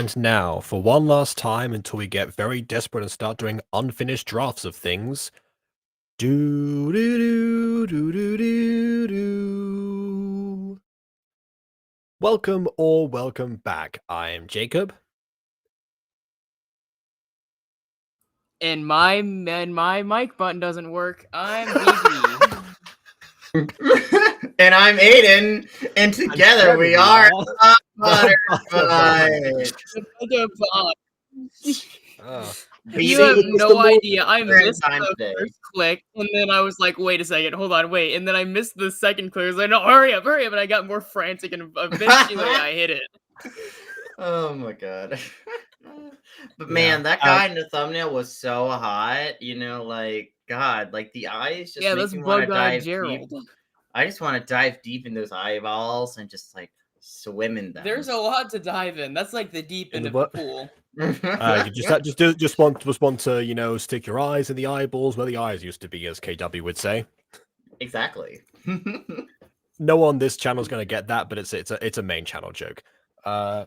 And now, for one last time until we get very desperate and start doing unfinished drafts of things. Do do do do do do do. Welcome or welcome back. I am Jacob. And my mic button doesn't work. I'm Webby. And I'm Aiden, and together we are Butterfly. You have no idea. I We're in missed time the today. first click, and then I was like, wait a second, hold on, wait. And then I missed the second click. I was like, no, hurry up. And I got more frantic, and eventually I hit it. Oh my god. But man, that guy in the thumbnail was so hot. You know, like, God, like the eyes just that's make me want to dive Gerald. deep. I just want to dive deep in those eyeballs and just like swim in them. There's a lot to dive in. That's like the deep end of the pool. You just want to stick your eyes in the eyeballs where the eyes used to be, as KW would say. Exactly. No one on this channel is going to get that, but it's a main channel joke. There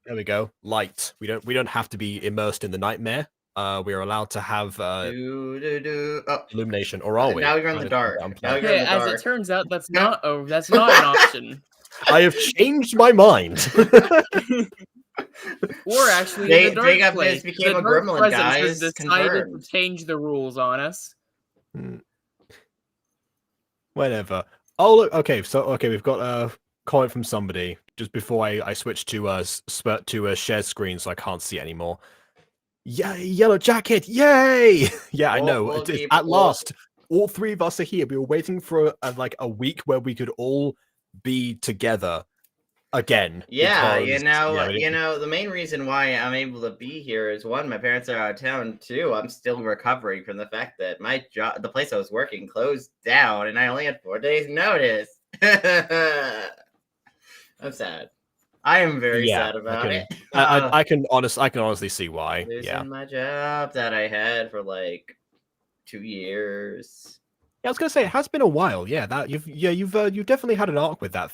we go. Light. We don't have to be immersed in the nightmare. We are allowed to have illumination, or are we? Now we're in the dark. As it turns out, that's not an option. I have changed my mind. Or actually, the dark place became a gremlin, guys. Has decided to change the rules on us. Whatever. Oh look. Okay. We've got a comment from somebody just before I switch to share screen, so I can't see it anymore. Yeah, Yellow Jacket, yay! Yeah, I know. At last, all three of us are here. We were waiting for a week where we could all be together again. Yeah, because, the main reason why I'm able to be here is one, my parents are out of town. Two, I'm still recovering from the fact that my job, the place I was working, closed down, and I only had 4 days' notice. I'm sad. I am very sad about it. I can honestly see why. Losing my job that I had for like 2 years. Yeah, I was gonna say it has been a while. Yeah, you've definitely had an arc with that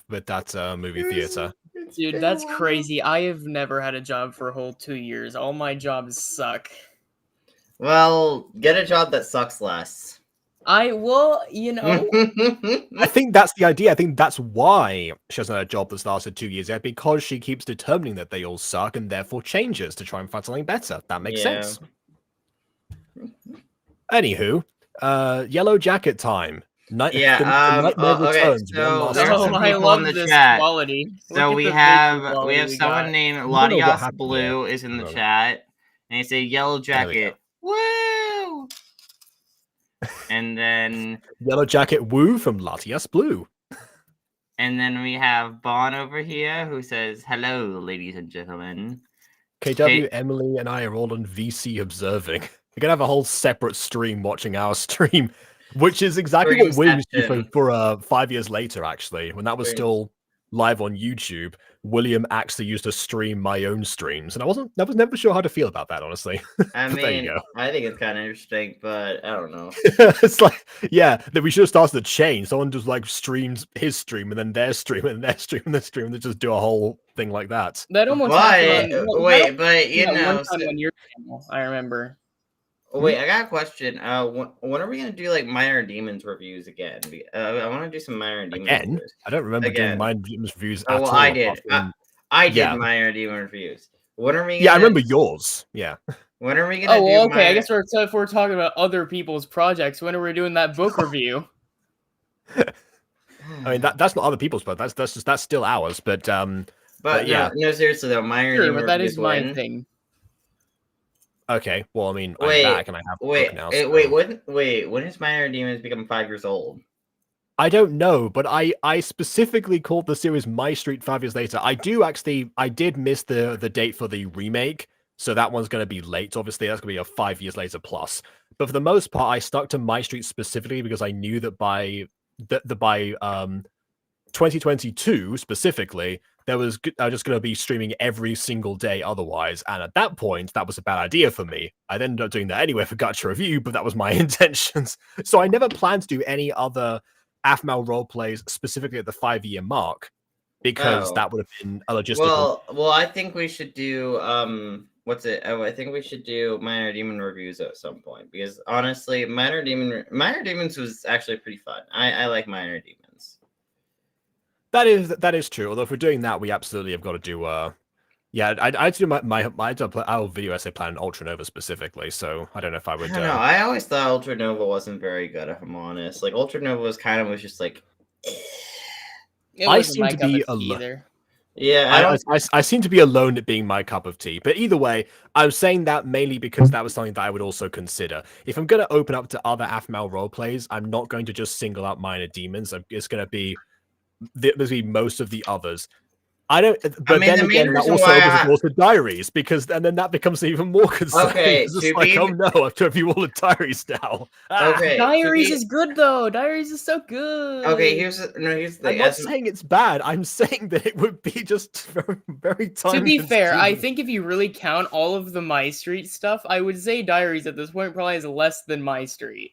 movie theater. Dude, that's crazy. I have never had a job for a whole 2 years. All my jobs suck. Well, get a job that sucks less. I think that's the idea. I think that's why she hasn't had a job that's lasted 2 years yet, because she keeps determining that they all suck and therefore changes to try and find something better. That makes sense. Anywho, Yellow Jacket time. Okay, so there's some people in the chat. Quality. So we have someone named Latias Blue is in the chat, and they say Yellow Jacket. Woo! And then Yellow Jacket woo from Latias Blue. And then we have Bon over here who says, hello, ladies and gentlemen. KW, Emily, and I are all on VC observing. We're going to have a whole separate stream watching our stream, which is exactly what William used to do for 5 years later, actually. When that was still live on YouTube, William actually used to stream my own streams, and I was never sure how to feel about that, honestly. I mean, I think it's kind of interesting, but I don't know. It's like, yeah, that we should have started the chain. Someone just like streams his stream and then their stream and their stream and their stream, and they just do a whole thing like that. That almost happened on, one time on your channel, I remember. Wait, I got a question. When are we gonna do like Minor Demons reviews again? I want to do some Minor Demons reviews. I don't remember doing Minor Demons reviews at all. I did. I did Minor Demon reviews. When are we? Yeah, I remember yours. Yeah. When are we gonna? Oh, okay. I guess if we're talking about other people's projects, when are we doing that book review? I mean, that's not other people's, but that's still ours. But yeah. No, seriously though, Minor Demon but that is my thing. Okay, well, I mean, I'm back and I have book now. When has Minor Demons become 5 years old? I don't know, but I specifically called the series My Street 5 years later. I did miss the date for the remake, so that one's going to be late. Obviously, that's going to be a 5 years later plus. But for the most part, I stuck to My Street specifically because I knew that by 2022 specifically, there was just going to be streaming every single day otherwise. And at that point, that was a bad idea for me. I ended up doing that anyway for Gacha Review, but that was my intentions. So I never planned to do any other AFMAL roleplays specifically at the 5-year mark. because Oh. that would have been a logistical. Well, I think we should do what's it? Oh, I think we should do Minor Demon reviews at some point because honestly, Minor Demons was actually pretty fun. I like Minor Demons. That is true. Although if we're doing that, we absolutely have got to do yeah, I'd do our video essay plan in Ultra Nova specifically. So I don't know if I would. I don't know. I always thought Ultra Nova wasn't very good, if I'm honest. Like Ultra Nova was just like. It I wasn't seem my to cup be of tea either. Yeah, I seem to be alone at being my cup of tea. But either way, I'm saying that mainly because that was something that I would also consider. If I'm going to open up to other Aphmau roleplays, I'm not going to just single out Minor Demons. It's going to be there's be most of the others. I don't. But then again, that also opens the door to diaries because and then that becomes even more concerning. Okay, it's just like, oh no, I've told you all the diaries now. Okay, Diaries is good though. Diaries is so good. Okay, here's the thing. I'm not saying it's bad. I'm saying that it would be just very, very time. To be fair, I think if you really count all of the My Street stuff, I would say Diaries at this point probably is less than My Street.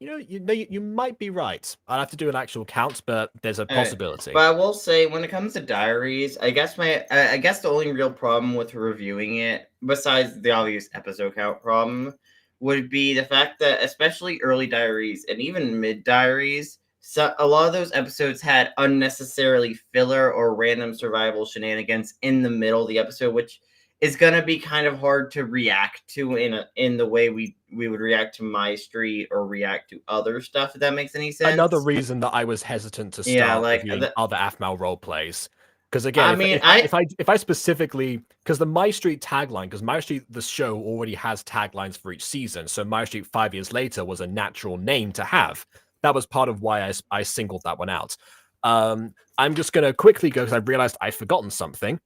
You might be right. I'll have to do an actual count, but there's a possibility. But I will say, when it comes to Diaries, I guess the only real problem with reviewing it, besides the obvious episode count problem, would be the fact that especially early Diaries and even mid Diaries, a lot of those episodes had unnecessarily filler or random survival shenanigans in the middle of the episode, which is gonna be kind of hard to react to in the way we would react to My Street or react to other stuff. If that makes any sense. Another reason that I was hesitant to start reviewing other Aphmau role plays, because again, if I specifically, because the My Street tagline, because My Street the show already has taglines for each season, so My Street 5 years later was a natural name to have. That was part of why I singled that one out. I'm just gonna quickly go because I realized I've forgotten something.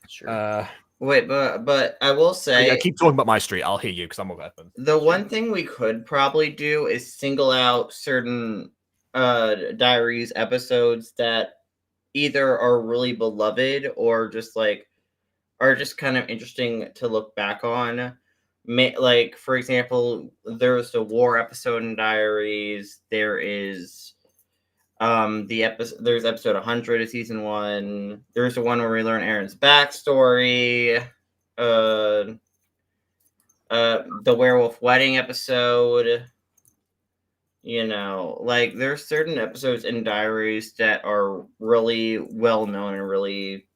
Sure. Wait, but I will say... Yeah, keep talking about My Street. I'll hear you, because I'm a weapon. The one thing we could probably do is single out certain Diaries episodes that either are really beloved or just, like, are just kind of interesting to look back on. Like, for example, there's the war episode in Diaries. There is... there's episode 100 of season 1. There's the one where we learn Aaron's backstory. The werewolf wedding episode. Like there's certain episodes in Diaries that are really well known and really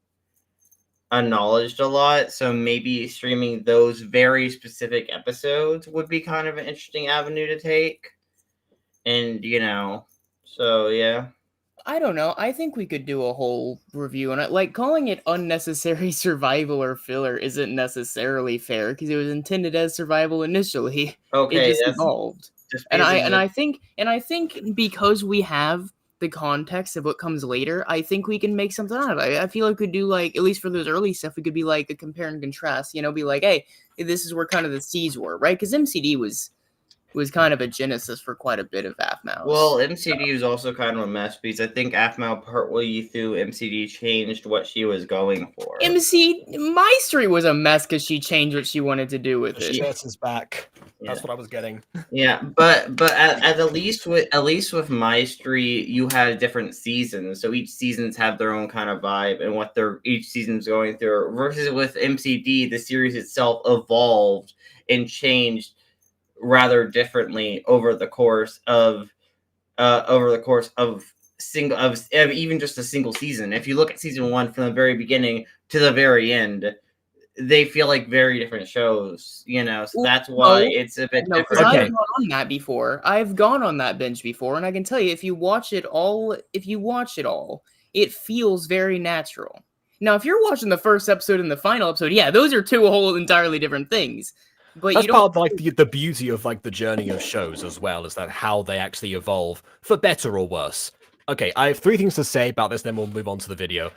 acknowledged a lot. So maybe streaming those very specific episodes would be kind of an interesting avenue to take. And so, yeah. I don't know. I think we could do a whole review on it. Like, calling it unnecessary survival or filler isn't necessarily fair because it was intended as survival initially. Okay, it just evolved. And I think because we have the context of what comes later, I think we can make something out of it. I feel like we could do, like, at least for those early stuff, we could be like a compare and contrast. Be like, hey, this is where kind of the seas were, right? Because MCD was kind of a genesis for quite a bit of Aphmau. Well, MCD was also kind of a mess because I think Aphmau partway through MCD changed what she was going for. My Street was a mess because she changed what she wanted to do with it. Shirts is back. That's what I was getting. Yeah, but at least with My Street, you had different seasons, so each seasons have their own kind of vibe and what each season's going through. Versus with MCD, the series itself evolved and changed rather differently over the course of even just a single season. If you look at season 1 from the very beginning to the very end, they feel like very different shows, so that's why it's a bit different. I've gone on that before. I've gone on that binge before, and I can tell you, if you watch it all, it feels very natural. Now, if you're watching the first episode and the final episode, yeah, those are two whole entirely different things. But that's part of like the beauty of like the journey of shows as well, is that how they actually evolve for better or worse. Okay, I have 3 things to say about this, then we'll move on to the video.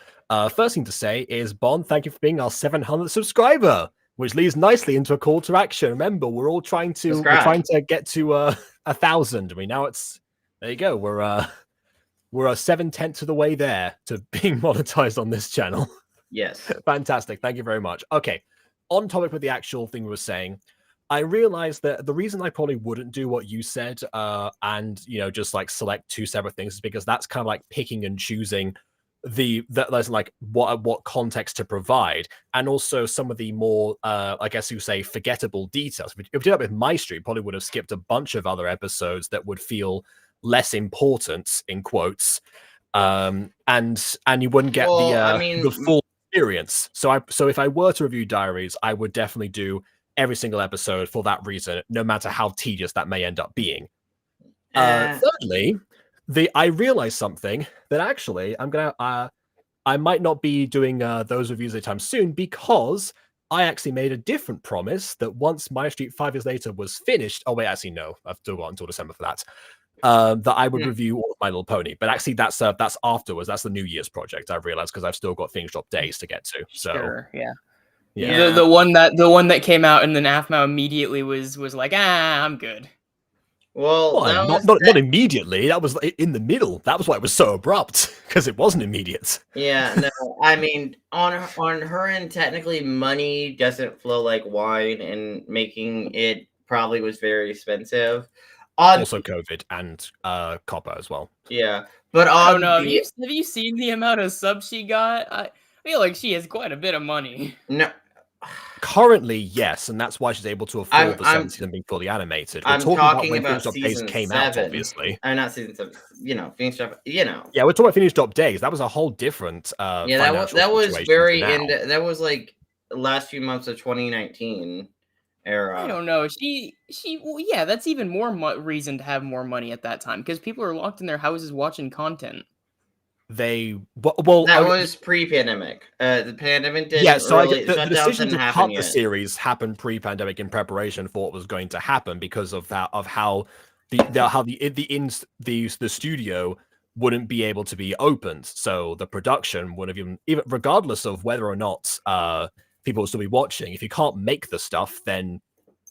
First thing to say is, Bond, thank you for being our 700th subscriber, which leads nicely into a call to action. Remember, we're all trying to get to 1,000. I mean, now there you go. We're 7/10 of the way there to being monetized on this channel. Yes, fantastic. Thank you very much. Okay. On topic with the actual thing we were saying, I realized that the reason I probably wouldn't do what you said, and just like select two separate things, is because that's kind of like picking and choosing there's like what context to provide, and also some of the more I guess you say forgettable details. If we did that with My Street, probably would have skipped a bunch of other episodes that would feel less important in quotes, and you wouldn't get the full experience. So if I were to review Diaries, I would definitely do every single episode for that reason, no matter how tedious that may end up being. Thirdly, I realized something that actually I might not be doing those reviews anytime soon, because I actually made a different promise that once My Street 5 Years Later was finished, oh wait, actually no, I've still got until December for that, that I would review all of My Little Pony. But actually that's afterwards. That's the New Year's project, I've realized, because I've still got Phoenix Drop Days to get to. So sure, yeah. Yeah. The one that came out and then AFMAO immediately was like, I'm good. Well, not immediately. That was in the middle. That was why it was so abrupt, because it wasn't immediate. Yeah, no, I mean, on her end, technically, money doesn't flow like wine, and making it probably was very expensive. Also, COVID and copper as well. Yeah, but I don't know. Have you seen the amount of subs she got? I feel like she has quite a bit of money. No. Currently, yes, and that's why she's able to afford the seventh season being fully animated. We're talking about when Phoenix Drop Days came out, obviously. Not season 7. Phoenix Drop. Yeah, we're talking about Phoenix Drop Days. That was a whole different. That was very that was like the last few months of 2019 era. I don't know. Well, yeah, that's even more reason to have more money at that time, because people are locked in their houses watching content. That was pre-pandemic. The pandemic didn't. Yeah, so really, the decision to cut the series happened pre-pandemic in preparation for what was going to happen, because of how the studio wouldn't be able to be opened. So the production would have even regardless of whether or not people will still be watching. If you can't make the stuff, then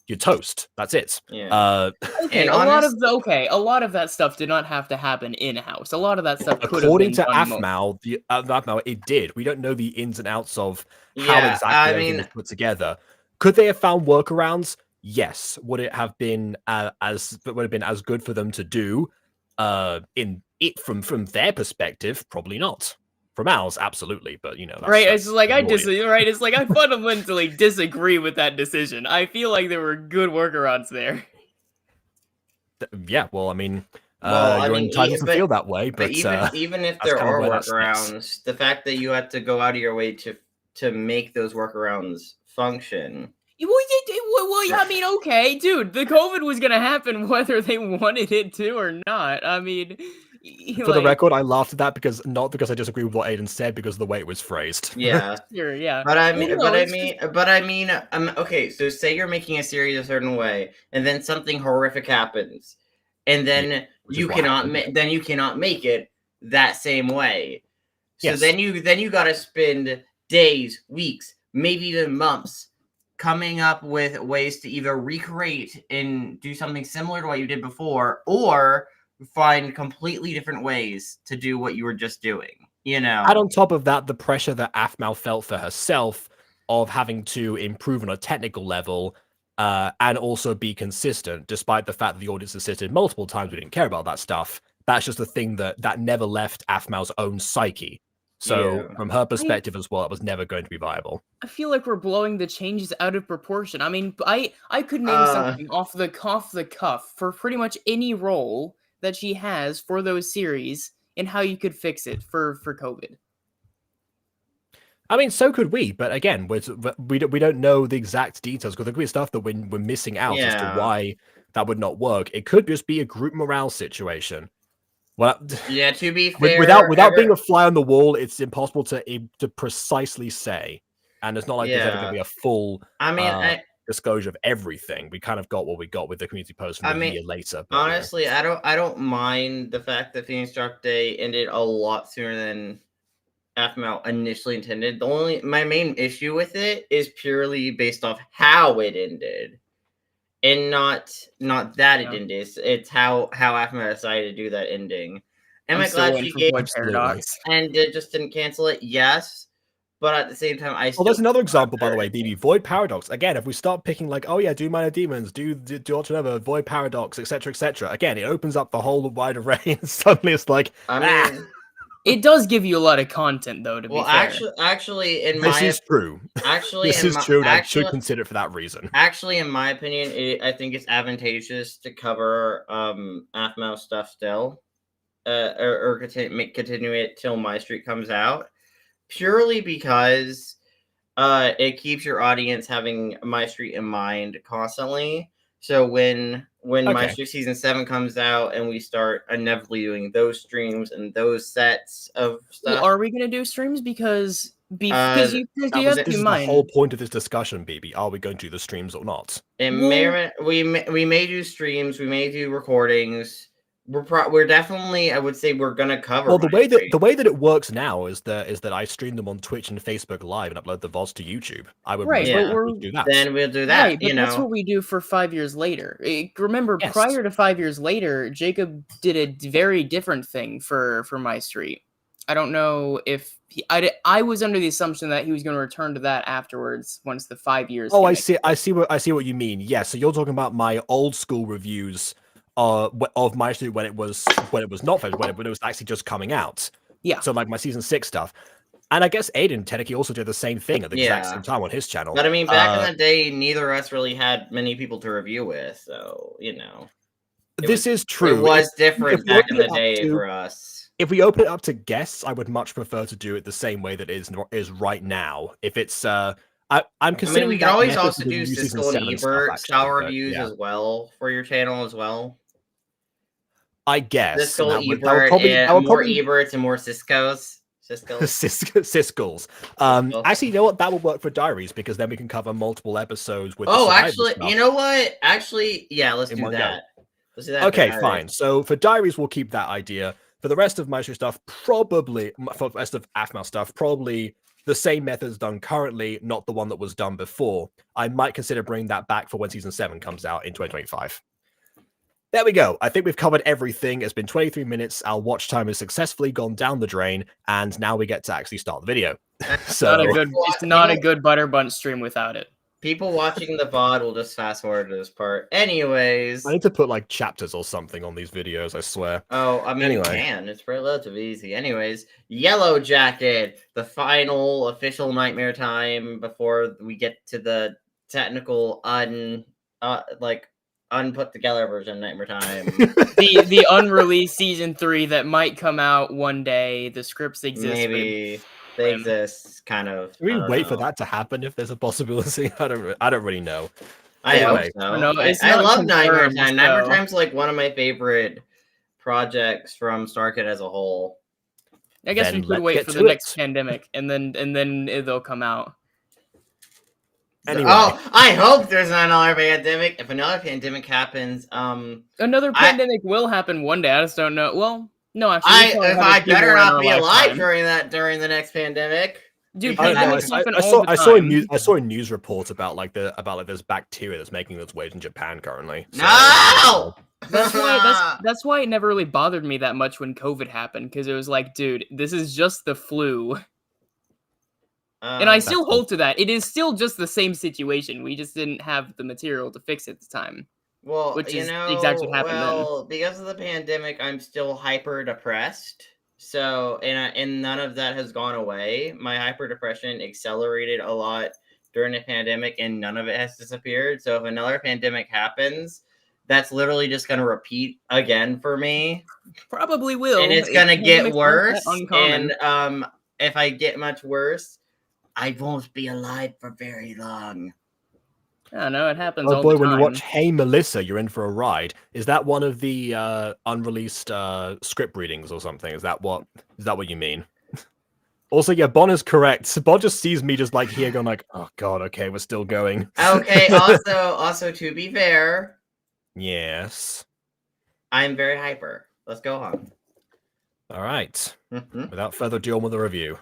you're toast. That's it. Yeah. Okay, a lot of that stuff did not have to happen in-house. A lot of that stuff could according to AFMAO, it did. We don't know the ins and outs of how exactly everything was put together. Could they have found workarounds? Yes. Would it have been as good for them to do from their perspective? Probably not. From ours, absolutely, but it's like I fundamentally disagree with that decision. I feel like there were good workarounds there. Yeah, well, I mean, you're entitled to feel that way, but even if there are workarounds, the fact that you had to go out of your way to make those workarounds function. Well, I mean, okay, dude, the COVID was gonna happen whether they wanted it to or not. I mean. For the record, I laughed at that not because I disagree with what Aiden said, because of the way it was phrased. Yeah, sure, yeah. But I mean, okay. So say you're making a series a certain way, and then something horrific happens, and then you cannot make it that same way. So then you got to spend days, weeks, maybe even months coming up with ways to either recreate and do something similar to what you did before, or find completely different ways to do what you were just doing, And on top of that, the pressure that AFMAO felt for herself of having to improve on a technical level, and also be consistent, despite the fact that the audience insisted multiple times we didn't care about that stuff. That's just a thing that never left AFMAO's own psyche. So from her perspective as well, it was never going to be viable. I feel like we're blowing the changes out of proportion. I mean, I could name something off the cuff for pretty much any role that she has for those series and how you could fix it for COVID. I mean, so could we, but again, we don't know the exact details, because there could be stuff that we're missing out as to why that would not work. It could just be a group morale situation. Well, yeah, to be fair, without being a fly on the wall, it's impossible to precisely say, and it's not like there's ever going to be a full. Disclosure of everything. We kind of got what we got with the community post from a year later. But, honestly, I don't mind the fact that Phoenix Drop Day ended a lot sooner than AFMAO initially intended. My main issue with it is purely based off how it ended, and not that it ended. It's how AFMAO decided to do that ending. Am I glad she gave Paradox and just didn't cancel it? Yes. But at the same time, well, there's another example, by the way, BB. Void Paradox. Again, if we start picking like, oh yeah, do Minor Demons, do Ultra Void Paradox, etc., etc. Again, it opens up the whole wide array, and suddenly it's like, I mean, it does give you a lot of content, though. To be fair, actually, this is true. Actually, this is true. And I should consider it for that reason. Actually, in my opinion, I think it's advantageous to cover Aphmau stuff still, or continue it till My Street comes out. Purely because it keeps your audience having My Street in mind constantly. So when My Street Season 7 comes out and we start inevitably doing those streams and those sets of stuff. Well, are we going to do streams? Because you have to this is the whole point of this discussion, BB. Are we going to do the streams or not? We may do streams. We may do recordings. We're definitely, I would say, we're gonna cover. Well, the way that it works now is that I stream them on Twitch and Facebook Live and upload the VODs to YouTube. I would do that. Then we'll do that. Right, but that's what we do for 5 years later. Remember, prior to 5 years later, Jacob did a very different thing for My Street. I don't know if I was under the assumption that he was going to return to that afterwards once the 5 years. Oh, I see what you mean. Yeah, so you're talking about my old school reviews of My Street when it was not finished, when it was actually just coming out. Yeah. So like my season 6 stuff. And I guess Aiden technically also did the same thing at the exact same time on his channel. But I mean, back in the day, neither of us really had many people to review with, so this is true. It was different back in the day for us. If we open it up to guests, I would much prefer to do it the same way that it is right now. If it's I'm considering we can always also do Siskel and Ebert style reviews as well for your channel as well. I guess. Siskel, Ebert, and more Eberts and more Siscos. Siscals. Actually, you know what? That will work for Diaries because then we can cover multiple episodes with. Actually, you know what? Actually, yeah, let's do that. Let's do that. Okay, fine. So for Diaries, we'll keep that idea. For the rest of My Street stuff, probably for the rest of Aphmau stuff, probably the same methods done currently, not the one that was done before. I might consider bringing that back for when Season 7 comes out in 2025. There we go. I think we've covered everything. It's been 23 minutes. Our watch time has successfully gone down the drain, and now we get to actually start the video. So it's not a good Butter Bunch stream without it. People watching the VOD will just fast forward to this part. Anyways. I need to put like chapters or something on these videos, I swear. Oh, I mean, you can. It's relatively easy. Anyways, Yellow Jacket, the final official Nightmare Time before we get to the technical unput together version of Nightmare Time. the unreleased season 3 that might come out one day. The scripts exist. Maybe they exist, kind of. Can we wait for that to happen if there's a possibility? I don't really know. I hope so. I love Nightmare Time. Nightmare Time's like one of my favorite projects from Starkid as a whole. I guess we could wait for the next pandemic, and then they'll come out. Anyway. Oh, I hope there's not another pandemic. If another pandemic happens, another pandemic will happen one day. I just don't know. Well, no, actually, I better not be alive during the next pandemic. Dude, I saw a news report about there's bacteria that's making its way in Japan currently. So, no. That's why it never really bothered me that much when COVID happened, because it was like, dude, this is just the flu. And I still hold to that. It is still just the same situation. We just didn't have the material to fix it at the time. Well, which is exactly what happened then. Because of the pandemic, I'm still hyper depressed. So, and none of that has gone away. My hyper depression accelerated a lot during the pandemic, and none of it has disappeared. So, if another pandemic happens, that's literally just going to repeat again for me. Probably will. And it's going to get worse. And if I get much worse, I won't be alive for very long. I don't know, it happens all the time. When you watch Hey Melissa, You're In for a Ride, is that one of the unreleased script readings or something? Is that what you mean? Also, yeah, Bon is correct. Bon just sees me just like here going like, oh god, okay, we're still going. Okay, also to be fair. Yes. I'm very hyper. Let's go on. All right. Without further ado, on with the review.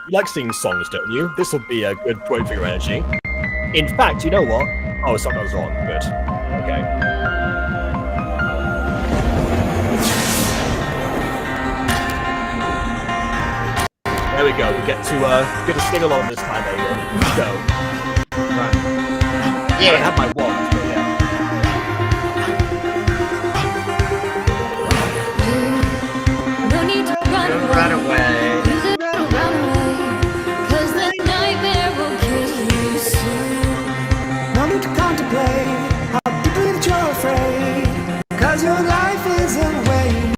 You like singing songs, don't you? This will be a good point for your energy. In fact, you know what? Oh, something's on. Good. Okay. get to sing along this time, Abel. Let's go. Yeah. I have my wand, but yeah. No need to run away. Run away, 'cause the nightmare will kill you soon. No need to contemplate how deeply that you're afraid, 'cause your life isn't waiting.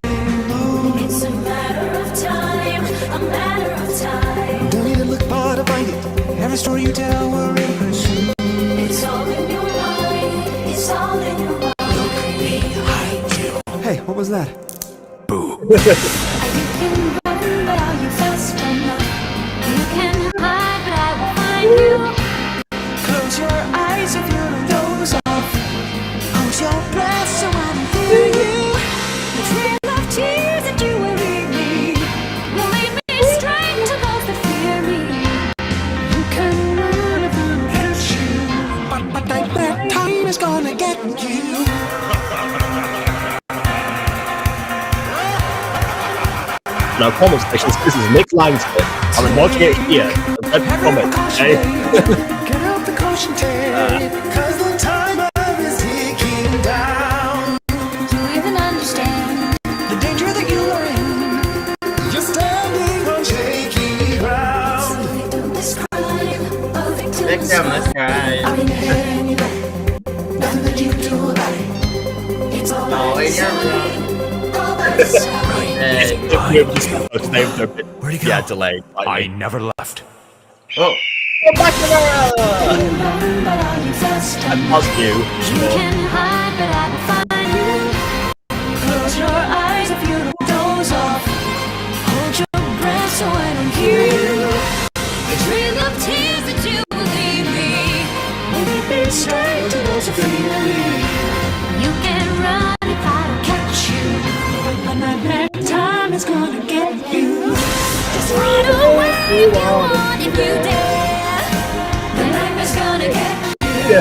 It's a matter of time, a matter of time. Don't need to look far to find it. Every story you tell, we're in pursuit. It's all in your mind, it's all in your mind. Look behind you. Hey, what was that? You can run, but are you fast enough? You can hide, but I will find you. Close your eyes if you don't doze off. Hold your breath so I can hear you. The trail of tears that you will leave me will lead me straight to those that fear me. You can run if I don't catch you, but that time is gonna get you. Now, comment sections, this is Nick Langston. I'm watching it here. Red comment, okay? Get out the caution tape, 'cause the timer is ticking down. Do you even understand? The danger that you are in, you're standing on shaky ground. Victim this crime, a victim Victim this crime. I'm in your hand, nothing that you do about it. It's all Oh, by in your design, all by design. Where'd he go? Yeah, delayed. I never left. Oh. Run, but are you fast I enough? must you. You can hide, but I will find you. Close your eyes if you don't doze off. Hold your breath so I don't hear you. The trail of tears that you will leave me will lead me straight to those who fear me. You can run if I don't catch you, but nightmare time is gonna get you. Just run away if you want, if you dare. The nightmare's gonna get you.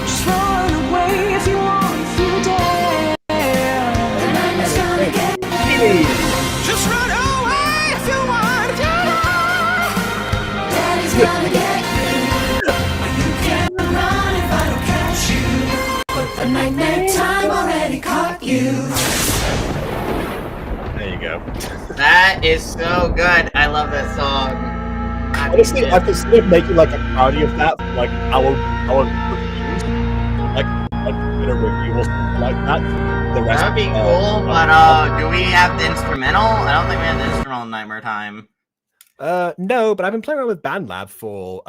Just run away if you want, if you dare. The nightmare's gonna get you. Just run away if you want, if you dare. Daddy's gonna get you. You can't run if I don't catch you. But the nightmare time already caught you. There you go. That is so good. I love that song. Honestly, I could see making like a parody of that, like our reviews, like in a review or something like that. The rest That'd be cool, but do we have the instrumental? I don't think we have the instrumental in Nightmare Time. No, but I've been playing around with BandLab for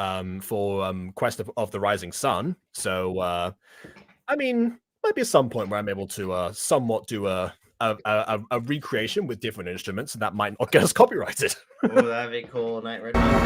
Quest of the Rising Sun. So I mean, might be at some point where I'm able to somewhat do a recreation with different instruments, and that might not get us copyrighted. Oh, that'd be cool. Nightmare Time.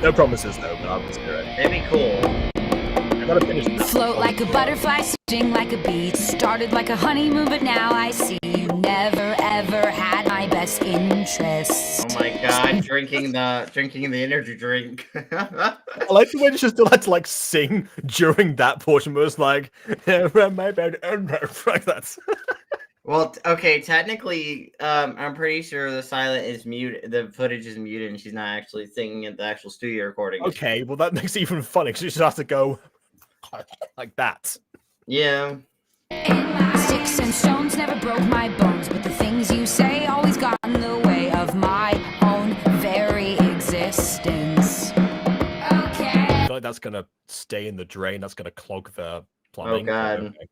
No promises though, but I'll consider it. That'd be cool. I gotta finish that. Float like a butterfly, sting like a bee. Started like a honeymoon, but now I see you never ever had my best interests. Oh my god, drinking the energy drink. I like the way you just still had to like sing during that portion, but it was like, my bad, like that. Well, okay, technically, I'm pretty sure the silent is mute. The footage is muted, and she's not actually singing at the actual studio recording. Okay, well that makes it even funny because you just have to go like that. Yeah. Sticks and stones never broke my bones, but the things you say always got in the way of my own very existence. Okay. I feel like that's gonna stay in the drain. That's gonna clog the plumbing. Oh god. Okay.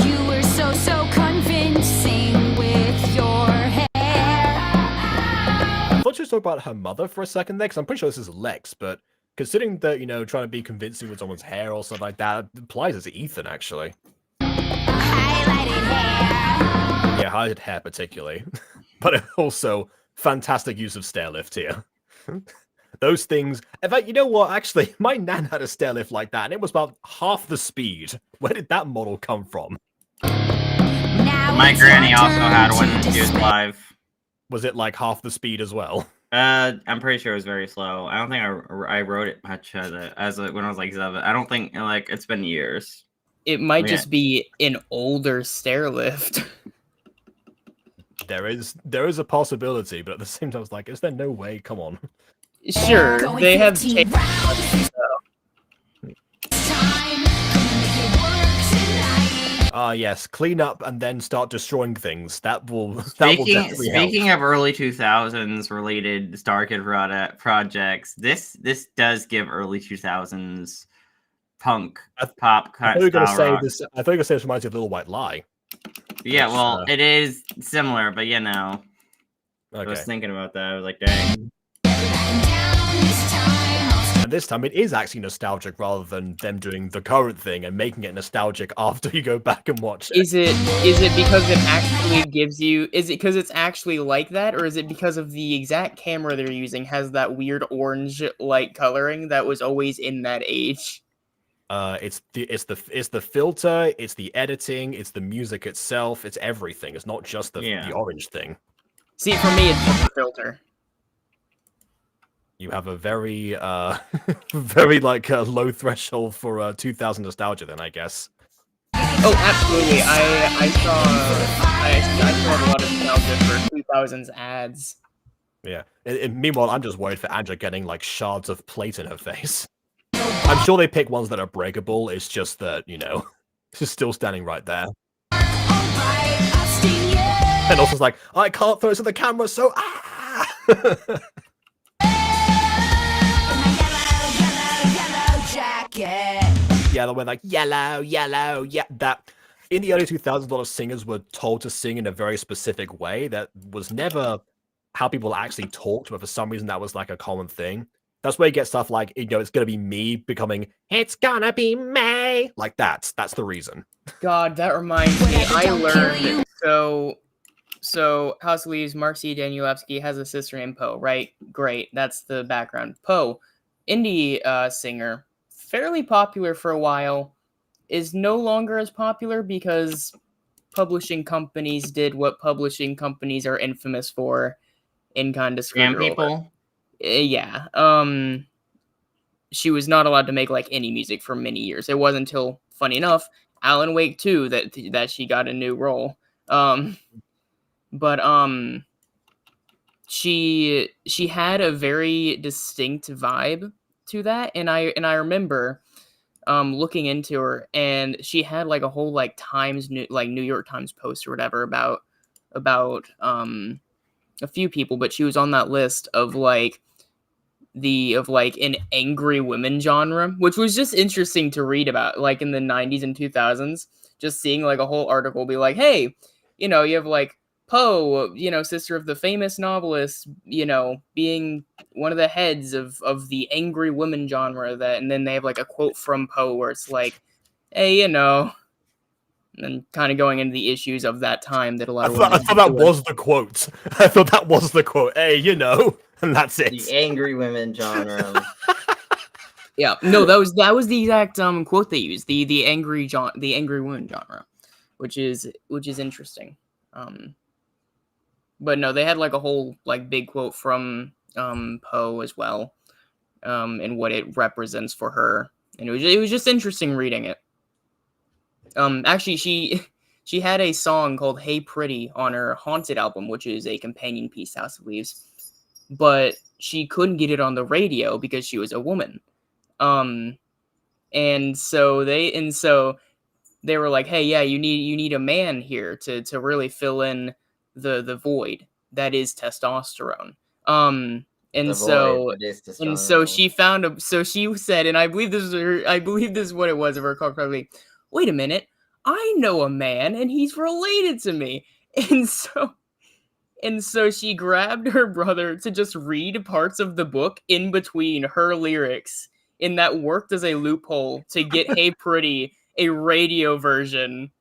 You were so convincing with your hair. I thought you were talking about her mother for a second there, because I'm pretty sure this is Lex, but considering that, trying to be convincing with someone's hair or something like that, it implies it's Ethan, actually. Highlighted hair. Yeah, highlighted hair particularly. But also, fantastic use of stair lift here. Those things... In fact, you know what? Actually, my nan had a stair lift like that, and it was about half the speed. Where did that model come from? Now My it's granny your also turn had to one when she was display. live. Was it like half the speed as well? I'm pretty sure it was very slow. I don't think I wrote it much when I was like 7. I don't think it's been years. It might Yeah. just be an older stair lift. there is a possibility, but at the same time, it's like, is there no way? Come on. Sure, they have changed. Yes, clean up and then start destroying things. That will definitely help. Speaking of early 2000s related Starkid projects, this does give early 2000s punk pop I thought you were gonna say rock. this. I thought you were gonna say this reminds you of Little White Lie. Yeah, Which, well, it is similar, but you know, I was okay. thinking about that. I was like, dang. And this time it is actually nostalgic rather than them doing the current thing and making it nostalgic after you go back and watch it. Is it because it actually gives you? Is it because it's actually like that, or is it because of the exact camera they're using has that weird orange light coloring that was always in that age? It's the filter, it's the editing, it's the music itself, it's everything. It's not just the orange thing. See, for me, it's just the filter. You have a very very low threshold for 2000 nostalgia then, I guess. Oh, absolutely. I saw a lot of nostalgia for 2000s ads. Yeah. And meanwhile, I'm just worried for Angela getting like shards of plate in her face. I'm sure they pick ones that are breakable. It's just that, you know, she's still standing right there. And also it's like, I can't throw it to the camera, so Yeah, they went like yellow, yellow, yeah. That in the early 2000s, a lot of singers were told to sing in a very specific way. That was never how people actually talked, but for some reason that was like a common thing. That's where you get stuff like, you know, it's gonna be me becoming, it's gonna be me. Like that's the reason. God, that reminds me. I learned so House of Leaves, Marcy Danielewski has a sister named Poe, right? Great. That's the background. Poe, indie singer, fairly popular for a while, is no longer as popular because publishing companies did what publishing companies are infamous for in kind of screwed her over. Yeah. She was not allowed to make like any music for many years. It wasn't until, funny enough, Alan Wake 2 that she got a new role. But she had a very distinct vibe to that, and I remember looking into her, and she had like a whole like New York Times post or whatever about a few people, but she was on that list of like an angry women genre, which was just interesting to read about, like in the 90s and 2000s, just seeing like a whole article be like, hey, you know, you have like Poe, you know, sister of the famous novelist, you know, being one of the heads of the angry women genre, and then they have like a quote from Poe where it's like, hey, you know, and kind of going into the issues of that time that a lot of women. I thought that was the quote. I thought that was the quote. Hey, you know, and that's it. The angry women genre. Yeah, no, that was the exact quote they used. The angry women genre, which is interesting. But no, they had like a whole like big quote from Poe as well, and what it represents for her, and it was just interesting reading it. Actually, she had a song called "Hey Pretty" on her Haunted album, which is a companion piece to House of Leaves, but she couldn't get it on the radio because she was a woman. And so they were like, hey, yeah, you need a man here to really fill in the void that is testosterone. And so she found so she said, and I believe this is what it was, if I recall correctly. Wait a minute, I know a man and he's related to me. And so she grabbed her brother to just read parts of the book in between her lyrics, and that worked as a loophole to get Hey Pretty a radio version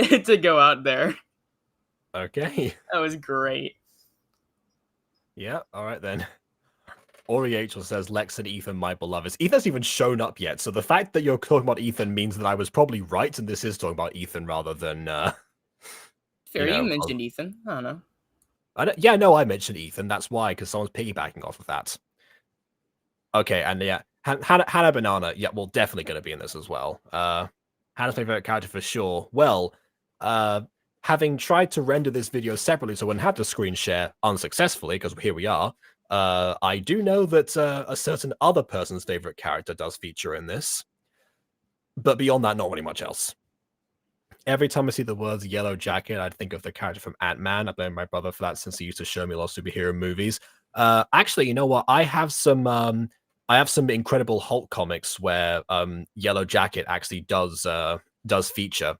to go out there. Okay. That was great. Yeah, all right then. Ori H says, Lex and Ethan, my beloveds. Ethan's even shown up yet, so the fact that you're talking about Ethan means that I was probably right, and this is talking about Ethan rather than... Fair, you mentioned Ethan. I don't know. Yeah, no, I mentioned Ethan. That's why, because someone's piggybacking off of that. Okay, and yeah, Hannah Banana, yeah, well, definitely going to be in this as well. Hannah's my favorite character for sure. Well, Hannah having tried to render this video separately so I wouldn't have to screen share unsuccessfully, because here we are, I do know that a certain other person's favorite character does feature in this. But beyond that, not really much else. Every time I see the words Yellow Jacket, I'd think of the character from Ant-Man. I blame my brother for that since he used to show me a lot of superhero movies. Actually, you know what? I have some Incredible Hulk comics where Yellow Jacket actually does feature.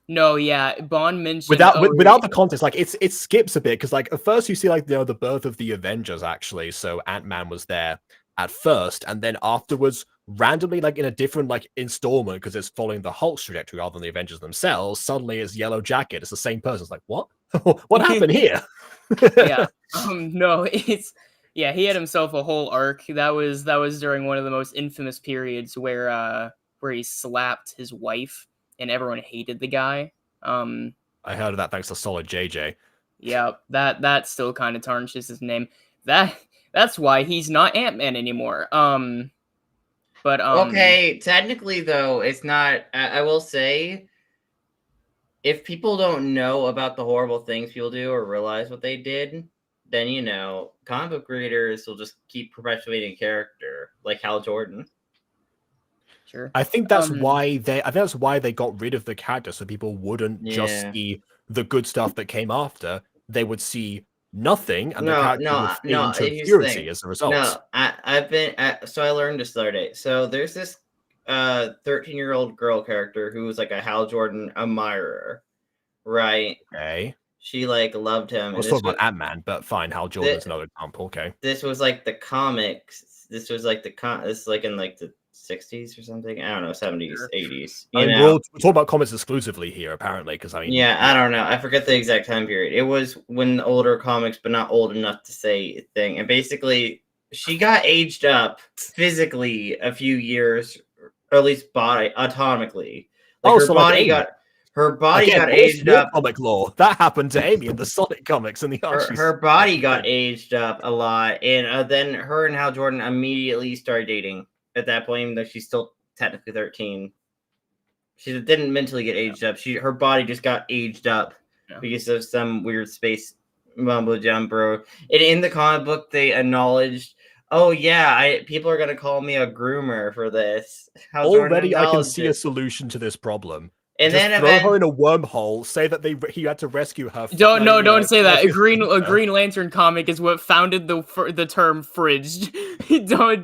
No, yeah, Bond mentioned without the context, like it skips a bit because like at first you see like the birth of the Avengers actually, so Ant-Man was there at first, and then afterwards randomly like in a different like installment because it's following the Hulk's trajectory rather than the Avengers themselves, suddenly it's Yellow Jacket. It's the same person. It's like, what? What happened here? Yeah. No, it's yeah, he had himself a whole arc. That was during one of the most infamous periods where he slapped his wife and everyone hated the guy. I heard of that thanks to Solid JJ. Yeah, that still kind of tarnishes his name. That's why he's not Ant-Man anymore. But okay, technically though, it's not. I will say, if people don't know about the horrible things people do or realize what they did, then you know, comic book readers will just keep perpetuating character, like Hal Jordan. Sure. I think that's why they got rid of the character, so people wouldn't just see the good stuff that came after. They would see nothing, and the character would feel into obscurity as a result. No, so I learned this the other day. So there's this 13-year-old girl character who was like a Hal Jordan admirer, right? Okay. She like loved him. I was talking about Ant-Man, but fine. Hal Jordan's another example. Okay. This was like the comics. This was like this is like in like the 60s or something. I don't know, 70s, 80s. I mean, we're talking about comics exclusively here, apparently, because I mean, yeah, I don't know. I forget the exact time period. It was when the older comics, but not old enough to say a thing. And basically, she got aged up physically a few years, or at least atomically. Like her body got aged up. Comic lore that happened to Amy in the Sonic comics and the her body got aged up a lot, and then her and Hal Jordan immediately started dating. At that point, even though she's still technically 13, she didn't mentally get aged up. Her body just got aged up because of some weird space mumbo jumbo. And in the comic book, they acknowledged, "Oh yeah, people are gonna call me a groomer for this." Already, I can see a solution to this problem. And just then throw her in a wormhole. Say that he had to rescue her. Don't say that. A Green Lantern comic is what founded the term fridged.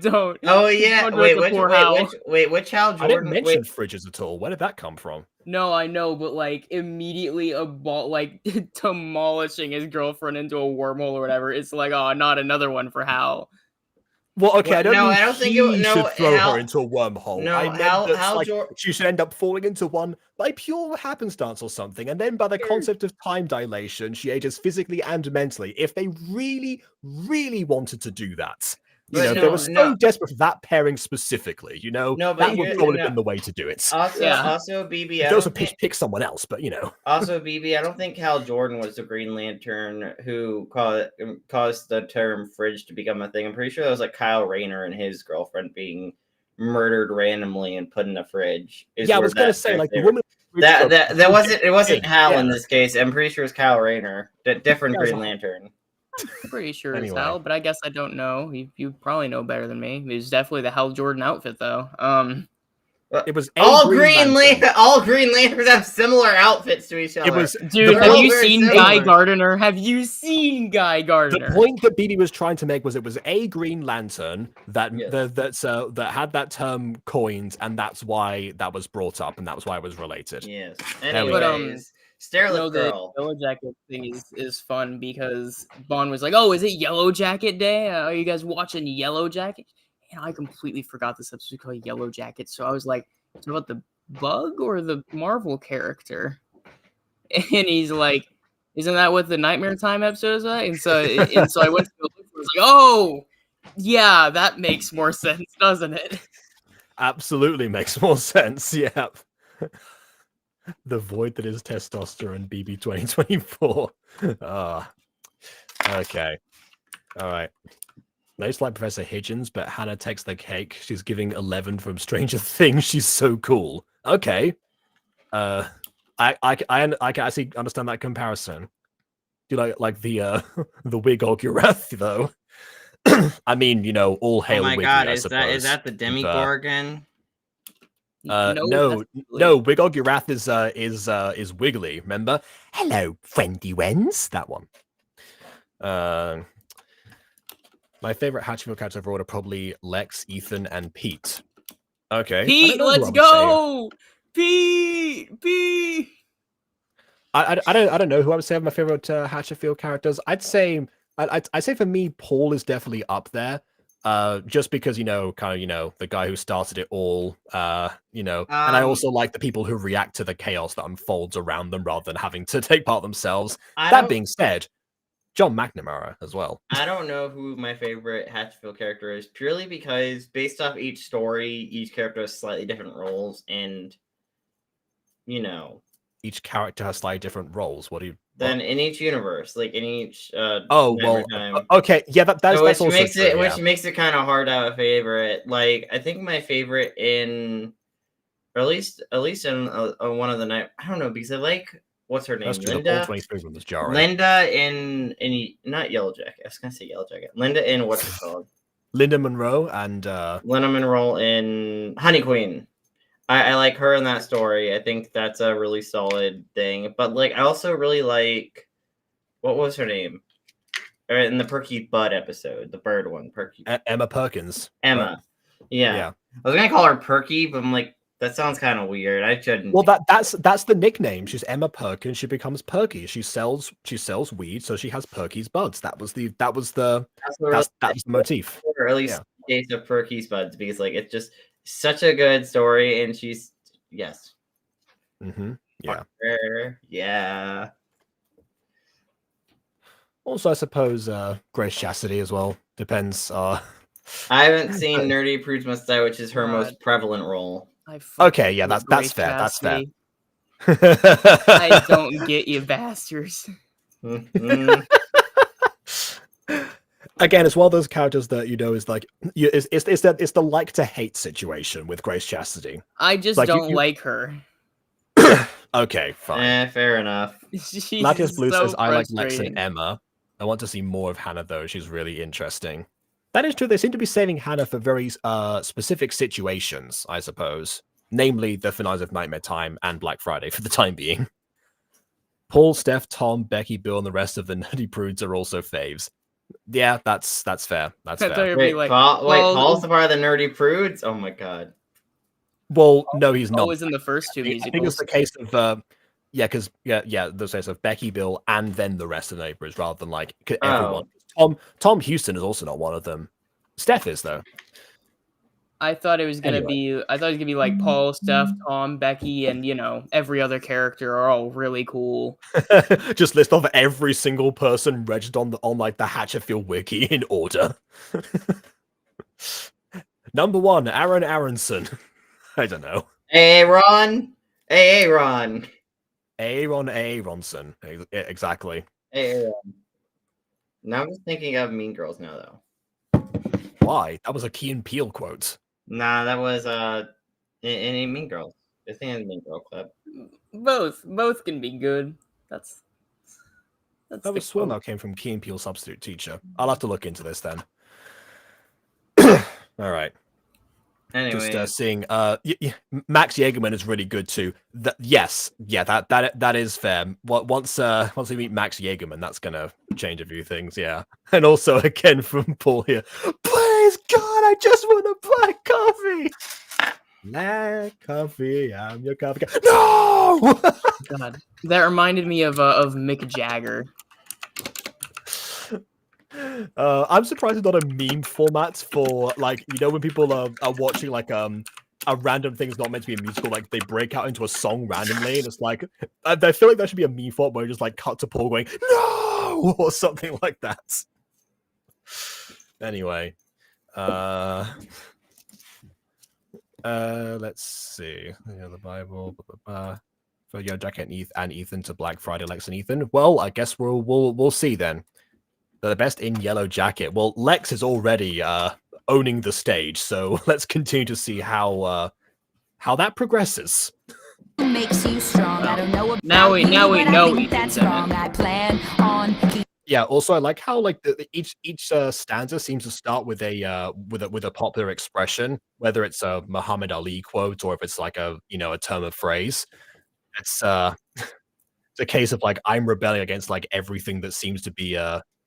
don't. Oh yeah. Which Hal Jordan? I didn't mention fridges at all. Where did that come from? No, I know, but like immediately demolishing his girlfriend into a wormhole or whatever. It's like, oh, not another one for Hal. Well, okay, I don't think he should throw her into a wormhole. No, I meant she should end up falling into one by pure happenstance or something, and then by the concept of time dilation, she ages physically and mentally. If they really, really wanted to do that, if they were so desperate for that pairing specifically, that would probably have been the way to do it. Also, BB, I also pick someone else, but Also, BB, I don't think Hal Jordan was the Green Lantern who caused the term fridge to become a thing. I'm pretty sure that was like Kyle Rayner and his girlfriend being murdered randomly and put in a fridge. I was going to say, like, the woman. It wasn't Hal in this case. I'm pretty sure it's Kyle Rayner, different Green Lantern. I'm pretty sure it's Hal, but I guess I don't know. You probably know better than me. It was definitely the Hal Jordan outfit, though. It was all Green Lanterns have similar outfits to each other. Have you seen Guy Gardner? Have you seen Guy Gardner? The point that BB was trying to make was it was a Green Lantern that had that term coined, and that's why that was brought up, and that was why it was related. Yes. Anyways. Starlet Girl. The Yellow Jacket thing is fun because Bond was like, "Oh, is it Yellow Jacket Day? Are you guys watching Yellow Jacket?" And I completely forgot this episode called Yellow Jacket, so I was like, "Is it about the bug or the Marvel character?" And he's like, "Isn't that what the Nightmare Time episode is like?" And so I went to go look. I was like, "Oh, yeah, that makes more sense, doesn't it?" Absolutely makes more sense. Yeah. The void that is testosterone, BB 2024. Okay. All right. Most like Professor Hitchens, but Hannah takes the cake. She's giving 11 from Stranger Things. She's so cool. Okay. I can actually understand that comparison. Do you like the the wig Ogurath though? I mean, you know, all hail Oh my Wiggly, god, I is suppose. that the Demigorgon? No, Wig Ogurath is Wiggly. Remember? Hello, friendly wens. That one. My favorite Hatchfield characters overall are probably Lex, Ethan, and Pete. Okay, Pete, let's go! Pete. I don't know who I would say are my favorite Hatcherfield characters. I'd say for me, Paul is definitely up there. Just because, you know, kind of, you know, the guy who started it all, you know, and I also like the people who react to the chaos that unfolds around them rather than having to take part themselves. That being said, John McNamara as well. I don't know who my favorite Hatchfield character is, purely because based off each story, each character has slightly different roles, and you know, each character has slightly different roles. What do you? Then in each universe, like in each okay, yeah, that's which also makes true, it yeah. which makes it kind of hard to have a favorite. Like I think my favorite in, or at least in one of the night, I don't know, because I like what's her name, Linda. Linda in not Yellow Jacket. I was gonna say Yellow Jacket. Linda in what's it called? Linda Monroe and Linda Monroe in Honey Queen. I like her in that story. I think that's a really solid thing. But like, I also really like, what was her name? In the Perky Bud episode, the bird one, Perky. Emma Perkins. Emma. Right. Yeah. I was gonna call her Perky, but I'm like, that sounds kind of weird. I shouldn't. Well, that's the nickname. She's Emma Perkins. She becomes Perky. She sells weed, so she has Perky's buds. That was the motif. Or at least case of Perky's buds, because like it's just such a good story, and she's yes. Mm-hmm. Yeah. Yeah. Also, I suppose Grace Chastity as well. Depends. I haven't seen Nerdy Prudes Must Die, which is her most prevalent role. Okay, yeah, that's fair. That's fair. I don't get you, bastards. Again, it's one of those characters that, you know, is like it's the like to hate situation with Grace Chastity. I just like, don't like her. Okay, fine. Fair enough. Latias Blue says, I like Lex and Emma. I want to see more of Hannah, though. She's really interesting. That is true. They seem to be saving Hannah for very specific situations, I suppose. Namely, the finales of Nightmare Time and Black Friday for the time being. Paul, Steph, Tom, Becky, Bill, and the rest of the Nerdy Prudes are also faves. Yeah, that's fair. That's fair. Wait, Paul's a part of the Nerdy Prudes? Oh my god. Well, no, he's not. Always in the first two musicals. I think it's the case of the case of Becky, Bill, and then the rest of the neighbors, rather than like everyone. Tom Houston is also not one of them. Steph is though. I thought it was gonna be like Paul, Steph, Tom, Becky, and you know every other character are all really cool. Just list off every single person registered on like the Hatcherfield wiki in order. Number 1, Aaron Aronson. I don't know. Aaron. Aaronson. Exactly. Aaron. Now I'm just thinking of Mean Girls now, though. Why? That was a Key and Peele quote. Nah, that was in Mean Girls. I think it's Mean Girl Club. Both can be good. That's that was sworn that came from Key and Peele substitute teacher. I'll have to look into this then. All right. Anyway, just seeing Max Jaegerman is really good too. That is fair. Once we meet Max Jaegerman, that's gonna change a few things. Yeah, and also again from Paul here. Please God, I just want a black coffee. Black coffee, I'm your coffee guy. No. God, that reminded me of Mick Jagger. I'm surprised it's not a meme format for, like, you know, when people are watching like a random thing that's not meant to be a musical, like they break out into a song randomly, and it's like I feel like that should be a meme format where you just like cut to Paul going no or something like that. Anyway, let's see. The Bible. For Yellow Jacket and Ethan to Black Friday, Lex and Ethan. Well, I guess we'll see then. They're the best in Yellow Jacket. Well, Lex is already owning the stage, so let's continue to see how that progresses. makes you strong. I don't know about Now we you, know but I think Ethan's that's in it. wrong. I plan on Yeah. Also, I like how like each stanza seems to start with a popular expression, whether it's a Muhammad Ali quote or if it's like a a term of phrase. It's it's a case of like I'm rebelling against like everything that seems to be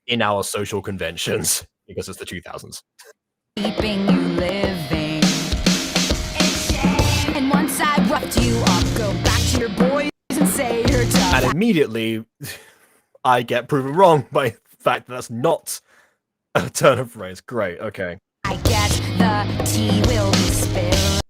in our social conventions because it's the 2000s. keeping you living. And once I roughed you up, go back to your boys and say you're tough. And immediately, I get proven wrong by the fact that that's not a turn of phrase. Great. Okay. I get the tea will be spilling.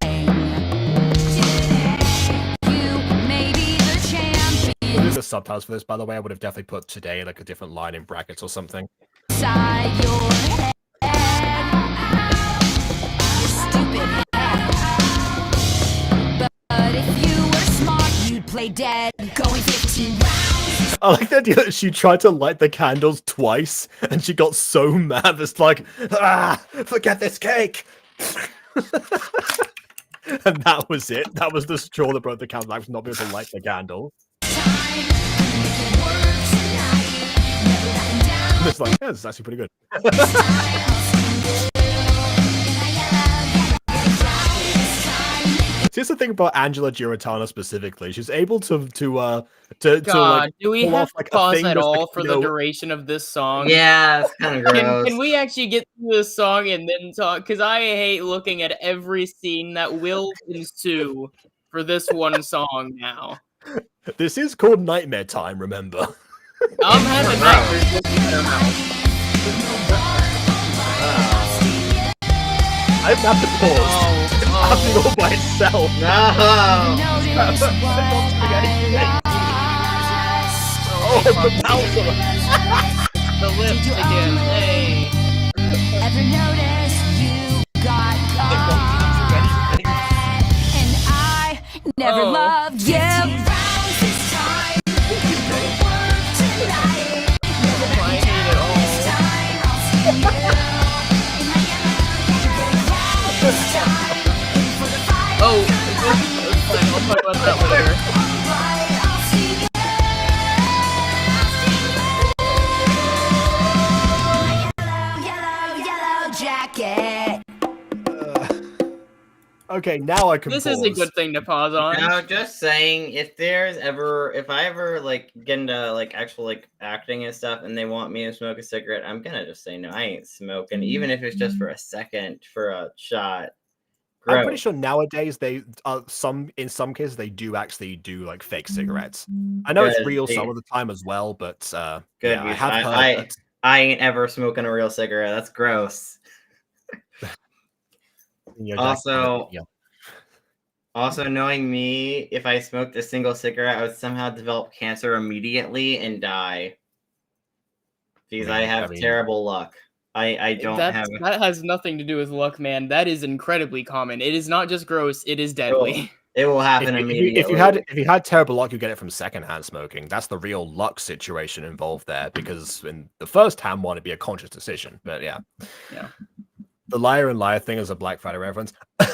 You may be the champion. There's the subtitles for this, by the way. I would have definitely put today like a different line in brackets or something. Inside your head. Your stupid head. But if you were smart, you'd play dead. Going 15 rounds. I like the idea that she tried to light the candles twice and she got so mad it's like, forget this cake. And that was it. That was the straw that broke the candle. I was not able to light the candle. It's like, yeah, this is actually pretty good. Here's the thing about Angela Giratana specifically. She's able to God, like, do we pull have off, to like, a pause thing at that's, like, all for the duration of this song? Yeah, it's kind of gross. Can we actually get through this song and then talk? Because I hate looking at every scene that will ensue for this one song now. This is called Nightmare Time, remember? I'm having nightmares looking at her mouth. I have to pause. It's happening all by itself. Oh, the Bowser. The lips again. Hey. Ever notice you got caught? And I never loved you. I hate it all. Oh, it's fine. I'll talk about that later. Yellow jacket. Okay, now I can This pause. is a good thing to pause on. No, just saying, if I ever like get into like actual like acting and stuff, and they want me to smoke a cigarette, I'm gonna just say no. I ain't smoking, even if it's just for a second, for a shot. Gross. I'm pretty sure nowadays they in some cases they do actually do like fake cigarettes. I know it's Good, real see. some of the time as well, but Good. yeah, I have heard that. I ain't ever smoking a real cigarette. That's gross. Also, knowing me, if I smoked a single cigarette, I would somehow develop cancer immediately and die. Because I have terrible luck. I don't have. That has nothing to do with luck, man. That is incredibly common. It is not just gross; it is deadly. It will happen immediately. If you had terrible luck, you get it from secondhand smoking. That's the real luck situation involved there. Because in the first hand one, it'd be a conscious decision. But yeah. The liar and liar thing is a Black Friday reference. I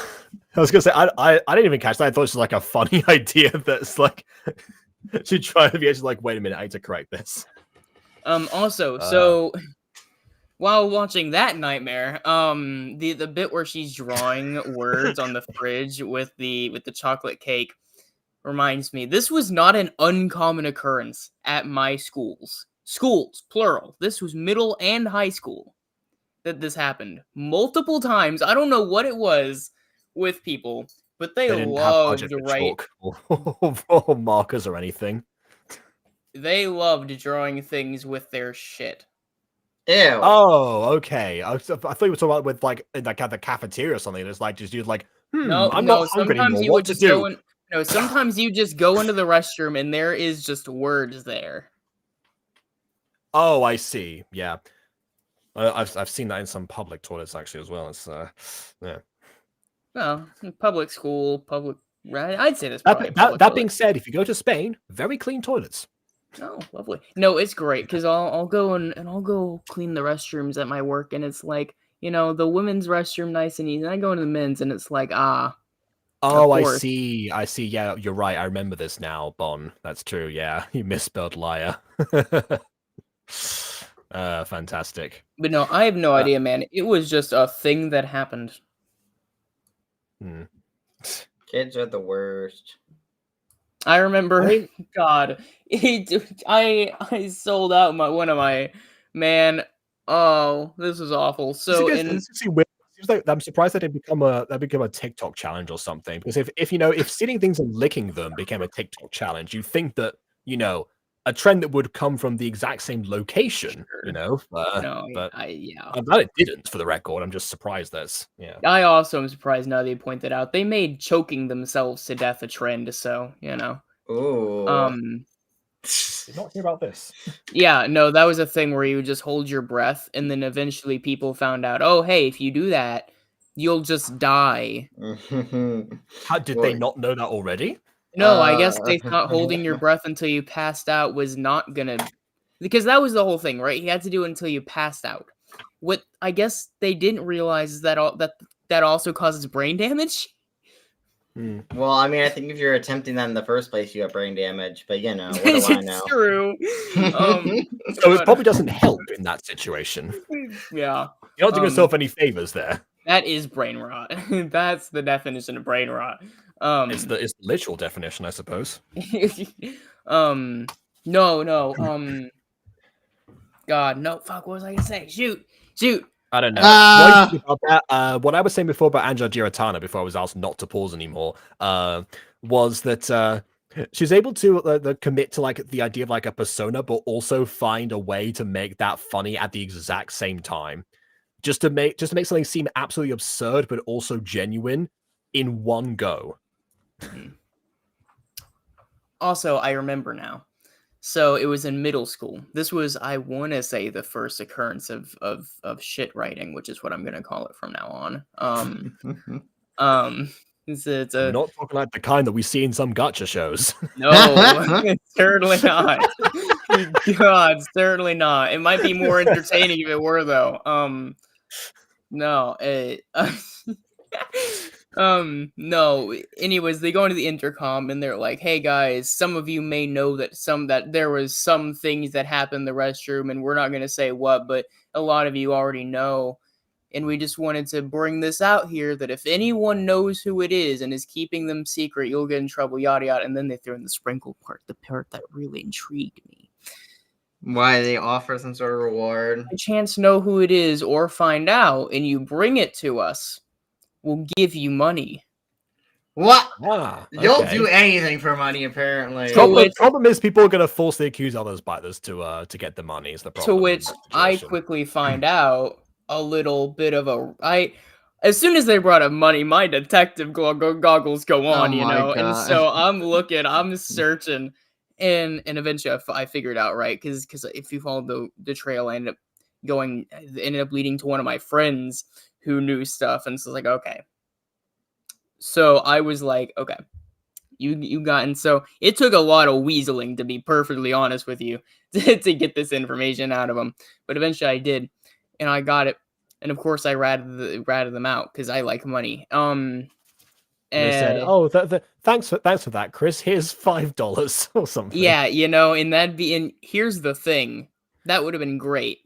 was gonna say I didn't even catch that. I thought it was like a funny idea that's like she tried to be actually like, wait a minute, I need to correct this. Also, so while watching that nightmare, the bit where she's drawing words on the fridge with the chocolate cake reminds me, this was not an uncommon occurrence at my schools. Schools, plural. This was middle and high school that this happened multiple times. I don't know what it was with people, but they loved to write or markers or anything. They loved drawing things with their shit. Ew. Oh, okay. I thought you were talking about with like in like at the cafeteria or something. It's like just use like, I'm not hungry sometimes anymore. you What would to just do? go in. No, sometimes you just go into the restroom and there is just words there. Oh, I see. Yeah, I've seen that in some public toilets actually as well. It's yeah. Well, public school, public. Right, I'd say this. That being said, if you go to Spain, very clean toilets. Oh, lovely. No, it's great because I'll go and I'll go clean the restrooms at my work, and it's like, the women's restroom nice and easy. And I go into the men's, and it's like, Oh, I course. see. I see. Yeah, you're right. I remember this now, Bon. That's true. Yeah, you misspelled liar. Fantastic. But no, I have no idea, man. It was just a thing that happened. Hmm. Kids are the worst. I remember, I mean- God, I sold out one of my, man. Oh, this is awful. So Seems like I'm surprised that become a TikTok challenge or something. Because if stealing things and licking them became a TikTok challenge, you'd think that a trend that would come from the exact same location. no, But yeah. I'm glad it didn't. For the record, I'm just surprised that's I also am surprised now that you pointed out they made choking themselves to death a trend. So Ooh. Did not hear about this. Yeah, no, that was a thing where you would just hold your breath, and then eventually people found out, oh, hey, if you do that, you'll just die. How did they not know that already? No, I guess they thought holding your breath until you passed out was not gonna, because that was the whole thing, right? You had to do it until you passed out. What I guess they didn't realize is that that also causes brain damage. Well, I mean, I think if you're attempting that in the first place, you have brain damage. But what do I know? It's true. So it probably doesn't help in that situation. Yeah, You're not doing yourself any favors there. that is brain rot. That's the definition of brain rot. It's the literal definition, I suppose. No. God, no. Fuck. What was I gonna say? Shoot. I don't know. What I was saying before about Angela Giratana, before I was asked not to pause anymore, was that she's able to commit to the idea of a persona, but also find a way to make that funny at the exact same time, just to make something seem absolutely absurd, but also genuine in one go. Also, I remember now. So it was in middle school. This was, I want to say, the first occurrence of shit writing, which is what I'm gonna call it from now on. It's We're not talking like the kind that we see in some gacha shows. No, certainly not. God, certainly not. It might be more entertaining if it were, though. No, no. Anyways, they go into the intercom and they're like, "Hey guys, some of you may know that there was some things that happened in the restroom, and we're not gonna say what, but a lot of you already know, and we just wanted to bring this out here that if anyone knows who it is and is keeping them secret, you'll get in trouble, yada yada." And then they throw in the sprinkle part, the part that really intrigued me. Why they offer some sort of reward? A chance to know who it is or find out, and you bring it to us, we'll give you money. What? Okay. You'll do anything for money, apparently. The problem is people are going to falsely accuse others by this to get the money. Is the problem? To which I quickly find out a little bit of as soon as they brought up money, my detective goggles go on, and so I'm searching, and eventually I figured out, right, because if you follow the trail, I ended up leading to one of my friends who knew stuff, and so it's like, okay. So I was like, okay, you got, and so it took a lot of weaseling, to be perfectly honest with you, to get this information out of them, but eventually I did, and I got it, and of course I ratted them out because I like money. And they said, "Oh, thanks for that, Chris. Here's $5 or something." Yeah, and here's the thing, that would have been great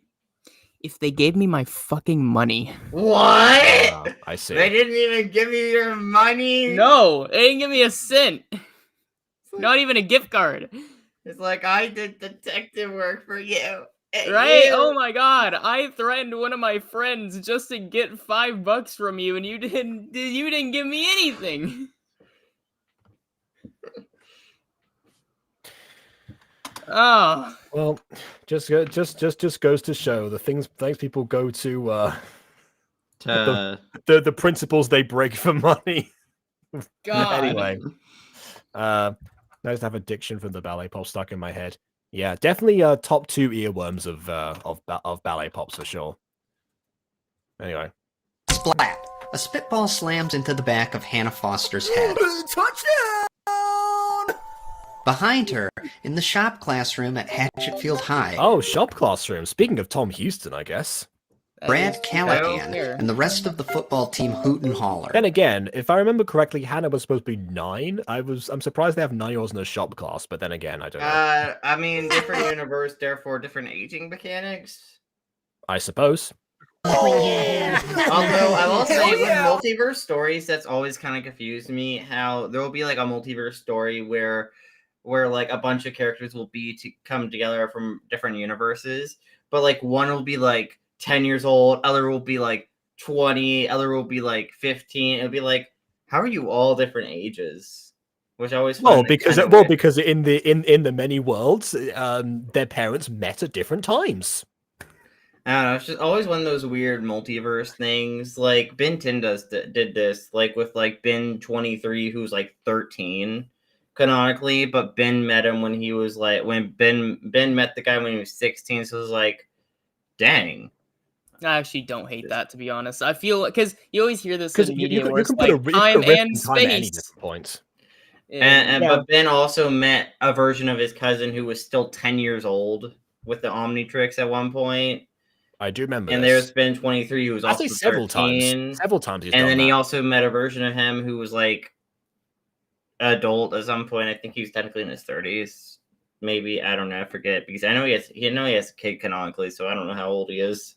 if they gave me my fucking money. What? I see. They didn't even give you your money? No, they didn't give me a cent. Not even a gift card. It's like, I did detective work for you. Right? Oh my god, I threatened one of my friends just to get $5 from you, and you didn't give me anything. Oh. Well, just goes to show the things people go to the principles they break for money. God. Anyway, I just have a diction from the ballet pop stuck in my head. Yeah, definitely top 2 earworms of ballet pops for sure. Anyway, splat! A spitball slams into the back of Hannah Foster's head. Touchdown! Behind her, in the shop classroom at Hatchetfield High. Oh, shop classroom. Speaking of Tom Houston, I guess. Brad Callahan and the rest of the football team hoot and holler. Then again, if I remember correctly, Hannah was supposed to be 9. I'm surprised they have 9-year-olds in the shop class, but then again, I don't know. I mean, different universe, therefore different aging mechanics. I suppose. Although I will say, with multiverse stories, that's always kind of confused me. How there will be like a multiverse story where like a bunch of characters will be to come together from different universes, but like one will be like 10 years old, other will be like 20, other will be like 15. It'll be like, how are you all different ages? Which I always find because in the many worlds, their parents met at different times. I don't know. It's just always one of those weird multiverse things. Like Ben 10 did this, like with like Ben 23, who's like 13 canonically, but Ben met him when he was like Ben met the guy when he was 16. So it was like, dang. I actually don't hate that, to be honest. I feel because you always hear this in media where it's put like time and time at any space. different point. But Ben also met a version of his cousin who was still 10 years old with the Omnitrix at one point. I do remember. And there's Ben 23 who was also several 13. Several times he's and done then that. he also met a version of him who was like adult at some point. I think he was technically in his 30s. Maybe, I don't know, I forget, because I know he has a kid canonically, so I don't know how old he is.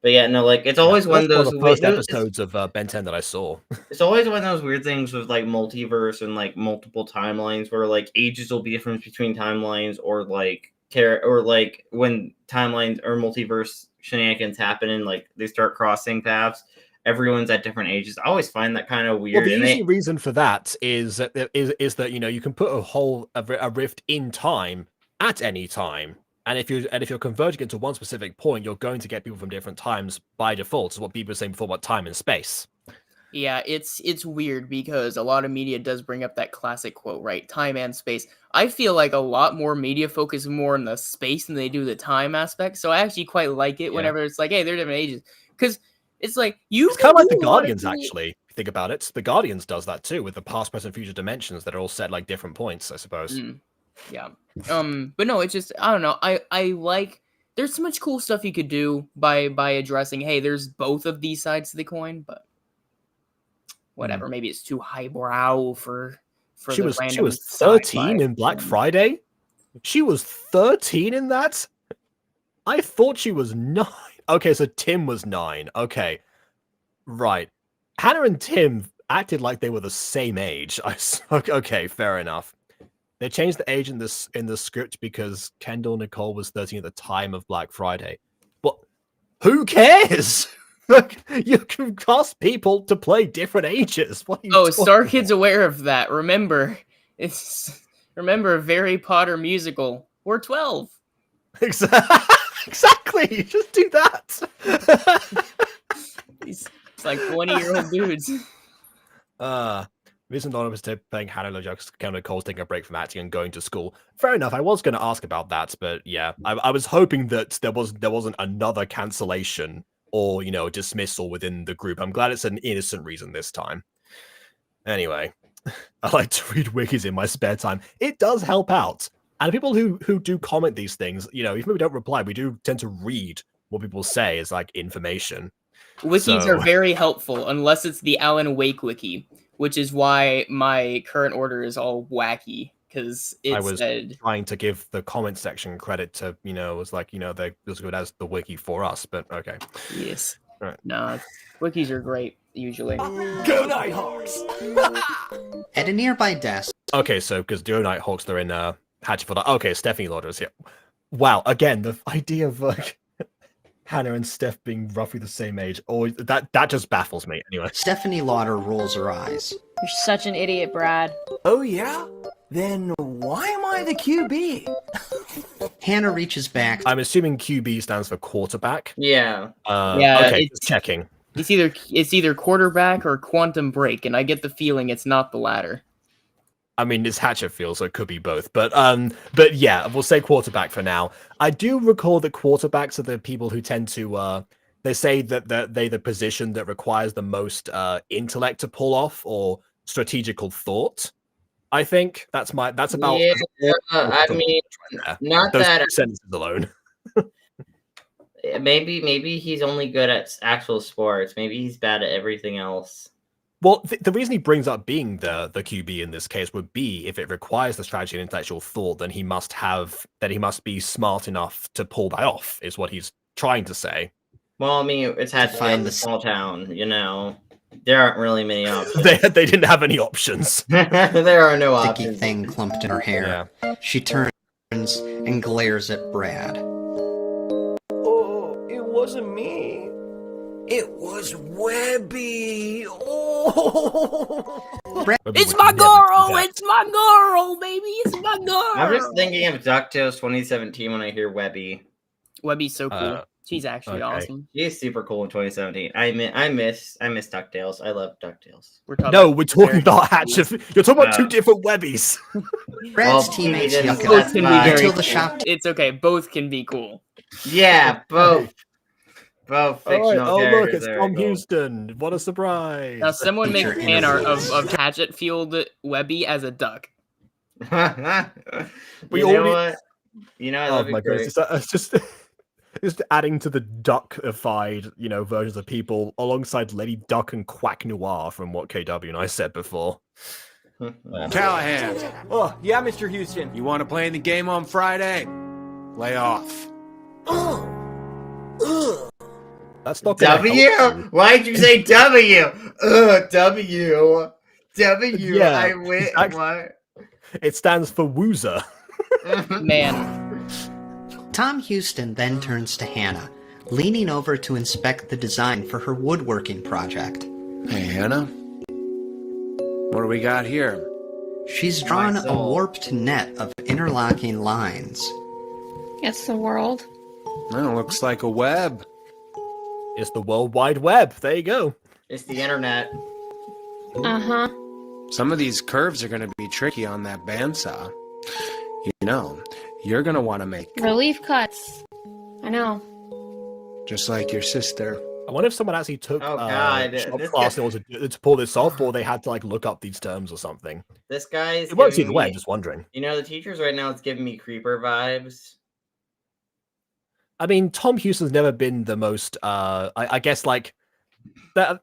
But yeah, no, like it's always one of those first episodes of Ben 10 that I saw. It's always one of those weird things with like multiverse and like multiple timelines where like ages will be different between timelines, or like when timelines or multiverse shenanigans happen and like they start crossing paths, everyone's at different ages. I always find that kind of weird. Well, the easy reason for that is that you can put a rift in time at any time. And if you're converging into one specific point, you're going to get people from different times by default. Is what people were saying before about time and space. Yeah, it's weird because a lot of media does bring up that classic quote, right? Time and space. I feel like a lot more media focus more on the space than they do the time aspect. So I actually quite like it whenever it's like, hey, they're different ages. Because it's like it's kind of like the Guardians, actually. If you think about it, the Guardians does that too with the past, present, future dimensions that are all set like different points, I suppose. Yeah. But no, it's just I don't know. I like there's so much cool stuff you could do by addressing, hey, there's both of these sides to the coin, but whatever. Maybe it's too highbrow for she was 13 in Black Friday. She was 13 in that. I thought she was 9. Okay, so Tim was 9. Okay, right. Hannah and Tim acted like they were the same age. Okay, fair enough. They changed the age in the script because Kendall Nicole was 13 at the time of Black Friday. But who cares? You can cast people to play different ages. What are you Starkid's aware of that. Remember Harry Potter musical. We're 12. Exactly. Just do that. It's like 20-year-old dudes. Reason Anonymous playing Hannah LaJux's Cole's taking a break from acting and going to school. Fair enough. I was going to ask about that, but yeah, I was hoping that there wasn't another cancellation or dismissal within the group. I'm glad it's an innocent reason this time. Anyway, I like to read wikis in my spare time. It does help out, and people who do comment these things, even if we don't reply, we do tend to read what people say as like information. Wikis are very helpful, unless it's the Alan Wake wiki, which is why my current order is all wacky, because I was trying to give the comment section credit to, it was like, they're as good as the wiki for us, but okay. Yes. Right. No, wikis are great, usually. Go Nighthawks! At a nearby desk. Okay, so, because Go Nighthawks, they're in Hatchetford. Okay, Stephanie Lauder's here. Wow, again, the idea of, like, Hannah and Steph being roughly the same age, that just baffles me. Anyway, Stephanie Lauder rolls her eyes. You're such an idiot, Brad. Oh yeah? Then why am I the QB? Hannah reaches back. I'm assuming QB stands for quarterback. Yeah. Okay, just checking. It's either quarterback or quantum break, and I get the feeling it's not the latter. I mean, it's Hatchetfield, so it could be both. But yeah, we'll say quarterback for now. I do recall that quarterbacks are the people who tend to, they say that they're the position that requires the most intellect to pull off or strategical thought. I think that's about. Yeah, I mean, not those that sentences alone. Maybe he's only good at actual sports. Maybe he's bad at everything else. Well, the reason he brings up being the QB in this case would be if it requires the strategy and intellectual thought, then he must be smart enough to pull that off, is what he's trying to say. Well, I mean, it's had to find the small town, you know. There aren't really many options. they didn't have any options. There are no Sticky options. thing clumped in her hair. Yeah. She turns and glares at Brad. Oh, it wasn't me. It was Webby. Oh. It's my girl! It's my girl, baby! It's my girl! I'm just thinking of DuckTales 2017 when I hear Webby. Webby's so cool. She's actually awesome. She's super cool in 2017. I miss DuckTales. I love DuckTales. We're talking about Hatchet. You're talking about two different Webbies. Brad's teammates yuck both can be very until the cool. shop. It's okay. Both can be cool. Yeah, both. Both fictional Oh, look, characters it's are Tom cool. Houston. What a surprise. Now, someone make Feature fan art interviews. of Hatchetfield Webby as a duck. We you all know need- what? You know, Oh my goodness, it's just adding to the duckified, versions of people alongside Lady Duck and Quack Noir from what KW and I said before. Callahan, Oh, yeah, Mr. Houston. you want to play in the game on Friday? Lay off. That's not gonna W? help you. Why'd you say W? W. W. Yeah, I win. exactly. What? It stands for Woozer. Man. Tom Houston then turns to Hannah, leaning over to inspect the design for her woodworking project. Hey, Hannah. What do we got here? She's drawn a warped net of interlocking lines. It's the world. Well, looks like a web. It's the World Wide Web. There you go. It's the internet. Uh-huh. Some of these curves are going to be tricky on that bandsaw. You know, you're going to want to make Relief cuts. I know. just like your sister. I wonder if someone actually took Oh, God. shop This class guy- in order to pull this off, or they had to look up these terms or something. This guy's It works giving either way. me- I'm just wondering. You know, the teachers right now, it's giving me Creeper vibes. I mean, Tom Houston's never been the most. I guess like that.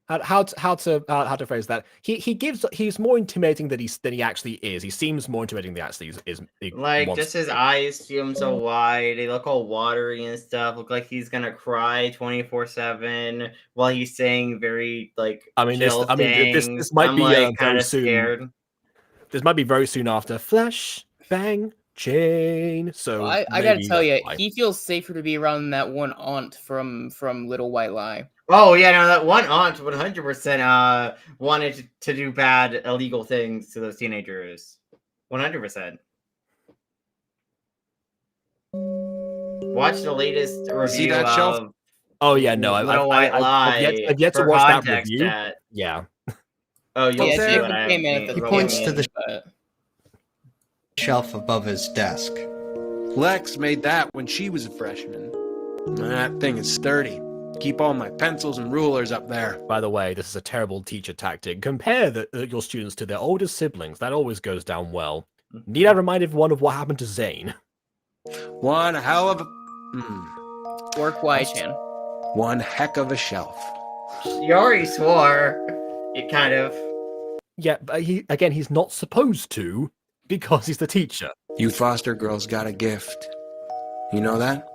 How to phrase that? He's more intimidating than he actually is. He seems more intimidating than he actually is. Like, just his eyes seem so wide. They look all watery and stuff. Look like he's gonna cry 24/7 while he's saying very like. This might be kind very of soon. scared. This might be very soon after Flash Bang Chain. So I gotta maybe tell you, that's why. he feels safer to be around that one aunt from Little White Lie. Oh yeah, no, that one aunt 100% wanted to do bad illegal things to those teenagers. 100%. Watch the latest review See that shelf? of Oh yeah, no, Little White Lie. I've yet to for watch that context, review. chat. Yeah. Oh, you'll Yeah, see Jacob what I came in at the He tail points to end, the but- shelf above his desk. Lex made that when she was a freshman. That thing is sturdy. Keep all my pencils and rulers up there. By the way, this is a terrible teacher tactic. Compare your students to their older siblings. That always goes down well. Need I remind everyone of what happened to Zane? One hell of a... Or Kwai-chan. One heck of a shelf. You already swore. It kind of. Yeah, but he's not supposed to because he's the teacher. You foster girls got a gift. You know that?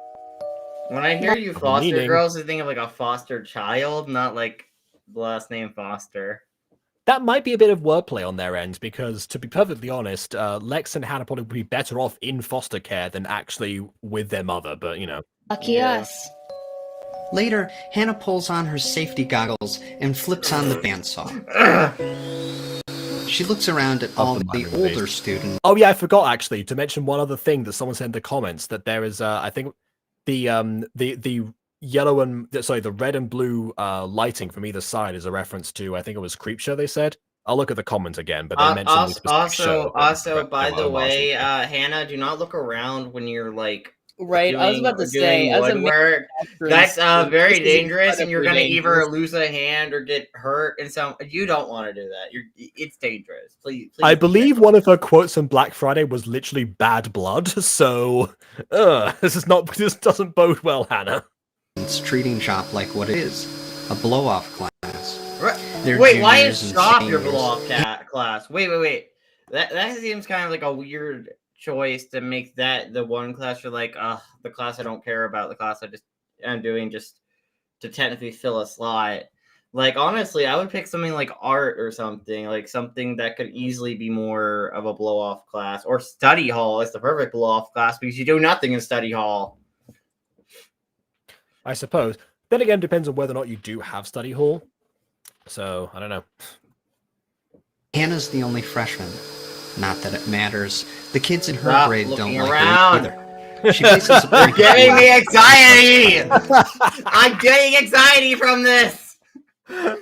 When I hear you foster Meaning- girls, I think of like a foster child, not like the last name Foster. That might be a bit of wordplay on their end because, to be perfectly honest, Lex and Hannah probably would be better off in foster care than actually with their mother. But Lucky us. Later, Hannah pulls on her safety goggles and flips on the bandsaw. She looks around at all the the minor older debate. students. Oh yeah, I forgot actually to mention one other thing that someone said in the comments that there is I think the yellow and the red and blue lighting from either side is a reference to, I think it was Creepshow. They said. I'll look at the comments again, but they mentioned the specific show. Also, by the way, Hannah, do not look around when you're like Right, I was about to say, doing as a woodwork. actress, That's very this is dangerous, and you're incredibly gonna either dangerous. lose a hand or get hurt. And so you don't want to do that. It's dangerous. Please. I be believe careful. one of her quotes from Black Friday was literally "bad blood." So, this doesn't bode well, Hannah. It's treating shop like what it is, a blow-off class. They're Wait, why juniors is and shop your seniors. blow-off class? Wait. That seems kind of like a weird choice to make that the one class you're like, the class I don't care about, the class I'm doing just to technically fill a slot. Like, honestly, I would pick something like art or something, like something that could easily be more of a blow-off class. Or study hall is the perfect blow-off class because you do nothing in study hall. I suppose. Then again, depends on whether or not you do have study hall. So, I don't know. Hannah's the only freshman. Not that it matters. The kids in her Stop grade don't looking like around. her either. She faces a You're pretty giving me anxiety! I'm getting anxiety from this! Stop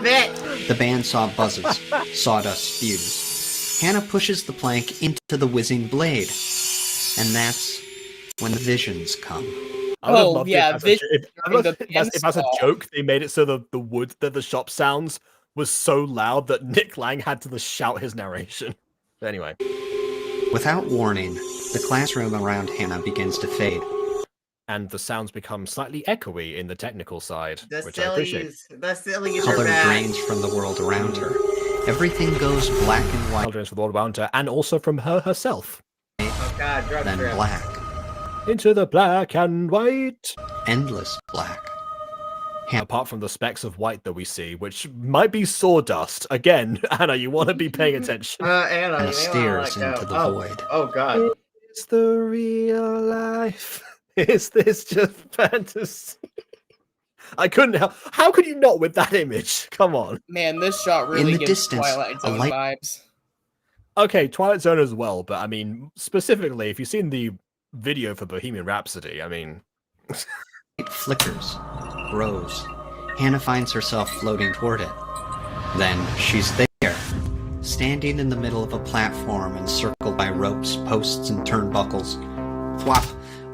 it! The bandsaw buzzes, sawdust spews. Hannah pushes the plank into the whizzing blade. And that's when the visions come. I would have Oh, loved yeah, if as a joke they made it so the wood that the shop sounds was so loud that Nick Lang had to shout his narration. Anyway. Without warning, the classroom around Hannah begins to fade. And the sounds become slightly echoey in the technical side, The which I appreciate. sillies Color are back. drains from the world around her. Everything goes black and white, Children's for the world around her, and also from her herself. Oh god, drug then trip. black. Into the black and white. Endless black. Apart from the specks of white that we see, which might be sawdust. Again, Anna, you want to be paying attention. Anna, Hannah stares into the void. Oh god. Is the real life? Is this just fantasy? I couldn't help. How could you not with that image? Come on. Man, this shot really In the gives distance, Twilight a Zone light- vibes. Okay, Twilight Zone as well, but I mean, specifically, if you've seen the video for Bohemian Rhapsody, I mean... It flickers, grows. Hannah finds herself floating toward it. Then she's there, standing in the middle of a platform encircled by ropes, posts, and turnbuckles. Whop!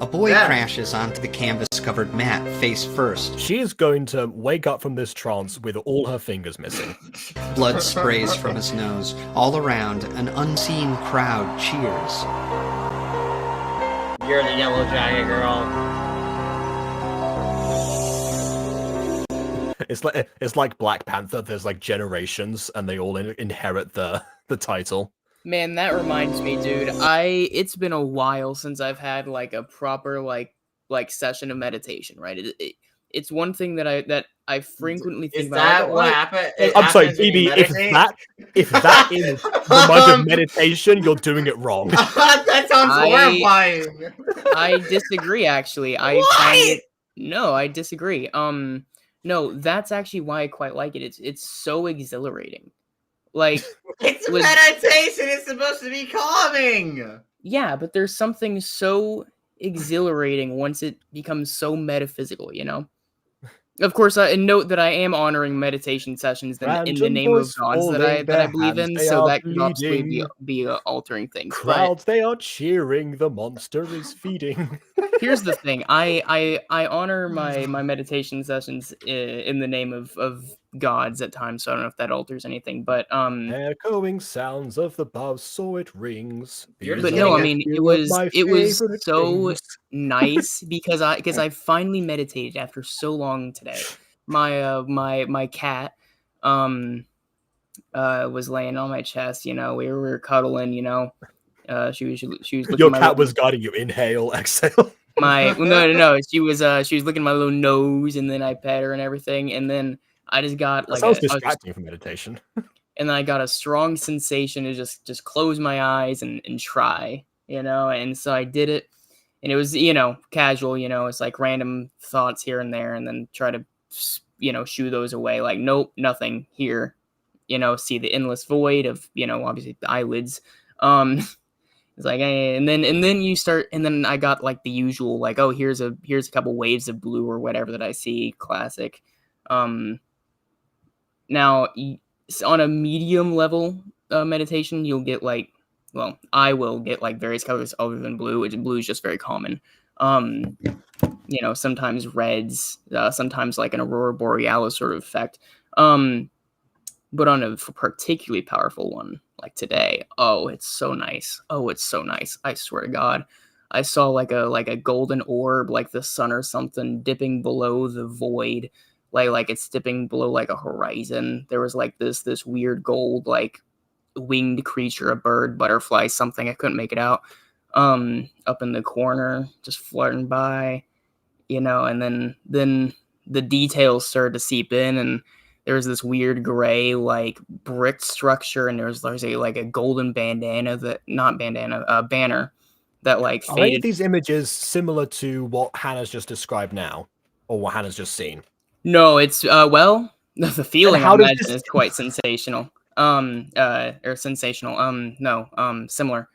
A boy crashes onto the canvas-covered mat, face first. She is going to wake up from this trance with all her fingers missing. Blood sprays from his nose. All around, an unseen crowd cheers. You're the yellow jacket girl. It's like Black Panther. There's like generations, and they all inherit the title. Man, that reminds me, dude. It's been a while since I've had like a proper like session of meditation. Right? It's one thing that I frequently think Is about. that what happened? I'm sorry, BB. If that is the much of meditation, you're doing it wrong. That sounds horrifying. I disagree. Actually, No, I disagree. No, that's actually why I quite like it. It's so exhilarating. Like it's meditation. It's supposed to be calming. Yeah, but there's something so exhilarating once it becomes so metaphysical, you know? Of course, and note that I am honoring meditation sessions in the name of gods that I believe in, so that could possibly be altering things. Crowds, they are cheering. The monster is feeding. Here's the thing: I honor my meditation sessions in the name of gods at times, so I don't know if that alters anything. But echoing sounds of the bow, so it rings. But no, I mean it was so nice because I finally meditated after so long today. My cat was laying on my chest, you know, we were cuddling, you know. She was looking your cat was guiding you, inhale, exhale. No, she was looking at my little nose, and then I pet her and everything, and then I just got that sounds distracting for meditation. And then I got a strong sensation to just close my eyes and try, you know, and so I did it, and it was, you know, casual, you know, it's like random thoughts here and there, and then try to, you know, shoo those away, like, nope, nothing here, you know, see the endless void of, you know, obviously the eyelids, it's like, and then you start, and then I got like the usual, like, oh, here's a couple waves of blue or whatever that I see, classic. Now, on a medium level meditation, you'll get like well, I will get like various colors other than blue, which blue is just very common. You know, sometimes reds, sometimes like an aurora borealis sort of effect. But on a particularly powerful one like today, oh, it's so nice. Oh, it's so nice. I swear to God. I saw like a golden orb, like the sun or something, dipping below the void, like it's dipping below like a horizon. There was like this weird gold like winged creature, a bird, butterfly, something. I couldn't make it out. Up in the corner, just flirting by, you know, and then the details started to seep in, and there was this weird gray like brick structure, and there's a golden bandana banner that like Are any faded. of these images similar to what Hannah's just described now, or what Hannah's just seen? No, it's well, the feeling I how does imagine this- is quite sensational. Or sensational. No, similar.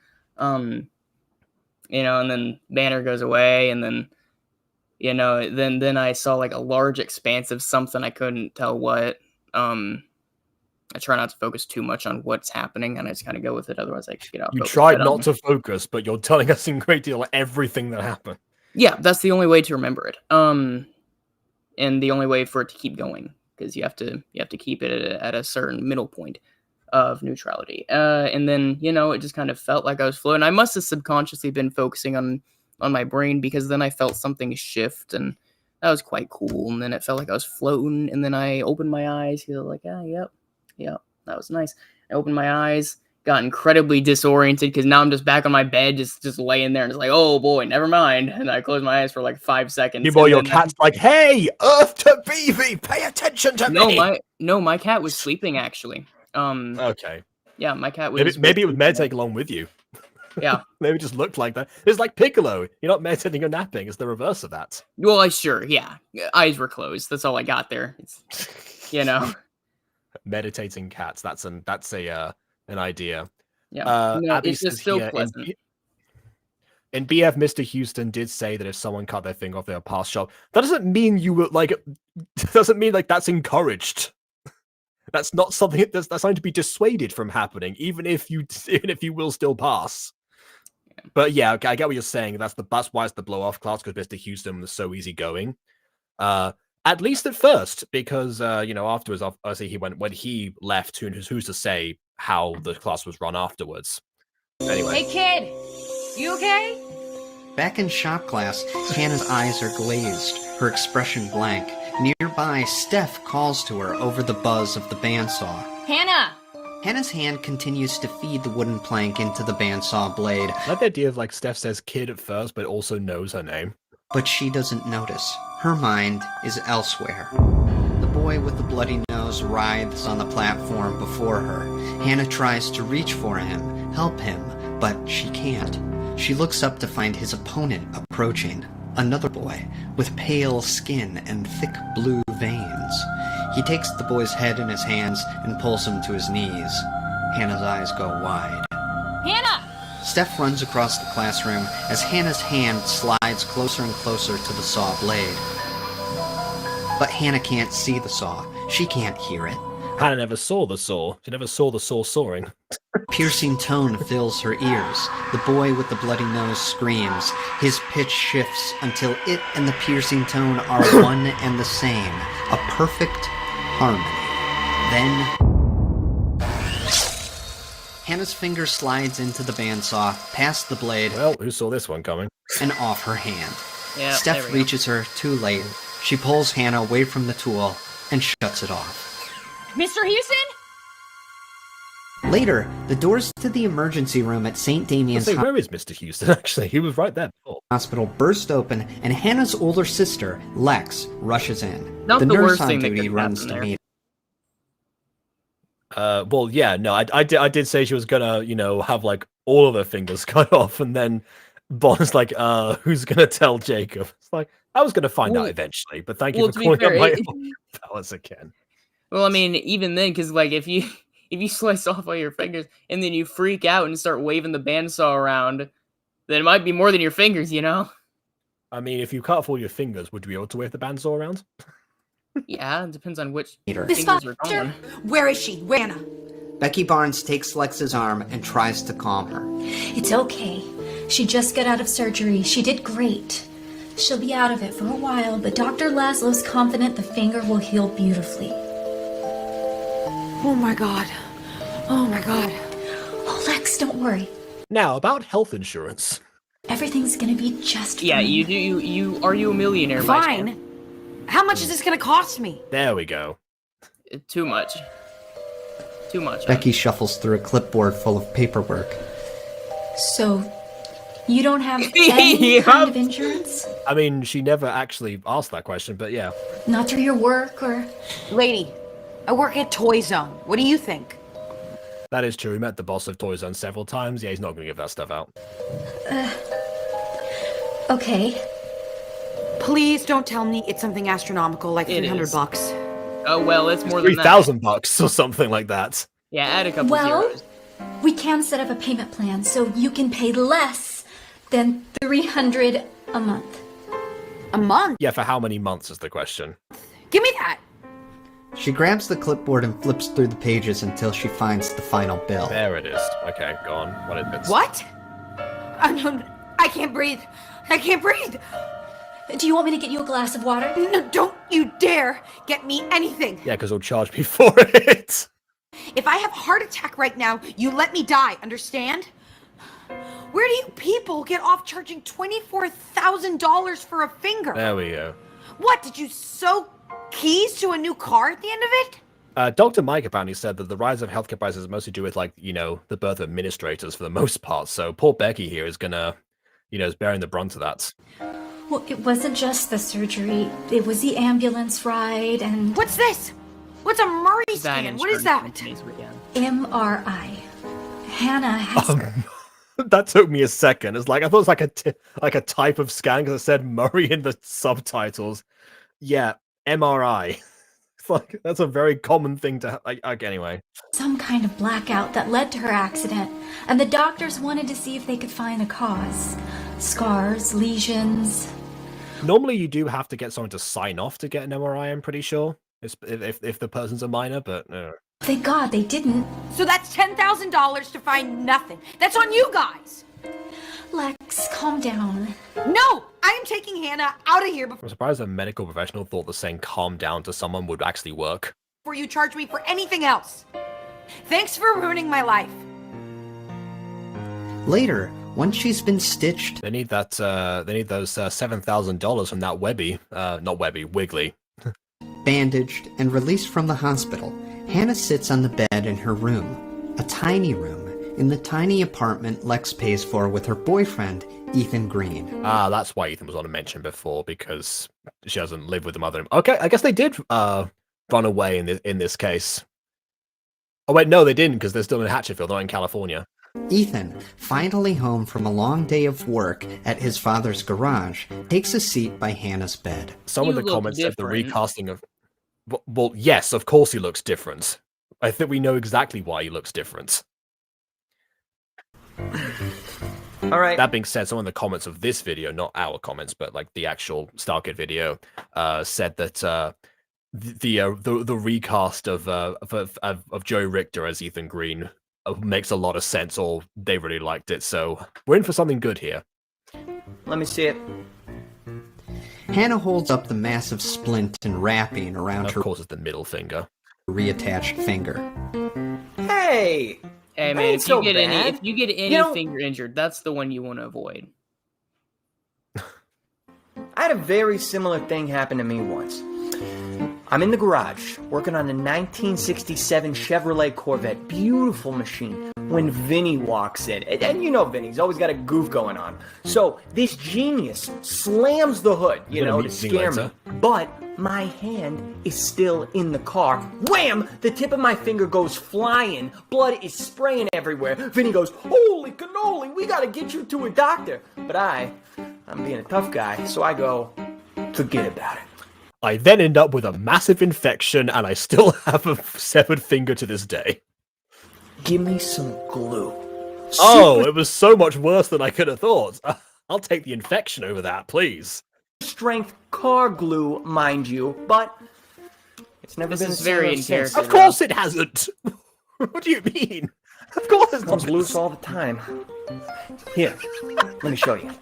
You know, and then banner goes away, and then, you know, then I saw like a large expanse of something. I couldn't tell what. I try not to focus too much on what's happening, and I just kind of go with it. Otherwise, I get out. You tried not to focus, but you're telling us in great deal everything that happened. Yeah, that's the only way to remember it. And the only way for it to keep going, because you have to keep it at a certain middle point of neutrality. And then, you know, it just kind of felt like I was floating. I must have subconsciously been focusing on my brain, because then I felt something shift, and that was quite cool. And then it felt like I was floating, and then I opened my eyes. He was like, yep, that was nice. I opened my eyes, got incredibly disoriented, because now I'm just back on my bed, just laying there, and it's like, oh boy, never mind. And I closed my eyes for like 5 seconds. You boy, your cat's like, hey, Earth to BV, pay attention to me. My cat was sleeping actually. Okay. Yeah, my cat was. Maybe it was meditating along with you. Yeah. Maybe it just looked like that. It's like Piccolo. You're not meditating or napping. It's the reverse of that. Well, yeah. Eyes were closed. That's all I got there. It's, you know. Meditating cats. That's an idea. Yeah. No, it's just still pleasant. In BF, Mr. Houston did say that if someone cut their finger off, they'll pass shot. That doesn't mean you were like. Doesn't mean like that's encouraged. That's not something that's something to be dissuaded from happening, even if you will still pass. Yeah. But yeah, okay, I get what you're saying. That's why it's the blow off class, because Mr. Houston was so easygoing. At least at first, because you know, afterwards, obviously when he left, who's to say how the class was run afterwards? Anyway. Hey kid, you okay? Back in shop class, Hannah's eyes are glazed, her expression blank. Nearby, Steph calls to her over the buzz of the bandsaw. Hannah! Hannah's hand continues to feed the wooden plank into the bandsaw blade. I like the idea of like Steph says kid at first, but also knows her name. But she doesn't notice. Her mind is elsewhere. The boy with the bloody nose writhes on the platform before her. Hannah tries to reach for him, help him, but she can't. She looks up to find his opponent approaching. Another boy, with pale skin and thick blue veins. He takes the boy's head in his hands and pulls him to his knees. Hannah's eyes go wide. Hannah! Steph runs across the classroom as Hannah's hand slides closer and closer to the saw blade. But Hannah can't see the saw. She can't hear it. Hannah never saw the saw. She never saw the saw sawing. Piercing tone fills her ears. The boy with the bloody nose screams. His pitch shifts until it and the piercing tone are one and the same. A perfect harmony. Then Hannah's finger slides into the bandsaw, past the blade. Well, who saw this one coming? And off her hand. Yeah, Steph reaches her too late. She pulls Hannah away from the tool and shuts it off. Mr. Houston? Later, the doors to the emergency room at St. Damian's where is Mr. Houston, actually? He was right there before. Hospital burst open, and Hannah's older sister, Lex, rushes in. Not the nurse worst on thing that duty could runs happen to there. meet. Well, yeah, no, I did say she was gonna, you know, have like all of her fingers cut off, and then Bond's like, who's gonna tell Jacob? It's like, I was gonna find out eventually, but thank you for calling up my powers again. Well, I mean, even then, because like if you slice off all your fingers and then you freak out and start waving the bandsaw around, then it might be more than your fingers, you know? I mean, if you cut off all your fingers, would you be able to wave the bandsaw around? Yeah, it depends on which Miss fingers are gone. Foster, where is she? Where Anna? Becky Barnes takes Lex's arm and tries to calm her. It's okay. She just got out of surgery. She did great. She'll be out of it for a while, but Dr. Laszlo's confident the finger will heal beautifully. Oh my god. Oh my god. Oh, Lex, don't worry. Now, about health insurance. Everything's gonna be just fine. Yeah, are you a millionaire? Fine. How much is this gonna cost me? There we go. Too much. Too much. Becky shuffles through a clipboard full of paperwork. So, you don't have any kind of insurance? I mean, she never actually asked that question, but yeah. Not through your work or... Lady, I work at Toy Zone. What do you think? That is true. We met the boss of Toy Zone several times. Yeah, he's not going to give that stuff out. Okay. Please don't tell me it's something astronomical like $300 bucks. Oh, well, it's more than that. $3,000 or something like that. Yeah, add a couple Well, zeros. we can set up a payment plan so you can pay less than $300 a month. A month? Yeah, for how many months is the question. Give me that! She grabs the clipboard and flips through the pages until she finds the final bill. There it is. Okay, go on. What is it? What? I can't breathe. I can't breathe. Do you want me to get you a glass of water? No, don't you dare get me anything. Yeah, because he'll charge me for it. If I have a heart attack right now, you let me die, understand? Where do you people get off charging $24,000 for a finger? There we go. What, did you sew keys to a new car at the end of it? Dr. Mike apparently said that the rise of healthcare prices is mostly due with, like, the birth of administrators for the most part. So poor Becky here is gonna, is bearing the brunt of that. Well, it wasn't just the surgery. It was the ambulance ride and... What's this? What's a Murray scan? What is that? MRI. Hannah has... That took me a second. It's like, I thought it was like a type of scan because it said Murray in the subtitles. Yeah, MRI. It's like, that's a very common thing to like, anyway. Some kind of blackout that led to her accident, and the doctors wanted to see if they could find the cause. Scars, lesions... Normally, you do have to get someone to sign off to get an MRI, I'm pretty sure. If the person's a minor, but... Thank God they didn't. So that's $10,000 to find nothing. That's on you guys! Lex, calm down. No! I am taking Hannah out of here I'm surprised a medical professional thought that saying calm down to someone would actually work. before you charge me for anything else. Thanks for ruining my life. Later, once she's been stitched... They need that, they need those $7,000 from that Webby. Not Webby, Wiggly. bandaged, and released from the hospital, Hannah sits on the bed in her room. A tiny room, in the tiny apartment Lex pays for with her boyfriend, Ethan Green. Ah, that's why Ethan was on a mention before, because she doesn't live with the mother. Okay, I guess they did run away in this case. Oh wait, no, they didn't, because they're still in Hatchetfield, not in California. Ethan, finally home from a long day of work at his father's garage, takes a seat by Hannah's bed. Some of the comments said the recasting of... Well, yes, of course he looks different. I think we know exactly why he looks different. All right. That being said, some of the comments of this video, not our comments, but like the actual Starkid video, said that the recast of Joe Richter as Ethan Green makes a lot of sense, or they really liked it. So we're in for something good here. Let me see it. Hannah holds up the massive splint and wrapping around her. Of course, it's the middle finger. Reattached finger. Hey! Hey man, if you get any finger injured, that's the one you want to avoid. I had a very similar thing happen to me once. I'm in the garage, working on a 1967 Chevrolet Corvette. Beautiful machine. When Vinny walks in. And you know Vinny, he's always got a goof going on. So, this genius slams the hood, to scare me. But my hand is still in the car. Wham! The tip of my finger goes flying. Blood is spraying everywhere. Vinny goes, holy cannoli, we gotta get you to a doctor. But I'm being a tough guy, so I go, forget about it. I then end up with a massive infection, and I still have a severed finger to this day. Give me some glue. Oh, it was so much worse than I could have thought. I'll take the infection over that, please. Strength car glue, mind you, but it's never been very in character. Of course it hasn't. What do you mean? Of course it's Comes not loose all the time. Here, let me show you.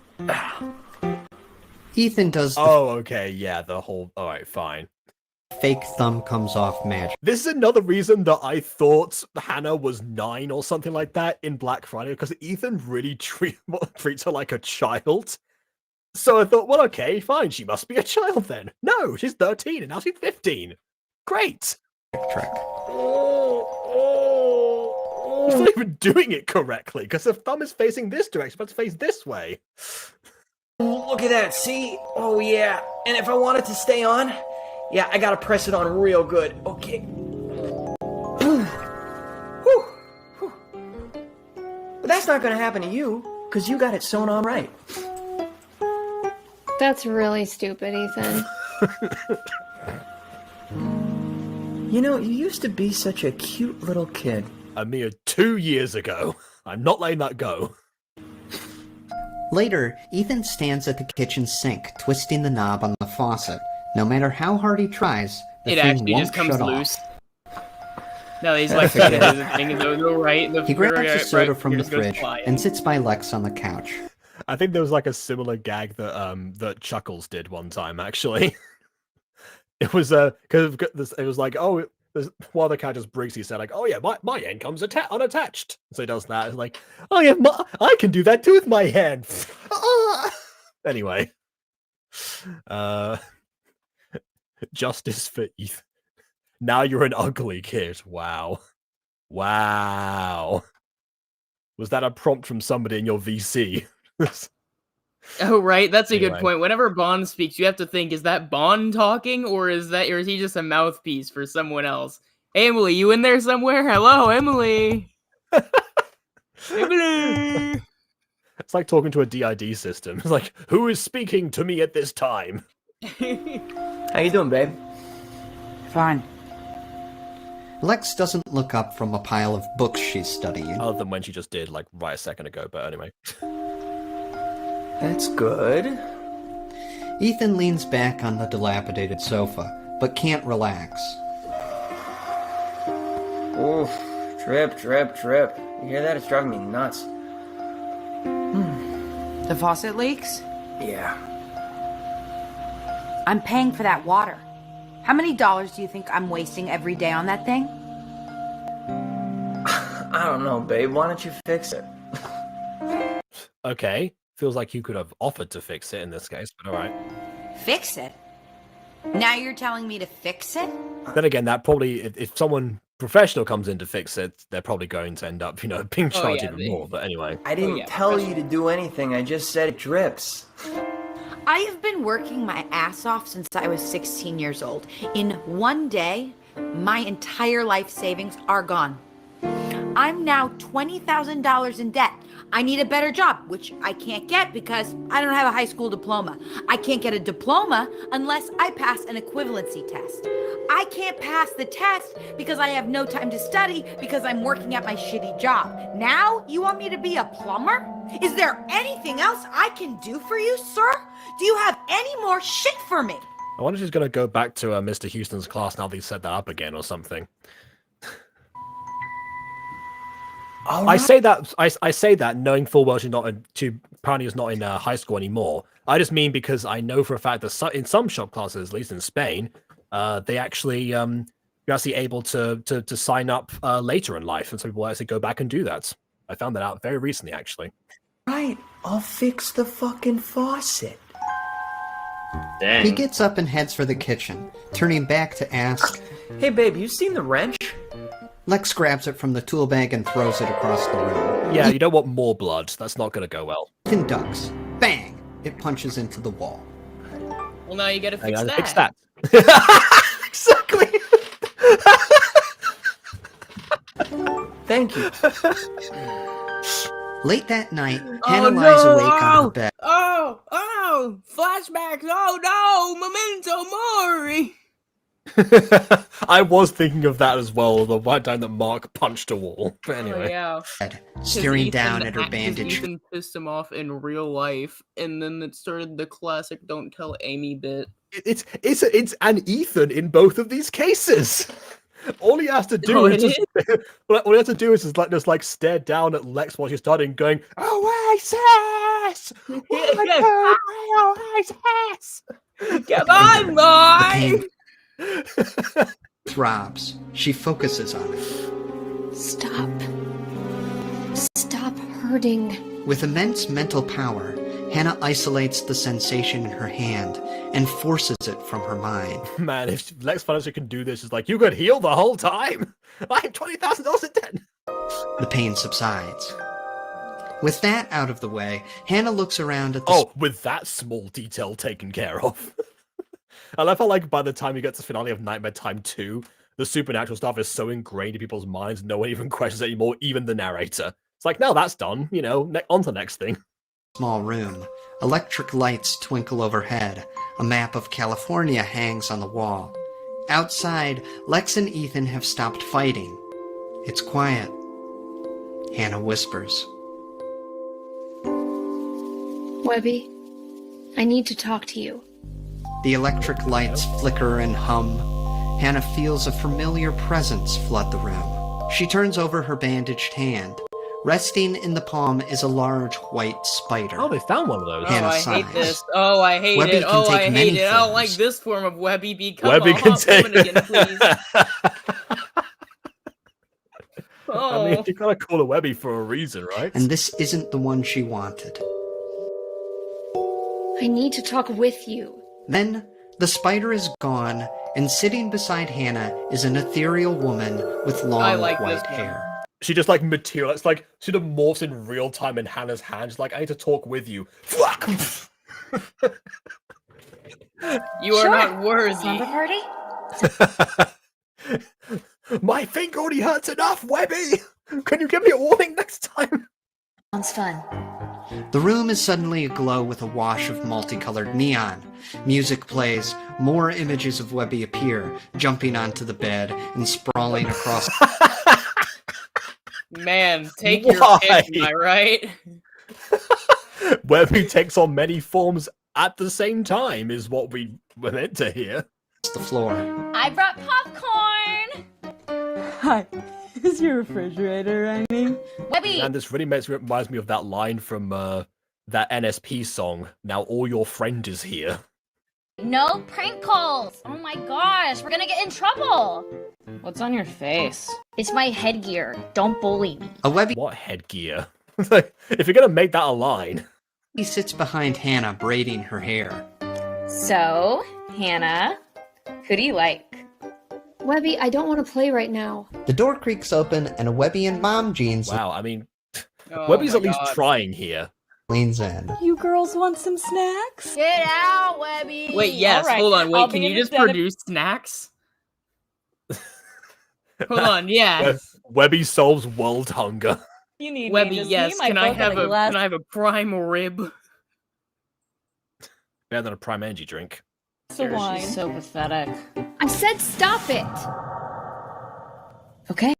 Ethan does the Oh, okay, yeah, the whole... Alright, fine. fake thumb comes off magic. This is another reason that I thought Hannah was 9 or something like that in Black Friday, because Ethan really treats her like a child. So I thought, well, okay, fine, she must be a child then. No, she's 13 and now she's 15. Great. Trick. She's not even doing it correctly, because her thumb is facing this direction, but it's faced this way. Look at that, see? Oh yeah. And if I want it to stay on, yeah, I gotta press it on real good. Okay. Whew. Whew. But that's not gonna happen to you, because you got it sewn on right. That's really stupid, Ethan. You know, you used to be such a cute little kid. A mere 2 years ago. I'm not letting that go. Later, Ethan stands at the kitchen sink, twisting the knob on the faucet. No matter how hard he tries, the It thing actually won't just comes shut loose. off. No, he's like, the thing is go right. He grabs a soda right, from the just goes fridge flying. and sits by Lex on the couch. I think there was like a similar gag that that Chuckles did one time, actually. It was because it was like, oh, one of the characters, Briggsy, said like, oh yeah, my hand comes unattached. So he does that. It's like, oh yeah, I can do that too with my hand. Anyway, justice for Ethan. Now you're an ugly kid. Wow. Was that a prompt from somebody in your VC? Oh, right. That's a Anyway. good point. Whenever Bond speaks, you have to think, is that Bond talking, or is he just a mouthpiece for someone else? Hey, Emily, you in there somewhere? Hello, Emily. Emily. It's like talking to a DID system. It's like, who is speaking to me at this time? How you doing, babe? Fine. Lex doesn't look up from a pile of books she's studying. Other than when she just did, like, right a second ago, but anyway. That's good. Ethan leans back on the dilapidated sofa, but can't relax. Oof. Trip. You hear that? It's driving me nuts. The faucet leaks? Yeah. I'm paying for that water. How many dollars do you think I'm wasting every day on that thing? I don't know, babe. Why don't you fix it? Okay. Feels like you could have offered to fix it in this case, but alright. Fix it? Now you're telling me to fix it? Then again, that probably, if someone professional comes in to fix it, they're probably going to end up, being charged even more, but anyway. I didn't tell you to do anything. I just said it drips. I have been working my ass off since I was 16 years old. In one day, my entire life savings are gone. I'm now $20,000 in debt. I need a better job, which I can't get because I don't have a high school diploma. I can't get a diploma unless I pass an equivalency test. I can't pass the test because I have no time to study because I'm working at my shitty job. Now you want me to be a plumber? Is there anything else I can do for you, sir? Do you have any more shit for me? I wonder if she's going to go back to Mr. Houston's class now that he set that up again or something. I say that knowing full well she's not apparently is not in high school anymore. I just mean because I know for a fact that in some shop classes, at least in Spain, they actually you're actually able to sign up later in life, and some people actually go back and do that. I found that out very recently, actually. Right, I'll fix the fucking faucet. Dang. He gets up and heads for the kitchen, turning back to ask, Hey babe, you seen the wrench? Lex grabs it from the tool bag and throws it across the room. Yeah, you don't want more blood. That's not going to go well. Ethan ducks. Bang! It punches into the wall. Well, now you gotta fix that. Fix that. Exactly. Thank you. Late that night, Hannah lies awake on her bed. Oh, flashbacks. Oh no, memento mori. I was thinking of that as well, the one time that Mark punched a wall. But anyway. Oh, yeah. Staring down at her bandage. Ethan pissed him off in real life, and then it started the classic "Don't Tell Amy" bit. It's an Ethan in both of these cases. All he has to do Oh, is it just, all he has to do is just like stare down at Lex while she's studying, going, "Oasis! Oasis! Come on, The boy! pain throbs. She focuses on it. Stop. Stop hurting. With immense mental power, Hannah isolates the sensation in her hand and forces it from her mind. Man, if Lex Furniture can do this, it's like, you could heal the whole time. I'm $20,000 in debt. The pain subsides. With that out of the way, Hannah looks around at the with that small detail taken care of. And I felt like by the time you get to the finale of Nightmare Time 2, the supernatural stuff is so ingrained in people's minds, no one even questions it anymore, even the narrator. It's like, now that's done, you know, on to the next thing. small room. Electric lights twinkle overhead. A map of California hangs on the wall. Outside, Lex and Ethan have stopped fighting. It's quiet. Hannah whispers. Webby, I need to talk to you. The electric lights flicker and hum. Hannah feels a familiar presence flood the room. She turns over her bandaged hand. Resting in the palm is a large white spider. Oh, they found one of those. Hannah I sighs. hate this. Oh, I hate Webby it. can Oh, take I hate many it. I don't like forms. this form of Webby. Become Webby a can hot take- woman again, please. I mean, Oh. you gotta call it Webby for a reason, right? And this isn't the one she wanted. I need to talk with you. Then, the spider is gone, and sitting beside Hannah is an ethereal woman with long like this white one. hair. She just like material. It's like she just morphs in real time in Hannah's hand. She's like, I need to talk with you. You are not worthy. Slumber party? My finger already hurts enough, Webby. Can you give me a warning next time? Sounds fun. The room is suddenly aglow with a wash of multicolored neon. Music plays, more images of Webby appear, jumping onto the bed and sprawling across. Man, take Why? your pick, am I right? Webby takes on many forms at the same time, is what we were meant to hear. the floor. I brought popcorn! Hi. Is your refrigerator running? Webby! And this really reminds me of that line from that NSP song, Now All Your Friend Is Here. No prank calls! Oh my gosh, we're gonna get in trouble! What's on your face? It's my headgear. Don't bully me. A Webby What headgear? Like, if you're gonna make that a line. He sits behind Hannah, braiding her hair. So, Hannah, who do you like? Webby, I don't want to play right now. The door creaks open, and a Webby in mom jeans Wow, I mean, Oh Webby's my at least God. trying here. leans in. You girls want some snacks? Get out, Webby! Wait, yes, Alright, hold on, I'll wait, can be you just instead of- produce snacks? Hold on, yes. Webby solves world hunger. You need Webby, me, just yes. me and my Can I book have and a a glass. can I have a prime rib? Better than a prime energy drink. of wine? She's So pathetic. I said stop it! Okay.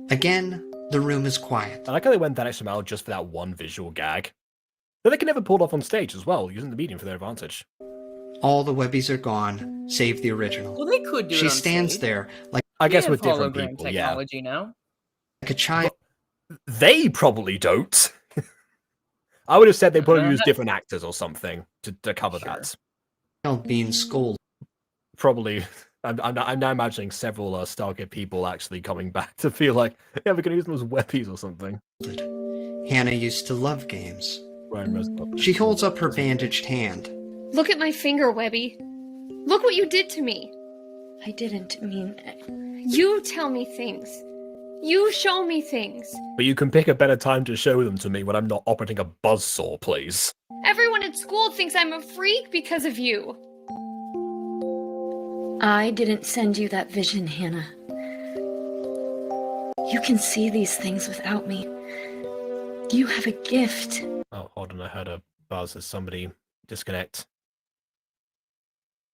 Again, the room is quiet. I like how they went that extra mile just for that one visual gag. That they can never pull off on stage as well, using the medium for their advantage. All the Webbies are gone, save the original. Well, they could do it She on stands stage. there like I We guess have with different hologram people, yeah. technology now. a child. They probably don't. I would have said they probably use different actors or something to cover that. Being scolded. Probably. I'm now imagining several Starkid people actually coming back to feel like, yeah, we're going to use them as Webbies or something. Hannah used to love games. Ryan Reznor. She holds up her bandaged hand. Look at my finger, Webby. Look what you did to me. I didn't mean... You tell me things. You show me things. But you can pick a better time to show them to me when I'm not operating a buzzsaw, please. Everyone at school thinks I'm a freak because of you. I didn't send you that vision, Hannah. You can see these things without me. You have a gift. Oh, hold on, I heard a buzz as somebody disconnect.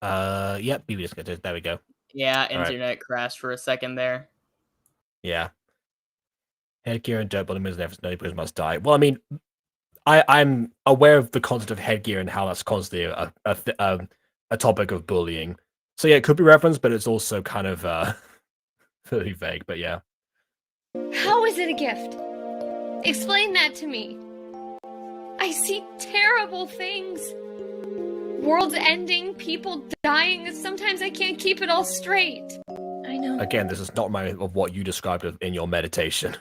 Yep, BB disconnected. There we go. Yeah, All right. internet crashed for a second there. Yeah. Headgear and dirt bottom is never nobody must die. Well, I mean, I'm aware of the concept of headgear and how that's constantly a topic of bullying. So yeah, it could be referenced, but it's also kind of very vague, but yeah. How is it a gift? Explain that to me. I see terrible things. Worlds ending, people dying. Sometimes I can't keep it all straight. I know. Again, this is not of what you described in your meditation.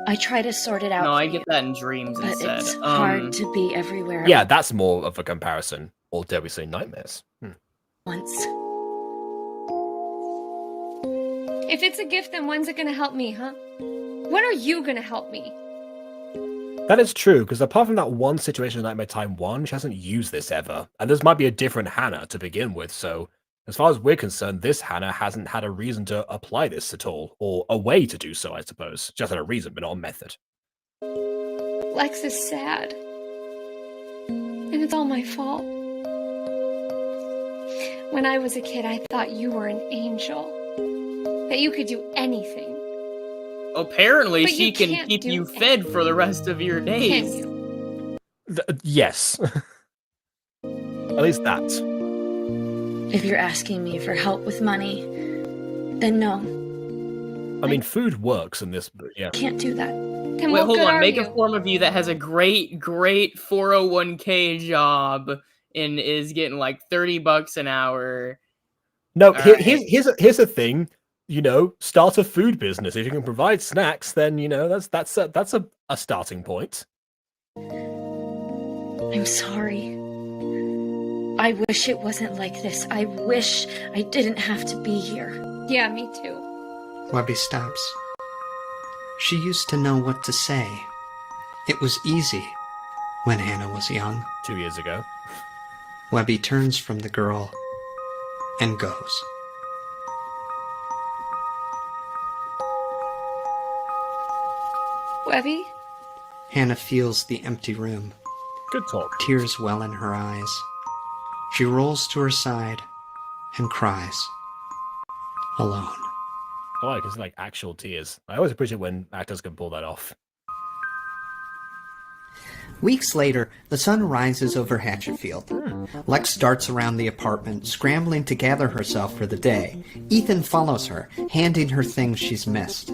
I try to sort it out. No, for I you, get that in dreams but instead. it's hard to be everywhere. Yeah, that's more of a comparison. Or dare we say nightmares? Once. If it's a gift, then when's it gonna help me, huh? When are you gonna help me? That is true, because apart from that one situation in Nightmare Time 1, she hasn't used this ever. And this might be a different Hannah to begin with, so as far as we're concerned, this Hannah hasn't had a reason to apply this at all, or a way to do so, I suppose. Just had a reason, but not a method. Lex is sad. And it's all my fault. When I was a kid, I thought you were an angel. That you could do anything. Apparently, But she you can can't keep do you fed for the rest of your days. Can you? Yes. At least that. If you're asking me for help with money, then no. I mean, food works in this, but yeah. Can't do that. Then Wait, what hold good on. are Make you? a form of you that has a great 401k job and is getting like $30 an hour. No, All here's a thing. You know, start a food business. If you can provide snacks, then you know that's a starting point. I'm sorry. I wish it wasn't like this. I wish I didn't have to be here. Yeah, me too. Webby stops. She used to know what to say. It was easy when Hannah was young. 2 years ago. Webby turns from the girl and goes. Webby? Hannah feels the empty room. Good talk. Tears well in her eyes. She rolls to her side and cries. Alone. I like it's like actual tears. I always appreciate when actors can pull that off. Weeks later, the sun rises over Hatchetfield. Lex starts around the apartment, scrambling to gather herself for the day. Ethan follows her, handing her things she's missed.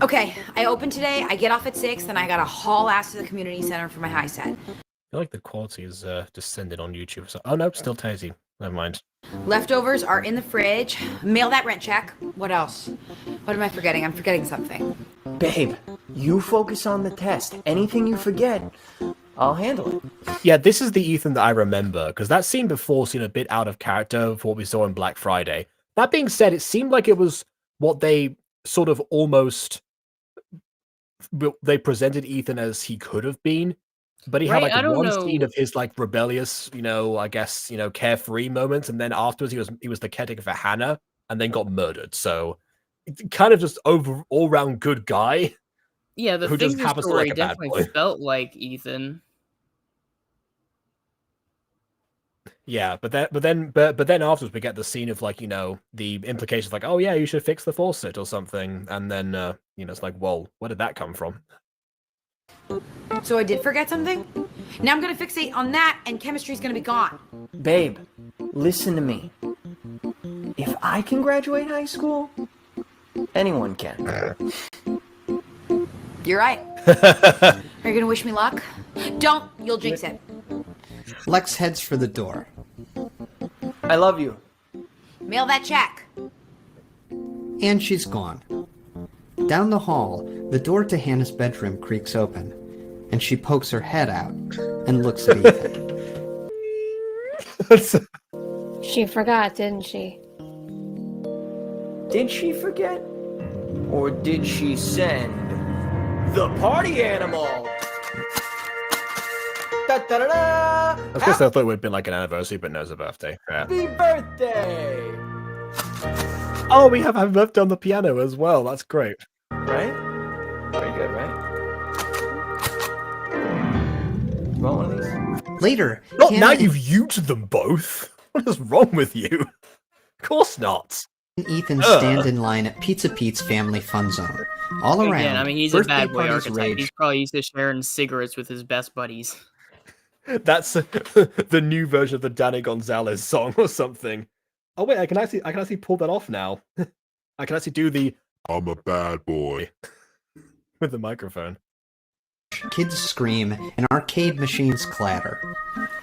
Okay, I open today, I get off at 6, then I gotta haul ass to the community center for my high set. I feel like the quality is descended on YouTube. So, oh no, still tasty. Never mind. Leftovers are in the fridge. Mail that rent check. What else? What am I forgetting? I'm forgetting something. Babe, you focus on the test. Anything you forget, I'll handle it. Yeah, this is the Ethan that I remember, because that scene before seemed a bit out of character for what we saw in Black Friday. That being said, it seemed like it was what they sort of almost... They presented Ethan as he could have been, but he had Right, I like don't one know. scene of his like rebellious, I guess, carefree moments, and then afterwards he was the caretaker for Hannah, and then got murdered. So, kind of just all round good guy. Yeah, the who just Finger happens to story like a bad definitely boy. felt like Ethan. Yeah, but then afterwards we get the scene of like the implications like, oh yeah, you should fix the faucet or something, and then it's like, well, where did that come from? So I did forget something? Now I'm gonna fixate on that and chemistry's gonna be gone. Babe, listen to me. If I can graduate high school, anyone can. You're right. Are you gonna wish me luck? Don't, you'll jinx it. Lex heads for the door. I love you. Mail that check. And she's gone. Down the hall, the door to Hannah's bedroom creaks open, and she pokes her head out and looks at Ethan. She forgot, didn't she? Did she forget? Or did she send the party animal? Da-da-da-da! I guess I thought it would have been like an anniversary, but no, it's a birthday. Yeah. Happy birthday! Oh, we have Happy Birthday on the piano as well. That's great. Right? Very good, right? You want one of these? Later, Not now Hannah you've used them both. What is wrong with you? Of course not. and Ethan stand in line at Pizza Pete's Family Fun Zone. All around, Again, I mean, he's a birthday bad boy parties archetype. rage. He's probably used to sharing cigarettes with his best buddies. That's the new version of the Danny Gonzalez song or something. Oh wait, I can actually pull that off now. I can actually do the "I'm a bad boy" with the microphone. Kids scream and arcade machines clatter.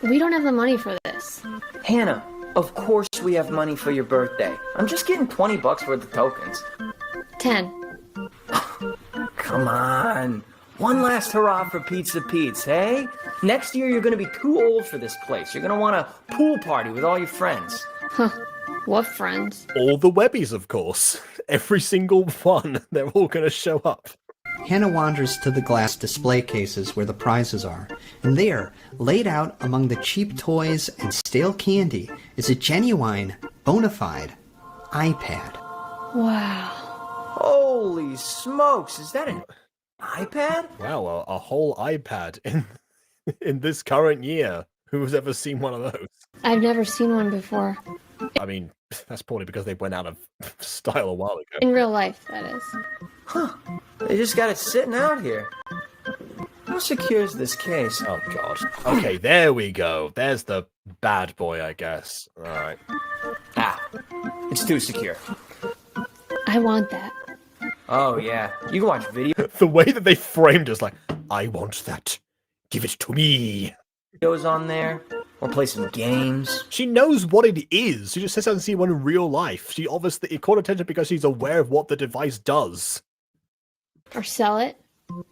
We don't have the money for this. Hannah, of course we have money for your birthday. I'm just getting $20 worth of tokens. 10. Come on. One last hurrah for Pizza Pete's, hey? Next year you're gonna be too old for this place. You're gonna want a pool party with all your friends. Huh. What friends? All the Webbies, of course. Every single one. They're all gonna show up. Hannah wanders to the glass display cases where the prizes are, and there, laid out among the cheap toys and stale candy, is a genuine, bona fide iPad. Wow. Holy smokes, is that an iPad? Wow, a whole iPad in this current year. Who's ever seen one of those? I've never seen one before. I mean, that's probably because they went out of style a while ago. In real life, that is. Huh. They just got it sitting out here. How secure is this case? Oh, God. Okay, there we go. There's the bad boy, I guess. All right. Ah, it's too secure. I want that. Oh, yeah. You can watch video. The way that they framed us, like, I want that. Give it to me. Videos on there, or play some games. She knows what it is. She just says hasn't seen one in real life. She obviously it caught attention because she's aware of what the device does. Or sell it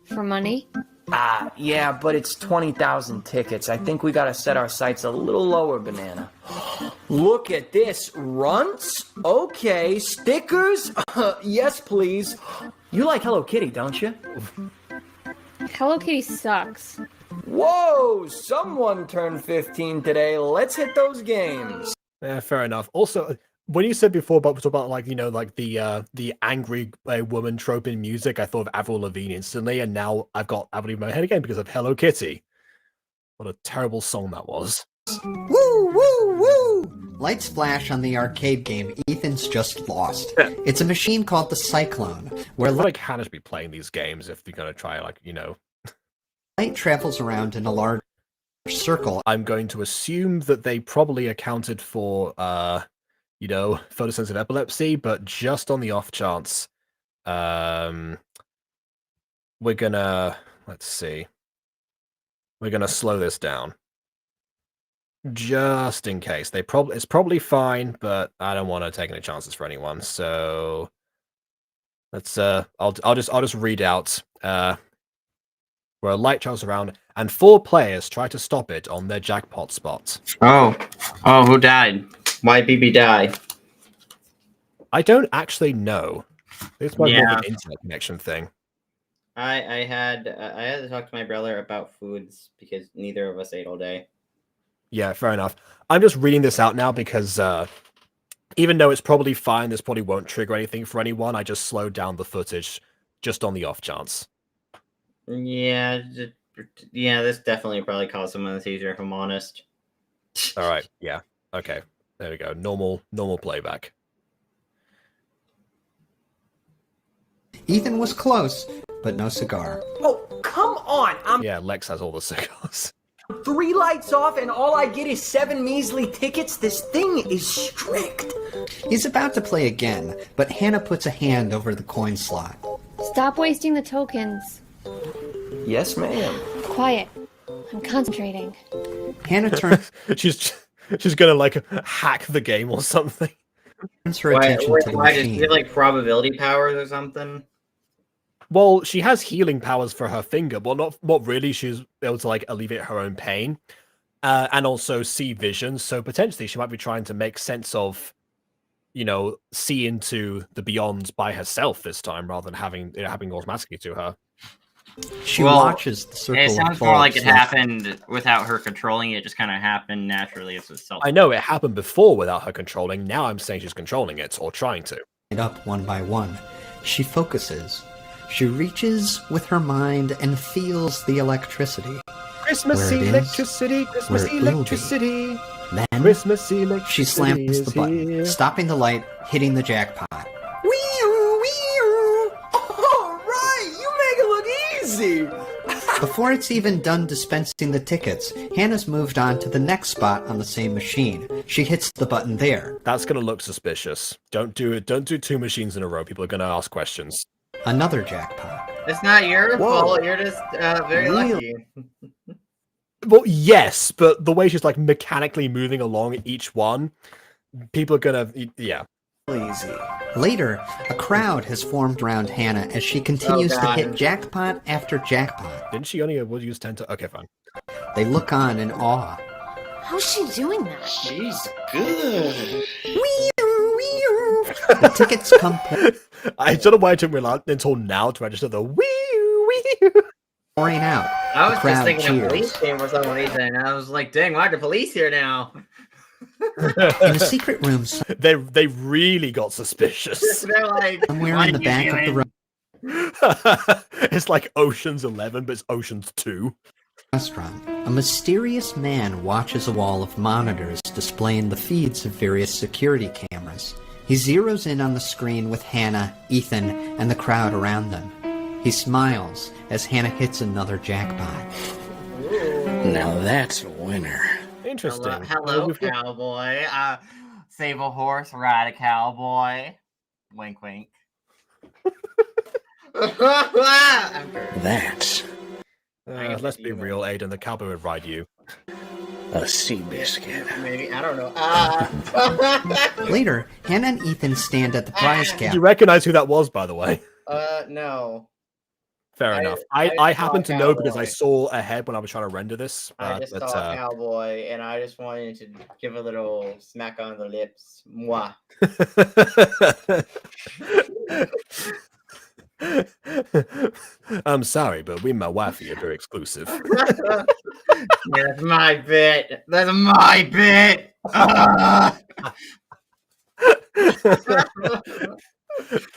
for money. Ah, yeah, but it's 20,000 tickets. I think we gotta set our sights a little lower, Banana. Look at this. Runts? Okay. Stickers? Yes, please. You like Hello Kitty, don't you? Hello Kitty sucks. Whoa! Someone turned 15 today. Let's hit those games. Yeah, fair enough. Also, when you said before about like, you know, like the angry woman trope in music, I thought of Avril Lavigne instantly, and now I've got Avril in my head again because of Hello Kitty. What a terrible song that was. Woo, woo, woo! Lights flash on the arcade game Ethan's just lost. It's a machine called the Cyclone, where like Hannah should be playing these games if you're gonna try, like, you know. Light travels around in a large circle. I'm going to assume that they probably accounted for, you know, photosensitive epilepsy, but just on the off chance, we're gonna, let's see, we're gonna slow this down. Just in case. It's probably fine, but I don't want to take any chances for anyone, so let's, I'll just read out, where a light travels around, and 4 players try to stop it on their jackpot spot. Oh, who died? Why BB die? I don't actually know. It's more of an internet connection thing. I had to talk to my brother about foods because neither of us ate all day. Yeah, fair enough. I'm just reading this out now because even though it's probably fine, this probably won't trigger anything for anyone. I just slowed down the footage just on the off chance. Yeah, this definitely probably caused some anesthesia, if I'm honest. All right, yeah, okay, there we go. Normal playback. Ethan was close, but no cigar. Oh, come on! Yeah, Lex has all the cigars. 3 lights off and all I get is 7 measly tickets? This thing is strict. He's about to play again, but Hannah puts a hand over the coin slot. Stop wasting the tokens. Yes, ma'am. Quiet. I'm concentrating. Hannah turns. she's gonna like hack the game or something. Turns her attention to the machine. Does she have like probability powers or something? Well, she has healing powers for her finger, but not really. She's able to like alleviate her own pain, and also see vision. So potentially, she might be trying to make sense of, you know, see into the beyond by herself this time, rather than having it happening automatically to her. She watches the circle. It sounds more like it happened without her controlling it. Just kind of happened naturally as itself. I know it happened before without her controlling. Now I'm saying she's controlling it or trying to. It up one by one. She focuses. She reaches with her mind and feels the electricity. Christmas electricity, Christmas electricity. Then Christmas electricity. She slams the button, here. stopping the light, hitting the jackpot. Wee-oo, wee-oo. All right, you make it look easy. Before it's even done dispensing the tickets, Hannah's moved on to the next spot on the same machine. She hits the button there. That's gonna look suspicious. Don't do it. Don't do 2 machines in a row. People are gonna ask questions. Another jackpot. It's not your fault. You're just very lucky. Well, yes, but the way she's like mechanically moving along each one, people are gonna, yeah. Easy. Later, a crowd has formed around Hannah as she continues to hit jackpot after jackpot. Didn't she only use 10 to? Okay, fine. They look on in awe. How's she doing that? She's good. The tickets come I don't know why it took me until now to register the wee. pouring out. I The was just crowd thinking cheers. of police game for some reason. I was like, dang, why are the police here now? In a secret room They really got suspicious. They're like, somewhere what in the are you back of the doing? room. It's like Ocean's 11, but it's Ocean's 2. Restaurant, a mysterious man watches a wall of monitors displaying the feeds of various security cameras. He zeroes in on the screen with Hannah, Ethan, and the crowd around them. He smiles as Hannah hits another jackpot. Now that's a winner. Interesting. Hello, cowboy. Save a horse, ride a cowboy. Wink, wink. That's Let's be real, Aiden. The cowboy would ride you. a sea biscuit. Maybe, I don't know. Later, Hannah and Ethan stand at the prize Did cap. you recognize who that was, by the way? No. Fair enough. I happen to know because I saw ahead when I was trying to render this. I just saw a cowboy, and I just wanted to give a little smack on the lips. Mwah. I'm sorry, but we and my wifey are very exclusive. That's my bit. That's my bit.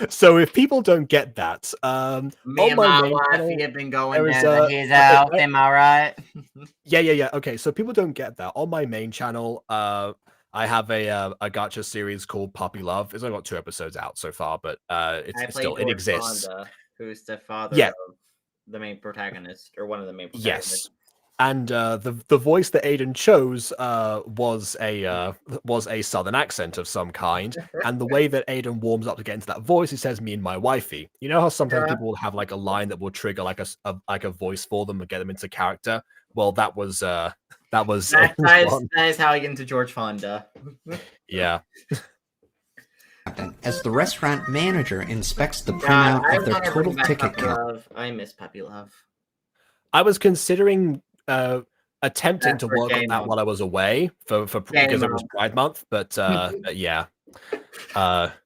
So if people don't get that, Me and my wife have been going down to his house. Am I right? Yeah. Okay, so people don't get that. On my main channel, I have a gacha series called Puppy Love. It's only got 2 episodes out so far, but it exists. Fonda, who's the father of the main protagonist, or one of the main protagonists. Yes. And the voice that Aiden chose was a southern accent of some kind, and the way that Aiden warms up to get into that voice, he says "me and my wifey." You know how sometimes people will have like a line that will trigger like a voice for them and get them into character. Well, that was that is how I get into George Fonda. Yeah. As the restaurant manager inspects the printout of their total ticket count. I miss Puppy Love. I was considering attempting to work on that while I was away because it was Pride Month, but yeah,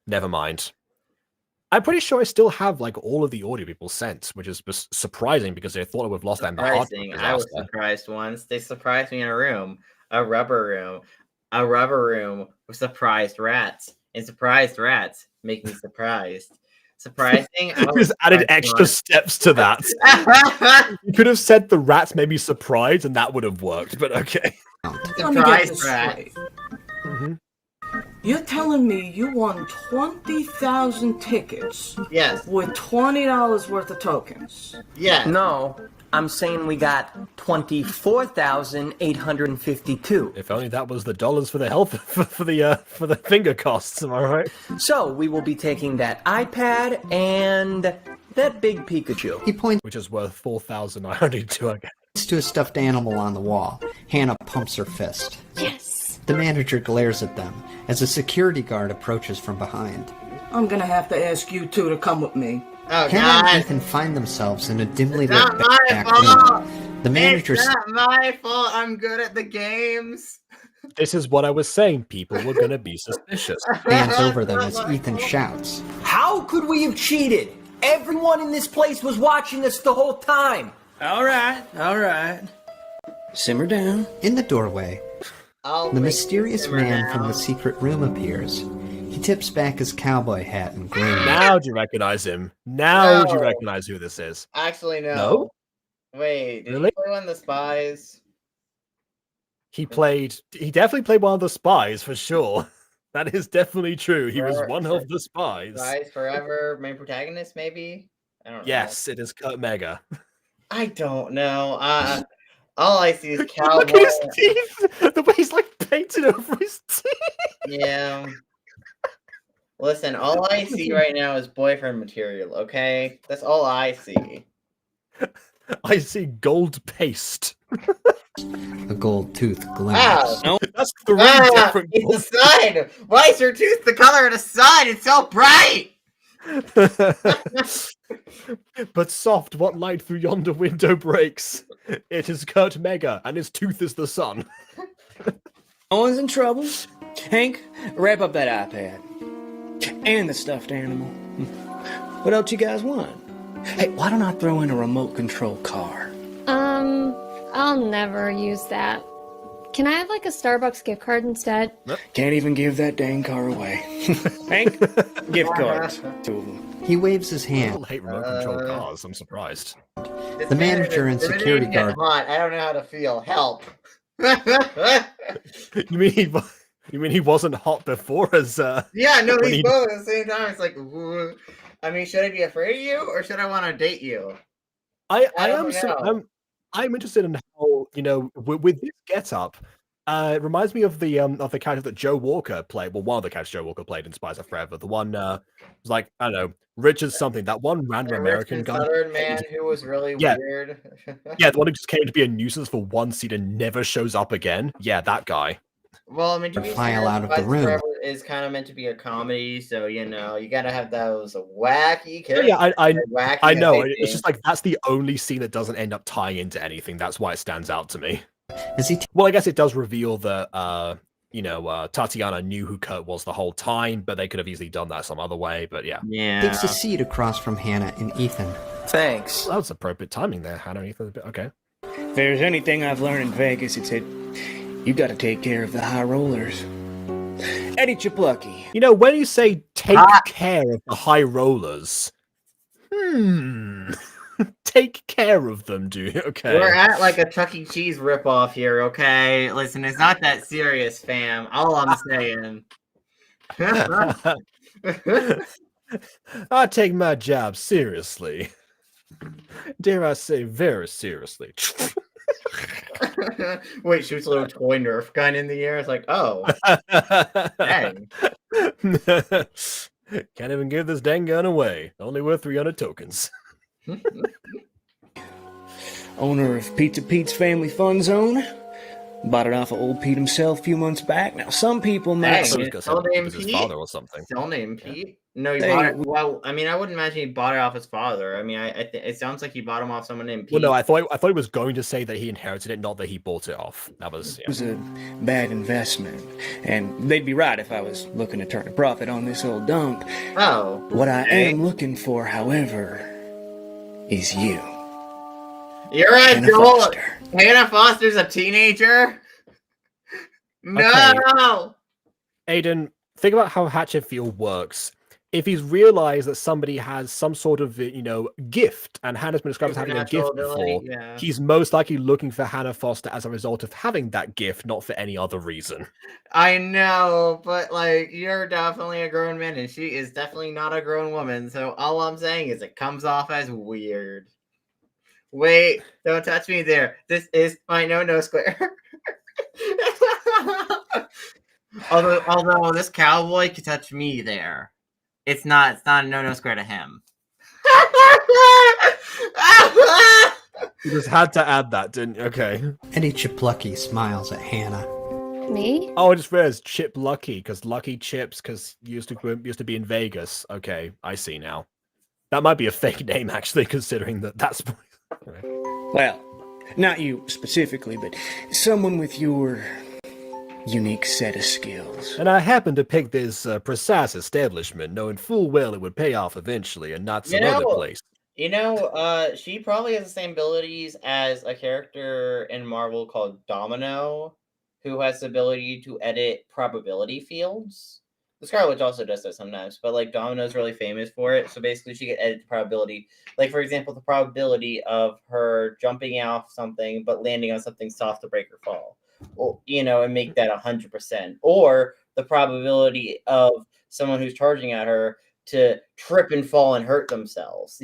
never mind. I'm pretty sure I still have like all of the audio people sent, which is surprising because they thought I would have lost that in the hard disk. I was surprised once. They surprised me in a room, a rubber room with surprised rats, and surprised rats make me surprised. Surprising. Just added extra steps to that. You could have said the rats made me surprised, and that would have worked. But okay. Surprised rat. You're telling me you won 20,000 tickets? Yes. With $20 worth of tokens? Yeah. No, I'm saying we got 24,852. If only that was the dollars for the health for the finger costs. Am I right? So we will be taking that iPad and that big Pikachu. He points, which is worth 4,902 again. To a stuffed animal on the wall. Hannah pumps her fist. Yes. The manager glares at them as a security guard approaches from behind. I'm gonna have to ask you two to come with me. Oh, Hannah God. and Ethan find themselves in a dimly lit Not my back fault. room. The manager It's not my fault. I'm good at the games. This is what I was saying. People were going to be suspicious. stands over them as Ethan shouts. How could we have cheated? Everyone in this place was watching us the whole time. All right. Simmer down. In the doorway, the mysterious man from the secret room appears. He tips back his cowboy hat and grins. Now do you recognize him? Now do you recognize who this is? Actually, no. No? Wait, did Really? he play one of the spies? He definitely played one of the spies for sure. That is definitely true. He was one of the spies. Spies Forever, main protagonist, maybe? I don't know. Yes, it is Kurt Mega. I don't know. All I see is Look cowboy. at his teeth. The way he's like painted over his teeth. Yeah. Listen, all I see right now is boyfriend material. Okay, that's all I see. I see gold paste. A gold tooth Wow. glimmers. That's three different. It's the sun. Why is your tooth the color of the sun? It's so bright. But soft, what light through yonder window breaks? It is Kurt Mega, and his tooth is the sun. No one's in trouble. Hank, wrap up that iPad. And the stuffed animal. What else you guys want? Hey, why don't I throw in a remote control car? I'll never use that. Can I have like a Starbucks gift card instead? Can't even give that dang car away. Hank, gift cards. 2 of them. He waves his hand. People hate remote control cars. I'm surprised. The manager and security guard. Hot. I don't know how to feel. Help. You mean he wasn't hot before as Yeah, no, when he's he- both at the same time. It's like, ooh. I mean, should I be afraid of you or should I want to date you? I don't am know. I'm interested in how, with this get-up, it reminds me of the character that Joe Walker played. Well, one of the characters Joe Walker played in Spies of Forever. The one was like, I don't know, Richard something. That one random American guy. Southern man who was really Yeah. weird. Yeah, the one who just came to be a nuisance for one scene and never shows up again. Yeah, that guy. Well, I mean, to be File fair, out of the Spies room. Forever is kind of meant to be a comedy, so you gotta have those wacky Yeah, characters. Wacky I know. hyping. It's just like that's the only scene that doesn't end up tying into anything. That's why it stands out to me. Is he Well, I guess it does reveal that Tatiana knew who Kurt was the whole time, but they could have easily done that some other way. But yeah, takes a seat across from Hannah and Ethan. Thanks. Well, that was appropriate timing there, Hannah. And Ethan. Okay. If there's anything I've learned in Vegas, it's that you gotta take care of the high rollers. Eddie Chiplucky. When you say take care of the high rollers, take care of them, do you? Okay. We're at like a Chuck E. Cheese ripoff here, okay? Listen, it's not that serious, fam. All I'm saying. I take my job seriously. Dare I say, very seriously. Wait, shoots a little toy Nerf gun in the air. It's like, oh, dang. Can't even give this dang gun away. Only worth 300 tokens. Owner of Pizza Pete's Family Fun Zone. Bought it off of old Pete himself a few months back. Now, some people might Dang, say it's still named his Pete? father or something. Still named Pete? No, he Hey, bought it. Well, I mean, I wouldn't imagine he bought it off his father. I mean, it sounds like he bought him off someone named Pete. Well, no, I thought he was going to say that he inherited it, not that he bought it off. That was it was a bad investment. And they'd be right if I was looking to turn a profit on this old dump. Oh. What I am looking for, however, is you. You're right, Hannah Joel. Foster. Hannah Foster's a teenager? No! Aiden, think about how Hatchetfield works. If he's realized that somebody has some sort of, gift, and Hannah's been described as having a gift Supernatural ability, before, yeah. he's most likely looking for Hannah Foster as a result of having that gift, not for any other reason. I know, but like, you're definitely a grown man, and she is definitely not a grown woman, so all I'm saying is it comes off as weird. Wait, don't touch me there. This is my no square. although this cowboy could touch me there. It's not a no square to him. You just had to add that, didn't you? Okay. Eddie Chiplucky smiles at Hannah. Me? Oh, I just realized Chip Lucky, because Lucky Chips, because used to be in Vegas. Okay, I see now. That might be a fake name, actually, considering that's... Well, not you specifically, but someone with your unique set of skills. And I happened to pick this precise establishment, knowing full well it would pay off eventually, and not some other place. She probably has the same abilities as a character in Marvel called Domino, who has the ability to edit probability fields. The Scarlet Witch also does that sometimes, but like Domino's really famous for it. So basically, she can edit the probability. Like for example, the probability of her jumping off something but landing on something soft to break or fall, or, and make that 100%. Or the probability of someone who's charging at her to trip and fall and hurt themselves.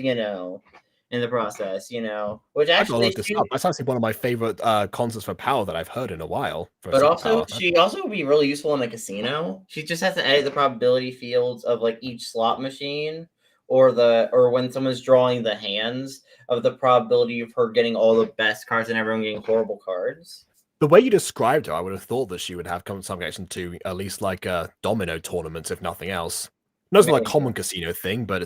in the process, which I gotta actually look this up. That's actually one of my favorite concepts for power that I've heard in a while. But also, she also would be really useful in the casino. She just has to edit the probability fields of like each slot machine, or when someone's drawing the hands of the probability of her getting all the best cards and everyone getting horrible cards. The way you described her, I would have thought that she would have some connection to at least like domino tournaments, if nothing else. No, it's not a common casino thing, but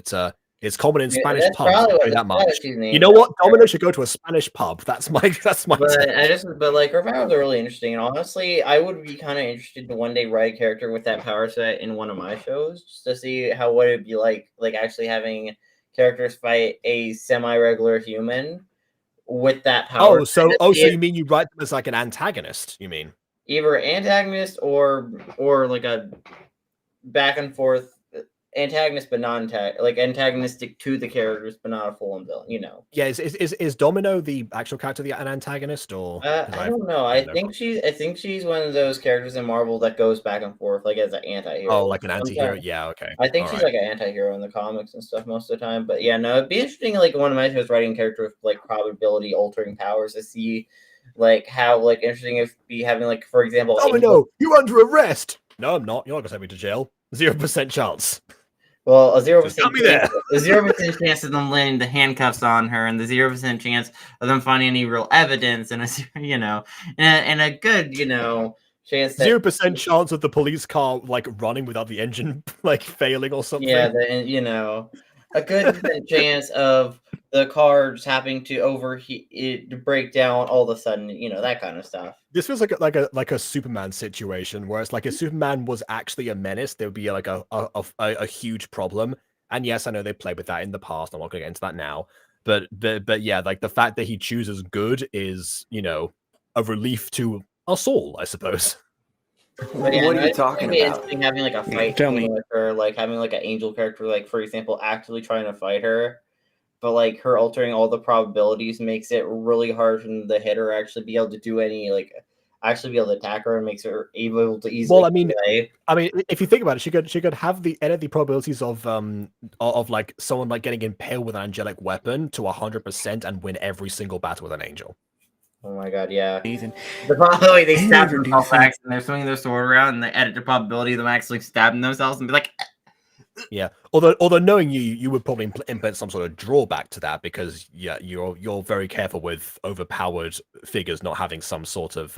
it's common in Spanish pubs. I'll tell you that much. You know what? Domino should go to a Spanish pub. That's my. But like her powers are really interesting, and honestly, I would be kind of interested to one day write a character with that power set in one of my shows, just to see how would it be like actually having characters fight a semi-regular human with that power. So you mean you write them as like an antagonist? You mean either antagonist or like a back and forth antagonist, but not antagonistic to the characters, but not a full-on villain. Yeah, is Domino the actual character an antagonist, or I don't know. I think she's one of those characters in Marvel that goes back and forth like as an anti-hero. Oh, like an anti-hero. Yeah, okay. I think she's like an anti-hero in the comics and stuff most of the time. But yeah, no, it'd be interesting. Like one of my shows, writing a character with like probability altering powers to see like how like interesting it'd be having like, for example, Domino, you're under arrest. No, I'm not. You're not gonna send me to jail. 0% chance. Well, a 0% chance of them laying the handcuffs on her, and the 0% chance of them finding any real evidence, and and a good chance. 0% chance of the police car like running without the engine like failing or something. Yeah, a good chance of the car just happening to overheat, to break down all of a sudden, that kind of stuff. This feels like a Superman situation where it's like if Superman was actually a menace, there would be like a huge problem. And yes, I know they played with that in the past. I'm not going to get into that now. But yeah, like the fact that he chooses good is, a relief to us all, I suppose. But yeah, what are you talking about? Having like a fight with her, like having like an angel character, like for example, actively trying to fight her, but like her altering all the probabilities makes it really hard for the hitter actually be able to do any actually be able to attack her, and makes her able to easily. Well, I mean, if you think about it, she could have edit the probabilities of like someone like getting impaled with an angelic weapon to 100% and win every single battle with an angel. Oh my god, yeah. Ethan. The probability they stab themselves and they're swinging their sword around, and they edit the probability of them actually stabbing themselves and be like. Yeah, although knowing you would probably implement some sort of drawback to that, because you're very careful with overpowered figures not having some sort of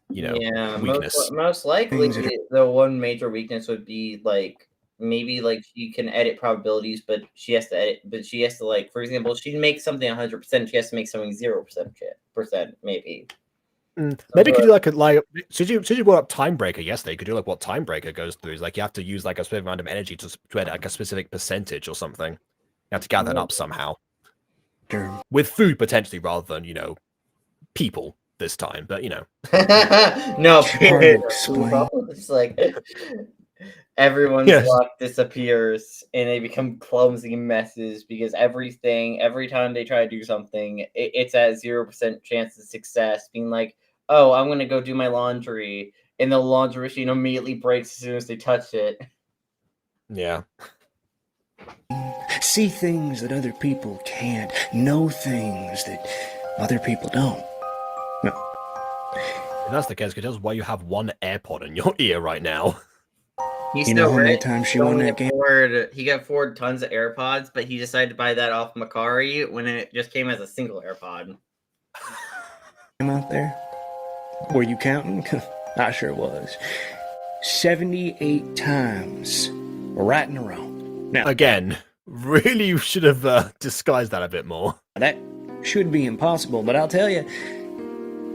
weakness. Most likely the one major weakness would be like maybe like she can edit probabilities, but she has to like, for example, she makes something 100%, she has to make something 0% maybe. Maybe you could do like since you brought up Timebreaker yesterday, you could do like what Timebreaker goes through is like you have to use like a specific amount of energy to edit like a specific percentage or something. You have to gather it up somehow. With food potentially rather than, people this time, but no, it's like everyone's luck disappears and they become clumsy messes because every time they try to do something, it's at 0% chance of success, being like, oh, I'm gonna go do my laundry, and the laundry machine immediately breaks as soon as they touch it. Yeah. See things that other people can't. Know things that other people don't. No. If that's the case, that's why you have one AirPod in your ear right now. He's still how many times she won that game? He got afford tons of AirPods, but he decided to buy that off Macari when it just came as a single AirPod. Out there? Were you counting? I sure was. 78 times. Right in a row. Now, again, really you should have disguised that a bit more. That should be impossible, but I'll tell you,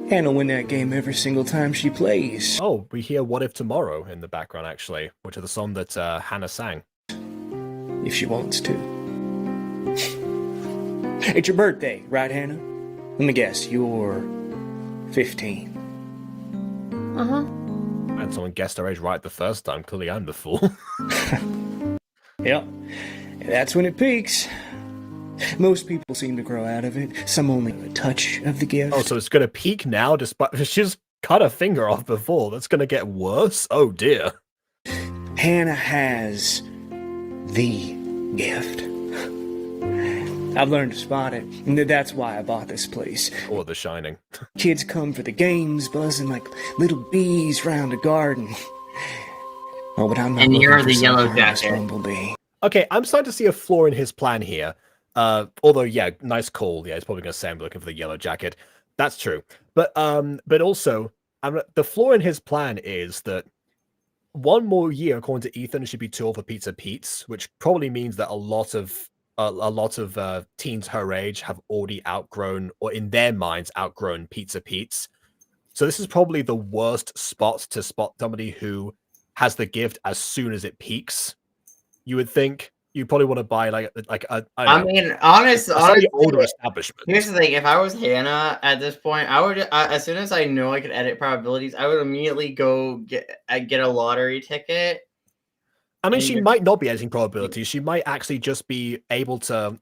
Hannah win that game every single time she plays. Oh, we hear What If Tomorrow in the background, actually, which is the song that Hannah sang. If she wants to. It's your birthday, right, Hannah? Let me guess, you're 15. And someone guessed her age right the first time. Clearly I'm the fool. Yep. That's when it peaks. Most people seem to grow out of it. Some only a touch of the gift. Oh, so it's going to peak now despite... She's cut a finger off before. That's going to get worse? Oh, dear. Hannah has the gift. I've learned to spot it, and that's why I bought this place. Or The Shining. Kids come for the games, buzzing like little bees round a garden. Oh, but I'm not And looking you're for the some yellow harmless jacket. bumblebee. Okay, I'm starting to see a flaw in his plan here. Although, yeah, nice call. Yeah, he's probably going to say I'm looking for the yellow jacket. That's true. But also, the flaw in his plan is that one more year, according to Ethan, should be too old for Pizza Pete's, which probably means that a lot of teens her age have already outgrown, or in their minds, outgrown Pizza Pete's. So this is probably the worst spot to spot somebody who has the gift as soon as it peaks. You would think you probably want to buy honestly, older establishment. Here's the thing: if I was Hannah at this point, I would as soon as I know I could edit probabilities, I would immediately go get a lottery ticket. I mean, she might not be editing probabilities. She might actually just be able to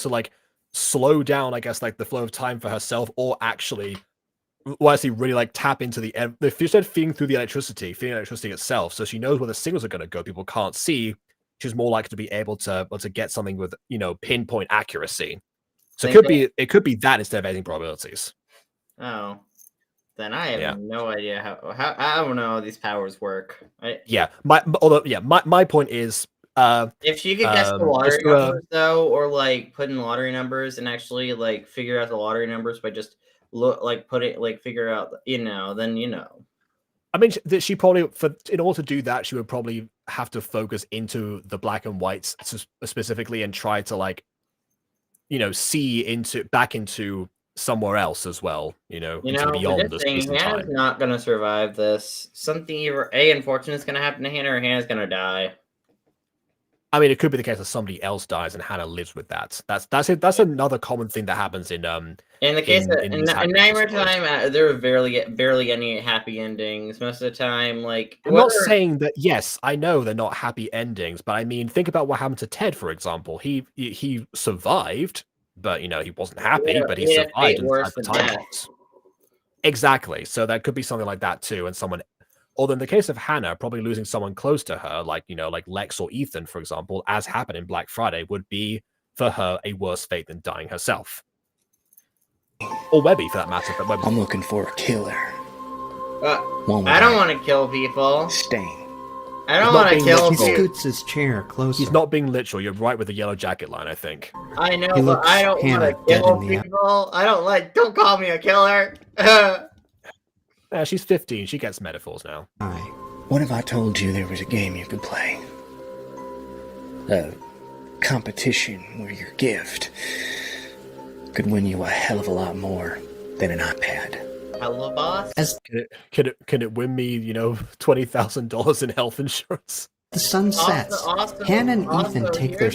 like slow down, I guess, like the flow of time for herself, or actually really like tap into if you said feeding electricity itself, so she knows where the signals are going to go. People can't see. She's more likely to be able to get something with pinpoint accuracy. So it could be that instead of editing probabilities. Oh, then I have no idea how I don't know how these powers work. My point is, if she could guess the lottery numbers though, or like put in lottery numbers and actually like figure out the lottery numbers by just figure out, then. I mean, she probably, in order to do that, she would probably have to focus into the black and whites specifically and try to see back into somewhere else as well. Beyond the space and time. Hannah's not gonna survive this. Something either unfortunate is gonna happen to Hannah, or Hannah's gonna die. I mean, it could be the case that somebody else dies and Hannah lives with that. That's another common thing that happens in the case of Nightmare Time. There are barely any happy endings most of the time. Like, I'm not saying that. Yes, I know they're not happy endings, but I mean, think about what happened to Ted, for example. He survived, but he wasn't happy, but he survived and the time box. Exactly. So that could be something like that too, and someone. Although in the case of Hannah, probably losing someone close to her, like Lex or Ethan, for example, as happened in Black Friday, would be for her a worse fate than dying herself. Or Webby, for that matter. But I'm looking for a killer. I don't want to kill people. Stain. I don't want to kill people. He scoots his chair closer. He's not being literal. You're right with the yellow jacket line, I think. I know, but I don't want to kill people. Don't call me a killer. She's 15. She gets metaphors now. What if I told you there was a game you could play? A competition where your gift could win you a hell of a lot more than an iPad. Hello, boss. Can it win me, $20,000 in health insurance? The sun sets. Hannah and Ethan take their.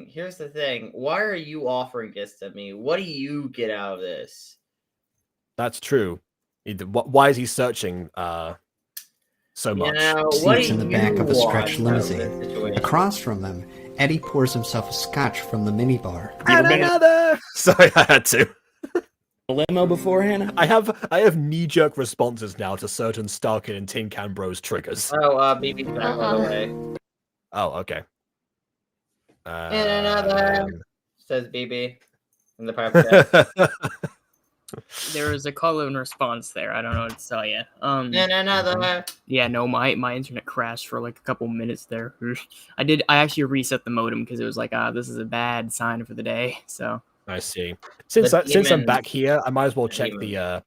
Here's the thing. Why are you offering gifts to me? What do you get out of this? That's true. Why is he searching so much? Seats in the back of a stretched limousine. Across from them, Eddie pours himself a scotch from the minibar. And another! Sorry, I had to. A limo before, Hannah? I have knee-jerk responses now to certain Starkid and Tin Can Bros triggers. BB's back, by the way. Oh, okay. And another, says BB in the private. There was a call and response there. I don't know what to tell you. And another. Yeah, no, my internet crashed for like a couple minutes there. I actually reset the modem because it was like, this is a bad sign for the day. So I see. Since I'm back here, I might as well check the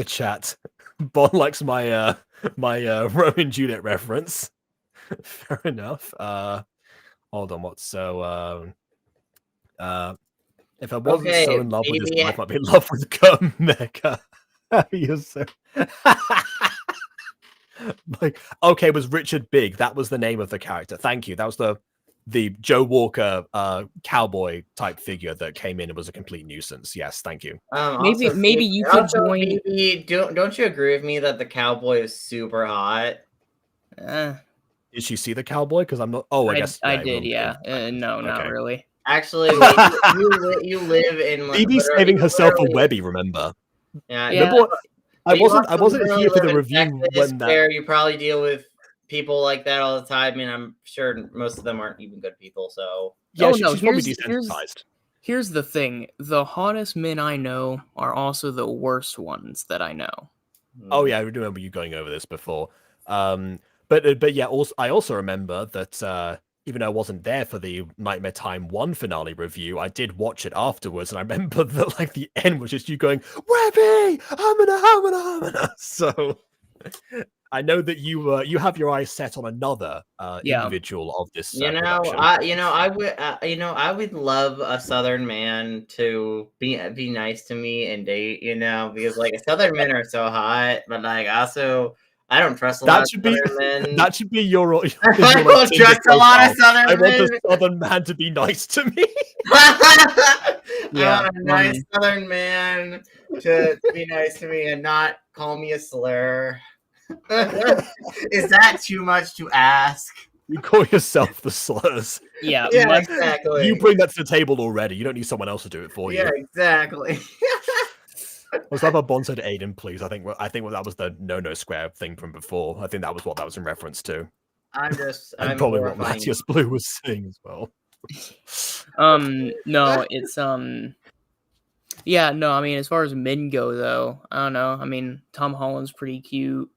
chat. Bon likes my Romeo and Juliet reference. Fair enough. Hold on, if I wasn't so in love with his wife, I'd be in love with Mecca. You're so... okay, it was Richard Big. That was the name of the character. Thank you. That was the Joe Walker cowboy type figure that came in and was a complete nuisance. Yes, thank you. Maybe you could join. Don't you agree with me that the cowboy is super hot? Did she see the cowboy? Because I'm not. Oh, I guess I did. Yeah. No, not really. Actually, you live in. BB's saving herself a Webby. Remember? Yeah. Remember, I wasn't here for the review when that. You probably deal with people like that all the time, and I'm sure most of them aren't even good people. So yeah, she's probably desensitized. Here's the thing: the hottest men I know are also the worst ones that I know. Oh yeah, I remember you going over this before. But yeah, also I also remember that even though I wasn't there for the Nightmare Time 1 finale review, I did watch it afterwards, and I remember that like the end was just you going, Webby, hamina. So I know that you have your eyes set on another individual of this. Production. I would love a Southern man to be nice to me and date, because like Southern men are so hot, but like also I don't trust a lot of Southern men. That should be your I don't trust a lot of Southern men. I want a Southern man to be nice to me. I want a nice Southern man to be nice to me and not call me a slur. Is that too much to ask? You call yourself the slurs. Yeah, exactly. You bring that to the table already. You don't need someone else to do it for you. Yeah, exactly. Was that a Bond said Aiden, please? I think that was the no square thing from before. I think that was what that was in reference to. I'm probably what Matthias Blue was saying as well. No, it's yeah, no, I mean, as far as men go, though, I don't know. I mean, Tom Holland's pretty cute.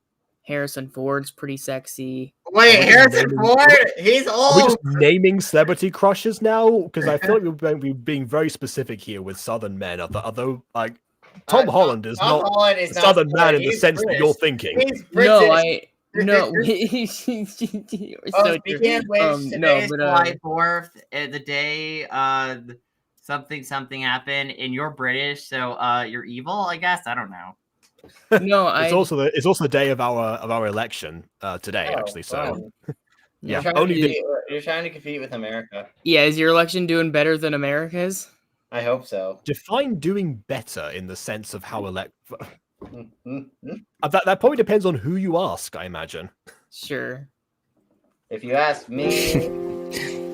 Harrison Ford's pretty sexy. Wait, Harrison Ford? He's old. Are we just naming celebrity crushes now? Because I feel like we're being very specific here with Southern men. Although, like, Tom Holland is not a Southern man in the sense that you're thinking. He's British. No. Speaking of which, today's July 4th, the day something happened, and you're British, so you're evil, I guess. I don't know. No, it's also the day of our election today, actually. So you're trying to compete with America. Yeah, is your election doing better than America's? I hope so. Define doing better in the sense of how that probably depends on who you ask, I imagine. Sure. If you ask me,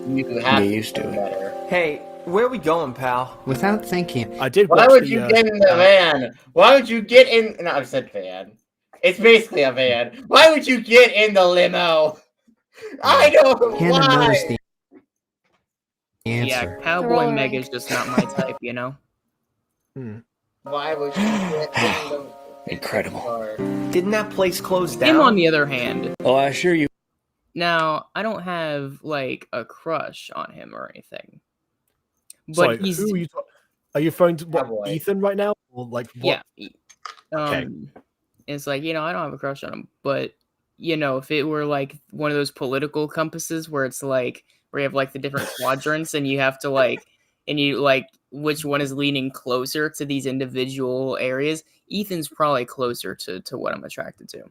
you have to do better. Hey, where are we going, pal? Without thinking, I did. Why would you get in the van? Why would you get in? No, I said van. It's basically a van. Why would you get in the limo? I don't. Hannah Why? noticed the answer. Yeah, Cowboy Meg is just not my type, you know. Why would you get in the Incredible. car? Didn't that place close down? Him, on the other hand. Oh, I assure you. Now, I don't have like a crush on him or anything. But Sorry, he's. who are you? Are you referring to Ethan right now, or like what? Yeah. Okay. It's like, I don't have a crush on him, but if it were like one of those political compasses where it's like where you have like the different quadrants and you have to like which one is leaning closer to these individual areas, Ethan's probably closer to what I'm attracted to.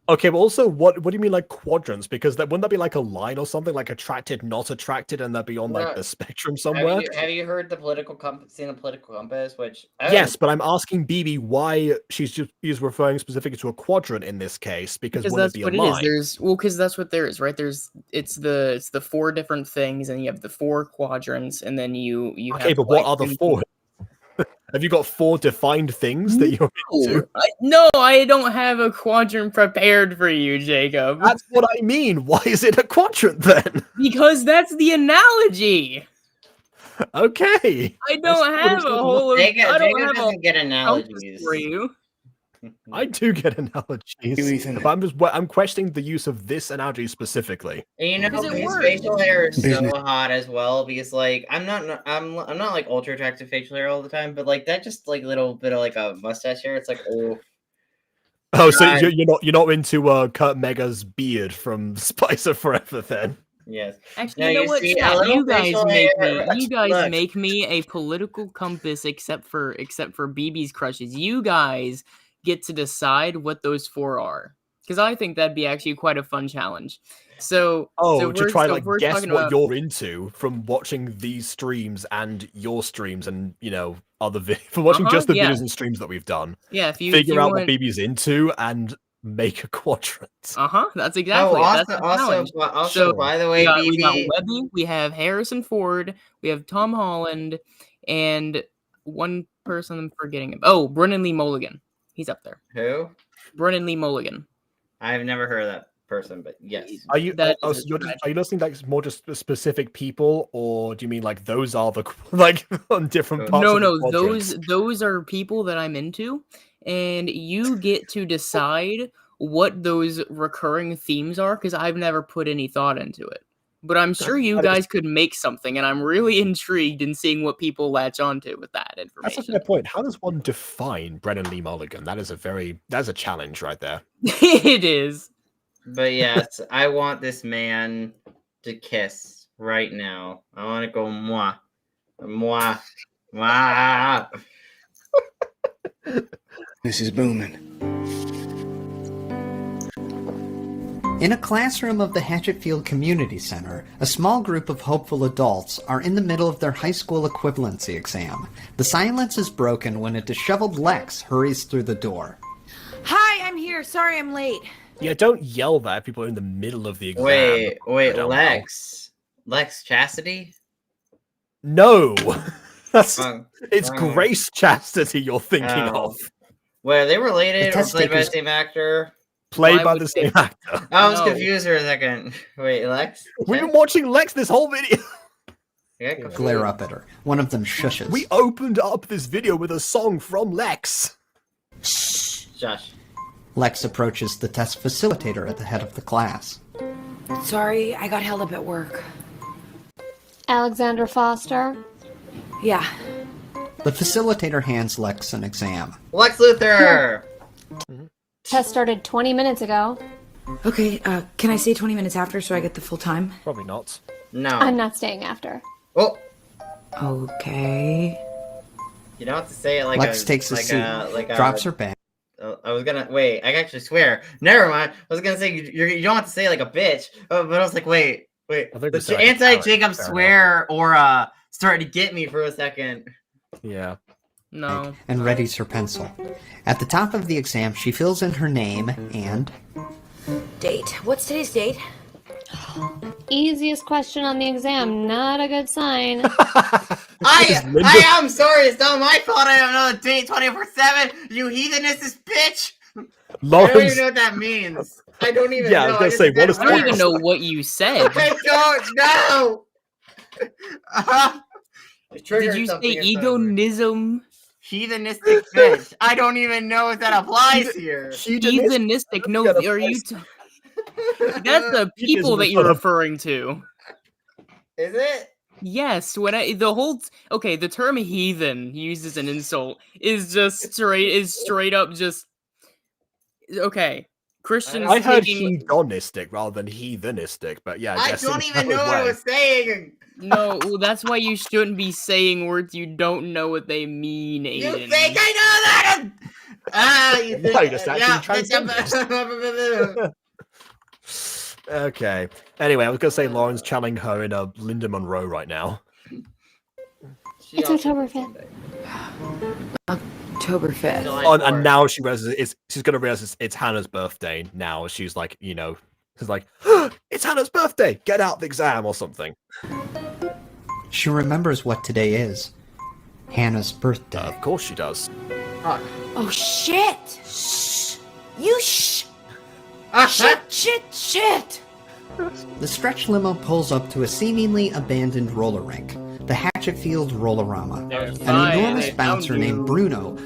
Okay, but also, what do you mean like quadrants? Because wouldn't that be like a line or something, like attracted, not attracted, and that'd be on like the spectrum somewhere? Have you heard the political compass? Seen the political compass? Which yes, but I'm asking BB why she's referring specifically to a quadrant in this case because wouldn't it be a line? Because that's what there is, right? It's the four different things, and you have the four quadrants, and then you okay, have but what are the four? Have you got four defined things that you're into? No, I don't have a quadrant prepared for you, Jacob. That's what I mean. Why is it a quadrant then? Because that's the analogy. Okay. I don't have a whole. I don't have doesn't get analogies for you. I do get analogies. But I'm questioning the use of this analogy specifically. And his facial hair is so hot as well because like I'm not like ultra attractive facial hair all the time, but like that just like little bit of like a mustache hair, it's like oh, so you're not into Kurt Mega's beard from Spice of Forever then? Yes. Actually, you know what? You guys make me a political compass except for BB's crushes. You guys get to decide what those four are, because I think that'd be actually quite a fun challenge. So to try like guess what you're into from watching these streams and your streams and other from watching just the videos and streams that we've done. Yeah, if you figure out what BB's into and make a quadrant. That's exactly. Also, by the way, we got Webby, we have Harrison Ford, we have Tom Holland, and one person I'm forgetting. Brennan Lee Mulligan. He's up there. Who? Brennan Lee Mulligan. I've never heard of that person, but yes. Are you? So are you listening like more just specific people, or do you mean like those are the like on different parts? No, those are people that I'm into, and you get to decide what those recurring themes are because I've never put any thought into it. But I'm sure you guys could make something, and I'm really intrigued in seeing what people latch onto with that information. That's a fair point. How does one define Brennan Lee Mulligan? That's a challenge right there. It is. But yes, I want this man to kiss right now. I want to go moi. Moi. Moi. This is booming. In a classroom of the Hatchetfield Community Center, a small group of hopeful adults are in the middle of their high school equivalency exam. The silence is broken when a disheveled Lex hurries through the door. Hi, I'm here. Sorry I'm late. Yeah, don't yell that if people are in the middle of the exam. Wait, Lex. Lex Chastity? No! It's wrong. Grace Chastity you're thinking of. Were they related or played by the same actor? Played by the same actor. I was confused for a second. Wait, Lex? We've been watching Lex this whole video. Glare up at her. One of them shushes. We opened up this video with a song from Lex. Shush. Lex approaches the test facilitator at the head of the class. Sorry, I got held up at work. Alexandra Foster? Yeah. The facilitator hands Lex an exam. Lex Luthor! Test started 20 minutes ago. Okay, can I stay 20 minutes after so I get the full time? Probably not. No. I'm not staying after. Oh! Okay. You don't have to say it like Lex takes a seat, drops her bag. I was gonna wait. I actually swear. Never mind. I was gonna say you don't have to say it like a bitch. But I was like, wait. The anti-Jacob swear aura started to get me for a second. Yeah. No. And readies her pencil. At the top of the exam, she fills in her name and date. What's today's date? Easiest question on the exam. Not a good sign. I am sorry. It's not my fault. I don't know the date 24/7. You heathenist bitch. Lawrence... I don't even know what that means. I don't even know. I was gonna say, what is I don't even know what you said. I don't know. Did you say egonism? Heathenistic bitch. I don't even know if that applies here. Heathenistic? No, are you? That's the people that you're referring to. Is it? Yes. When the term heathen used as an insult is just straight up just okay. Christians. I heard hedonistic rather than heathenistic, but yeah, I don't even know what I was saying. No, well, that's why you shouldn't be saying words you don't know what they mean, Aiden. You think I know that? You think? No, just actually Okay. Anyway, I was gonna say Lauren's channeling her in a Linda Monroe right now. It's October 5th. October 5th. And now she realizes she's gonna realize it's Hannah's birthday. Now she's like, she's like, it's Hannah's birthday. Get out the exam or something. She remembers what today is. Hannah's birthday. Of course she does. Oh shit! Shh! You shh! Shit! The stretch limo pulls up to a seemingly abandoned roller rink, the Hatchetfield Rollerama. An enormous bouncer named Bruno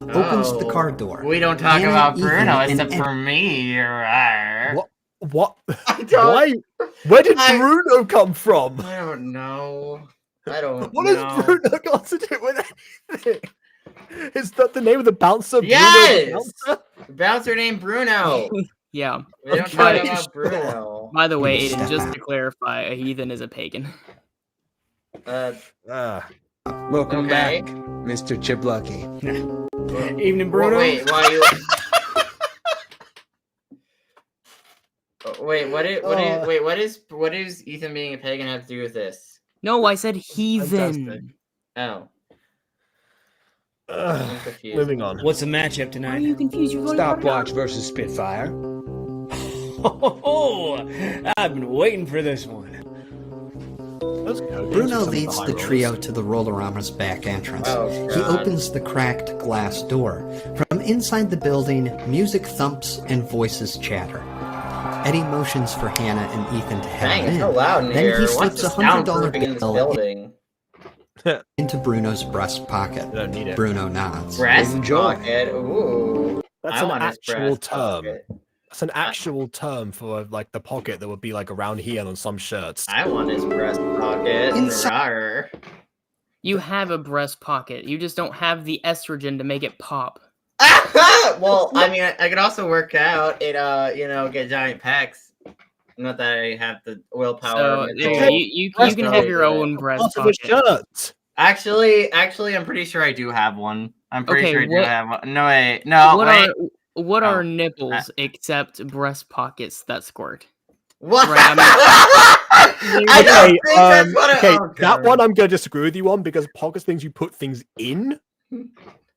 opens the car door. We don't talk about Bruno except for me. What? Why? Where did Bruno come from? I don't know. What has Bruno got to do with anything? Is that the name of the bouncer? Yes! Bruno bouncer named Bruno. Yeah. We don't talk about Bruno. By the way, Aiden, just to clarify, a heathen is a pagan. Welcome back, Mr. Chiblucky. Evening, Bruno. Wait, why you... What is Ethan being a pagan have to do with this? No, I said heathen. Oh. Moving on. What's the matchup tonight? Are you confused? Stopwatch versus Spitfire. Oh, I've been waiting for this one. Bruno leads the trio to the Rollerama's back entrance. He opens the cracked glass door. From inside the building, music thumps and voices chatter. Eddie motions for Hannah and Ethan to head Dang, it's in. so loud in Then here. he What's slips the a $100 soundproofing in this bill building? into Bruno's breast pocket. don't need it. Bruno nods. Breast pocket. Ooh. That's I an want his actual breast term. pocket. That's an actual term for like the pocket that would be like around here on some shirts. I want his breast pocket. Rawr. You have a breast pocket. You just don't have the estrogen to make it pop. Well, I mean, I could also work out and get giant pecs. Not that I have the willpower. So yeah, you can have your own breast pocket. Actually, I'm pretty sure I do have one. I'm pretty sure I do have one. No, wait. What are nipples except breast pockets that squirt? What? Right, That one I'm going to disagree with you on because pockets things you put things in.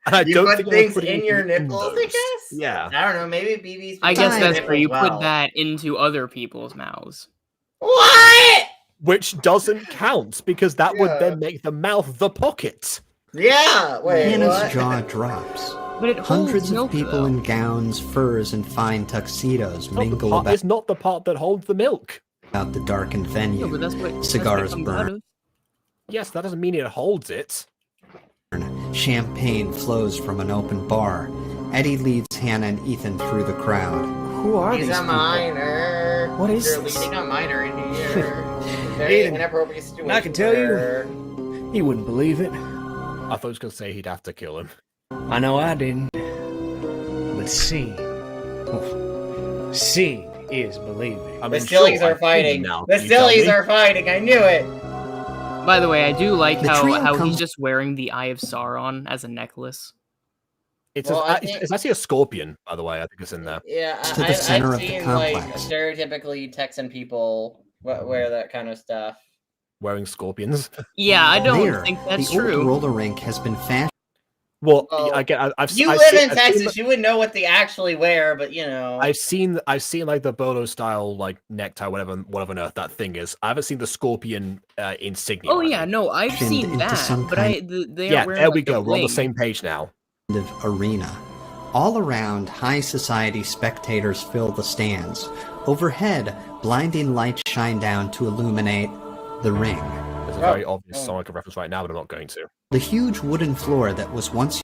And I You don't put think things I'm putting in your things nipples, I those. guess? Yeah. I don't know. Maybe BB's. I guess that's where you well. put that into other people's mouths. What? Which doesn't count because that would then make the mouth the pocket. Yeah. Wait. Hannah's what? jaw drops. But it Hundreds holds of people in gowns, furs, and fine tuxedos mingle about. It's not the part that holds the milk. About the darkened venue. No, but that's what Cigars comes out burn. of. Yes, that doesn't mean it holds it. Champagne flows from an open bar. Eddie leads Hannah and Ethan through the crowd. Who are He's these a people? minor. What is You're this? leading a minor in here. Very Ethan, inappropriate situation. I can tell for her. you, he wouldn't believe it. I thought he was going to say he'd have to kill him. I know I didn't. But seeing is believing. I The mean, Stillies sure, are fighting. now, The can you tell Stillies me? are fighting. I knew it. By the way, I do like The how trio he's comes- just wearing the Eye of Sauron as a necklace. It's actually a scorpion, by the way. I think it's in there. Yeah, To the center I've of the seen like complex. stereotypically Texan people wear that kind of stuff. Wearing scorpions. Yeah, I don't There, think that's the true. old roller rink has been fashioned. Well, Well, again, I've You I've live seen- in I've Texas, seen, you would know what they actually wear, but I've seen like the bolo style like necktie, whatever on earth that thing is. I haven't seen the scorpion insignia. Oh yeah, no, I've seen into that, some but they Yeah, are wearing there like, we a go. We're on the bling. same page now. of arena. All around, high society spectators fill the stands. Overhead, blinding lights shine down to illuminate the ring. There's a very obvious Sonic reference right now, but I'm not going to. The huge wooden floor that was once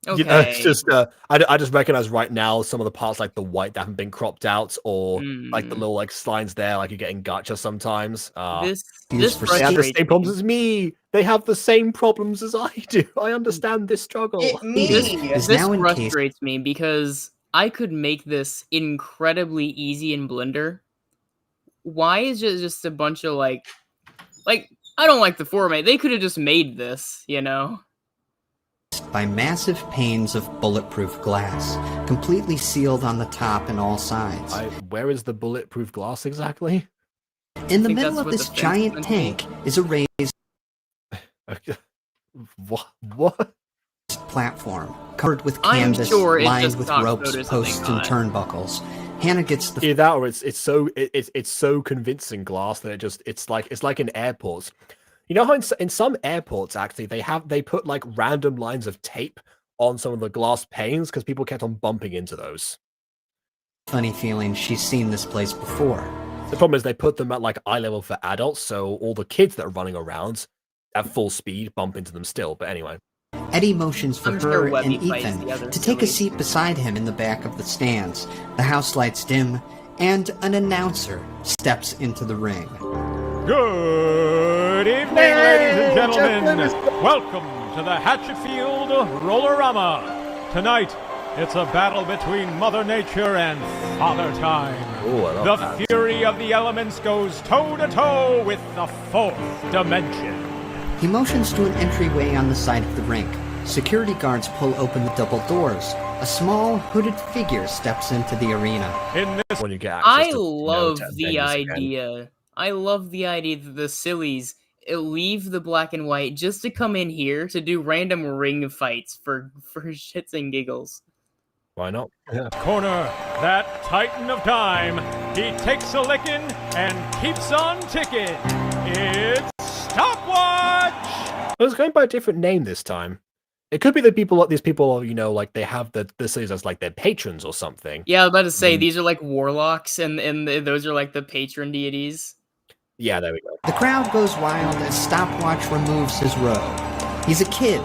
it's just I just recognize right now some of the parts like the white that haven't been cropped out, or like the little like lines there, like you're getting gotcha sometimes. This they have the frustrates same problems as me. They have the same problems as I do. I understand this struggle. This frustrates me because I could make this incredibly easy in Blender. Why is it just a bunch of like I don't like the format. They could have just made this, you know? by massive panes of bulletproof glass, completely sealed on the top and all sides. Where is the bulletproof glass exactly? In the middle of this giant tank is a raised what platform covered with I'm canvas sure it's lined just with stock ropes, photos that they posts, and got. turnbuckles. Hannah gets the Either that or it's so convincing glass that it's like in airports. You know how in some airports actually they put like random lines of tape on some of the glass panes because people kept on bumping into those. funny feeling she's seen this place before. The problem is they put them at like eye level for adults, so all the kids that are running around at full speed bump into them still. But anyway. Eddie motions for I'm her sure and Webby fights the Ethan other to take a sillies. seat beside him in the back of the stands. The house lights dim, and an announcer steps into the ring. Good evening, ladies and gentlemen. Welcome to the Hatchetfield Rollerama. Tonight, it's a battle between Mother Nature and Father Time. Ooh, I love The that. fury of the elements goes toe-to-toe with the fourth dimension. He motions to an entryway on the side of the rink. Security guards pull open the double doors. A small, hooded figure steps into the arena. In this, when you get I love the idea. I love the idea that the sillies leave the black and white just to come in here to do random ring fights for shits and giggles. Why not? corner, that titan of time, he takes a licking and keeps on ticking. It's Stopwatch! I was going by a different name this time. It could be that these people, you know, like they have this is as like their patrons or something. Yeah, I was about to say these are like warlocks, and those are like the patron deities. Yeah, there we go. The crowd goes wild as Stopwatch removes his robe. He's a kid,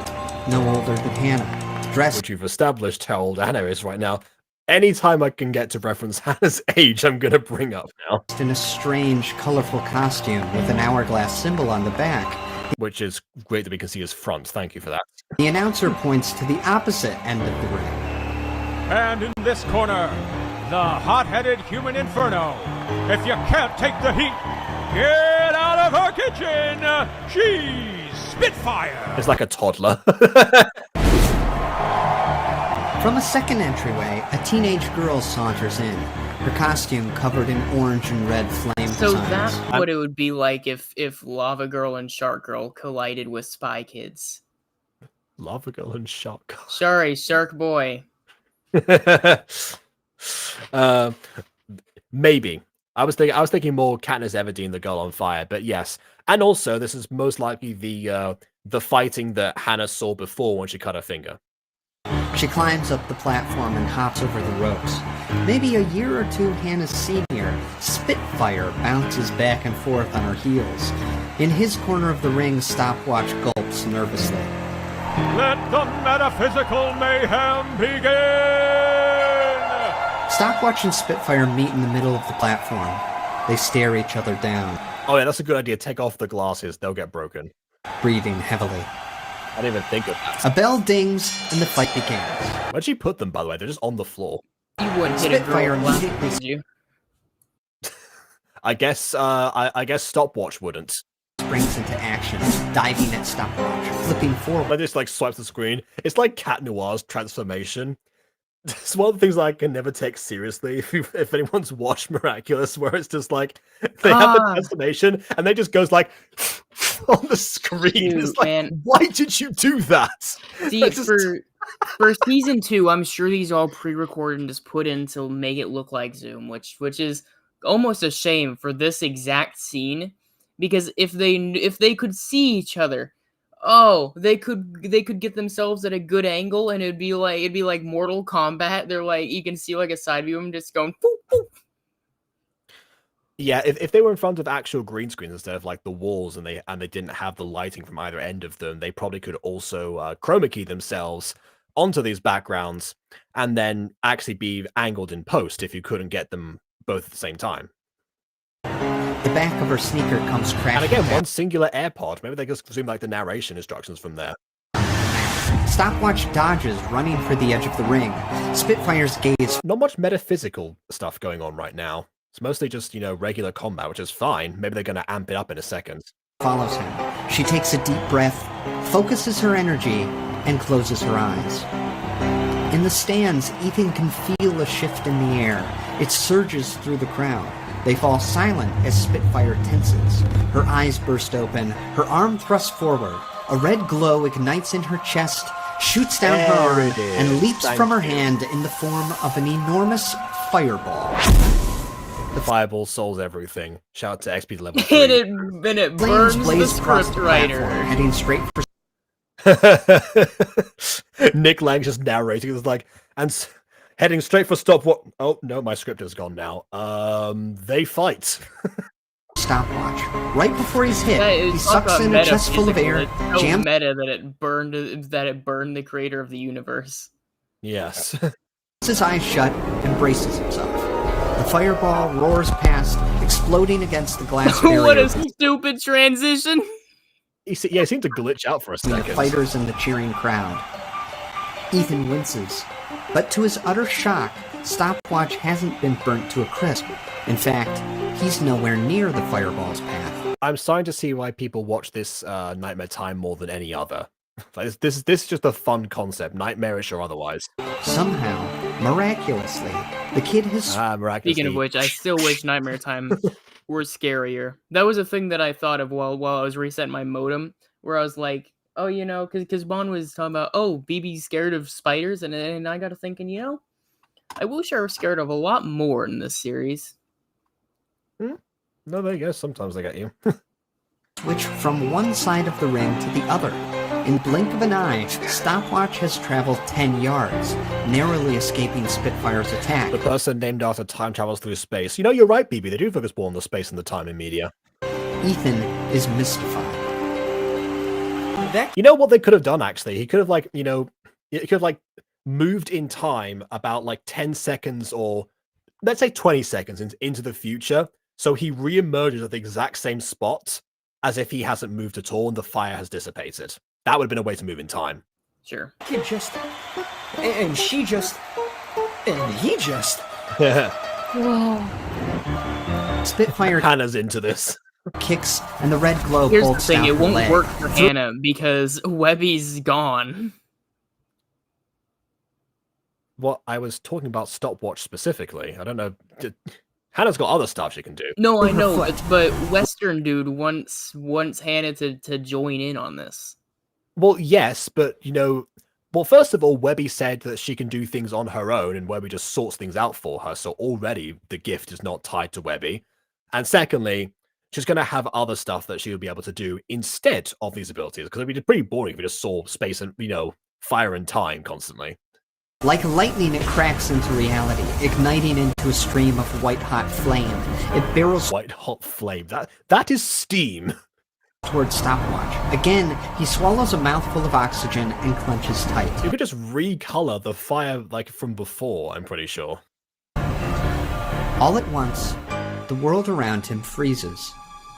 no older than Hannah, dressed. Which you've established how old Hannah is right now. Anytime I can get to reference Hannah's age, I'm gonna bring up now. In a strange, colorful costume with an hourglass symbol on the back. Which is great that we can see his front. Thank you for that. The announcer points to the opposite end of the ring. And in this corner, the hot-headed human inferno. If you can't take the heat, get out of her kitchen! She's Spitfire! It's like a toddler. From a second entryway, a teenage girl saunters in, her costume covered in orange and red flame So designs. that's what it would be like if Lava Girl and Shark Girl collided with Spy Kids. Lava Girl and Shark Girl. Sorry, Shark Boy. Maybe. I was thinking more Katniss Everdeen, the girl on fire, but yes. And also, this is most likely the fighting that Hannah saw before when she cut her finger. She climbs up the platform and hops over the ropes. Maybe a year or two Hannah's senior, Spitfire bounces back and forth on her heels. In his corner of the ring, Stopwatch gulps nervously. Let the metaphysical mayhem begin! Stopwatch and Spitfire meet in the middle of the platform. They stare each other down. Oh yeah, that's a good idea. Take off the glasses. They'll get broken. Breathing heavily. I didn't even think of that. A bell dings and the fight begins. Where'd she put them, by the way? They're just on the floor. You wouldn't hit a girl with glasses, would you? I guess Stopwatch wouldn't. Springs into action, diving at Stopwatch, flipping forward. I just like swipes the screen. It's like Cat Noir's transformation. It's one of the things I can never take seriously. If anyone's watched Miraculous, where it's just like they have the transformation and they just goes like on the screen. Dude, it's like, man. why did you do that? See, for season 2, I'm sure these are all pre-recorded and just put in to make it look like Zoom, which is almost a shame for this exact scene, because if they could see each other, they could get themselves at a good angle, and it'd be like Mortal Kombat. They're like, you can see like a side view of them just going boop, boop. Yeah, if they were in front of actual green screens instead of like the walls, and they didn't have the lighting from either end of them, they probably could also chroma key themselves onto these backgrounds and then actually be angled in post if you couldn't get them both at the same time. The back of her sneaker comes crashing. And again, down. one singular AirPod. Maybe they just consume like the narration instructions from there. Stopwatch dodges, running for the edge of the ring. Spitfire's gaze. Not much metaphysical stuff going on right now. It's mostly just, regular combat, which is fine. Maybe they're going to amp it up in a second. Follows him. She takes a deep breath, focuses her energy, and closes her eyes. In the stands, Ethan can feel a shift in the air. It surges through the crowd. They fall silent as Spitfire tenses. Her eyes burst open, her arm thrusts forward. A red glow ignites in her chest, shoots down her arm, and leaps from her hand in the form of an enormous fireball. The fireball solves everything. Shout out to XP level 3. and it burns the script writer. Heading straight for Nick Lang's just narrating. It's like, and heading straight for Stopwatch. Oh no, my script is gone now. They fight. Stopwatch. Right before he's hit, he Talk sucks about in a chest full of air. It's so Jam meta that it burned the creator of the universe. Yes. his eyes shut and braces himself. The fireball roars past, exploding against the glass barrier. What a stupid transition. He seemed to glitch out for a second. The fighters and the cheering crowd. Ethan winces, but to his utter shock, Stopwatch hasn't been burnt to a crisp. In fact, he's nowhere near the fireball's path. I'm starting to see why people watch this Nightmare Time more than any other. Like, this is just a fun concept, nightmarish or otherwise. Somehow, miraculously, the kid has... Speaking of which, I still wish Nightmare Time were scarier. That was a thing that I thought of while I was resetting my modem, where I was like, oh, because Bon was talking about, BB's scared of spiders, and I got to thinking, I wish I were scared of a lot more in this series. No, there you go. Sometimes they get you. Switch from one side of the ring to the other. In the blink of an eye, Stopwatch has traveled 10 yards, narrowly escaping Spitfire's attack. The person named after time travels through space. You know, you're right, BB. They do focus more on the space and the time in media. Ethan is mystified. You know what they could have done, actually? He could have, like, you know, he could have, like, moved in time about, like, 10 seconds or, let's say 20 seconds into the future, so he re-emerges at the exact same spot as if he hasn't moved at all and the fire has dissipated. That would have been a way to move in time. Sure. Kid just... And she just... And he just... Whoa. Spitfire Hannah's into this. Kicks, and the red glow Here's the bolts thing, down it her won't leg. work for Hannah because Webby's gone. What I was talking about Stopwatch specifically. I don't know. Hannah's got other stuff she can do. No, I know, but Western dude wants Hannah to join in on this. Well, yes, but, you know, well, first of all, Webby said that she can do things on her own, and Webby just sorts things out for her, so already the gift is not tied to Webby. And secondly, she's going to have other stuff that she will be able to do instead of these abilities, because it would be pretty boring if we just saw space and, you know, fire and time constantly. Like lightning, it cracks into reality, igniting into a stream of white-hot flame. It barrels white-hot flame. That is steam. Towards Stopwatch. Again, he swallows a mouthful of oxygen and clenches tight. You could just recolor the fire like from before, I'm pretty sure. All at once, the world around him freezes.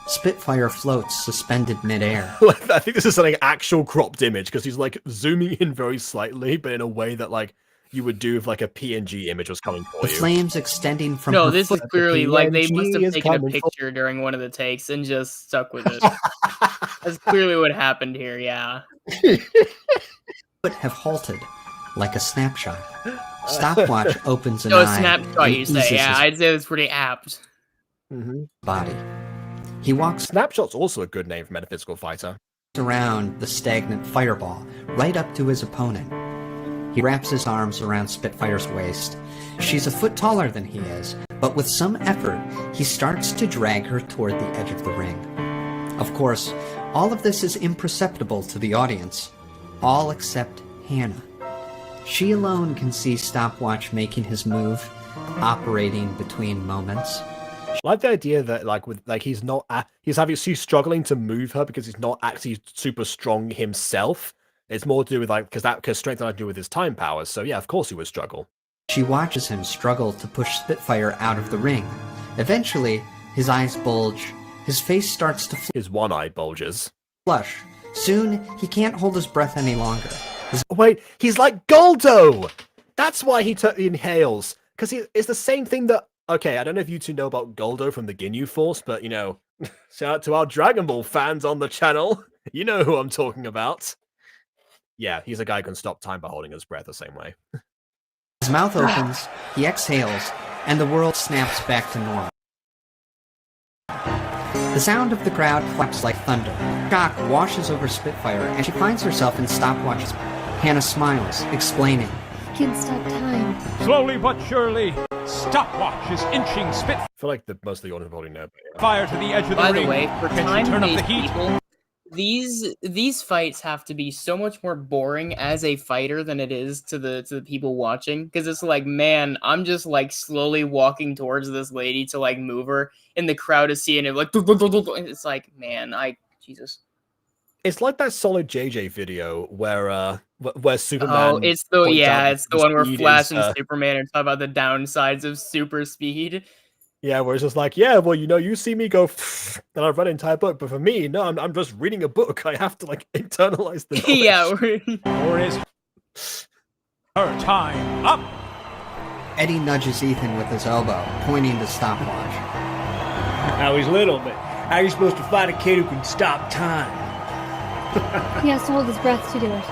Spitfire floats suspended midair. I think this is like an actual cropped image because he's like zooming in very slightly, but in a way that like you would do if like a PNG image was coming for The you. flames extending from No, her this is foot. clearly like they must PNG have is taken a coming for- picture during one of the takes and just stuck with it. That's clearly what happened here, yeah. Foot have halted, like a snapshot. Stopwatch opens an No, eye. snapshot, and you eases say. Yeah, his I'd say it's pretty apt. body. He walks Snapshot's also a good name for metaphysical fighter. around the stagnant fireball, right up to his opponent. He wraps his arms around Spitfire's waist. She's a foot taller than he is, but with some effort, he starts to drag her toward the edge of the ring. Of course, all of this is imperceptible to the audience, all except Hannah. She alone can see Stopwatch making his move, operating between moments. I like the idea that he's not he's struggling to move her because he's not actually super strong himself. It's more to do with because strength has to do with his time powers. So yeah, of course he would struggle. She watches him struggle to push Spitfire out of the ring. Eventually, his eyes bulge. His face starts to His one eye bulges. flush. Soon, he can't hold his breath any longer. Wait, he's like Goldo! That's why he inhales. Because it's the same thing that... Okay, I don't know if you two know about Goldo from the Ginyu Force, but, you know, shout out to our Dragon Ball fans on the channel. You know who I'm talking about. Yeah, he's a guy who can stop time by holding his breath the same way. His mouth opens, he exhales, and the world snaps back to normal. The sound of the crowd claps like thunder. Shock washes over Spitfire, and she finds herself in Stopwatch's. Hannah smiles, explaining. Can't stop time. Slowly but surely, Stopwatch is inching I feel like most of the audience probably know. Spitfire to the edge of the By ring. the way, for Can she turn up the time-based heat? people, these fights have to be so much more boring as a fighter than it is to the people watching, because it's like, man, I'm just like slowly walking towards this lady to like move her, and the crowd is seeing it like, it's like, man, Jesus. It's like that Solid JJ video where Superman. Oh, it's the points out it's the one where speed Flash is, and Superman are talking about the downsides of super speed. Yeah, where it's just like, yeah, well, you know, you see me go, and I've read an entire book, but for me, no, I'm just reading a book. I have to like internalize the knowledge. Yeah. Or is her time up? Eddie nudges Ethan with his elbow, pointing to Stopwatch. Now he's little, but how are you supposed to fight a kid who can stop time? He has to hold his breath to do it.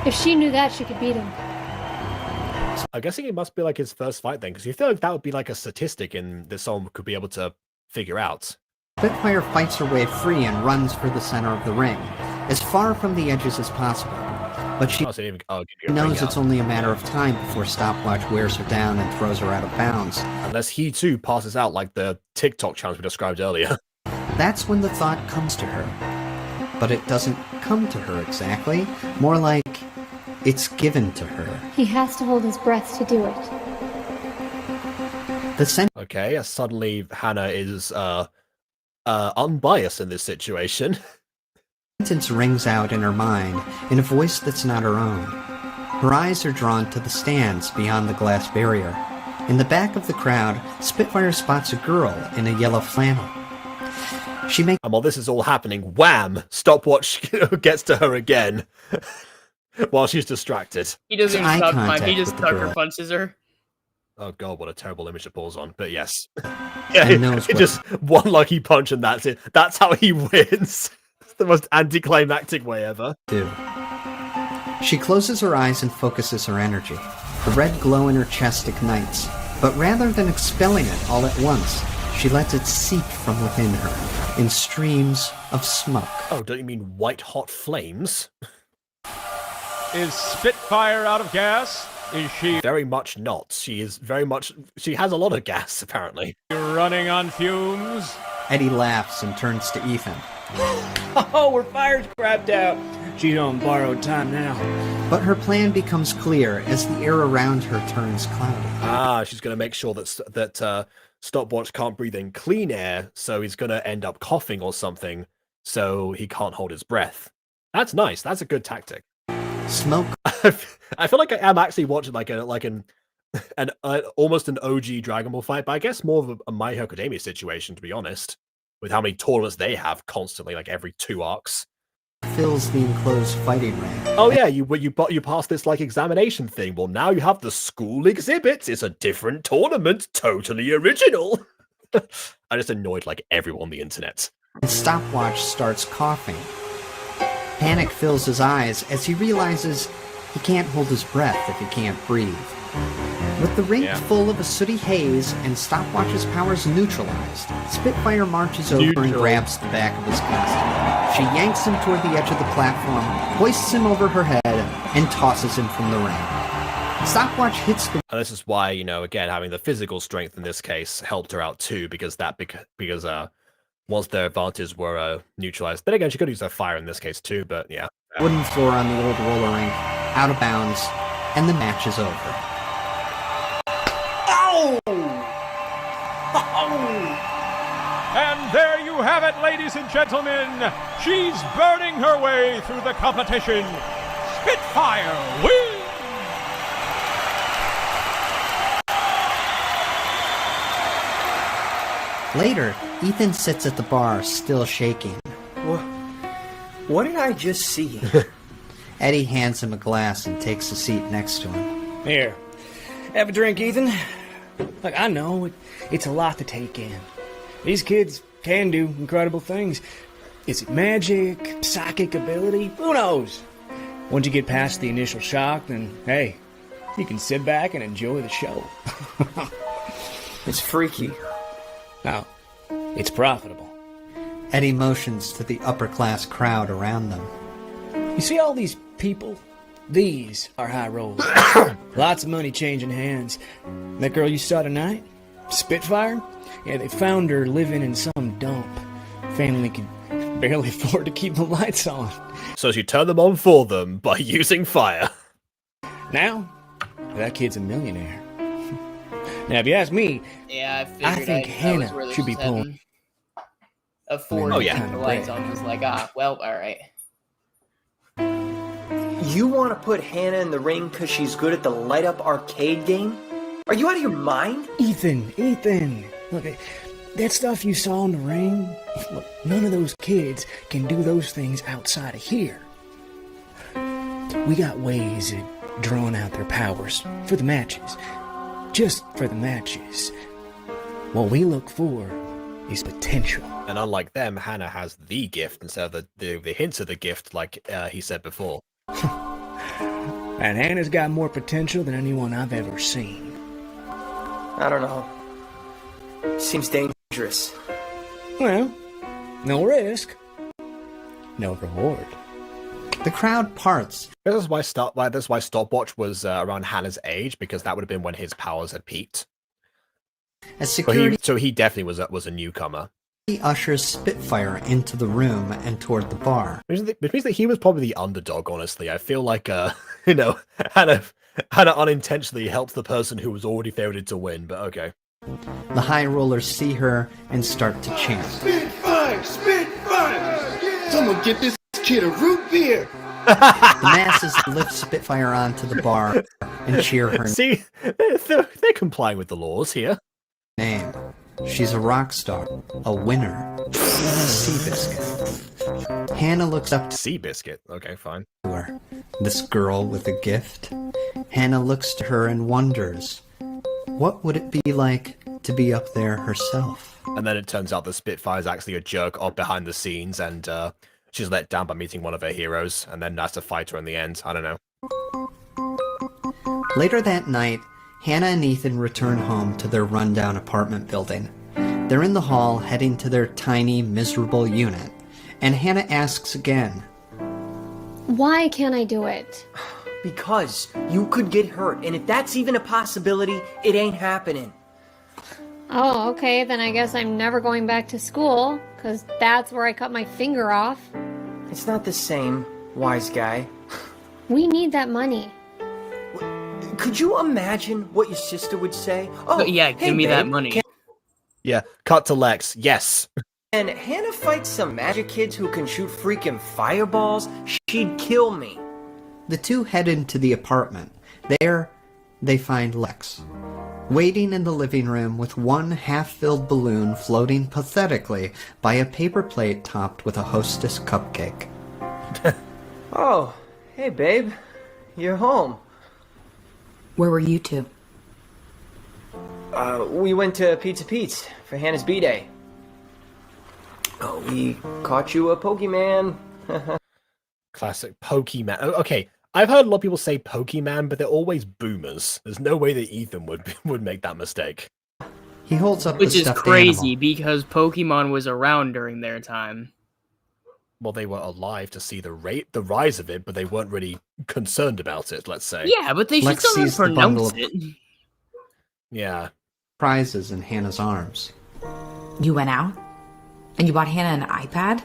If she knew that, she could beat him. I'm guessing it must be like his first fight then, because you feel like that would be like a statistic in this someone could be able to figure out. Spitfire fights her way free and runs for the center of the ring, as far from the edges as possible. But she knows it's only a matter of time before Stopwatch wears her down and throws her out of bounds. Unless he too passes out like the TikTok challenge we described earlier. That's when the thought comes to her. but it doesn't come to her exactly. More like it's given to her. He has to hold his breath to do it. Okay, suddenly Hannah is unbiased in this situation. Sentence rings out in her mind in a voice that's not her own. Her eyes are drawn to the stands beyond the glass barrier. In the back of the crowd, Spitfire spots a girl in a yellow flannel. She makes... And while this is all happening, wham! Stopwatch gets to her again while she's distracted. He doesn't Eye stop time. contact He just with the sucker girl. punches her. Oh god, what a terrible image to pause on. But yes. And knows It what- just one lucky punch and that's it. That's how he wins. It's the most anticlimactic way ever. do. She closes her eyes and focuses her energy. The red glow in her chest ignites, but rather than expelling it all at once, she lets it seep from within her in streams of smoke. Oh, don't you mean white hot flames? Is Spitfire out of gas? Is she Very much not. She is very much... She has a lot of gas, apparently. running on fumes? Eddie laughs and turns to Ethan. Oh, her fire's crapped out. She's on borrowed time now. But her plan becomes clear as the air around her turns cloudy. Ah, she's going to make sure that Stopwatch can't breathe in clean air, so he's going to end up coughing or something, so he can't hold his breath. That's nice. That's a good tactic. Smoke. I feel like I am actually watching an almost an OG Dragon Ball fight, but I guess more of a My Hero Academia situation, to be honest, with how many tournaments they have constantly, like every 2 arcs. Fills the enclosed fighting ring. Oh yeah, you passed this like examination thing. Well, now you have the school exhibits. It's a different tournament, totally original. I just annoyed like everyone on the internet. And Stopwatch starts coughing. Panic fills his eyes as he realizes he can't hold his breath if he can't breathe. With the ring full of a sooty haze and Stopwatch's powers neutralized, Spitfire marches over and grabs the back of his costume. She yanks him toward the edge of the platform, hoists him over her head, and tosses him from the ring. Stopwatch hits the... And this is why, again, having the physical strength in this case helped her out too, because once their advantages were neutralized. Then again, she could use her fire in this case too, but yeah. wooden floor on the old roller rink, out of bounds, and the match is over. Oh! And there you have it, ladies and gentlemen. She's burning her way through the competition. Spitfire wins! Later, Ethan sits at the bar, still shaking. What did I just see? Eddie hands him a glass and takes a seat next to him. Here, have a drink, Ethan. Look, I know it's a lot to take in. These kids can do incredible things. Is it magic, psychic ability? Who knows? Once you get past the initial shock, then hey, you can sit back and enjoy the show. It's freaky. Now, it's profitable. Eddie motions to the upper-class crowd around them. You see all these people? These are high rolls. Lots of money changing hands. That girl you saw tonight? Spitfire? Yeah, they found her living in some dump. Family could barely afford to keep the lights on. So she turned them on for them by using fire. Now, that kid's a millionaire. Now, if you ask me, yeah, I think Hannah should be pulling. Afford to keep the lights on. Was like, well, all right. You want to put Hannah in the ring because she's good at the light-up arcade game? Are you out of your mind? Ethan. Look, that stuff you saw in the ring, look, none of those kids can do those things outside of here. We got ways of drawing out their powers for the matches. Just for the matches. What we look for is potential. And unlike them, Hannah has the gift instead of the hints of the gift, like he said before. And Hannah's got more potential than anyone I've ever seen. I don't know. Seems dangerous. Well, no risk, no reward. The crowd parts. This is why Stopwatch was around Hannah's age, because that would have been when his powers had peaked. As security... So he definitely was a newcomer. ushers Spitfire into the room and toward the bar. Which means that he was probably the underdog, honestly. I feel like, you know, Hannah unintentionally helped the person who was already favored to win, but okay. The high rollers see her and start to chant. Spitfire! Spitfire! Someone get this kid a root beer! The masses lift Spitfire onto the bar and cheer her See, they're complying with the laws here. name. She's a rock star, a winner, Seabiscuit. Hannah looks up to Seabiscuit. Okay, fine. her. This girl with a gift. Hannah looks to her and wonders, what would it be like to be up there herself? And then it turns out that Spitfire's actually a jerk off behind the scenes, and she's let down by meeting one of her heroes, and then has to fight her in the end. I don't know. Later that night, Hannah and Ethan return home to their rundown apartment building. They're in the hall, heading to their tiny, miserable unit, and Hannah asks again, Why can't I do it? Because you could get hurt, and if that's even a possibility, it ain't happening. Oh, okay, then I guess I'm never going back to school, because that's where I cut my finger off. It's not the same, wise guy. We need that money. Could you imagine what your sister would say? Oh, yeah, hey, give me that babe, money. Yeah, cut to Lex. Yes. And Hannah fights some magic kids who can shoot freaking fireballs? She'd kill me. The two head into the apartment. There, they find Lex, waiting in the living room with one half-filled balloon floating pathetically by a paper plate topped with a Hostess cupcake. Oh, hey babe, you're home. Where were you two? We went to Pizza Pete's for Hannah's B-Day. Oh, we caught you a Pokemon. Classic Pokemon. Okay, I've heard a lot of people say Pokemon, but they're always boomers. There's no way that Ethan would make that mistake. He holds up Which the is stuffed crazy animal. because Pokemon was around during their time. Well, they were alive to see the rise of it, but they weren't really concerned about it, let's say. Yeah, but they should Lex still sees the bundle pronounce of it. Yeah. Prizes in Hannah's arms. You went out? And you bought Hannah an iPad?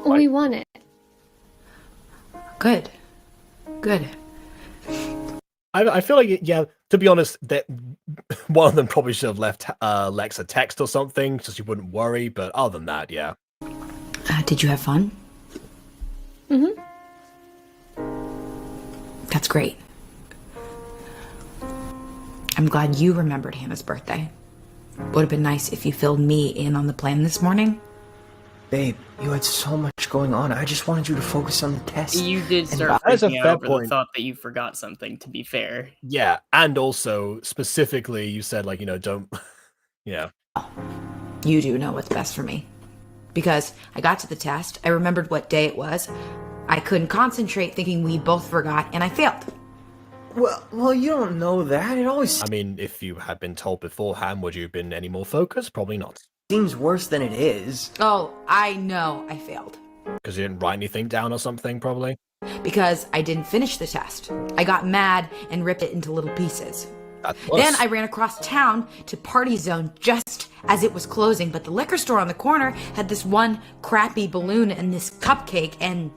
We won it. Good. Good. I feel like, yeah, to be honest, that one of them probably should have left Lex a text or something, so she wouldn't worry, but other than that, yeah. Did you have fun? Mm-hmm. That's great. I'm glad you remembered Hannah's birthday. Would have been nice if you filled me in on the plan this morning. Babe, you had so much going on. I just wanted you to focus on the test. You did start that is a freaking fair out over the point. thought that you forgot something, to be fair. Yeah, and also, specifically, you said, like, don't... Yeah. You do know what's best for me. Because I got to the test, I remembered what day it was, I couldn't concentrate thinking we both forgot, and I failed. Well, you don't know that. It always I mean, if you had been told beforehand, would you have been any more focused? Probably not. seems worse than it is. Oh, I know I failed. Because you didn't write anything down or something, probably? Because I didn't finish the test. I got mad and ripped it into little pieces. Then I ran across town to Party Zone just as it was closing, but the liquor store on the corner had this one crappy balloon and this cupcake, and...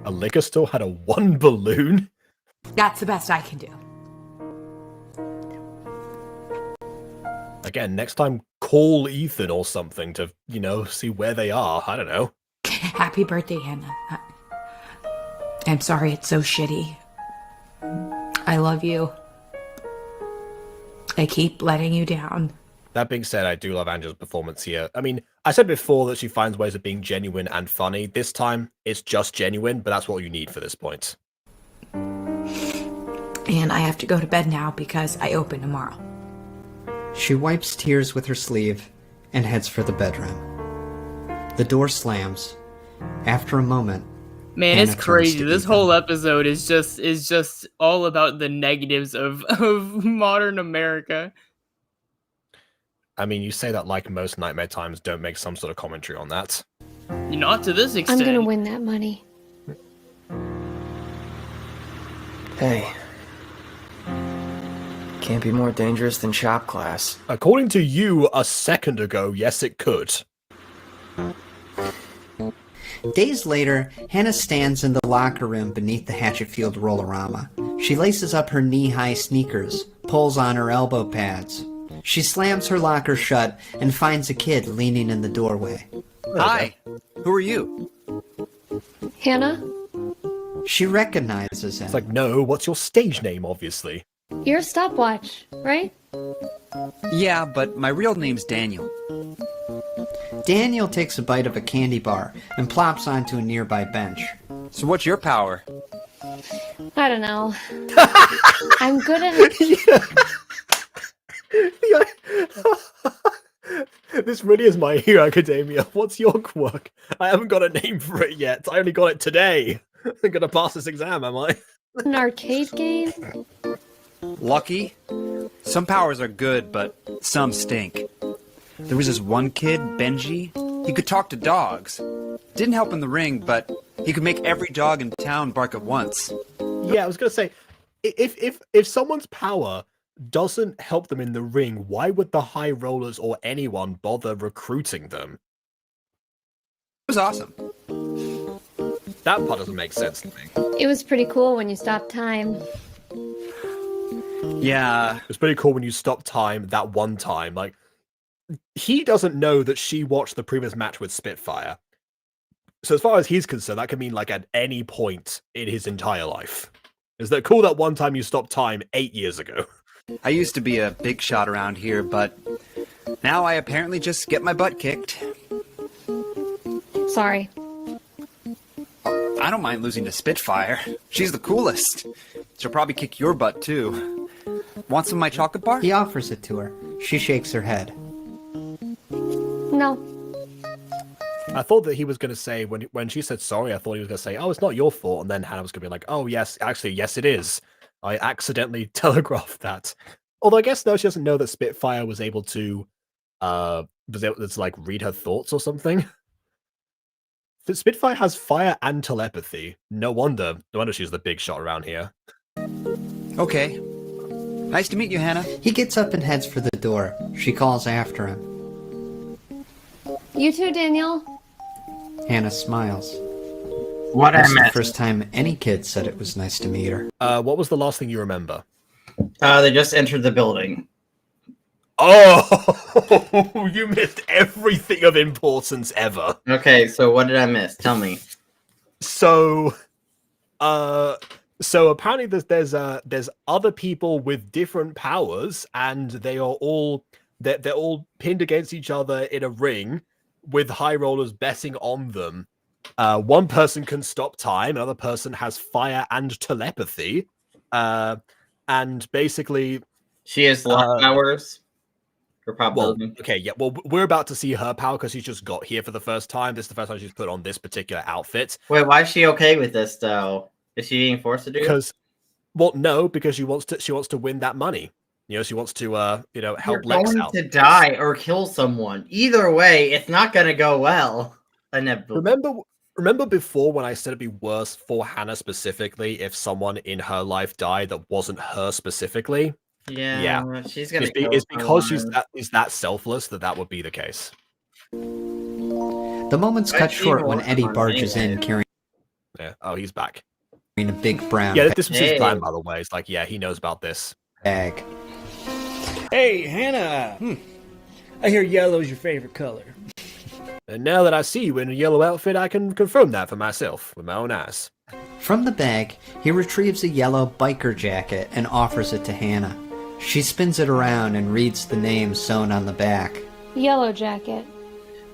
A liquor store had a one balloon? That's the best I can do. Again, next time, call Ethan or something to, see where they are. I don't know. Happy birthday, Hannah. I'm sorry it's so shitty. I love you. I keep letting you down. That being said, I do love Angela's performance here. I mean, I said before that she finds ways of being genuine and funny. This time, it's just genuine, but that's what you need for this point. And I have to go to bed now because I open tomorrow. She wipes tears with her sleeve and heads for the bedroom. The door slams. After a moment, Man, Hannah it's crazy. turns to This Ethan. whole episode is just all about the negatives of modern America. I mean, you say that like most Nightmare Times don't make some sort of commentary on that. Not to this extent. I'm gonna win that money. Hey. Can't be more dangerous than shop class. According to you a second ago, yes it could. Days later, Hannah stands in the locker room beneath the Hatchetfield Rollorama. She laces up her knee-high sneakers, pulls on her elbow pads. She slams her locker shut and finds a kid leaning in the doorway. Hi, who are you? Hannah, She recognizes him. It's like, no, what's your stage name, obviously? you're a stopwatch, right? Yeah, but my real name's Daniel. Daniel takes a bite of a candy bar and plops onto a nearby bench. So what's your power? I don't know. I'm good at... This really is My Hero Academia. What's your quirk? I haven't got a name for it yet. I only got it today. I'm gonna pass this exam, am I? An arcade game? Lucky? Some powers are good, but some stink. There was this one kid, Benji. He could talk to dogs. Didn't help in the ring, but he could make every dog in town bark at once. Yeah, I was gonna say, if someone's power doesn't help them in the ring, why would the high rollers or anyone bother recruiting them? It was awesome. That part doesn't make sense to me. It was pretty cool when you stopped time. Yeah. It's pretty cool when you stop time that one time. Like, he doesn't know that she watched the previous match with Spitfire. So as far as he's concerned, that could mean like at any point in his entire life. Is that cool that one time you stopped time 8 years ago? I used to be a big shot around here, but now I apparently just get my butt kicked. Sorry. I don't mind losing to Spitfire. She's the coolest. She'll probably kick your butt too. Want some of my chocolate bar? He offers it to her. She shakes her head. No. I thought that he was going to say, when she said sorry, I thought he was going to say, oh, it's not your fault. And then Hannah was going to be like, oh, yes, actually, yes, it is. I accidentally telegraphed that. Although I guess no, she doesn't know that Spitfire was able to like read her thoughts or something. But Spitfire has fire and telepathy. No wonder she's the big shot around here. Okay. Nice to meet you, Hannah. He gets up and heads for the door. She calls after him. You too, Daniel. Hannah smiles. What I That's the missed? first time any kid said it was nice to meet her. What was the last thing you remember? They just entered the building. Oh, you missed everything of importance ever. Okay, so what did I miss? Tell me. So apparently there's other people with different powers, and they're all pinned against each other in a ring with high rollers betting on them. One person can stop time, another person has fire and telepathy, and basically she has luck powers. Well, okay, yeah. Well, we're about to see her power because she's just got here for the first time. This is the first time she's put on this particular outfit. Wait, why is she okay with this though? Is she being forced to do it? Because, well, no, because she wants to win that money. You know, she wants to help Lex out. To die or kill someone. Either way, it's not gonna go well. Remember before when I said it'd be worse for Hannah specifically if someone in her life died that wasn't her specifically? Yeah. She's gonna. It's because she's that selfless that would be the case. The moment's cut short when Eddie barges in carrying. Yeah. Oh, he's back. A big brown. Yeah, this was his plan, by the way. It's like, yeah, he knows about this. Bag. Hey, Hannah. I hear yellow's your favorite color. And now that I see you in a yellow outfit, I can confirm that for myself with my own eyes. From the bag, he retrieves a yellow biker jacket and offers it to Hannah. She spins it around and reads the name sewn on the back. Yellow jacket.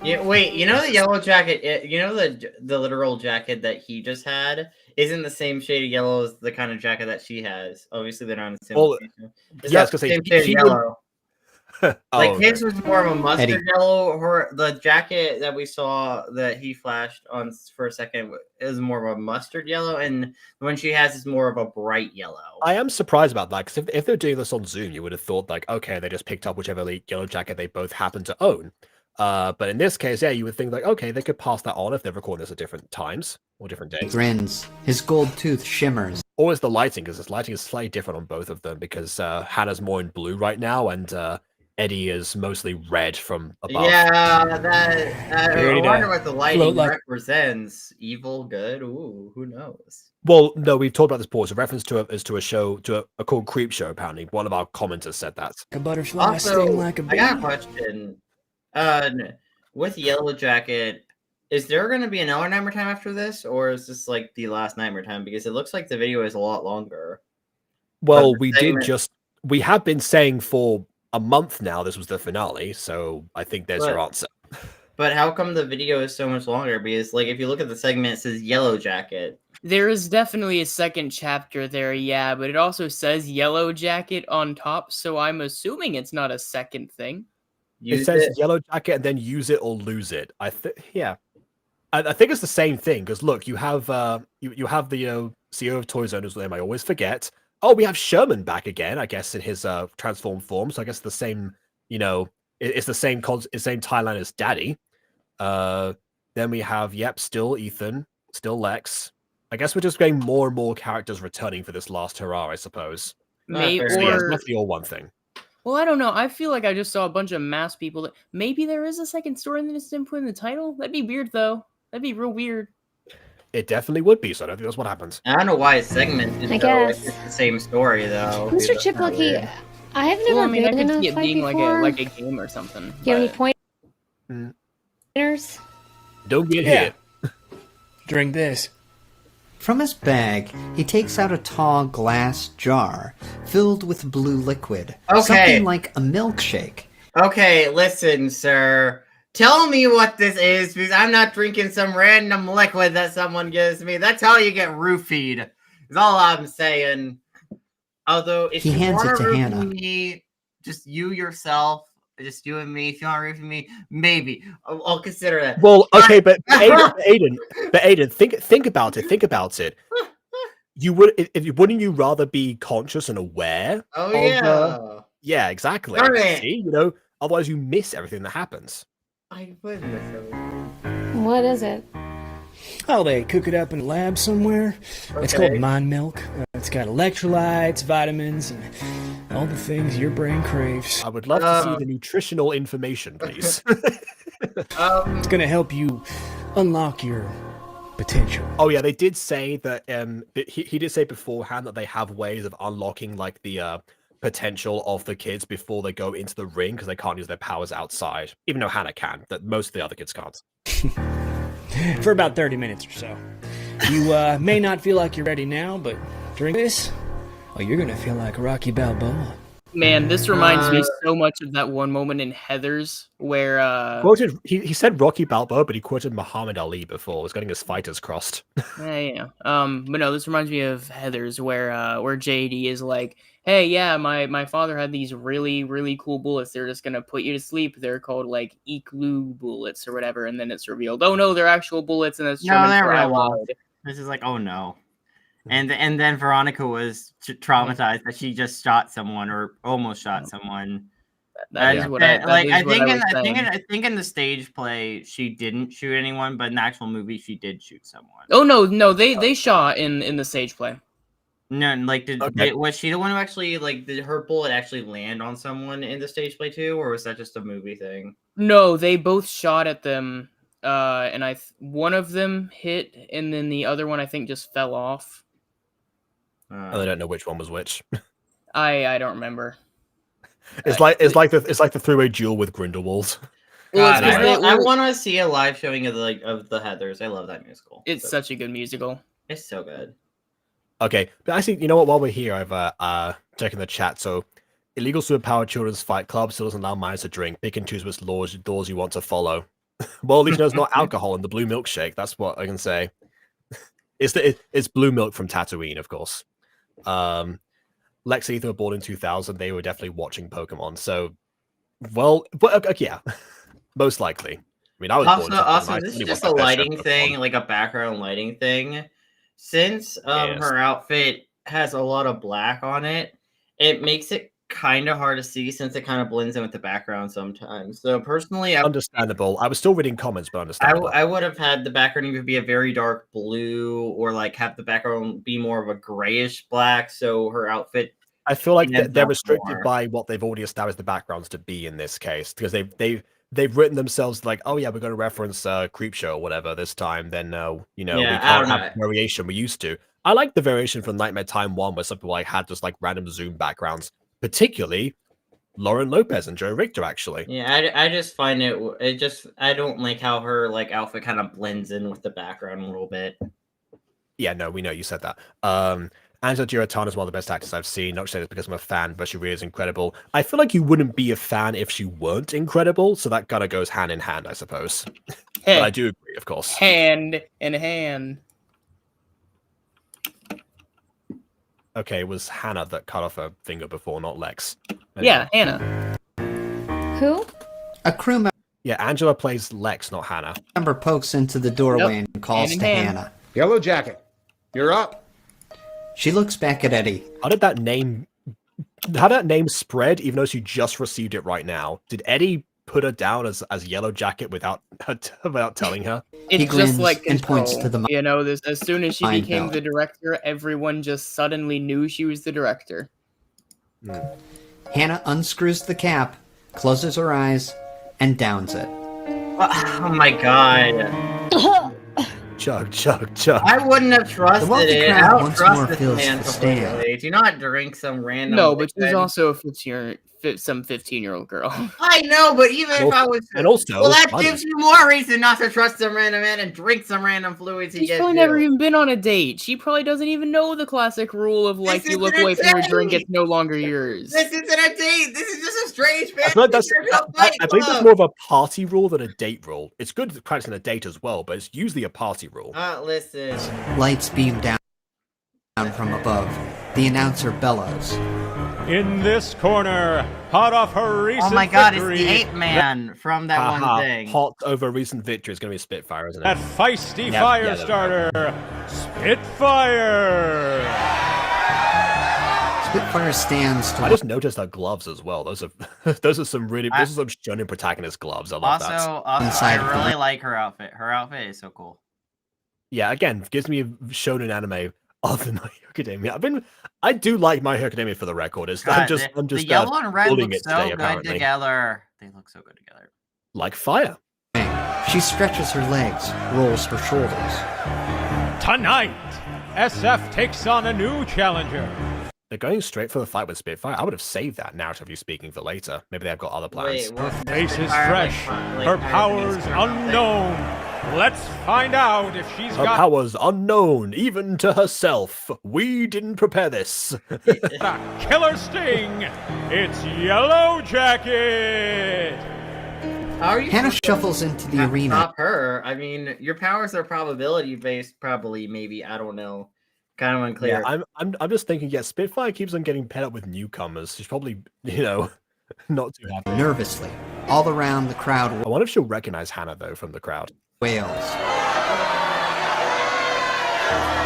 Yeah, wait, you know the yellow jacket, you know the literal jacket that he just had isn't the same shade of yellow as the kind of jacket that she has. Obviously, they're not in the same location. Yeah, I was gonna say, same shade of yellow. Like his was more of a mustard Eddie. yellow, or the jacket that we saw that he flashed on for a second is more of a mustard yellow, and the one she has is more of a bright yellow. I am surprised about that, because if they're doing this on Zoom, you would have thought, like, okay, they just picked up whichever yellow jacket they both happen to own. But in this case, yeah, you would think, like, okay, they could pass that on if they're recording this at different times or different He days. grins. His gold tooth shimmers. or it's the lighting, because this lighting is slightly different on both of them, because Hannah's more in blue right now, and Eddie is mostly red from above. Yeah, I Ready to wonder what the lighting float like- represents. Evil, good? Ooh, who knows? Well, no, we've talked about this before. It's a reference to a show called Creep Show. Apparently, one of our commenters said that. A butterfly Also, sting like a bee. I got a question. With Yellow Jacket, is there going to be another Nightmare Time after this, or is this like the last Nightmare Time? Because it looks like the video is a lot longer. Well, we have been saying for a month now this was the finale, so I think there's your answer. But how come the video is so much longer? Because like if you look at the segment, it says Yellow Jacket. There is definitely a second chapter there, yeah, but it also says Yellow Jacket on top, so I'm assuming it's not a second thing. It says Yellow Jacket and then use it or lose it. I think it's the same thing, because look, you have you have the CEO of Toy Zone, whose name I always forget. Oh, we have Sherman back again, I guess, in his transformed form. So I guess the same, it's the same timeline as Daddy. Then we have, still Ethan, still Lex. I guess we're just getting more and more characters returning for this last hurrah, I suppose. Maybe, it's definitely all one thing. Well, I don't know. I feel like I just saw a bunch of mass people. Maybe there is a second story and they just didn't put in the title. That'd be weird, though. That'd be real weird. It definitely would be, so I don't think that's what happens. I don't know why it's segmented. I though. guess. It's the same story, though. Mr. Chip Lucky, I have never I been could in a see it fight being before. like a game or something. Do you have any but- pointers? Don't get Yeah. hit. Drink this. From his bag, he takes out a tall glass jar filled with blue liquid. Okay. Something like a milkshake. Okay, listen, sir. Tell me what this is, because I'm not drinking some random liquid that someone gives me. That's how you get roofied. Is all I'm saying. Although, if He you hands want it to to roofie Hannah. me, just you yourself, just you and me. If you want to roofie me, maybe I'll consider that. Well, okay, but Aiden, think about it. Think about it. You wouldn't you rather be conscious and aware? Oh of, yeah. yeah, exactly. Darn it. See, otherwise you miss everything that happens. I would miss everything. What is it? Oh, they cook it up in a lab somewhere. It's Okay. called mind milk. It's got electrolytes, vitamins, and all the things your brain craves. I would love to see the nutritional information, please. It's gonna help you unlock your potential. Oh yeah, they did say that. He did say beforehand that they have ways of unlocking like the potential of the kids before they go into the ring, because they can't use their powers outside. Even though Hannah can, that most of the other kids can't. For about 30 minutes or so. You may not feel like you're ready now, but drink this. Oh, you're gonna feel like Rocky Balboa. Man, this reminds me so much of that one moment in Heathers where Quoted, he said Rocky Balboa, but he quoted Muhammad Ali before. Was getting his fighters crossed. yeah. But no, this reminds me of Heathers where JD is like, hey, yeah, my father had these really, really cool bullets. They're just gonna put you to sleep. They're called like Igloo bullets or whatever, and then it's revealed, oh no, they're actual bullets, and it's No, they're real ones. This is like, oh no. And then Veronica was traumatized that she just shot someone or almost shot someone. That is what I think in the stage play she didn't shoot anyone, but in the actual movie she did shoot someone. Oh no, they shot in the stage play. No, like was she the one who actually did her bullet actually land on someone in the stage play too, or was that just a movie thing? No, they both shot at them, and one of them hit, and then the other one I think just fell off. I don't know which one was which. I don't remember. It's like the three-way duel with Grindelwald. I want to see a live showing of the Heathers. I love that musical. It's such a good musical. It's so good. Okay, but actually, you know what? While we're here, I've checking the chat. So, illegal superpower children's fight club still doesn't allow minors to drink. Pick and choose which doors you want to follow. Well, at least there's not alcohol in the blue milkshake. That's what I can say. It's blue milk from Tatooine, of course. Lex and Ethan were born in 2000. They were definitely watching Pokemon. So, well, but yeah, most likely. I mean, I was born. Also, this is just a lighting thing, like a background lighting thing. Since her outfit has a lot of black on it, it makes it kind of hard to see since it kind of blends in with the background sometimes. So personally, understandable. I was still reading comments, but understandable. I would have had the background either be a very dark blue or like have the background be more of a grayish black. So her outfit. I feel like they're restricted by what they've already established the backgrounds to be in this case, because they've written themselves like, oh yeah, we're going to reference Creepshow or whatever this time. Then we can't have variation we used to. I like the variation from Nightmare Time 1 where some people like had just like random zoom backgrounds, particularly Lauren Lopez and Joe Richter actually. Yeah, I just find I don't like how her like outfit kind of blends in with the background a little bit. Yeah, no, we know you said that. Angela Giratana is one of the best actors I've seen. Not saying this because I'm a fan, but she really is incredible. I feel like you wouldn't be a fan if she weren't incredible, so that kind of goes hand in hand, I suppose. But I do agree, of course. Hand in hand. Okay, it was Hannah that cut off her finger before, not Lex. Anyway. Yeah, Hannah. Who? A crew member. Yeah, Angela plays Lex, not Hannah. Member pokes into the doorway and calls to Hannah. Yellow Jacket, you're up. She looks back at Eddie. How did that name spread, even though she just received it right now? Did Eddie put her down as Yellow Jacket without telling her? It's just like control. And points to the as soon as she became the director, everyone just suddenly knew she was the director. Hannah unscrews the cap, closes her eyes, and downs it. Oh my god. Chug, chug, chug. I wouldn't have trusted it. I don't trust this man completely. Do not drink some random. No, but she's also a 15-year-old girl. I know, but even if I was, and also, well, that gives you more reason not to trust some random man and drink some random fluids. She's probably never even been on a date. She probably doesn't even know the classic rule of like you look away from your drink, it's no longer yours. This isn't a date. This is just a strange man. I think that's more of a party rule than a date rule. It's good to practice in a date as well, but it's usually a party rule. Listen. Lights beam down from above. The announcer bellows. In this corner, hot off her recent Oh my god, victory, it's the Ape Man from that one thing. Hot over recent victory is going to be a Spitfire, isn't it? That feisty fire starter, Spitfire. Spitfire stands to... I just noticed her gloves as well. Those are some shonen protagonist gloves. I love that. Also, I really like her outfit. Her outfit is so cool. Yeah, again, gives me a shonen anime other than My Hero Academia. I do like My Hero Academia for the record. I'm just the yellow and red look so good together. They look so good together. Like fire. She stretches her legs, rolls her shoulders. Tonight, SF takes on a new challenger. They're going straight for the fight with Spitfire. I would have saved that, narratively speaking, for later. Maybe they've got other plans. Her face is fresh. Her powers unknown. Let's find out if she's got... Her powers unknown, even to herself. We didn't prepare this. The killer sting. It's Yellow Jacket. How are you Hannah shuffles into the arena. Stop her. I mean, your powers are probability based, probably, maybe. I don't know. Kind of unclear. Yeah, I'm just thinking, yeah, Spitfire keeps on getting paired up with newcomers. She's probably, not too happy. Nervously, all around the crowd. I wonder if she'll recognize Hannah, though, from the crowd. Wails.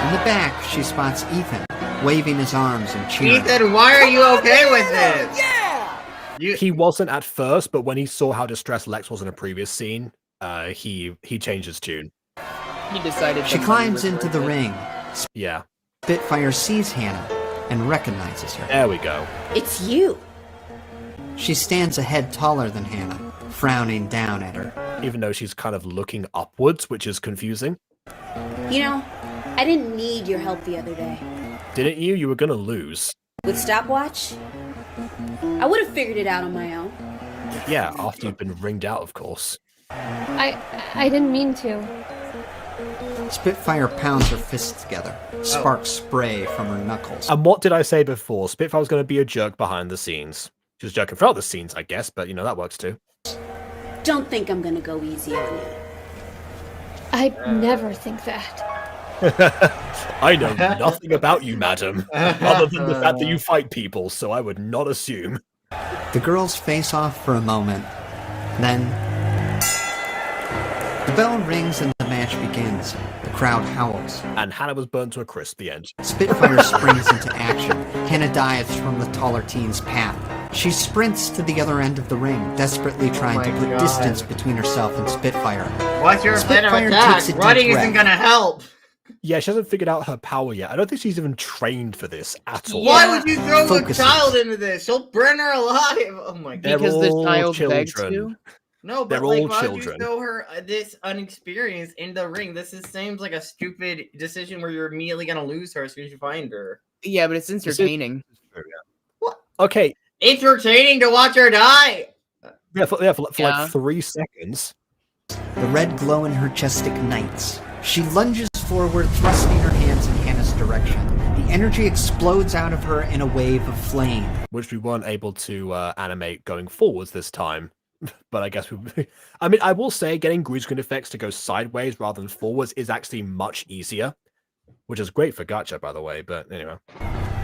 In the back, she spots Ethan, waving his arms and cheering. Ethan, why are you okay with this? Yeah! He wasn't at first, but when he saw how distressed Lex was in a previous scene, he changed his tune. He decided. She climbs into the ring. Yeah. Spitfire sees Hannah and recognizes her. There we go. It's you. She stands a head taller than Hannah, frowning down at her. Even though she's kind of looking upwards, which is confusing. You know, I didn't need your help the other day. Didn't you? You were gonna lose. With stopwatch? I would have figured it out on my own. Yeah, after you've been ringed out, of course. I didn't mean to. Spitfire pounds her fists together. Sparks spray from her knuckles. And what did I say before? Spitfire was going to be a jerk behind the scenes. She was joking throughout the scenes, I guess, but that works too. Don't think I'm going to go easy on you. I'd never think that. I know nothing about you, madam, other than the fact that you fight people, so I would not assume. The girls face off for a moment. Then the bell rings and the match begins. The crowd howls. And Hannah was burned to a crisp, the end. Spitfire springs into action. Hannah dives from the taller teen's path. She sprints to the other end of the ring, desperately trying to put distance between herself and Spitfire. What's your plan of Spitfire attack? takes a deep Running breath. isn't gonna help. Yeah, she hasn't figured out her power yet. I don't think she's even trained for this at all. Why would you throw Focuses. a child into this? She'll burn her alive. Oh my god. They're Because the all child begs children. to. No, but They're like, all why would you children. throw her this unexperienced in the ring? Seems like a stupid decision where you're immediately gonna lose her as soon as you find her. Yeah, but it's entertaining. Okay. Entertaining to watch her die. Yeah, for like 3 seconds. The red glow in her chest ignites. She lunges forward, thrusting her hands in Hannah's direction. The energy explodes out of her in a wave of flame. Which we weren't able to animate going forwards this time. But I guess I mean, I will say getting green screen effects to go sideways rather than forwards is actually much easier. Which is great for Gacha, by the way, but anyway.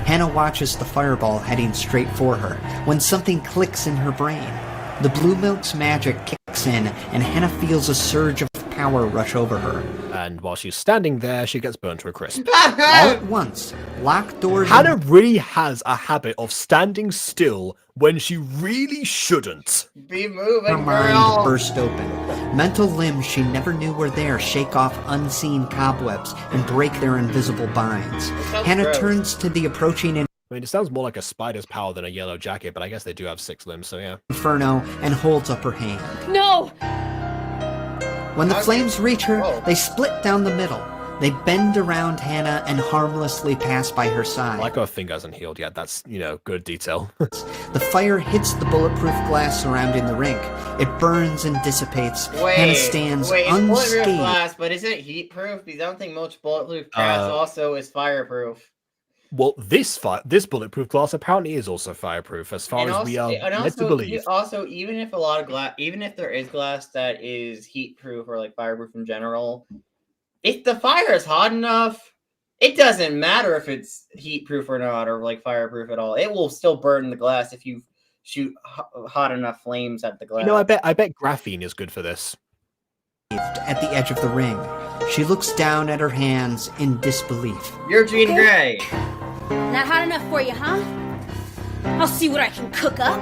Hannah watches the fireball heading straight for her when something clicks in her brain. The blue milk's magic kicks in, and Hannah feels a surge of power rush over her. And while she's standing there, she gets burned to a crisp. All at once, locked doors... Hannah really has a habit of standing still when she really shouldn't. Be moving, Her mind girl. burst open. Mental limbs she never knew were there shake off unseen cobwebs and break their invisible binds. sounds Hannah gross. turns to the approaching I mean, it sounds more like a spider's power than a yellow jacket, but I guess they do have 6 limbs, so yeah. inferno and holds up her hand. No! When the flames reach her, they split down the middle. They bend around Hannah and harmlessly pass by her side. Like her finger hasn't healed yet. That's, good detail. The fire hits the bulletproof glass surrounding the rink. It burns and dissipates. Hannah stands it's bulletproof unscathed. glass, but is it heat proof? Because I don't think most bulletproof glass also is fireproof. Well, this bulletproof glass apparently is also fireproof, as far as we are led to believe. Also, even if a lot of glass, even if there is glass that is heat proof or like fireproof in general, if the fire is hot enough, it doesn't matter if it's heat proof or not, or like fireproof at all. It will still burn the glass if you shoot hot enough flames at the glass. I bet graphene is good for this. At the edge of the ring, she looks down at her hands in disbelief. You're Jean Grey. Not hot enough for you, huh? I'll see what I can cook up.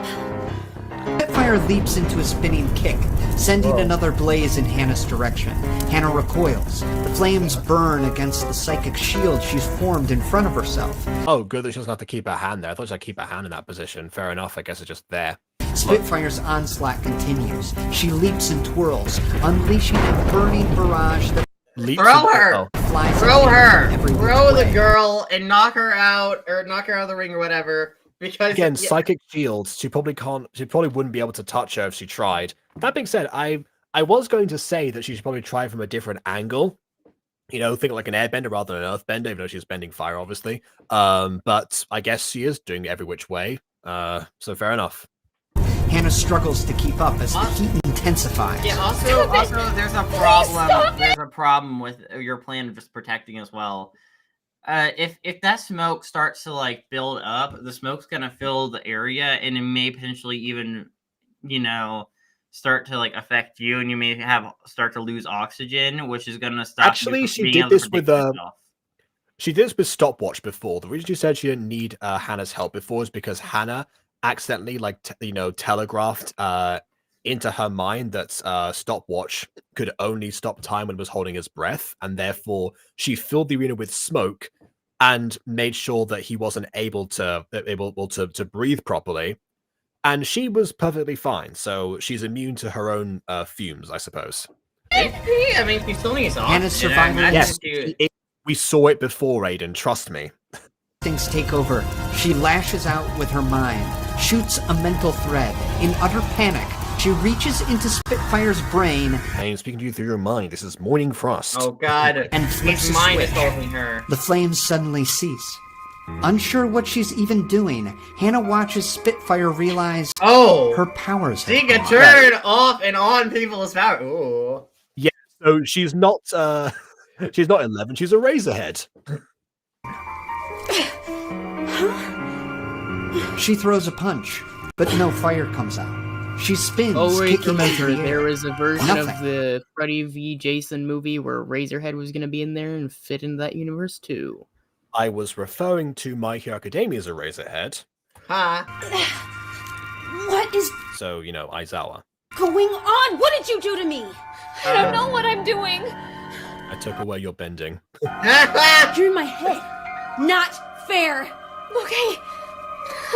Spitfire leaps into a spinning kick, sending another blaze in Hannah's direction. Hannah recoils. The flames burn against the psychic shield she's formed in front of herself. Oh, good that she doesn't have to keep her hand there. I thought she'd keep her hand in that position. Fair enough. I guess it's just there. Spitfire's onslaught continues. She leaps and twirls, unleashing a burning barrage that Throw her! flies Throw at Hannah her! from every Throw which the way. girl and knock her out, or knock her out of the ring or whatever. Because Again, psychic shields. She probably wouldn't be able to touch her if she tried. That being said, I was going to say that she should probably try from a different angle. Think like an airbender rather than an earthbender, even though she's bending fire, obviously. But I guess she is doing it every which way. So fair enough. Hannah struggles to keep up as the heat intensifies. Yeah, also there's a problem. There's a problem with your plan of just protecting as well. If that smoke starts to build up, the smoke's gonna fill the area, and it may potentially even, start to affect you, and you may start to lose oxygen, which is gonna stop. Actually, she did this with she did this with stopwatch before. The reason she said she didn't need Hannah's help before is because Hannah accidentally telegraphed into her mind that stopwatch could only stop time when it was holding his breath, and therefore she filled the arena with smoke and made sure that he wasn't able to breathe properly, and she was perfectly fine. So she's immune to her own fumes, I suppose. I mean, she still needs oxygen. Hannah's survival. Yes, we saw it before, Aiden. Trust me. Things take over. She lashes out with her mind, shoots a mental thread. In utter panic, she reaches into Spitfire's brain. I am speaking to you through your mind. This is Morning Frost. Oh God! And flips His a mind is switch. holding her. The flames suddenly cease. Unsure what she's even doing, Hannah watches Spitfire realize her powers have She can gone. turn off and on people's power. Ooh. Yeah, so she's not 11, she's a Razorhead. She throws a punch, but no fire comes out. She spins, Oh, wait, kicking into remember, the air. there was a version Nothing. of the Freddy v. Jason movie where Razorhead was going to be in there and fit into that universe too. I was referring to My Hero Academia as a Razorhead. Huh? What is So, you know, Aizawa. going on? What did you do to me? I don't know what I'm doing. I took away your bending. You're in my head. Not fair. Okay.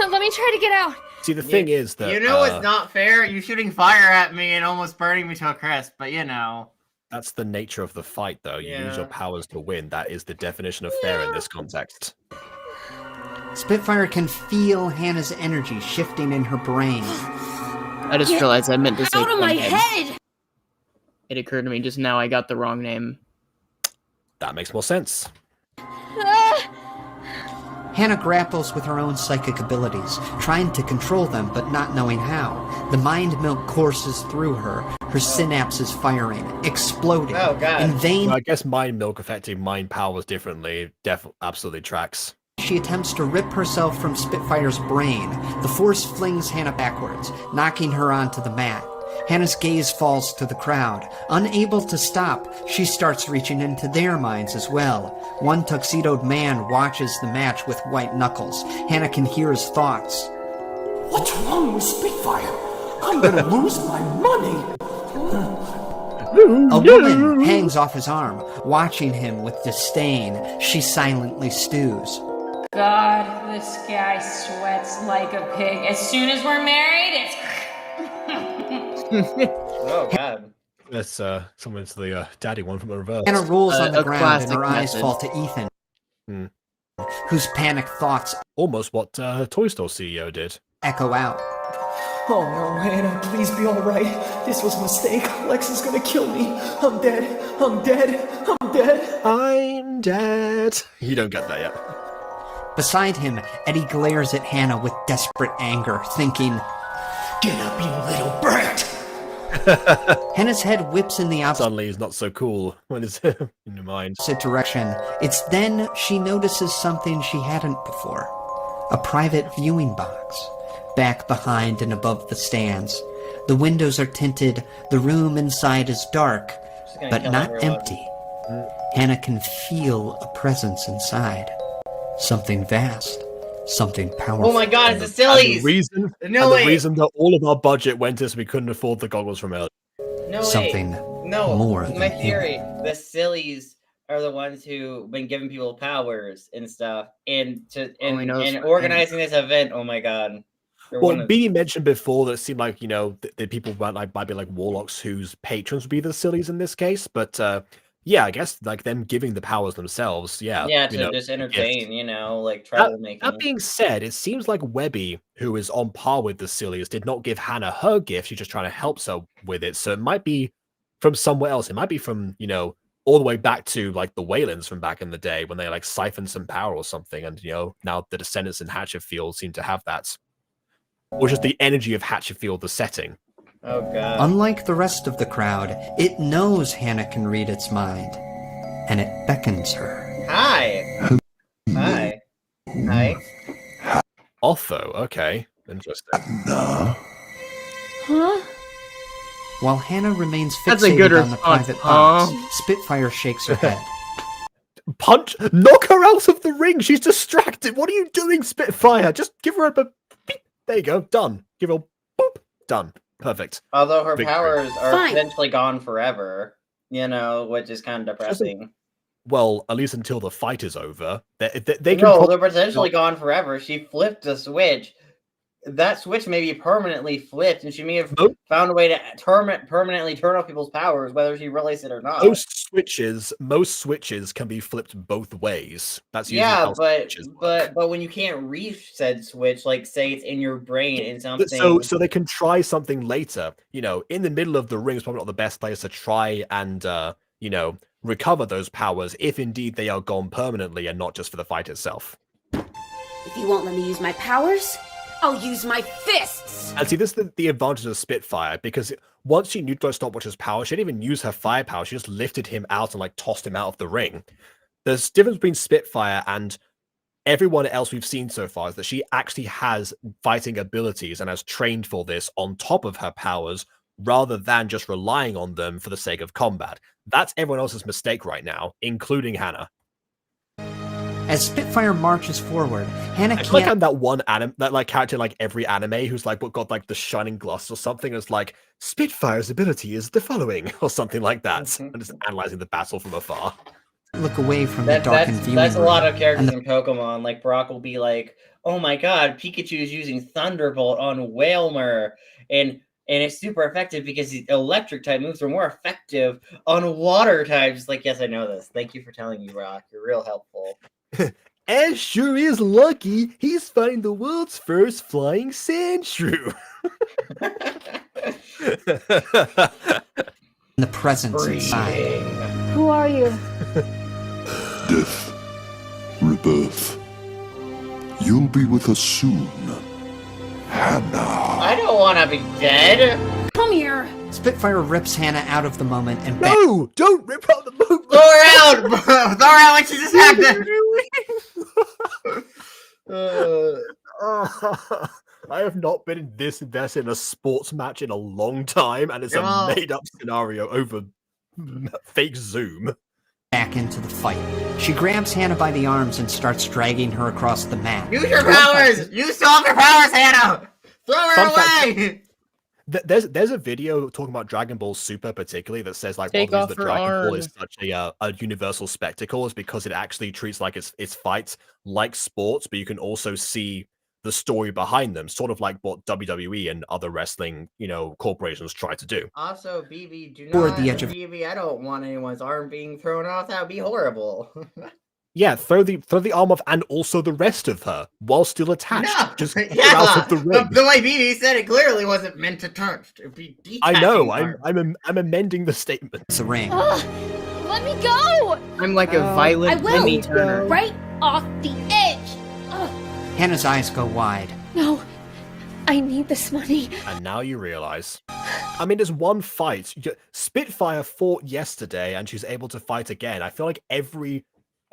Let me try to get out. See, the thing is that... You know it's not fair? You shooting fire at me and almost burning me to a crisp, but you know. That's the nature of the fight, though. You use your Yeah. powers to win. That is the definition of fair in this context. Spitfire can feel Hannah's energy shifting in her brain. I just realized I meant to say Out of my Climax. head! It occurred to me just now I got the wrong name. That makes more sense. Hannah grapples with her own psychic abilities, trying to control them but not knowing how. The mind milk courses through her, her synapses firing, exploding. Oh, God. In vain, Well, I guess mind milk affecting mind powers differently absolutely tracks. she attempts to rip herself from Spitfire's brain. The force flings Hannah backwards, knocking her onto the mat. Hannah's gaze falls to the crowd. Unable to stop, she starts reaching into their minds as well. One tuxedoed man watches the match with white knuckles. Hannah can hear his thoughts. What's wrong with Spitfire? I'm gonna lose my money. A woman hangs off his arm, watching him with disdain. She silently stews. God, this guy sweats like a pig. As soon as we're married, it's... Oh, God. That's someone's the daddy one from the reverse. Hannah rolls on the a ground and her classic eyes method. fall to Ethan, whose panicked thoughts Almost what Toy Store CEO did. echo out. Oh no, Hannah, please be alright. This was a mistake. Lex is gonna kill me. I'm dead. I'm dead. I'm dead. I'm dead. You don't get that yet. Beside him, Eddie glares at Hannah with desperate anger, thinking, Get up, you little brat. Hannah's head whips in the Suddenly he's not so cool when it's in your mind. opposite direction. It's then she notices something she hadn't before. A private viewing box, back behind and above the stands. The windows are tinted, the room inside is dark, but not empty. Hannah can feel a presence inside. Something vast, something powerful. Oh my God, it's the And sillies! the reason, No way! the reason that all of our budget went is we couldn't afford the goggles from earlier. No Something way. No, more my than theory. The sillies are the ones who been giving people powers and stuff, and organizing this event. Oh my God. Well, Beanie mentioned before that it seemed like, you know, that people might be like warlocks whose patrons would be the sillies in this case, but yeah, I guess like them giving the powers themselves, yeah. Yeah, you to know, just a entertain, gift. you know, like troublemaking. That being said, it seems like Webby, who is on par with the sillies, did not give Hannah her gift. She's just trying to help her with it. So it might be from somewhere else. It might be from, you know, all the way back to like the Waylands from back in the day when they like siphoned some power or something. And, you know, now the descendants in Hatchetfield seem to have that. Or just the energy of Hatchetfield, the setting. Oh, God. Unlike the rest of the crowd, it knows Hannah can read its mind, and it beckons her. Hi. Hi. Hi. Otho, okay. Interesting. Huh? While Hannah remains That's a good fixated on the response, private huh? box, Spitfire shakes her head. Punch! Knock her out of the ring! She's distracted! What are you doing, Spitfire? Just give her a beep. There you go. Done. Give her a boop. Done. Perfect. Although her Victory. powers are Fine. potentially gone forever, you know, which is kind of depressing. Well, at least until the fight is over. They can No, they're potentially gone forever. She flipped the switch. That switch may be permanently flipped, and she may have found a way to permanently turn off people's powers, whether she realized it or not. Most switches can be flipped both ways. That's usually how switches work. but when you can't reach said switch, like say it's in your brain in something. So they can try something later. You know, in the middle of the ring is probably not the best place to try and you know, recover those powers if indeed they are gone permanently and not just for the fight itself. If you won't let me use my powers, I'll use my fists! And see, this is the advantage of Spitfire, because once she neutralized Stopwatch's power, she didn't even use her firepower. She just lifted him out and like tossed him out of the ring. There's difference between Spitfire and everyone else we've seen so far is that she actually has fighting abilities and has trained for this on top of her powers, rather than just relying on them for the sake of combat. That's everyone else's mistake right now, including Hannah. As Spitfire marches forward, Hannah I can't... feel like I'm that one character in like every anime who's like got like the shining glass or something. It's like Spitfire's ability is the following or something like that. I'm just analyzing the battle from afar. Look away from the darkened viewing That's a room, lot of characters and in Pokemon. Like Brock will be like, "Oh my God, Pikachu is using Thunderbolt on Wailmer," and it's super effective because the electric type moves are more effective on water types. Like, yes, I know this. Thank you for telling me, Brock. You're real helpful. Ash sure is lucky. He's fighting the world's first flying sand shrew. the presence inside. Who are you? Death. Rebirth. You'll be with us soon. Hannah. I don't want to be dead. Come here. Spitfire rips Hannah out of the moment and No! Don't rip out the moment! Throw her out! Throw her out like she just happened! I have not been this invested in a sports match in a long time, and it's a made-up scenario over fake Zoom. Back into the fight. She grabs Hannah by the arms and starts dragging her across the mat. Use your powers! Use all of your powers, Hannah! Throw her away! There's a video talking about Dragon Ball Super particularly that says like one of the reasons that Dragon Ball is such a universal spectacle is because it actually treats like its fights like sports, but you can also see the story behind them, sort of like what WWE and other wrestling, corporations try to do. Also, BB, do Or not, the edge of- BB, I don't want anyone's arm being thrown off. That would be horrible. Yeah, throw the arm off and also the rest of her while still attached. No, Just get out of the ring. The way BB said it clearly wasn't meant to touch. It'd be I know. detaching I'm amending the statement. It's a ring. Let me go! I'm like a violent Timmy Turner. Right off the edge. Hannah's eyes go wide. No, I need this money. And now you realize. I mean, there's one fight. Spitfire fought yesterday, and she's able to fight again. I feel like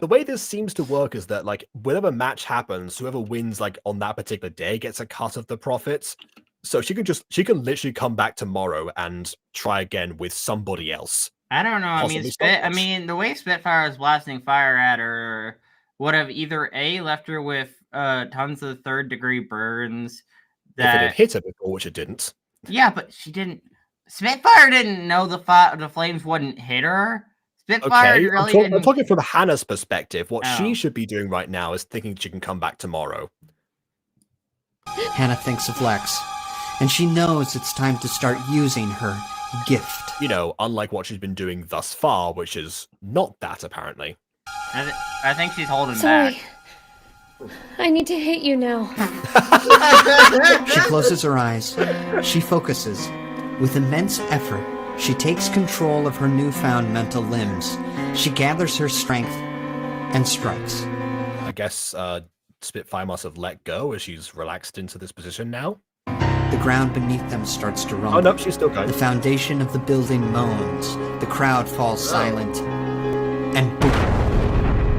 the way this seems to work is that, like, whenever match happens, whoever wins, like, on that particular day gets a cut of the profits. So she can literally come back tomorrow and try again with somebody else. I don't know. I mean, the way Spitfire was blasting fire at her would have either A, left her with tons of third-degree burns. If it had hit her before, which it didn't. Yeah, but she didn't. Spitfire didn't know the flames wouldn't hit her. Spitfire Okay, really I'm talking from Hannah's perspective. What she Oh. should be doing right now is thinking she can come back tomorrow. Hannah thinks of Lex, and she knows it's time to start using her gift. Unlike what she's been doing thus far, which is not that, apparently. I think she's holding Sorry. I need to hit you now. She closes her eyes. She focuses. With immense effort, she takes control of her newfound mental limbs. She gathers her strength and strikes. I guess Spitfire must have let go as she's relaxed into this position now. The ground beneath them starts to rumble. Oh no, she's still going. The foundation of the building moans. The crowd falls silent. And boom!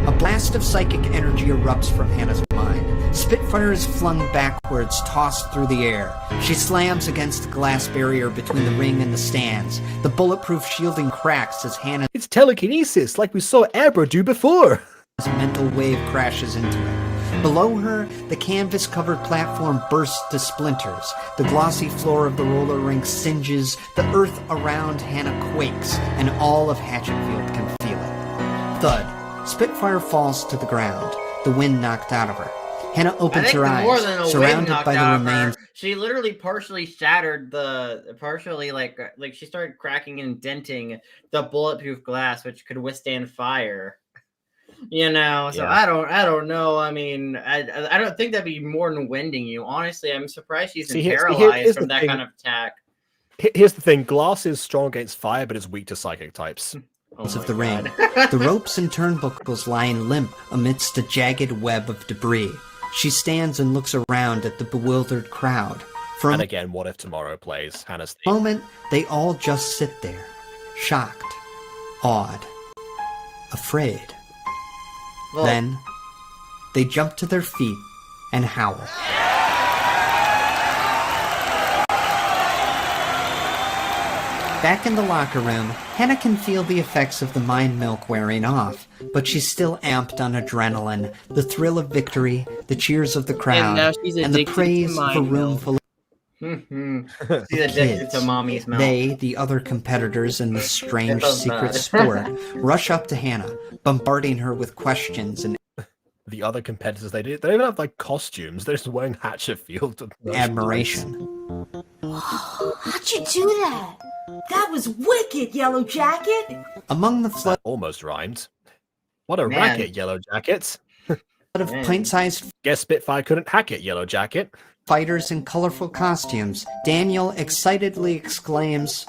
A blast of psychic energy erupts from Hannah's mind. Spitfire is flung backwards, tossed through the air. She slams against the glass barrier between the ring and the stands. The bulletproof shielding cracks as Hannah... It's telekinesis, like we saw Abra do before! As a mental wave crashes into it. Below her, the canvas-covered platform bursts to splinters. The glossy floor of the roller rink singes. The earth around Hannah quakes, and all of Hatchetfield can feel it. Thud. Spitfire falls to the ground. The wind knocked out of her. Hannah opens her eyes, surrounded by the remains. She literally partially shattered like she started cracking and denting the bulletproof glass, which could withstand fire. So yeah. I don't know. I mean, I don't think that'd be more than winding you. Honestly, I'm surprised she's paralyzed from that kind of attack. Here's the thing: glass is strong against fire, but it's weak to psychic types. Of the ring. The ropes and turnbuckles lying limp amidst a jagged web of debris. She stands and looks around at the bewildered crowd. For And again, what if tomorrow plays Hannah's a theme? moment, they all just sit there, shocked, awed, afraid. Well- Then, they jump to their feet and howl. Back in the locker room, Hannah can feel the effects of the mind milk wearing off, but she's still amped on adrenaline, the thrill of victory, the cheers of the crowd, and the praise of a room full of She's addicted to mommy's milk. They, the other competitors in the strange secret sport, rush up to Hannah, bombarding her with questions and the other competitors, they don't even have like costumes. They're just wearing Hatchetfield admiration. How'd you do that? That was wicked, Yellow Jacket. Among the flood almost rhymed. What a Man. racket, Yellow Jackets. of pint-sized Guess Spitfire couldn't hack it, Yellow Jacket. Fighters in colorful costumes, Daniel excitedly exclaims,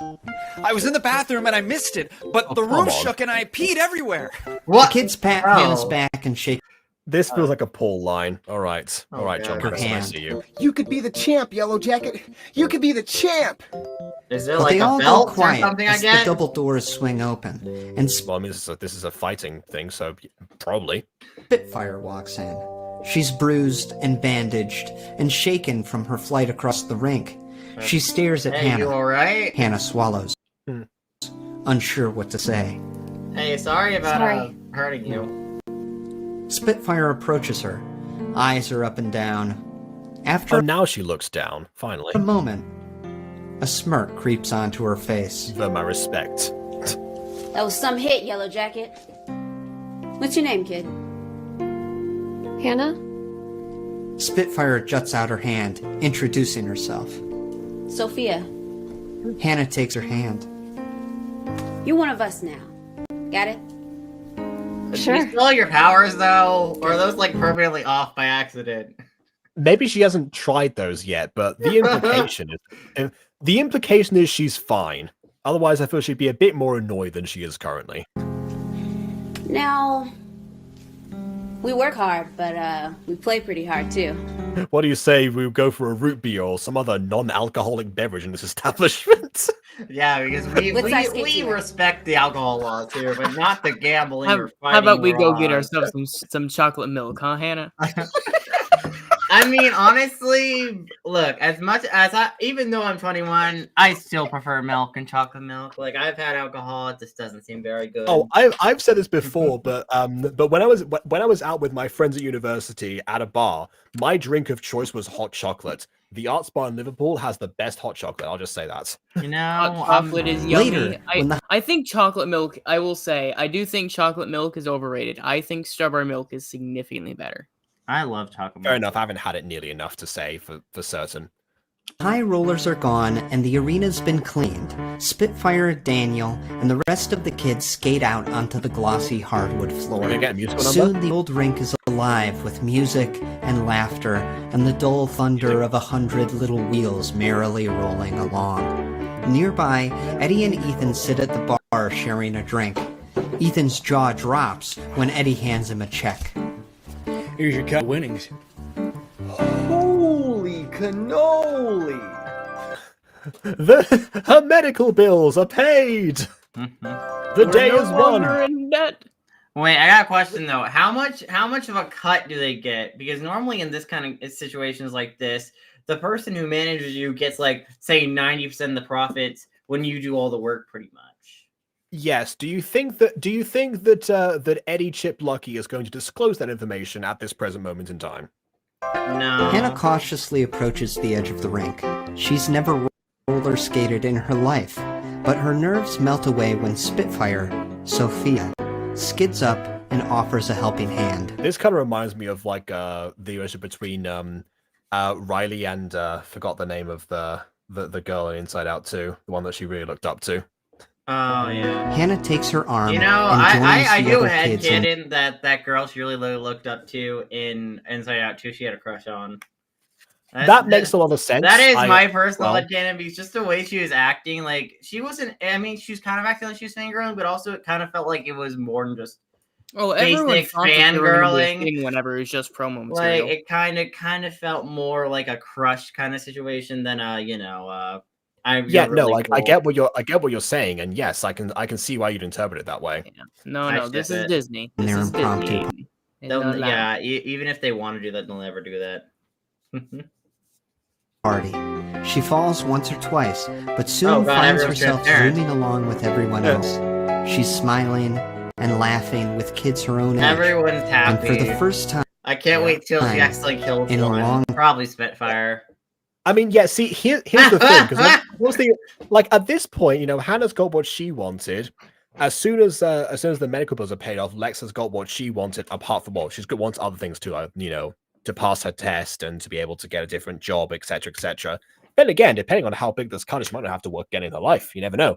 I was in the bathroom and I missed it, but the room shook and I peed everywhere. The kids pat Hannah's back and shake. This feels like a Paul line. All right, John Her Chris, I hand. see you. You could be the champ, Yellow Jacket. You could be the champ. Is there But like they a all go belt or quiet something I as the get? double doors swing open, and Well, I mean, this is a fighting thing, so probably. Spitfire walks in. She's bruised and bandaged and shaken from her flight across the rink. She stares at Hey, Hannah. you alright? Hannah swallows, unsure what to say. Hey, sorry about hurting you. Spitfire approaches her. Eyes are up and down. After Oh, now she looks down, finally. a moment, a smirk creeps onto her face. For my respect. That was some hit, Yellow Jacket. What's your name, kid? Hannah? Spitfire juts out her hand, introducing herself. Sophia. Hannah takes her hand. You're one of us now. Got it? Sure. Do you still have your powers though, or are those like permanently off by accident? Maybe she hasn't tried those yet, but the implication is she's fine. Otherwise, I feel she'd be a bit more annoyed than she is currently. Now, we work hard, but we play pretty hard too. What do you say we go for a root beer or some other non-alcoholic beverage in this establishment? Yeah, because we respect the alcohol laws here, but not the gambling or fighting. How about we go get laws. ourselves some chocolate milk, huh, Hannah? I mean, honestly, look, as much as even though I'm 21, I still prefer milk and chocolate milk. Like, I've had alcohol, it just doesn't seem very good. Oh, I've said this before, but when I was out with my friends at university at a bar, my drink of choice was hot chocolate. The Arts Bar in Liverpool has the best hot chocolate. I'll just say that. You know, hot chocolate is yummy. Later, I think chocolate milk. I will say, I do think chocolate milk is overrated. I think strawberry milk is significantly better. I love chocolate milk. Fair enough. I haven't had it nearly enough to say for certain. High rollers are gone and the arena's been cleaned. Spitfire, Daniel, and the rest of the kids skate out onto the glossy hardwood floor. Can I get a musical Soon number? the old rink is alive with music and laughter and the dull thunder of 100 little wheels merrily rolling along. Nearby, Eddie and Ethan sit at the bar sharing a drink. Ethan's jaw drops when Eddie hands him a check. Here's your cut winnings. Holy cannoli! Her medical bills are paid. The day is won. In debt. Wait, I got a question though. How much of a cut do they get? Because normally in this kind of situations like this, the person who manages you gets like say 90% of the profits when you do all the work pretty much. Yes. Do you think that Eddie Chip Lucky is going to disclose that information at this present moment in time? No. Hannah cautiously approaches the edge of the rink. She's never roller skated in her life, but her nerves melt away when Spitfire, Sophia, skids up and offers a helping hand. This kind of reminds me of like the relationship between Riley and forgot the name of the girl in Inside Out 2, the one that she really looked up to. Oh yeah. Hannah takes her arm. You know, and I joins the do other head kids in- canon that girl she really looked up to in Inside Out 2. She had a crush on. That makes a lot of sense. That is my personal headcanon because just the way she was acting, like she wasn't. I mean, she was kind of acting like she was fangirling, but also it kind of felt like it was more than just. Oh, everyone basic thought that they were gonna be fangirling. dating whenever it was just promo Like material. it kind of felt more like a crush kind of situation than I get what you're saying, and yes, I can see why you'd interpret it that way. No, this is Disney. And This they're is impromptu. Disney. It's not allowed. Even if they want to do that, they'll never do that. party. She falls once or twice, but soon Oh, God, finds everyone's herself transparent. zooming along with everyone else. She's smiling and laughing with kids her own age. Everyone's happy. And for the first time, I can't wait till she actually kills in a one. long- Probably Spitfire. I mean, yeah. See, here's the thing, because like at this point, you know, Hannah's got what she wanted. As soon as the medical bills are paid off, Lex has got what she wanted. Apart from what she's got, wants other things too, you know, to pass her test and to be able to get a different job, etc., etc. Then again, depending on how big this cut is, she might not have to work again in her life. You never know.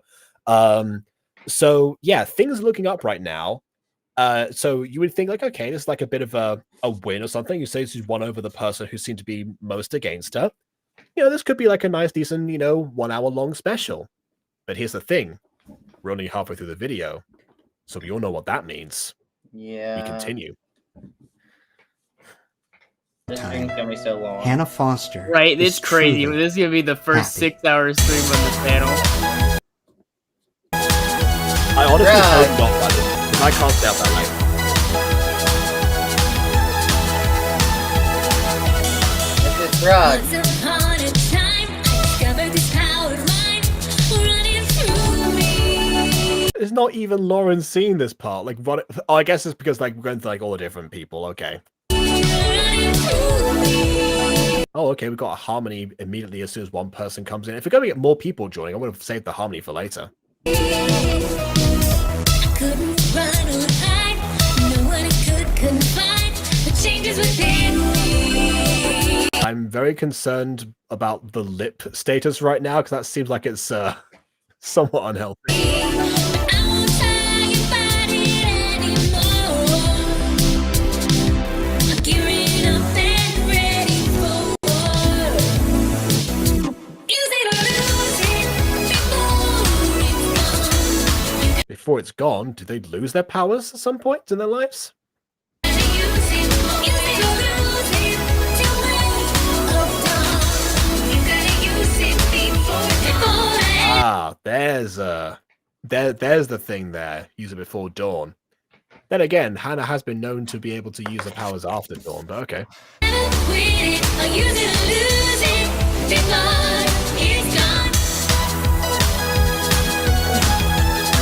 So yeah, things are looking up right now. So you would think like, okay, this is like a bit of a win or something. You say she's won over the person who seemed to be most against her. You know, this could be like a nice, decent, you know, 1 hour long special. But here's the thing. We're only halfway through the video. So we all know what that means. Yeah. We continue. This thing's gonna be so long. Hannah Foster. Right, it's is crazy. truly This is gonna be the first happy. 6 hours stream on this panel. I honestly hope not, by the way, because I can't stay up that late. This is drug. Once upon a time, I discovered this power of mine running through me. It's not even Lauren seeing this part. Like, what? Oh, I guess it's because like we're going through like all the different people. Okay. Oh, okay. We got a harmony immediately as soon as one person comes in. If we're going to get more people joining, I would have saved the harmony for later. Couldn't run or hide, no one couldn't find the changes within me. I'm very concerned about the lip status right now because that seems like it's somewhat unhealthy. Before it's gone, do they lose their powers at some point in their lives? Ah, there's the thing there. Use it before dawn. Then again, Hannah has been known to be able to use her powers after dawn, but okay.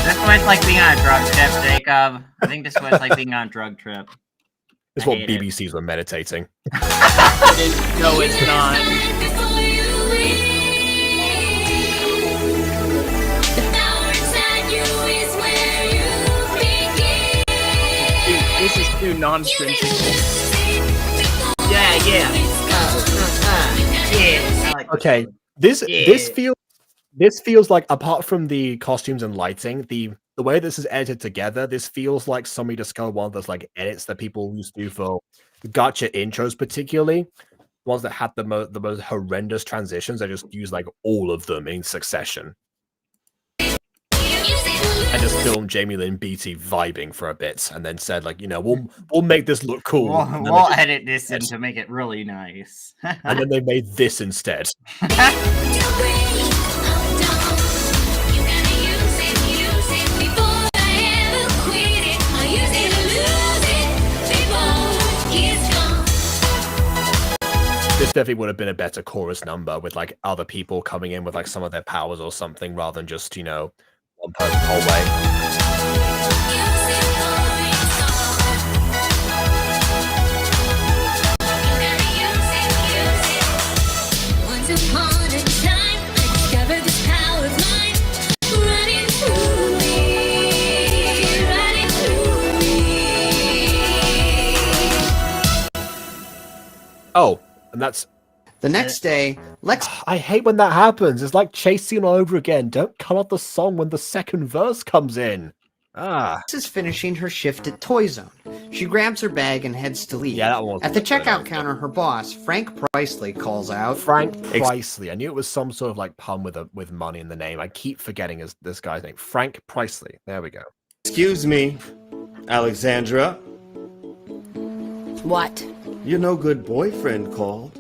That's what it's like being on a drug trip, Jacob. I think this was like being on a drug trip. It's what BBCs were meditating. No, it's not. Dude, this is too nonsensical. Yeah. Yeah. I like Okay, this feels like, apart from the costumes and lighting, the way this is edited together, this feels like somebody discovered one of those like edits that people used to do for gotcha intros, particularly ones that had the most horrendous transitions. They just use like all of them in succession. And just filmed Jamie Lynn Beatty vibing for a bit, and then said like, you know, we'll make this look cool. We'll edit this in to make it really nice. And then they made this instead. This definitely would have been a better chorus number with like other people coming in with like some of their powers or something, rather than just, you know, one person the whole way. Once upon a time, I discovered this power of mine running through me, running through me. Oh, and that's the next day. Lex, I hate when that happens. It's like chasing all over again. Don't cut off the song when the second verse comes in. Lex is finishing her shift at Toy Zone. She grabs her bag and heads to leave. Yeah, that one. At the checkout counter, her boss, Frank Priceley, calls out. Frank Priceley. I knew it was some sort of like pun with money in the name. I keep forgetting this guy's name. Frank Priceley. There we go. Excuse me, Alexandra. What? Your no good boyfriend called.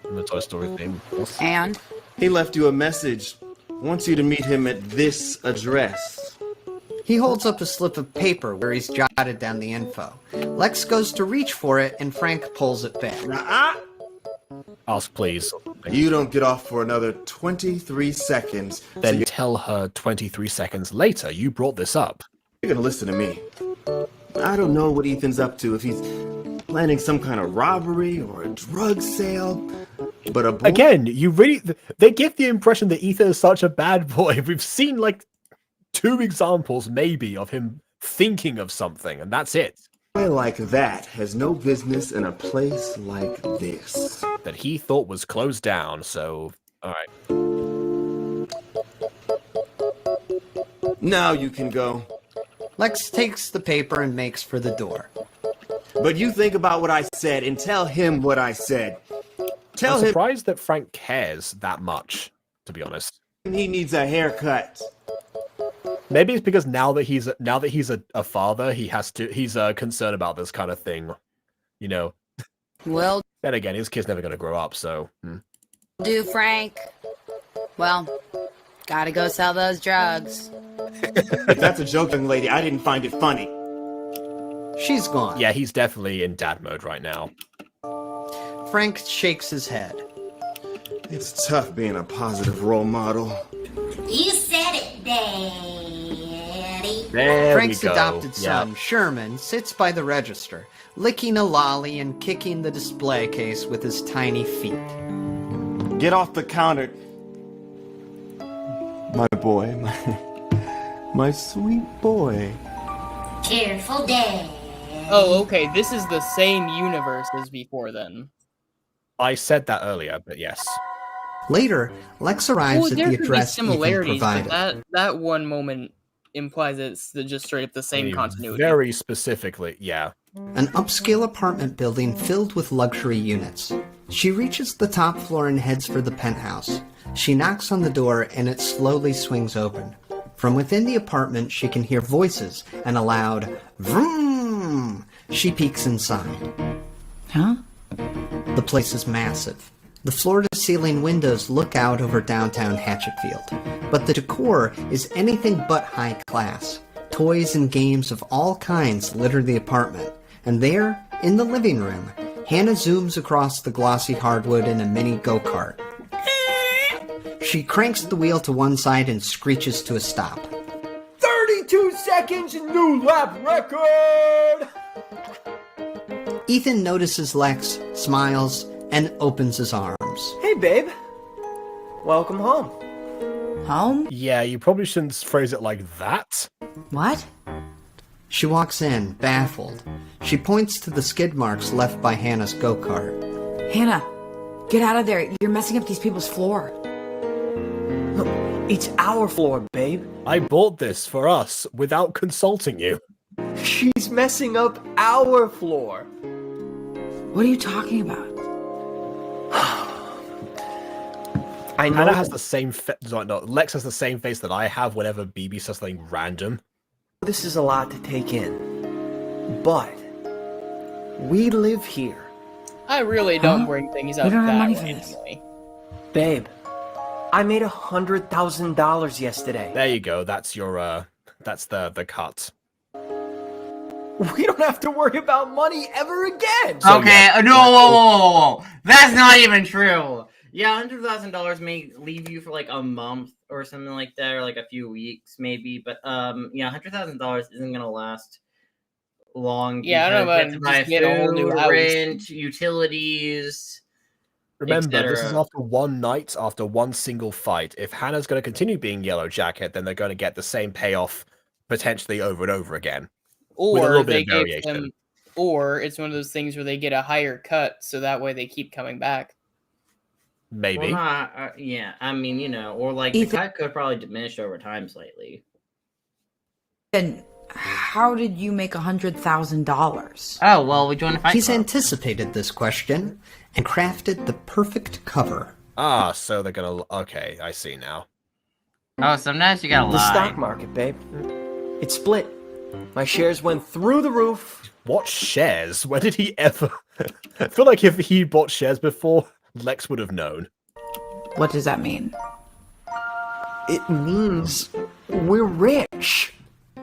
The Toy Story theme. And? He left you a message. Wants you to meet him at this address. He holds up a slip of paper where he's jotted down the info. Lex goes to reach for it, and Frank pulls it back. Ask, please. You don't get off for another 23 seconds. Then tell her 23 seconds later you brought this up. You're gonna listen to me. I don't know what Ethan's up to, if he's planning some kind of robbery or a drug sale, but a boy... Again, they give the impression that Ethan is such a bad boy. We've seen like 2 examples maybe of him thinking of something, and that's it. A boy like that has no business in a place like this. That he thought was closed down, so alright. Now you can go. Lex takes the paper and makes for the door. But you think about what I said and tell him what I said. Tell I'm him surprised that Frank cares that much, to be honest. he needs a haircut. Maybe it's because now that he's a father, he's concerned about this kind of thing. You know. Well, then again, his kid's never gonna grow up, so do Frank. Well, gotta go sell those drugs. If that's a joke, young lady, I didn't find it funny. She's gone. Yeah, he's definitely in dad mode right now. Frank shakes his head. It's tough being a positive role model. You said it, Daddy. Frank's adopted son, Sherman, sits by the register, licking a lolly and kicking the display case with his tiny feet. Get off the counter. My boy, my sweet boy. Careful, Dad. Oh, okay. This is the same universe as before, then. I said that earlier, but yes. Later, Lex arrives at the address Ethan similarities, provided. but that one moment implies it's just straight up the same continuity. Very specifically, yeah. An upscale apartment building filled with luxury units. She reaches the top floor and heads for the penthouse. She knocks on the door and it slowly swings open. From within the apartment, she can hear voices and a loud vroom. She peeks inside. Huh? The place is massive. The floor-to-ceiling windows look out over downtown Hatchetfield, but the decor is anything but high class. Toys and games of all kinds litter the apartment, and there, in the living room, Hannah zooms across the glossy hardwood in a mini go-kart. She cranks the wheel to one side and screeches to a stop. 32 seconds, new lap record! Ethan notices Lex, smiles, and opens his arms. Hey, babe. Welcome home. Home? Yeah, you probably shouldn't phrase it like that. What? She walks in, baffled. She points to the skid marks left by Hannah's go-kart. Hannah, get out of there. You're messing up these people's floor. Look, it's our floor, babe. I bought this for us without consulting you. She's messing up our floor. What are you talking about? I know. Hannah has the same Lex has the same face that I have whenever BB says something random. This is a lot to take in, but we live here. I really don't bring things up don't have that money for randomly. Babe, I made $100,000 yesterday. There you go. That's your that's the cut. We don't have to worry about money ever again. Okay, no, whoa. That's not even true. Yeah, $100,000 may leave you for like a month or something like that, or like a few weeks maybe. But yeah, $100,000 isn't gonna last long. Yeah, I don't know about buy just getting a whole new food, house. rent, utilities. Remember, this is after one night, after one single fight. If Hannah's going to continue being Yellow Jacket, then they're going to get the same payoff potentially over and over again. With a Or little bit they of give variation. them, or it's one of those things where they get a higher cut, so that way they keep coming back. Maybe. Well, yeah, I mean, you know, or like the cut could probably diminish over time slightly. Then how did you make $100,000? Oh, well, we joined a fight He's club. anticipated this question and crafted the perfect cover. Ah, so they're gonna. Okay, I see now. Oh, sometimes you gotta The lie. stock market, babe. It split. My shares went through the roof. What shares? When did he ever? I feel like if he bought shares before, Lex would have known. What does that mean? It means we're rich.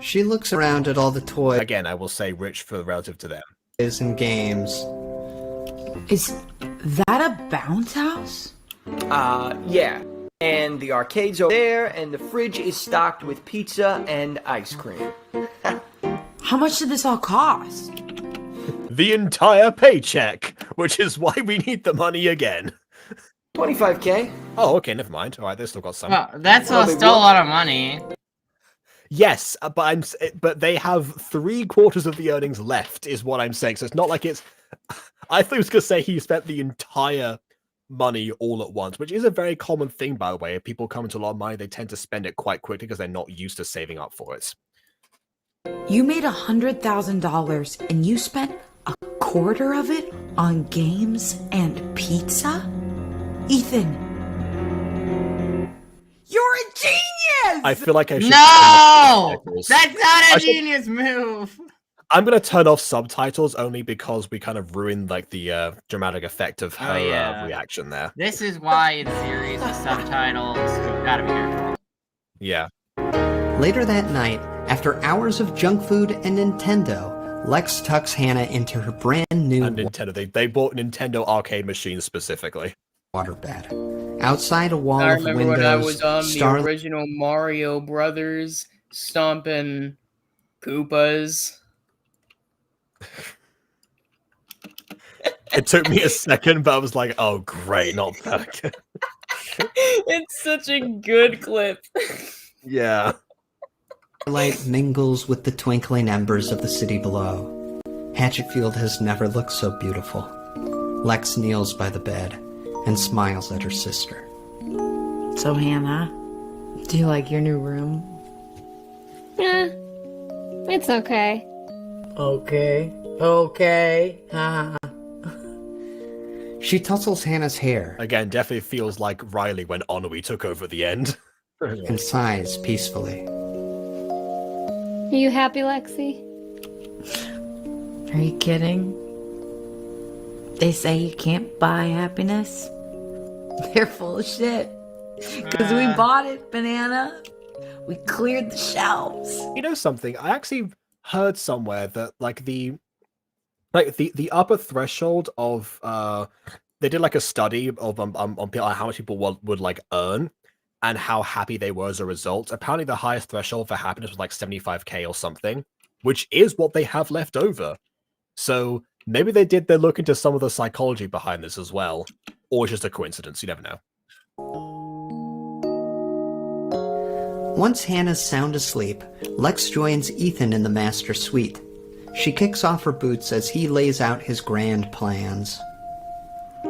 She looks around at all the toys. Again, I will say rich for relative to them. And games. Is that a bounce house? Yeah. And the arcade's over there, and the fridge is stocked with pizza and ice cream. How much did this all cost? The entire paycheck, which is why we need the money again. 25K. Oh, okay, never mind. All right, they've still got some. Well, that's still a lot of money. Yes, but they have 3/4 of the earnings left, is what I'm saying. So it's not like it's. I thought he was gonna say he spent the entire money all at once, which is a very common thing, by the way. If people come into a lot of money, they tend to spend it quite quickly because they're not used to saving up for it. You made $100,000 and you spent 1/4 of it on games and pizza? Ethan, you're a genius! I feel like I should. No! That's not a genius move! I'm gonna turn off subtitles only because we kind of ruined like the dramatic effect of her reaction there. This is why in series with subtitles, you've got to be careful. Yeah. Later that night, after hours of junk food and Nintendo, Lex tucks Hannah into her brand new Nintendo. They bought Nintendo arcade machines specifically. Waterbed. Outside a wall I of remember windows, when I was on the original Mario Brothers stomping Koopas. It took me a second, but I was like, oh, great, not that again. It's such a good clip. Yeah. Light mingles with the twinkling embers of the city below. Hatchetfield has never looked so beautiful. Lex kneels by the bed and smiles at her sister. So, Hannah, do you like your new room? It's okay. Okay. She tussles Hannah's hair. Again, definitely feels like Riley when Onui took over at the end. And sighs peacefully. Are you happy, Lexi? Are you kidding? They say you can't buy happiness. They're full of shit. Because we bought it, Banana. We cleared the shelves. You know something? I actually heard somewhere that like the upper threshold of they did like a study of on how much people would like earn and how happy they were as a result. Apparently the highest threshold for happiness was like 75K or something, which is what they have left over. So maybe they look into some of the psychology behind this as well, or it's just a coincidence. You never know. Once Hannah's sound asleep, Lex joins Ethan in the master suite. She kicks off her boots as he lays out his grand plans.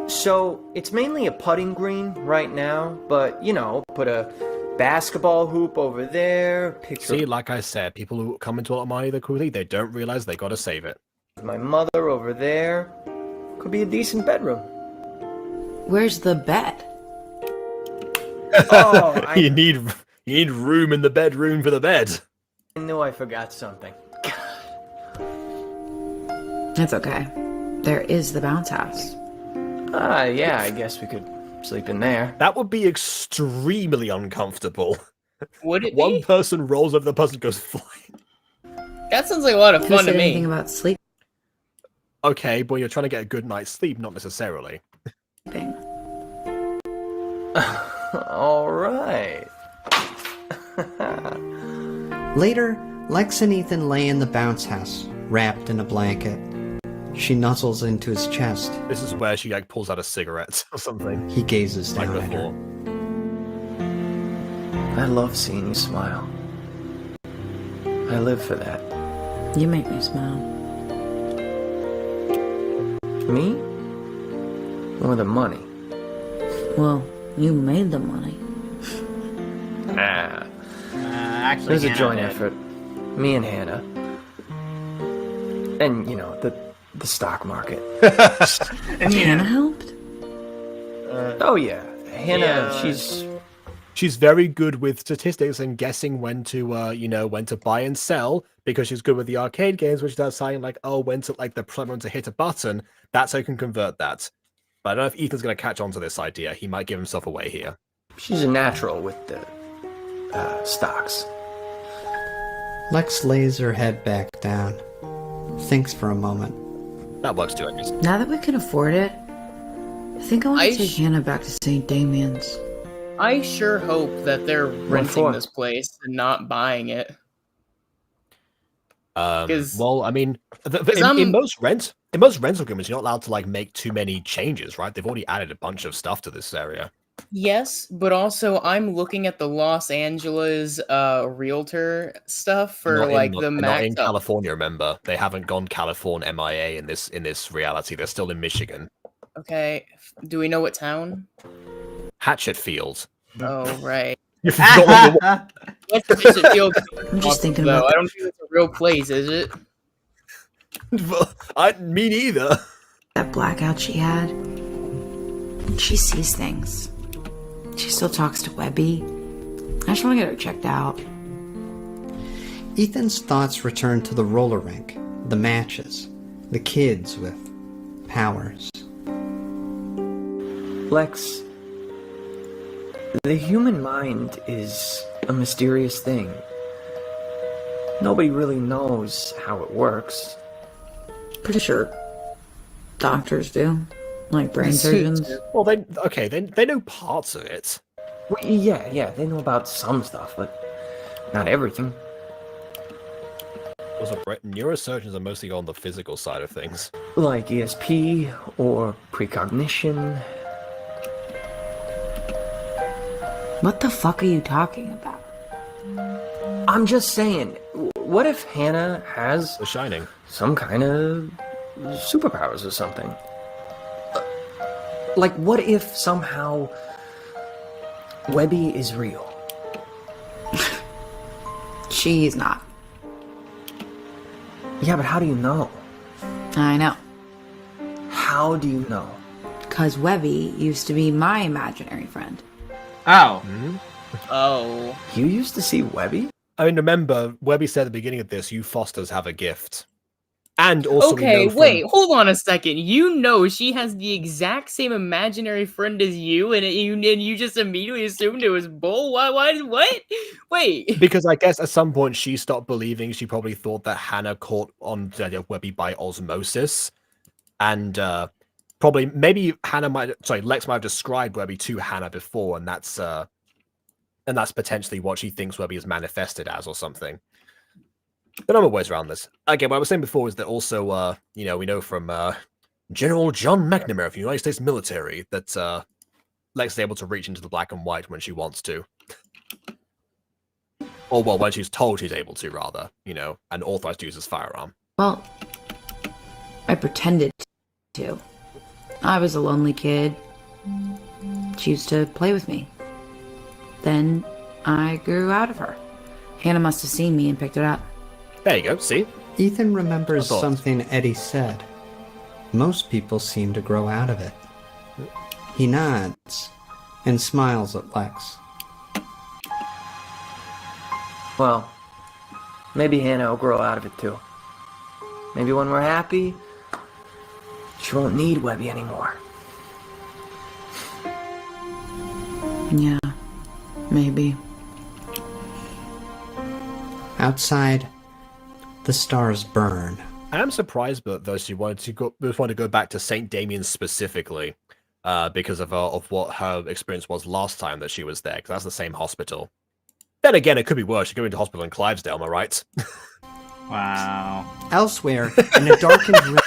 So, it's mainly a putting green right now, but, you know, put a basketball hoop over there, See, like I said, people who come into a lot of money quickly, they don't realize they gotta save it. My mother over there. Could be a decent bedroom. Where's the bed? Oh, You need room in the bedroom for the bed. I knew I forgot something. It's okay. There is the bounce house. Yeah, I guess we could sleep in there. That would be extremely uncomfortable. Would it One be? person rolls over, the person goes flying. That sounds like a lot of Who fun said to me. anything about sleep? Okay, but you're trying to get a good night's sleep, not necessarily. All right. Later, Lex and Ethan lay in the bounce house, wrapped in a blanket. She nuzzles into his chest. This is where she like pulls out a cigarette or something. He gazes down like at her. I love seeing you smile. I live for that. You make me smile. Me? Or the money? Well, you made the money. Actually, It was a Hannah joint did. effort. Me and Hannah. And, you know, the stock market. And Hannah helped? Oh, yeah. Hannah, she's very good with statistics and guessing when to when to buy and sell, because she's good with the arcade games, which does saying like, oh, when to like the when to hit a button. That's how you can convert that. But I don't know if Ethan's going to catch on to this idea. He might give himself away here. She's a natural with the stocks. Lex lays her head back down, thinks for a moment. That works too, I guess. Now that we can afford it, I think I want to take Hannah back to St. Damian's. I sure hope that they're renting for? this place and not buying it. Well, I mean, in most rental agreements, you're not allowed to like make too many changes, right? They've already added a bunch of stuff to this area. Yes, but also I'm looking at the Los Angeles realtor stuff for not in California. Remember, they haven't gone California MIA in this reality. They're still in Michigan. Okay, do we know what town? Hatchetfield. Oh right. You forgot what What's Hatchetfield? I'm just thinking though. about I don't think it's a real place, is it? Me neither. that blackout she had. She sees things. She still talks to Webby. I just want to get her checked out. Ethan's thoughts returned to the roller rink, the matches, the kids with powers. Lex, the human mind is a mysterious thing. Nobody really knows how it works. Pretty sure doctors do. Like brain surgeons. Well, they know parts of it. Well, yeah, they know about some stuff, but not everything. Also, neurosurgeons are mostly on the physical side of things. Like ESP or precognition. What the fuck are you talking about? I'm just saying, what if Hannah has The Shining, some kind of superpowers or something? Like, what if somehow Webby is real? She's not. Yeah, but how do you know? I know. How do you know? Because Webby used to be my imaginary friend. Oh. Oh. You used to see Webby? I mean, remember, Webby said at the beginning of this, you Fosters have a gift. And also, okay, wait, hold on a second. You know she has the exact same imaginary friend as you, and you just immediately assumed it was Bull? Why, what? Wait. Because I guess at some point she stopped believing. She probably thought that Hannah caught on to Webby by osmosis. And maybe Lex might have described Webby to Hannah before, and that's potentially what she thinks Webby is manifested as or something. But I'm ways around this. Again, what I was saying before is that also, we know from General John McNamara of the United States military that Lex is able to reach into the black and white when she wants to. Or, well, when she's told she's able to, rather, and authorized to use his firearm. Well, I pretended to. I was a lonely kid. She used to play with me. Then I grew out of her. Hannah must have seen me and picked it up. There you go, see? Ethan remembers something Eddie said. Most people seem to grow out of it. He nods and smiles at Lex. Well, maybe Hannah will grow out of it too. Maybe when we're happy, she won't need Webby anymore. Yeah, maybe. Outside, the stars burn. I am surprised, but though she wanted to go back to St. Damian's specifically, because of what her experience was last time that she was there, because that's the same hospital. Then again, it could be worse. You're going to hospital in Clivesdale, am I right? Wow. Elsewhere, in a darkened room.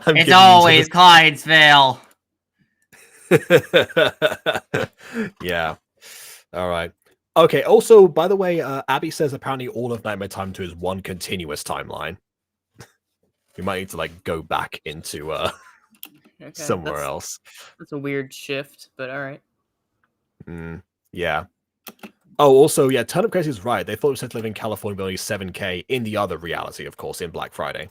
It's always Clydesville. Yeah. All right. Okay, also, by the way, Abby says apparently all of Nightmare Time 2 is one continuous timeline. We might need to, go back into somewhere else. That's a weird shift, but alright. Yeah. Oh, also, yeah, Turnip Crazy is right. They thought it was set to live in California with only 7K in the other reality, of course, in Black Friday.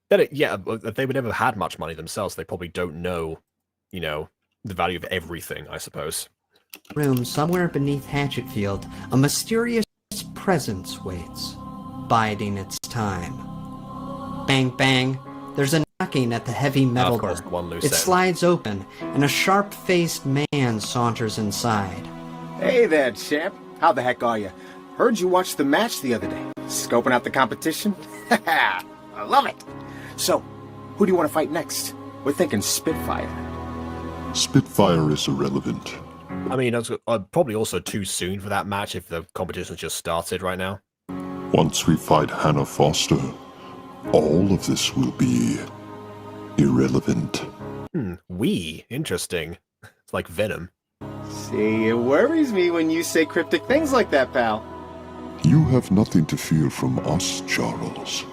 They would never had much money themselves. They probably don't know, the value of everything, I suppose. Room somewhere beneath Hatchetfield, a mysterious presence waits, biding its time. Bang, bang. There's a knocking at the heavy metal door. It slides open, and a sharp-faced man saunters inside. Hey there, champ. How the heck are you? Heard you watched the match the other day. Scoping out the competition? I love it. So, Who do you want to fight next? We're thinking Spitfire. Spitfire is irrelevant. I mean, that's probably also too soon for that match if the competition's just started right now. Once we fight Hannah Foster, all of this will be irrelevant. Interesting. It's like Venom. See, it worries me when you say cryptic things like that, pal. You have nothing to fear from us, Charles.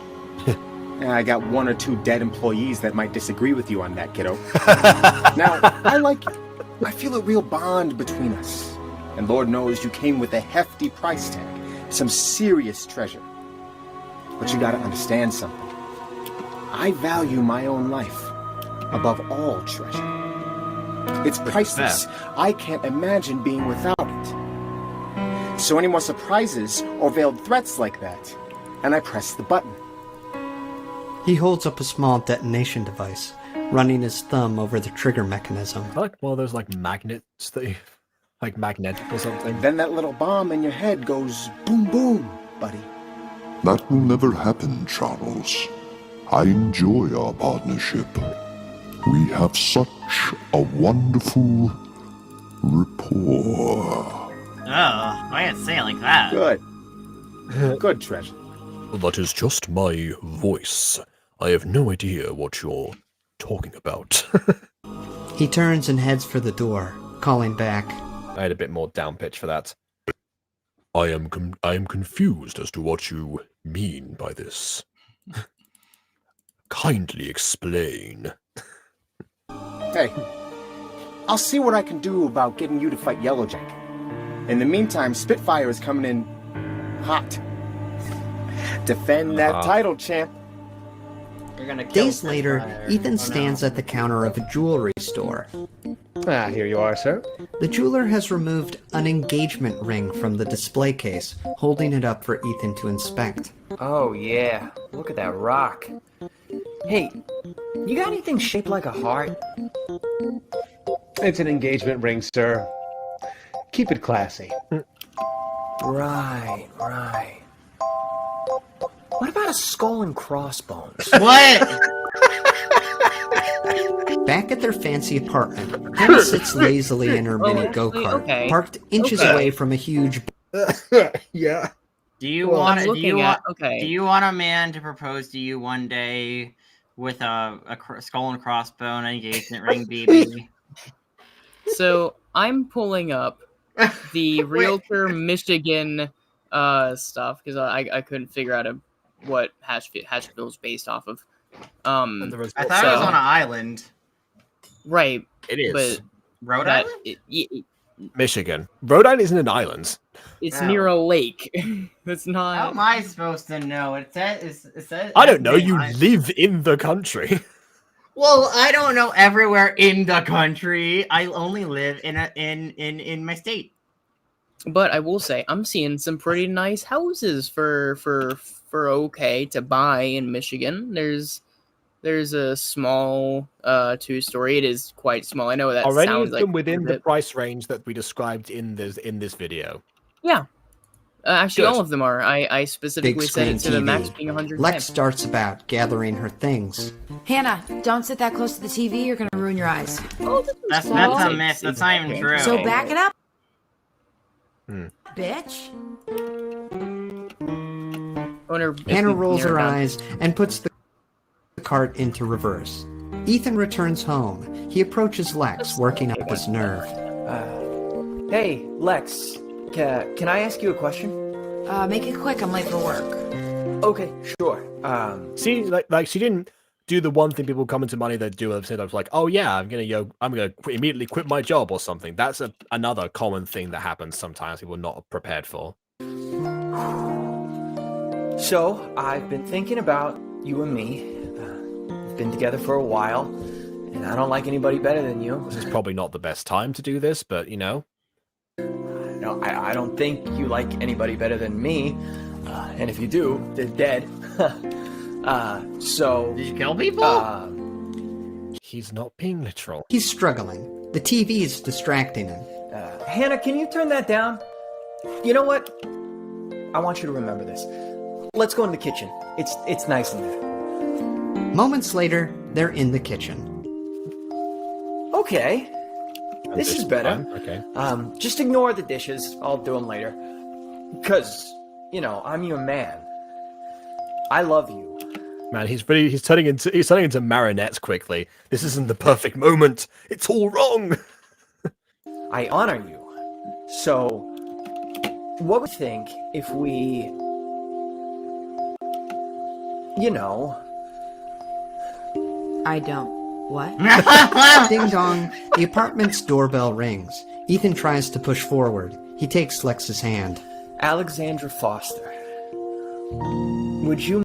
I got 1 or 2 dead employees that might disagree with you on that, kiddo. Now, I like you. I feel a real bond between us. And Lord knows you came with a hefty price tag. Some serious treasure. But you gotta understand something. I value my own life above all treasure. It's priceless. I can't imagine being without it. So any more surprises or veiled threats like that, and I press the button. He holds up a small detonation device, running his thumb over the trigger mechanism. I like one of those like magnets that like magnetic or something. Then that little bomb in your head goes boom boom, buddy. That will never happen, Charles. I enjoy our partnership. We have such a wonderful rapport. Oh, why did you say it like that? Good. Good, Treasure. That is just my voice. I have no idea what you're talking about. He turns and heads for the door, calling back. I had a bit more down pitch for that. I am confused as to what you mean by this. Kindly explain. Hey, I'll see what I can do about getting you to fight Yellowjacket. In the meantime, Spitfire is coming in hot. Defend that title, champ. You're gonna kill Days later, Spitfire. Ethan stands at the counter of a jewelry store. Here you are, sir. The jeweler has removed an engagement ring from the display case, holding it up for Ethan to inspect. Oh, yeah. Look at that rock. Hey, you got anything shaped like a heart? It's an engagement ring, sir. Keep it classy. Right. What about a skull and crossbones? What? Back at their fancy apartment, Hannah sits lazily in her mini go-kart, parked inches away from a huge... Yeah. Do you want a man to propose to you one day with a skull and crossbone engagement ring, BB? So I'm pulling up the Realtor Michigan stuff because I couldn't figure out what Hatchville's based off of. I thought it was on an island. Right. It is. But Rhode Island? Michigan. Rhode Island isn't an island. It's near a lake. It's not. How am I supposed to know? It says. I don't know. You live in the country. Well, I don't know everywhere in the country. I only live in my state. But I will say, I'm seeing some pretty nice houses for okay to buy in Michigan. There's a small 2-story. It is quite small. I know that already sounds like within the price range that we described in this video. Yeah. Actually, Good. all of them are. I specifically Big set it screen to the TV. max being 100. Lex starts about gathering her things. Hannah, don't sit that close to the TV. You're going to ruin your eyes. Oh, that's a myth. That's not even true. So back it up. Bitch. Hannah rolls her eyes and puts the cart into reverse. Ethan returns home. He approaches Lex, working up his nerve. Hey, Lex. Can I ask you a question? Make it quick. I'm late for work. Okay, sure. See, like she didn't do the one thing people come into money that do instead of like, oh yeah, I'm gonna immediately quit my job or something. That's another common thing that happens sometimes. People are not prepared for. So, I've been thinking about you and me. We've been together for a while, and I don't like anybody better than you. This is probably not the best time to do this, but you know. No, I don't think you like anybody better than me. And if you do, they're dead. So... Did you kill people? He's not being literal. He's struggling. The TV is distracting him. Hannah, can you turn that down? You know what? I want you to remember this. Let's go in the kitchen. It's nice in there. Moments later, they're in the kitchen. Okay. This is better. Okay. Just ignore the dishes. I'll do them later. Because, I'm your man. I love you. Man, he's turning into marionettes quickly. This isn't the perfect moment. It's all wrong. I honor you. So, what would you think if we, I don't. What? Ding dong. The apartment's doorbell rings. Ethan tries to push forward. He takes Lex's hand. Alexandra Foster, would you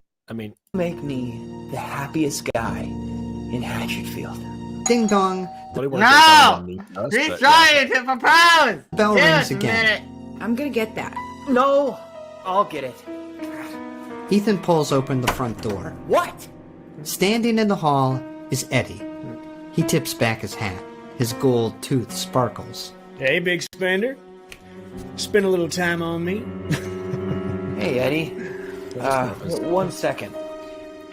make me the happiest guy in Hatchetfield? Ding dong. No! He's trying to propose! Bell Give rings us a again. minute. I'm gonna get that. No, I'll get it. Ethan pulls open the front door. What? Standing in the hall is Eddie. He tips back his hat. His gold tooth sparkles. Hey, big spender. Spend a little time on me. Hey, Eddie. 1 second.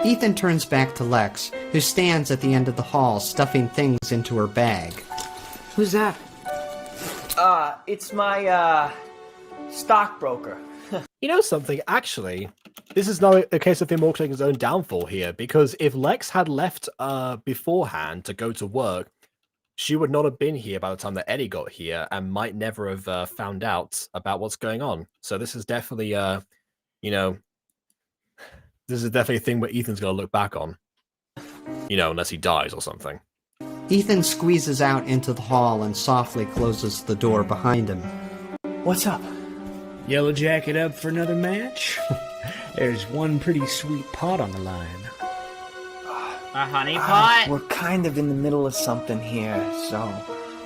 Ethan turns back to Lex, who stands at the end of the hall stuffing things into her bag. Who's that? It's my, stockbroker. You know something? Actually, this is not a case of him orchestrating his own downfall here, because if Lex had left beforehand to go to work, she would not have been here by the time that Eddie got here and might never have found out about what's going on. So this is definitely, this is definitely a thing where Ethan's going to look back on. Unless he dies or something. Ethan squeezes out into the hall and softly closes the door behind him. What's up? Yellow Jacket up for another match? There's one pretty sweet pot on the line. A honey pot? We're kind of in the middle of something here, so...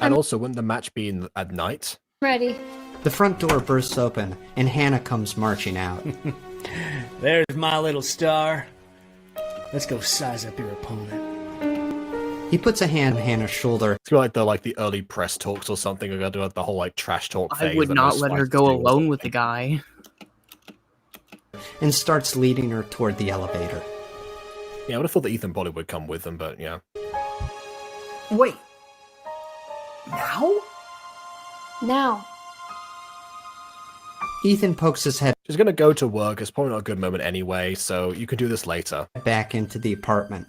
And also, wouldn't the match be at night? Ready. The front door bursts open, and Hannah comes marching out. There's my little star. Let's go size up your opponent. He puts a hand on Hannah's shoulder. It's like the early press talks or something. We're gonna do the whole trash talk phase. I would not let her go alone with the guy. And starts leading her toward the elevator. Yeah, I would have thought that Ethan probably would come with them, but yeah. Wait. Now? Now. Ethan pokes his head. She's gonna go to work. It's probably not a good moment anyway, so you can do this later. Back into the apartment.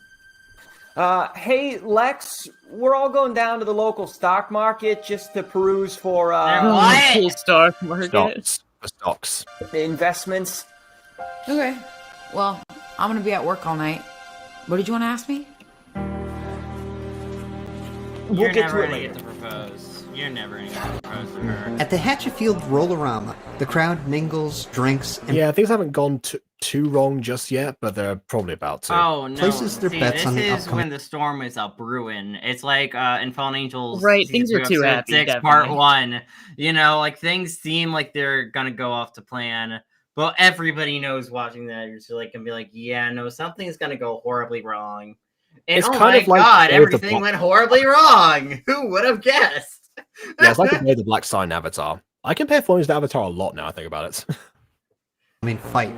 Hey, Lex, we're all going down to the local stock market just to peruse for, Local stock market? Stocks. Investments. Okay. Well, I'm gonna be at work all night. What did you want to ask me? You're get never to it gonna later. get to propose. You're never gonna get to propose to her. At the Hatchetfield Rollerama, the crowd mingles, drinks, and... Yeah, things haven't gone too wrong just yet, but they're probably about to. Oh, no. Places their bets this on the is upcoming... when the storm is up brewing. It's like in Fallen Angels. Right, things are too happy, 6, definitely. part 1. Things seem like they're gonna go off to plan. But everybody knows watching that, you're just gonna be like, yeah, no, something's gonna go horribly wrong. And It's oh kind my of like god, the everything went horribly wrong. Who would have guessed? Yeah, it's like the Black Sign Avatar. I compare Fallen Angels to Avatar a lot now I think about it. Fight.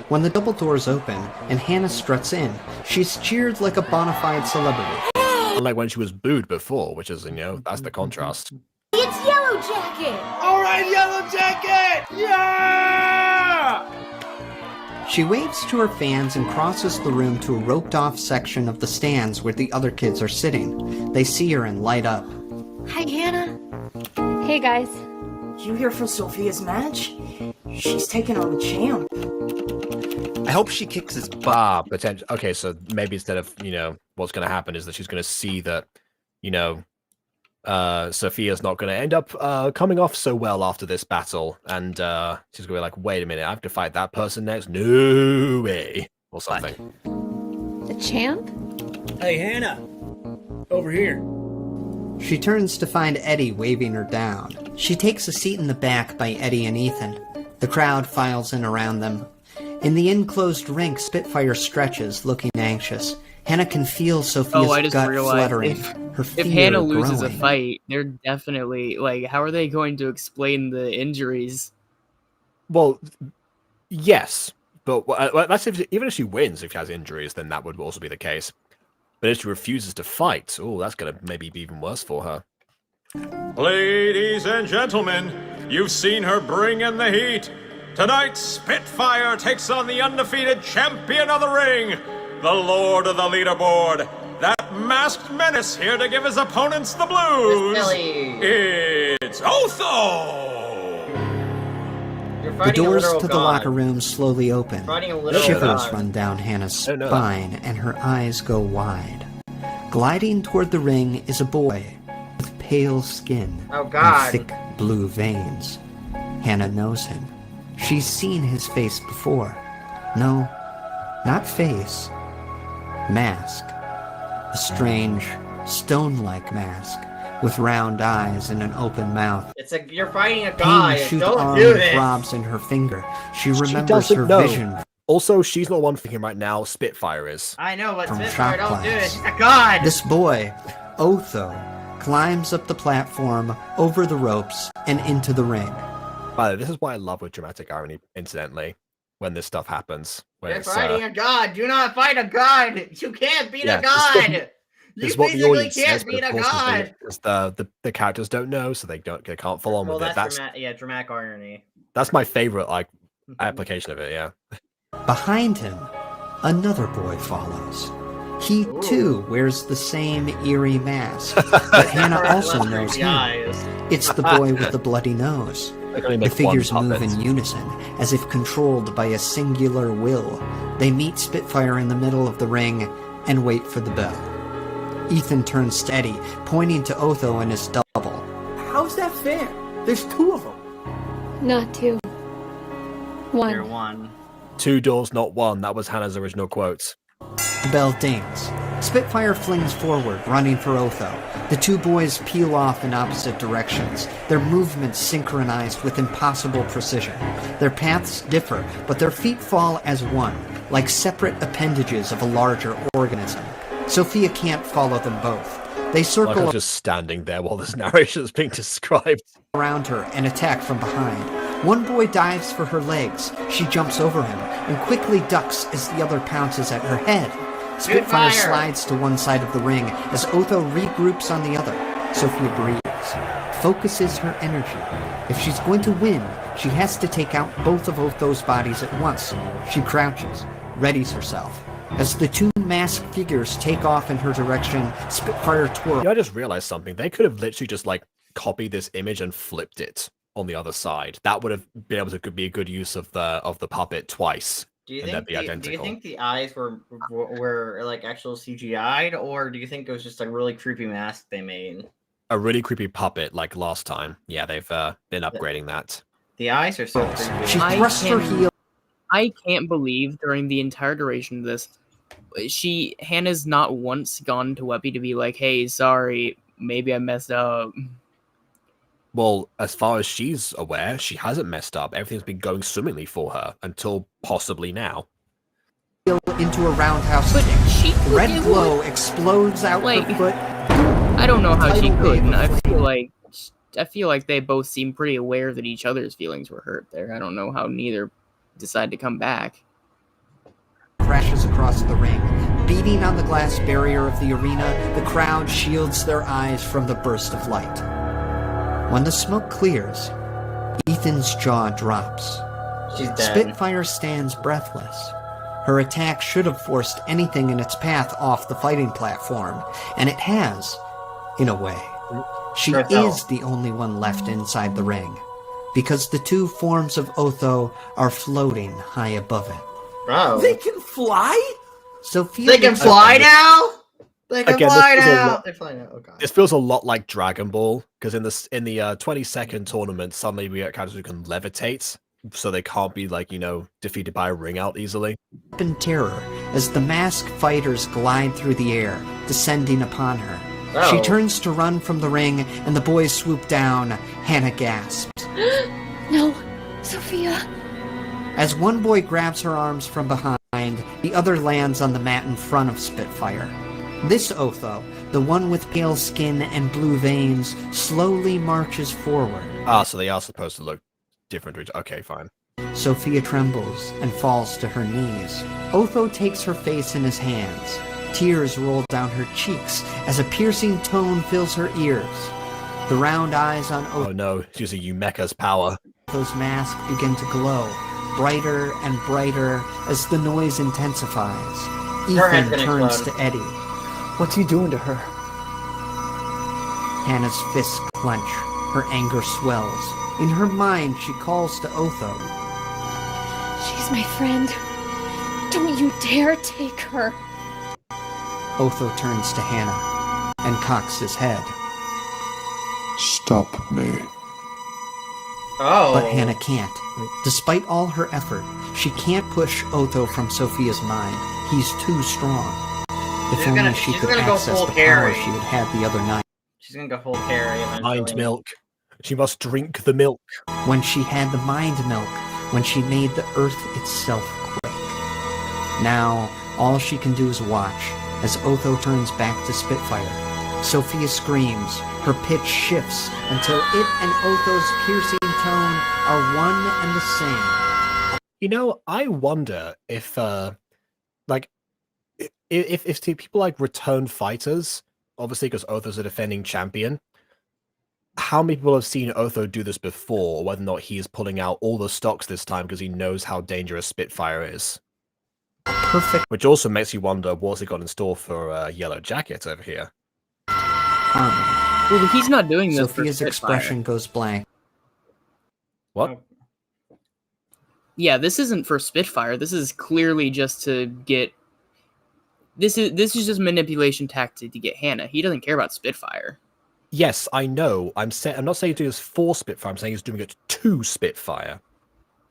When the double doors open and Hannah struts in, she's cheered like a bona fide celebrity. Unlike when she was booed before, which is, that's the contrast. It's Yellow Jacket! All right, Yellow Jacket! Yeah! She waves to her fans and crosses the room to a roped-off section of the stands where the other kids are sitting. They see her and light up. Hi, Hannah. Hey, guys. You here for Sophia's match? She's taking on the champ. I hope she kicks his butt. Potential. Okay, so maybe instead of, what's going to happen is that she's going to see that, Sophia's not going to end up coming off so well after this battle, and she's going to be like, wait a minute, I have to fight that person next? No way. Or something. The champ? Hey, Hannah. Over here. She turns to find Eddie waving her down. She takes a seat in the back by Eddie and Ethan. The crowd files in around them. In the enclosed rink, Spitfire stretches, looking anxious. Hannah can feel Sophia's gut fluttering. Her fear if Hannah loses growing. a fight, they're definitely how are they going to explain the injuries? Well, yes, But that's even if she wins, if she has injuries, then that would also be the case. But if she refuses to fight, that's going to maybe be even worse for her. Ladies and gentlemen, you've seen her bring in the heat. Tonight, Spitfire takes on the undefeated champion of the ring, the lord of the leaderboard, that masked menace here to give his opponents the blues. It's Otho! The doors to the locker room slowly open. Shivers god. run down Hannah's spine, and her eyes go wide. Gliding toward the ring is a boy with pale skin and thick blue veins. Hannah knows him. She's seen his face before. No, not face. Mask. A strange, stone-like mask with round eyes and an open mouth. It's like you're fighting a guy. Pain-shoot Don't arm do this. throbs in her finger. She remembers doesn't her know. vision. Also, she's not the one thinking right now. Spitfire is. I know, but From Spitfire, shop don't do class. it. She's a god. This boy, Otho, climbs up the platform, over the ropes, and into the ring. By the way, this is why I love with dramatic irony, incidentally, when this stuff happens. When You're it's, fighting a god. Do not fight a god. You can't beat a yeah, god. This is You what the basically audience can't says, but beat of a course god. because the characters don't know, so they can't follow on Well, with it. that's dramatic irony. That's my favorite application of it. Yeah. Behind him, another boy follows. He too wears the same eerie mask, but Hannah also knows him. It's the boy with the bloody nose. The figures move in unison, as if controlled by a singular will. They meet Spitfire in the middle of the ring and wait for the bell. Ethan turns steady, pointing to Otho and his double. How's that fair? There's two of them. Not two. One. You're one. Two doors, not one. That was Hannah's original quote. The bell dings. Spitfire flings forward, running for Otho. The two boys peel off in opposite directions, their movements synchronized with impossible precision. Their paths differ, but their feet fall as one, like separate appendages of a larger organism. Sophia can't follow them both. They circle I'm just standing there while this narration is being described. Around her and attack from behind. One boy dives for her legs. She jumps over him and quickly ducks as the other pounces at her head. Spitfire slides to one side of the ring as Otho regroups on the other. Sophia breathes, focuses her energy. If she's going to win, she has to take out both of Otho's bodies at once. She crouches, readies herself. As the two masked figures take off in her direction, Spitfire twirls. I just realized something. They could have literally just copied this image and flipped it on the other side. That would have been able to be a good use of the puppet twice. Do you think the eyes were like actual CGI'd, or do you think it was just a really creepy mask they made? A really creepy puppet like last time. Yeah, they've been upgrading that. The eyes are so creepy. She thrusts her heel. I can't believe during the entire duration of this, Hannah's not once gone to Webby to be like, hey, sorry, maybe I messed up. Well, as far as she's aware, she hasn't messed up. Everything's been going swimmingly for her until possibly now. Into a roundhouse kick. Red glow explodes out her foot. I don't know how she could, and I feel like they both seem pretty aware that each other's feelings were hurt there. I don't know how neither decided to come back. Crashes across the ring. Beating on the glass barrier of the arena, the crowd shields their eyes from the burst of light. When the smoke clears, Ethan's jaw drops. She's dead. Spitfire stands breathless. Her attack should have forced anything in its path off the fighting platform, and it has, in a way. She is the only one left inside the ring, because the two forms of Otho are floating high above it. Bro. They can fly? Sophia They can fly now? They can fly now! They're flying now. Oh, God. This feels a lot like Dragon Ball, because in the 20-second tournament, suddenly we get characters who can levitate, so they can't be defeated by a ring out easily. In terror, as the masked fighters glide through the air, descending upon her. Oh. She turns to run from the ring, and the boys swoop down. Hannah gasps. No, Sophia. As one boy grabs her arms from behind, the other lands on the mat in front of Spitfire. This Otho, the one with pale skin and blue veins, slowly marches forward. Ah, so they are supposed to look different. Okay, fine. Sophia trembles and falls to her knees. Otho takes her face in his hands. Tears roll down her cheeks as a piercing tone fills her ears. The round eyes on Otho. Oh no, she's using Yumeka's power. Otho's mask begin to glow, brighter and brighter as the noise intensifies. Ethan turns to Eddie. What's he doing to her? Hannah's fists clench. Her anger swells. In her mind, she calls to Otho. She's my friend. Don't you dare take her. Otho turns to Hannah and cocks his head. Stop me. Oh. But Hannah can't. Despite all her effort, she can't push Otho from Sophia's mind. He's too strong. If only she could access the power she had had the other night. She's gonna go full carry eventually. Mind milk. She must drink the milk. When she had the mind milk, when she made the earth itself quake. Now, all she can do is watch as Otho turns back to Spitfire. Sophia screams, her pitch shifts until it and Otho's piercing tone are one and the same. You know, I wonder if if people like return fighters, obviously because Otho's a defending champion, how many people have seen Otho do this before, or whether or not he is pulling out all the stocks this time because he knows how dangerous Spitfire is. Perfect. Which also makes you wonder what's he got in store for Yellow Jacket over here. Well, he's not doing this. Sophia's expression goes blank. What? Yeah, this isn't for Spitfire. This is clearly just to get. This is just manipulation tactic to get Hannah. He doesn't care about Spitfire. Yes, I know. I'm not saying he's doing this for Spitfire. I'm saying he's doing it to Spitfire.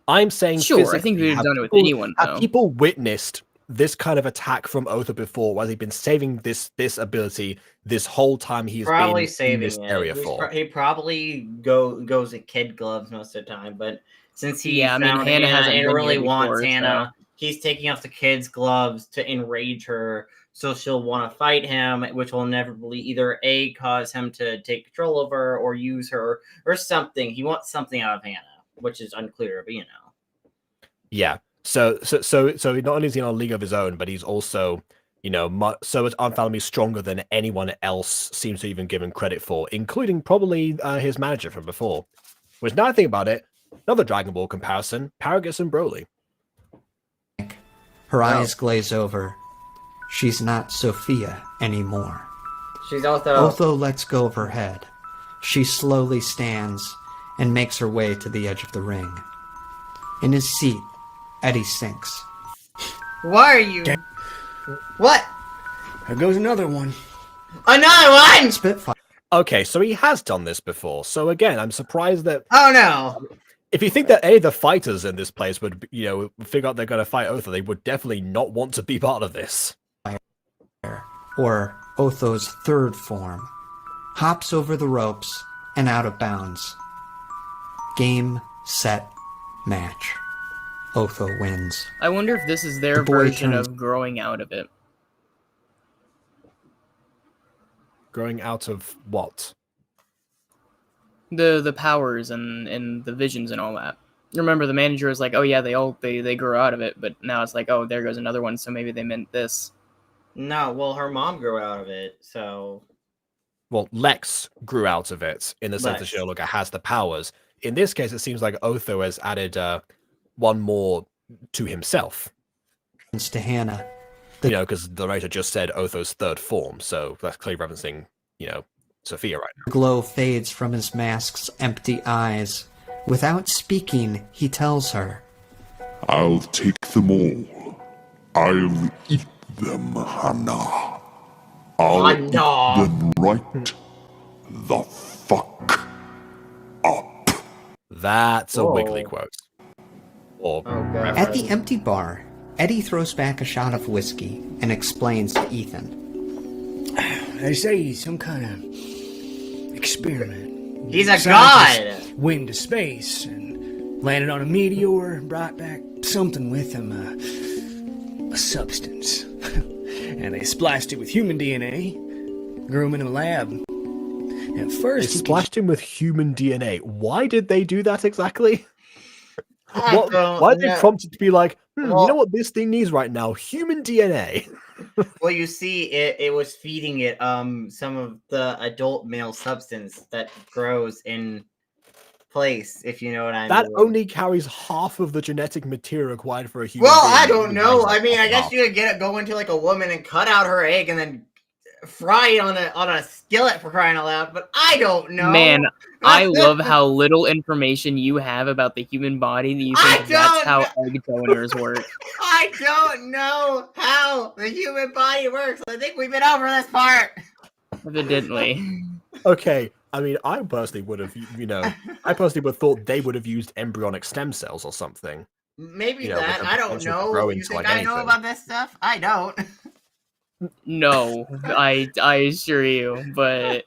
I'm saying sure. I think we've done it with anyone. Have people witnessed this kind of attack from Otho before, where he's been saving this ability this whole time he's probably been saving in this area for? He probably goes at kid gloves most of the time, but since he found Hannah hasn't and been really here wants before, Hannah, he's taking off the kid's gloves to enrage her, so she'll want to fight him, which will inevitably either A, cause him to take control of her or use her or something. He wants something out of Hannah, which is unclear, but you know. Yeah. So not only is he on a league of his own, but he's also, you know, so it's unfathomably stronger than anyone else seems to even give him credit for, including probably his manager from before. Which, now I think about it, another Dragon Ball comparison, Paragus and Broly. Her eyes glaze over. She's not Sophia anymore. She's Otho. Otho lets go of her head. She slowly stands and makes her way to the edge of the ring. In his seat, Eddie sinks. Why are you? What? There goes another one. Another one! Spitfire. Okay, so he has done this before. So again, I'm surprised that... Oh no! If you think that any of the fighters in this place would, you know, figure out they're going to fight Otho, they would definitely not want to be part of this. Or Otho's third form, hops over the ropes and out of bounds. Game, set, match. Otho wins. I wonder if this is their The boy version turns- of growing out of it. Growing out of what? The powers and the visions and all that. Remember, the manager was like, "Oh yeah, they grew out of it," but now it's like, "Oh, there goes another one." So maybe they meant this. No, well, her mom grew out of it, so... Well, Lex grew out of it in the sense that she no longer has the powers. In this case, it seems like Otho has added one more to himself. To Hannah. You know, because the narrator just said Otho's third form, so that's clearly referencing, you know, Sophia right now. The glow fades from his mask's empty eyes. Without speaking, he tells her, I'll take them all. I'll eat them, Hannah. I'll eat them right the fuck up. That's a Wiggly quote. Or At the empty bar, Eddie throws back a shot of whiskey and explains to Ethan. They say he's some kind of experiment. He's a Scientists god! Went into space and landed on a meteor, brought back something with him, a substance. And they spliced it with human DNA, grew him in a lab. And at first, they splashed him with human DNA. Why did they do that exactly? Why are they prompted to be like, you know what this thing needs right now? Human DNA. Well, you see, it was feeding it some of the adult male substance that grows in place, if you know what I mean. That only carries half of the genetic material required for a human Well, being. I don't know. I mean, I guess you could go into like a woman and cut out her egg and then fry it on a skillet, for crying out loud. But I don't know. Man, I love how little information you have about the human body that you think that's how egg donors work. I don't know how the human body works. I think we've been over this part. Evidently. Okay, I mean, I personally would have, I personally would have thought they would have used embryonic stem cells or something. Maybe You know, with that. the I don't potential to know. grow You into, think like, I know anything. about this stuff? I don't. No, I assure you, but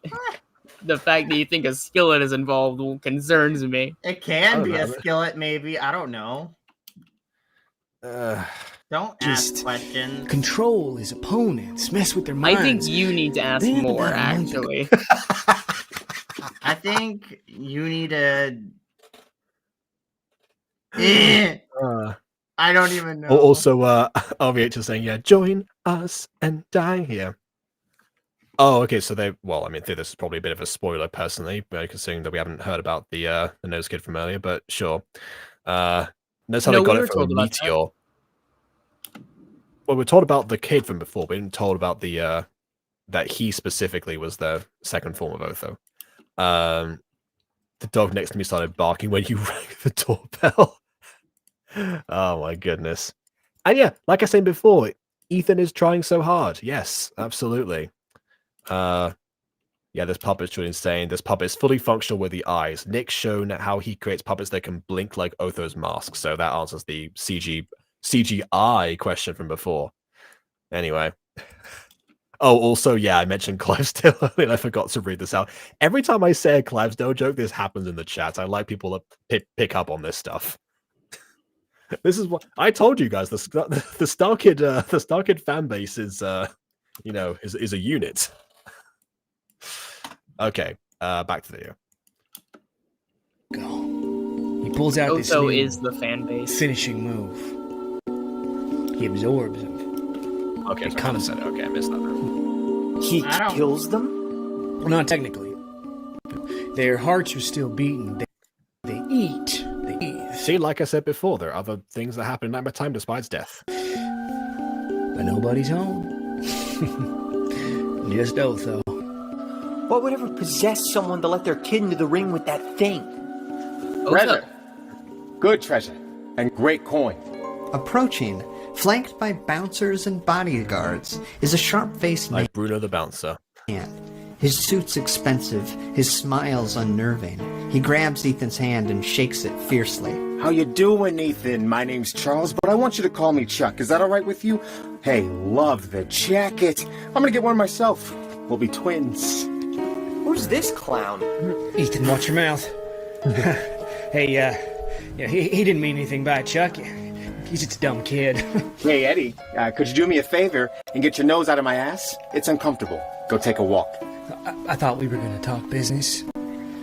the fact that you think a skillet is involved concerns me. It can be a skillet, maybe. I don't know. Don't ask questions. Control his opponents, mess with their minds. I think you need to ask more, actually. I think you need to. I don't even know. Also, RVH is saying, yeah, join us and die here. Oh, okay, so well, I mean, this is probably a bit of a spoiler, personally, considering that we haven't heard about the nose kid from earlier, but sure. Notice how they got it from a meteor. Well, we're told about the kid from before, we didn't told about the, that he specifically was the second form of Otho. The dog next to me started barking when you rang the doorbell. Oh my goodness. And yeah, like I said before, Ethan is trying so hard. Yes, absolutely. Yeah, this puppet's really insane. This puppet is fully functional with the eyes. Nick's shown how he creates puppets that can blink like Otho's mask, so that answers the CGI question from before. Anyway. Oh, also, yeah, I mentioned Clivesdale, and I forgot to read this out. Every time I say a Clivesdale joke, this happens in the chat. I like people to pick up on this stuff. This is what I told you guys. The Starkid fan base is, is a unit. Okay, back to the video. He pulls out this Otho is the fan base. finishing move. He absorbs him. Okay, so I kind of said it. Okay, I missed that. He kills them? Well, not technically. Their hearts are still beating. They eat. They eat. See, like I said before, there are other things that happen at my time despite death. But nobody's home. Just Otho. What would ever possess someone to let their kid into the ring with that thing? Treasure. Good treasure. And great coin. Approaching, flanked by bouncers and bodyguards, is a sharp-faced man. Like Bruno the Bouncer. His suit's expensive, his smile's unnerving. He grabs Ethan's hand and shakes it fiercely. How you doing, Ethan? My name's Charles, but I want you to call me Chuck. Is that all right with you? Hey, love the jacket. I'm gonna get one myself. We'll be twins. Who's this clown? Ethan, watch your mouth. Hey, he didn't mean anything by it, Chuck. He's just a dumb kid. Hey, Eddie, could you do me a favor and get your nose out of my ass? It's uncomfortable. Go take a walk. I thought we were going to talk business.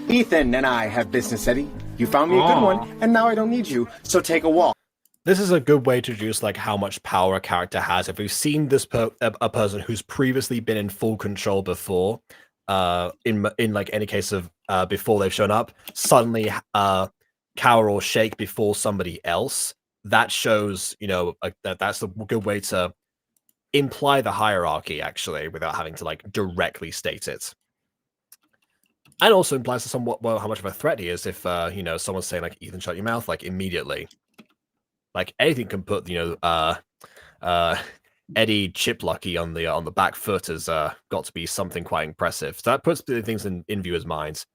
Ethan and I have business, Eddie. You found me a good one, and now I don't need you, so take a walk. This is a good way to introduce like how much power a character has. If we've seen this a person who's previously been in full control before, in like any case of before they've shown up, suddenly cower or shake before somebody else. That shows, that's a good way to imply the hierarchy, actually, without having to like directly state it. And also implies to somewhat how much of a threat he is if someone's saying like, Ethan, shut your mouth, like immediately. Like anything can put Eddie Chiplucky on the back foot has got to be something quite impressive. So that puts things in viewers' minds.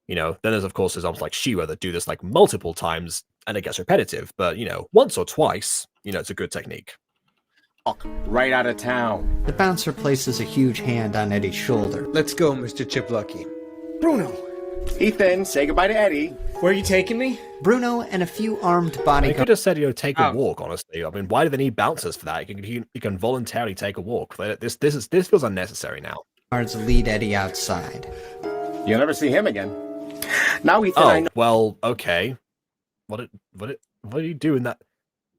Then there's of course examples like Shira that do this like multiple times and it gets repetitive, but once or twice, it's a good technique. Right out of town. The bouncer places a huge hand on Eddie's shoulder. Let's go, Mr. Chiplucky. Bruno! Ethan, say goodbye to Eddie. Where are you taking me? Bruno and a few armed They bodyguards. could have said, take a walk, honestly. I mean, why do they need bouncers for that? You can voluntarily take a walk. This feels unnecessary now. Lead Eddie outside. You'll never see him again. Now, Ethan, I know. Well, okay. What What are you doing that?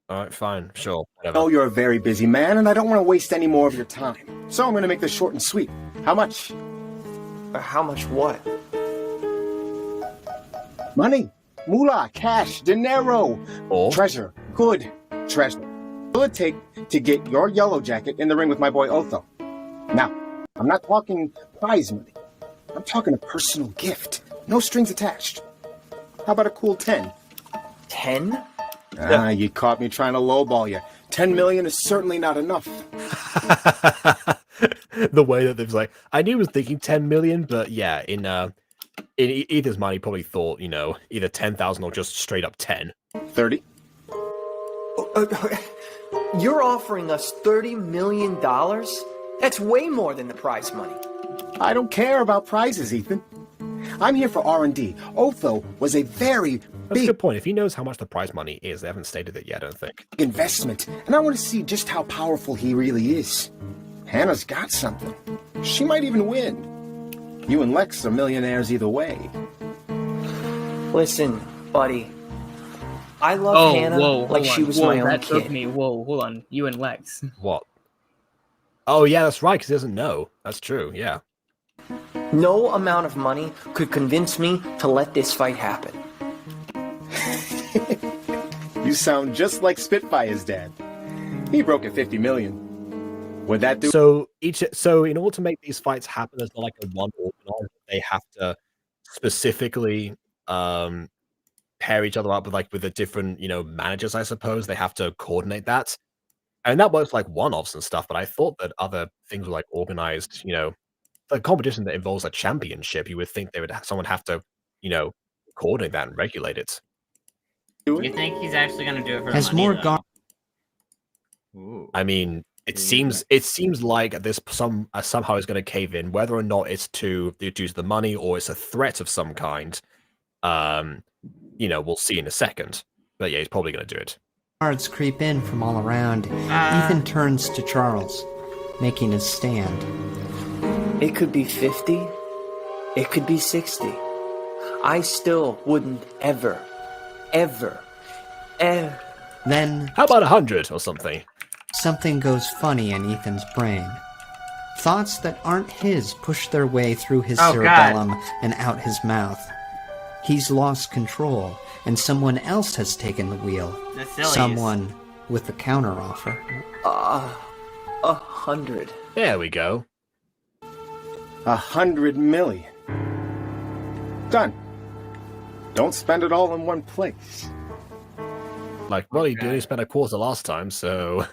All right, fine, sure. I know you're a very busy man, and I don't want to waste any more of your time. So I'm going to make this short and sweet. How much? How much what? Money. Moolah, cash, dinero. Or? Treasure. Good treasure. What will it take to get your yellow jacket in the ring with my boy Otho? Now, I'm not talking prize money. I'm talking a personal gift. No strings attached. How about a cool 10? 10? You caught me trying to lowball you. 10 million is certainly not enough. The way that they've like, I knew he was thinking 10 million, but yeah, in Ethan's mind, he probably thought, either 10,000 or just straight up 10. 30? You're offering us $30 million? That's way more than the prize money. I don't care about prizes, Ethan. I'm here for R&D. Otho was a very That's a good point. If he knows how much the prize money is, they haven't stated it yet, I don't think. investment, and I want to see just how powerful he really is. Hannah's got something. She might even win. You and Lex are millionaires either way. Listen, buddy. I love Hannah like she was my own that took kid. me. Whoa, hold on. You and Lex. What? Oh, yeah, that's right, because he doesn't know. That's true, yeah. No amount of money could convince me to let this fight happen. You sound just like Spitfire's dad. He broke at 50 million. Would that do? So in order to make these fights happen, there's not like a one organizer. They have to specifically pair each other up with the different managers. I suppose they have to coordinate that, and that works like one-offs and stuff. But I thought that other things were like organized. The competition that involves a championship, you would think someone have to coordinate that and regulate it. You think he's actually going to do it for As money, more I mean, it seems like this somehow is going to cave in, whether or not it's due to the money or it's a threat of some kind. We'll see in a second. But yeah, he's probably going to do it. Guards creep in from all around. Ethan turns to Charles, making his stand. It could be 50. It could be 60. I still wouldn't ever. Then... How about 100 or something? Something goes funny in Ethan's brain. Thoughts that aren't his push their way through his cerebellum and out his mouth. He's lost control, and someone else has taken the wheel. Someone with a counteroffer. 100. There we go. 100 million. Done. Don't spend it all in one place. Well, you only spent a quarter last time, so...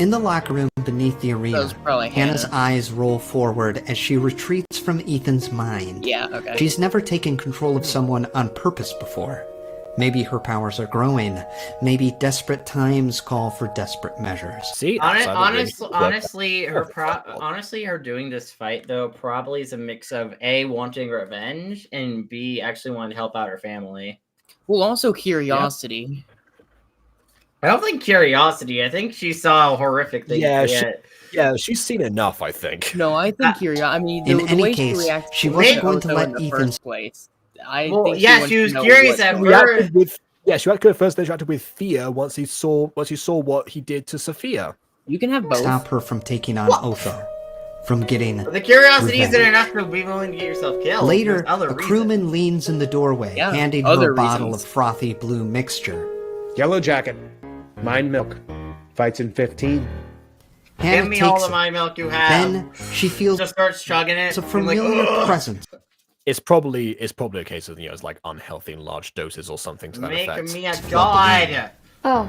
In the locker room beneath the arena, Hannah's eyes roll forward as she retreats from Ethan's mind. Yeah, okay. She's never taken control of someone on purpose before. Maybe her powers are growing. Maybe desperate times call for desperate measures. See, honestly, her doing this fight though probably is a mix of A, wanting revenge, and B, actually wanting to help out her family. Well, also curiosity. I don't think curiosity. I think she saw horrific things. She's seen enough, I think. No, I think curiosity. I mean, in the any way case, she wasn't going to Otho let in the Ethan. first place. I Well, think yeah, she was curious at first. She reacted first. They reacted with fear once he saw what he did to Sophia. You can have both. Stop her from taking on Otho, from getting. The curiosity revenge. isn't enough to be willing to get yourself killed. Later, There's other a crewman leans in the doorway, handing her a bottle of frothy blue mixture. Yellow jacket. Mine milk. Fights in 15. Hannah Give me takes all of it. my milk you have. Then she feels just starts chugging it. it's a familiar presence. It's probably a case of it's like unhealthy in large doses or something to that effect. Make me a god. Oh,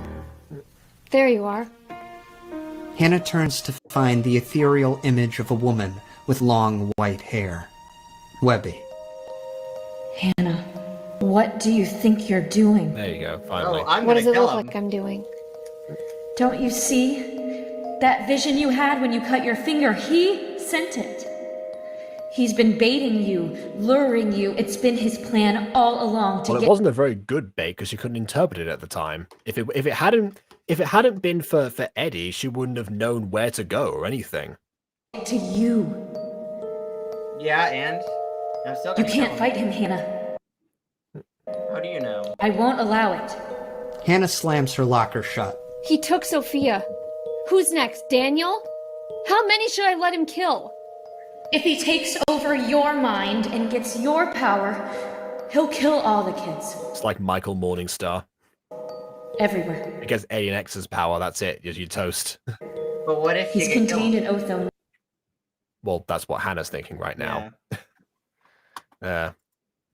there you are. Hannah turns to find the ethereal image of a woman with long white hair. Webby. Hannah, what do you think you're doing? There you go. Finally. What does it look like I'm doing? Don't you see? That vision you had when you cut your finger, he sent it. He's been baiting you, luring you. It's been his plan all along to Well, get... it wasn't a very good bait because she couldn't interpret it at the time. If it hadn't been for Eddie, she wouldn't have known where to go or anything. to you. Yeah, and I'm still You can't fight him, Hannah. How do you know? I won't allow it. Hannah slams her locker shut. He took Sophia. Who's next, Daniel? How many should I let him kill? If he takes over your mind and gets your power, he'll kill all the kids. It's like Michael Morningstar. Everywhere. It gets Alien X's power, that's it. You're toast. But what if He's contained in Otho? Well, that's what Hannah's thinking right now.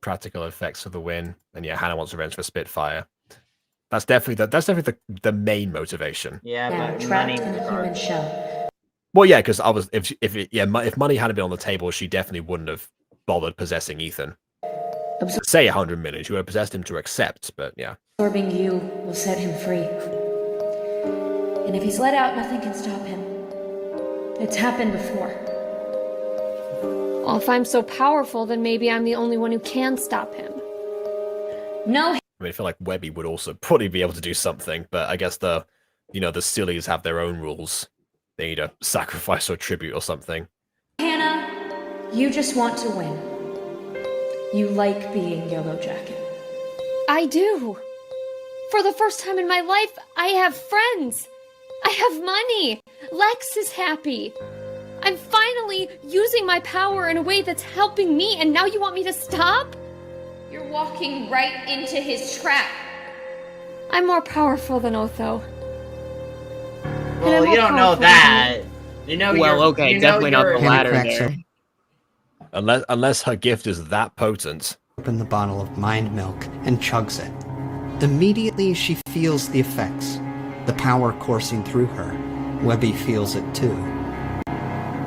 Practical effects for the win. And yeah, Hannah wants revenge for Spitfire. That's definitely the main motivation. Yeah, but trapped money in a human shell. Well, yeah, because if money hadn't been on the table, she definitely wouldn't have bothered possessing Ethan. Say 100 million, she would have possessed him to accept, but yeah. Absorbing you will set him free. And if he's let out, nothing can stop him. It's happened before. Well, if I'm so powerful, then maybe I'm the only one who can stop him. No. I mean, I feel like Webby would also probably be able to do something, but I guess the sillies have their own rules. They need a sacrifice or tribute or something. Hannah, you just want to win. You like being Yellow Jacket. I do. For the first time in my life, I have friends. I have money. Lex is happy. I'm finally using my power in a way that's helping me, and now you want me to stop? You're walking right into his trap. I'm more powerful than Otho. Well, you don't know that. You know. Well, okay, you know definitely not the latter Hannah there. Unless her gift is that potent. Open the bottle of mind milk and chugs it. Immediately she feels the effects, the power coursing through her. Webby feels it too.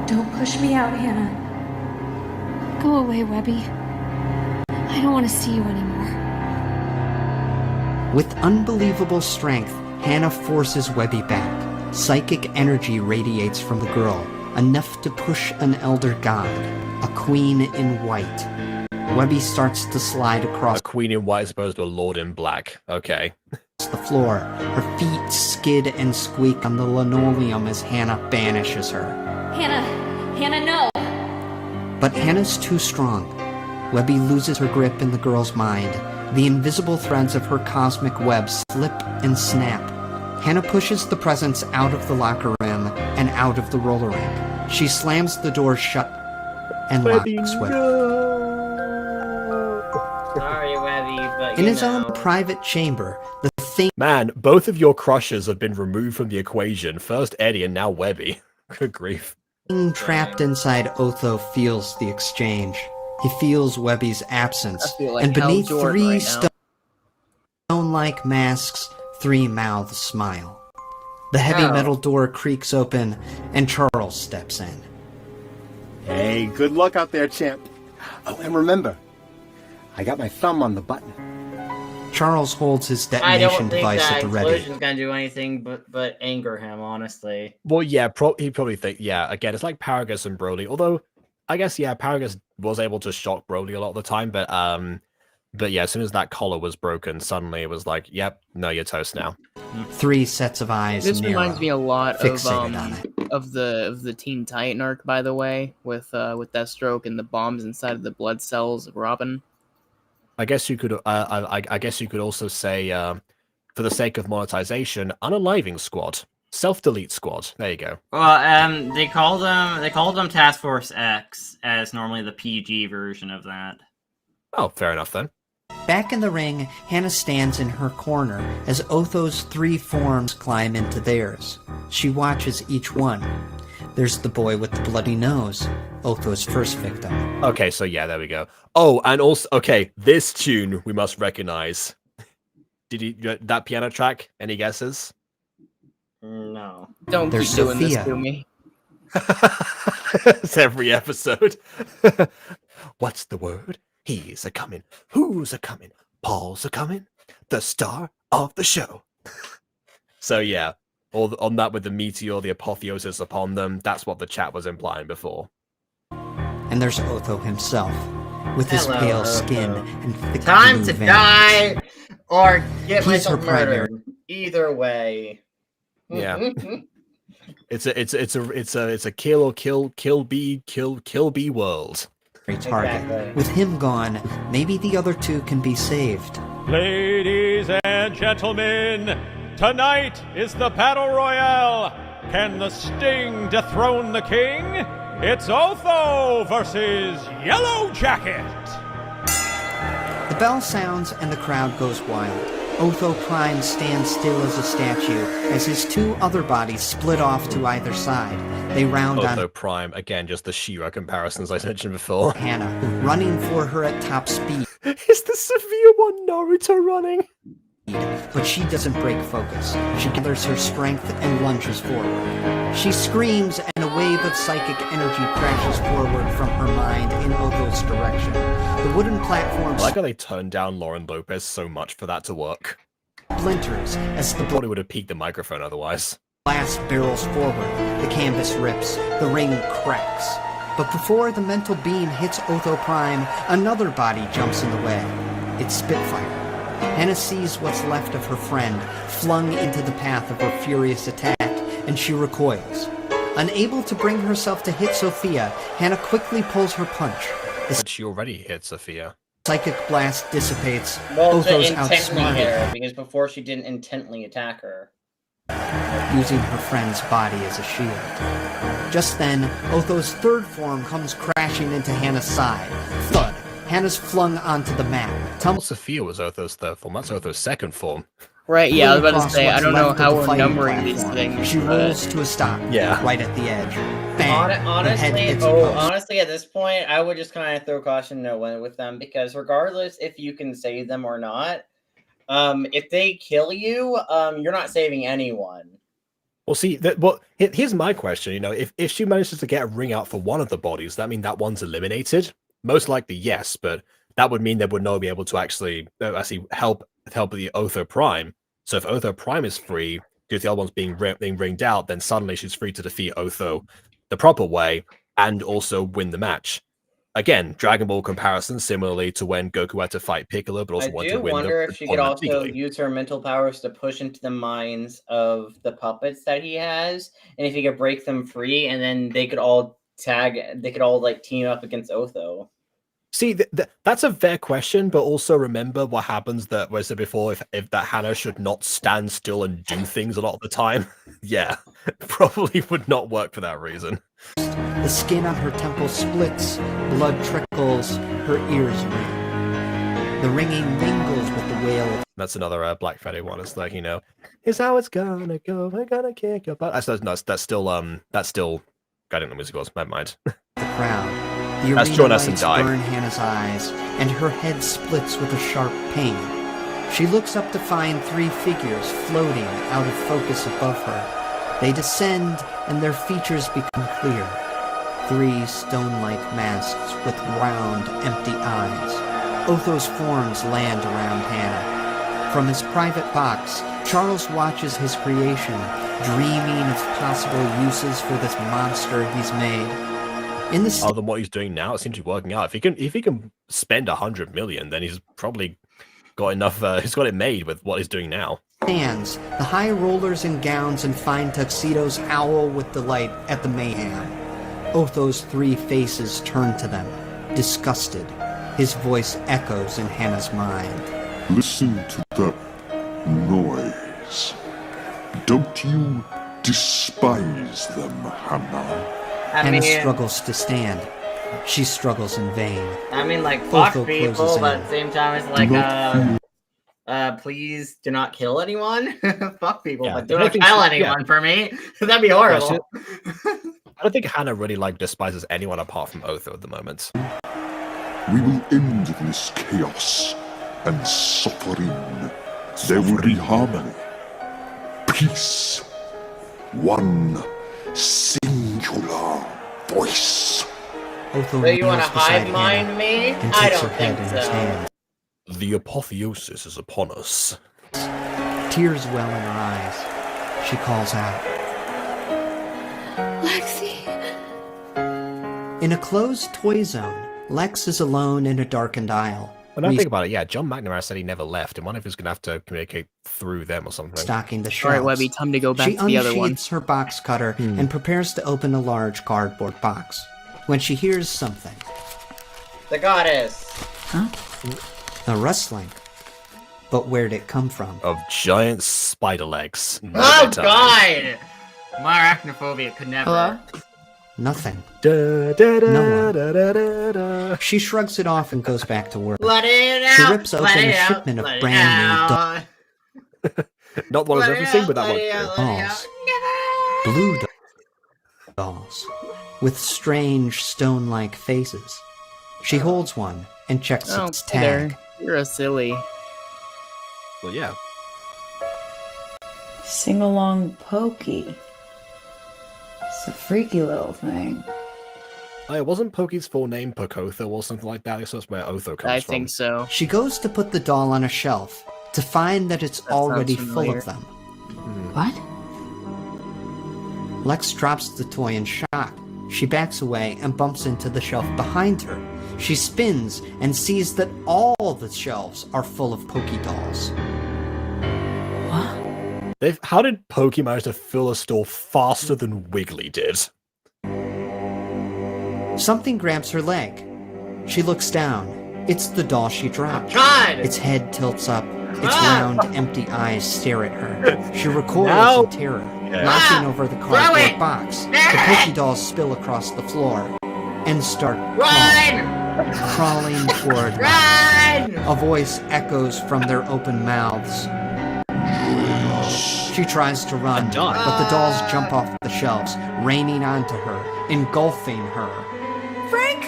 Don't push me out, Hannah. Go away, Webby. I don't want to see you anymore. With unbelievable strength, Hannah forces Webby back. Psychic energy radiates from the girl, enough to push an elder god, a queen in white. Webby starts to slide across. A queen in white as opposed to a lord in black. Okay. The floor. Her feet skid and squeak on the linoleum as Hannah banishes her. Hannah, no! But Hannah's too strong. Webby loses her grip in the girl's mind. The invisible threads of her cosmic web slip and snap. Hannah pushes the presents out of the locker room and out of the roller rink. She slams the door shut and locks Webby. Sorry, Webby, but in his own private chamber, the thing. Man, both of your crushes have been removed from the equation. First Eddie and now Webby. Good grief. Trapped inside Otho feels the exchange. He feels Webby's absence, like and beneath Hal Jordan three right stone-like masks, three mouths smile. The heavy metal door creaks open, and Charles steps in. Hey, good luck out there, champ. Oh, and remember, I got my thumb on the button. Charles holds his I detonation don't think device that at the ready. explosion's gonna do anything but anger him, honestly. Well, yeah, he'd probably think, yeah, again, it's like Paragus and Broly, although, I guess, yeah, Paragus was able to shock Broly a lot of the time, but yeah, as soon as that collar was broken, suddenly it was like, yep, no, you're toast now. Three sets of eyes This narrow, reminds me a lot fixated of the Teen Titan arc, by the way, with Deathstroke and the bombs inside of the blood cells of Robin. I guess you could, I guess you could also say, for the sake of monetization, unaliving squad, self-delete squad. There you go. Well, they called them Task Force X as normally the PG version of that. Oh, fair enough then. Back in the ring, Hannah stands in her corner as Otho's three forms climb into theirs. She watches each one. There's the boy with the bloody nose, Otho's first victim. Okay, so yeah, there we go. Oh, and also, okay, this tune we must recognize. Did you that piano track? Any guesses? No. Don't There's keep doing Sophia. this to me. It's every episode. What's the word? He's a coming. Who's a coming? Paul's a coming. The star of the show. So yeah, all on that with the meteor, the apotheosis upon them. That's what the chat was implying before. And there's Otho himself, with his Hello, pale Otho. skin and thick Time blue to veins. die or get He's myself her primary- murdered. Either way. Yeah. It's a kill or kill B world. Target. Exactly. With him gone, maybe the other two can be saved. Ladies and gentlemen, tonight is the Battle Royale. Can the Sting dethrone the king? It's Otho versus Yellow Jacket. The bell sounds and the crowd goes wild. Otho Prime stands still as a statue as his two other bodies split off to either side. They round on Otho Prime, again, just the She-Ra comparisons I mentioned before. Hannah, running for her at top speed. Is the severe one Naruto running? But she doesn't break focus. She gathers her strength and lunges forward. She screams and a wave of psychic energy crashes forward from her mind in Otho's direction. The wooden platform I like how they turned down Lauren Lopez so much for that to work. splinters as the Probably would have peaked the microphone otherwise. blast barrels forward. The canvas rips. The ring cracks. But before the mental beam hits Otho Prime, another body jumps in the way. It's Spitfire. Hannah sees what's left of her friend flung into the path of her furious attack, and she recoils. Unable to bring herself to hit Sophia, Hannah quickly pulls her punch. But she already hit Sophia. Psychic blast dissipates. Well, to Otho's intently outsmarted, hit her, because before she didn't intently attack her. using her friend's body as a shield. Just then, Otho's third form comes crashing into Hannah's side. Thud. Hannah's flung onto the mat. Sophia was Otho's third form. That's Otho's second form. Right, yeah, I was about to Across say, I what's don't know left of how the we're fighting numbering these platform. things. She but- rolls to a stop. Yeah. Right at the edge. Bang. Her head Honestly, hits a post. honestly, at this point, I would just kind of throw caution to the wind with them, because regardless if you can save them or not, if they kill you, you're not saving anyone. Well, see, here's my question. You know, if she manages to get a ring out for one of the bodies, that mean that one's eliminated? Most likely, yes, but that would mean they would not be able to actually help the Otho Prime. So if Otho Prime is free, because the other one's being ringed out, then suddenly she's free to defeat Otho the proper way and also win the match. Again, Dragon Ball comparison, similarly to when Goku had to fight Piccolo, but also I wanted do to win wonder the if she could tournament also legally. use her mental powers to push into the minds of the puppets that he has, and if he could break them free, and then they could all like team up against Otho. See, that's a fair question, but also remember what happens that I said before, if that Hannah should not stand still and do things a lot of the time. Yeah, probably would not work for that reason. The skin on her temple splits, blood trickles, her ears ring. The ringing mingles with the wail of That's another Black Friday one. It's like, you know, here's how it's gonna go. We're gonna kick your butt. That's still I didn't know music was. Never mind. the crowd. The That's arena Jordan Essen lights died. burn Hannah's eyes, and her head splits with a sharp pain. She looks up to find three figures floating out of focus above her. They descend, and their features become clear. Three stone-like masks with round, empty eyes. Otho's forms land around Hannah. From his private box, Charles watches his creation, dreaming of possible uses for this monster he's made. In the Other than what he's doing now, it seems to be working out. If he can spend 100 million, then he's probably got enough. He's got it made with what he's doing now. stands, the high rollers in gowns and fine tuxedos howl with delight at the mayhem. Otho's three faces turn to them, disgusted. His voice echoes in Hannah's mind. Listen to that noise. Don't you despise them, Hannah? Hannah struggles to stand. She struggles in vain. I mean, like, fuck Otho people, closes but in. at the same time, it's like, please do not kill anyone. Fuck people, Yeah, but do I not think kill she- anyone yeah. for me. That'd be horrible. I don't think Hannah really despises anyone apart from Otho at the moment. We will end this chaos and suffering. There will be harmony, peace, one singular voice. Otho So you want to kneels beside hive mind Hannah me? and I takes her don't head think in his so. hand. The apotheosis is upon us. Tears well in her eyes. She calls out. Lexi. In a closed toy zone, Lex is alone in a darkened aisle. When I think about it, yeah, John McNamara said he never left, and one of us going to have to communicate through them or something. Stocking the All shelves. right, Webby, time to go back She to the other one. unsheathes her box cutter and prepares to open a large cardboard box. When she hears something, The goddess. a rustling. But where'd it come from? Of giant spider legs. Oh God! My arachnophobia could never. Hello? Nothing. Da, da, da, No one. da, da, da, da. She shrugs it off and goes back to work. Let it out. She rips open let a it out, shipment of let it brand new out. Not one of Let it everything, out, but that let one. it out, let it out. dolls. Blue dolls. With strange stone-like faces. She holds one and checks Oh, its Peter, tag. you're a silly. Well, yeah. Sing along Pokey. It's a freaky little thing. Oh, it wasn't Pokey's full name Pokotho or something like that. I guess that's where Otho comes from. I think so. She goes to put the doll on a shelf to find that it's already sounds full familiar. of them. What? Lex drops the toy in shock. She backs away and bumps into the shelf behind her. She spins and sees that all the shelves are full of Pokey dolls. How did Pokey manage to fill a store faster than Wiggly did? Something grabs her leg. She looks down. It's the doll she dropped. God! Its head tilts up. Its round, empty eyes stare at her. She recoils No. in terror, knocking over the cardboard box. The Pokey dolls spill across the floor and start crawling toward her. Run! A voice echoes from their open mouths. She tries to run, but the dolls jump off the shelves, raining onto her, engulfing her. Frank!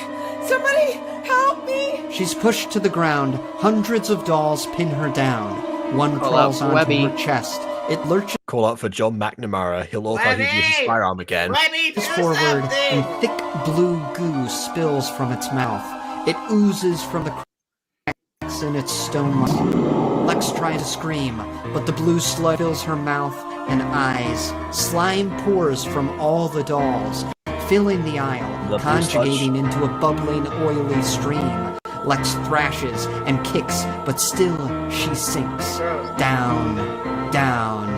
Somebody help me! She's pushed to the ground. Hundreds of dolls pin her down. One Call crawls out onto Webby. her chest. It lurches Call out for John McNamara. He'll look like he'd use his firearm again. Webby, do forward, something! and thick blue goo spills from its mouth. It oozes from the cracks in its stone. Lex tries to scream, but the blue sludge fills her mouth and eyes. Slime pours from all the dolls, filling the aisle, conjugating into a bubbling, oily stream. Lex thrashes and kicks, but still she sinks. Down, down,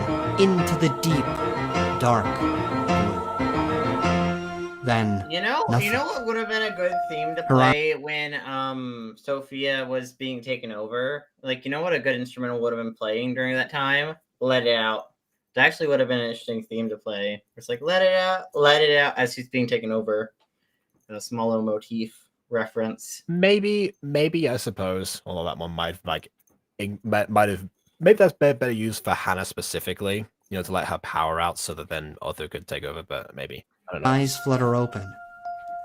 into the deep, dark blue. Then, You know nothing. what would have been a good theme to Her eye- play when Sophia was being taken over? Like, you know what a good instrumental would have been playing during that time? Let It Out. It actually would have been an interesting theme to play. It's like let it out as she's being taken over. A small little motif reference. Maybe I suppose. Although that one might have maybe that's better used for Hannah specifically. You know, to let her power out so that then Otho could take over. But maybe I don't know. eyes flutter open.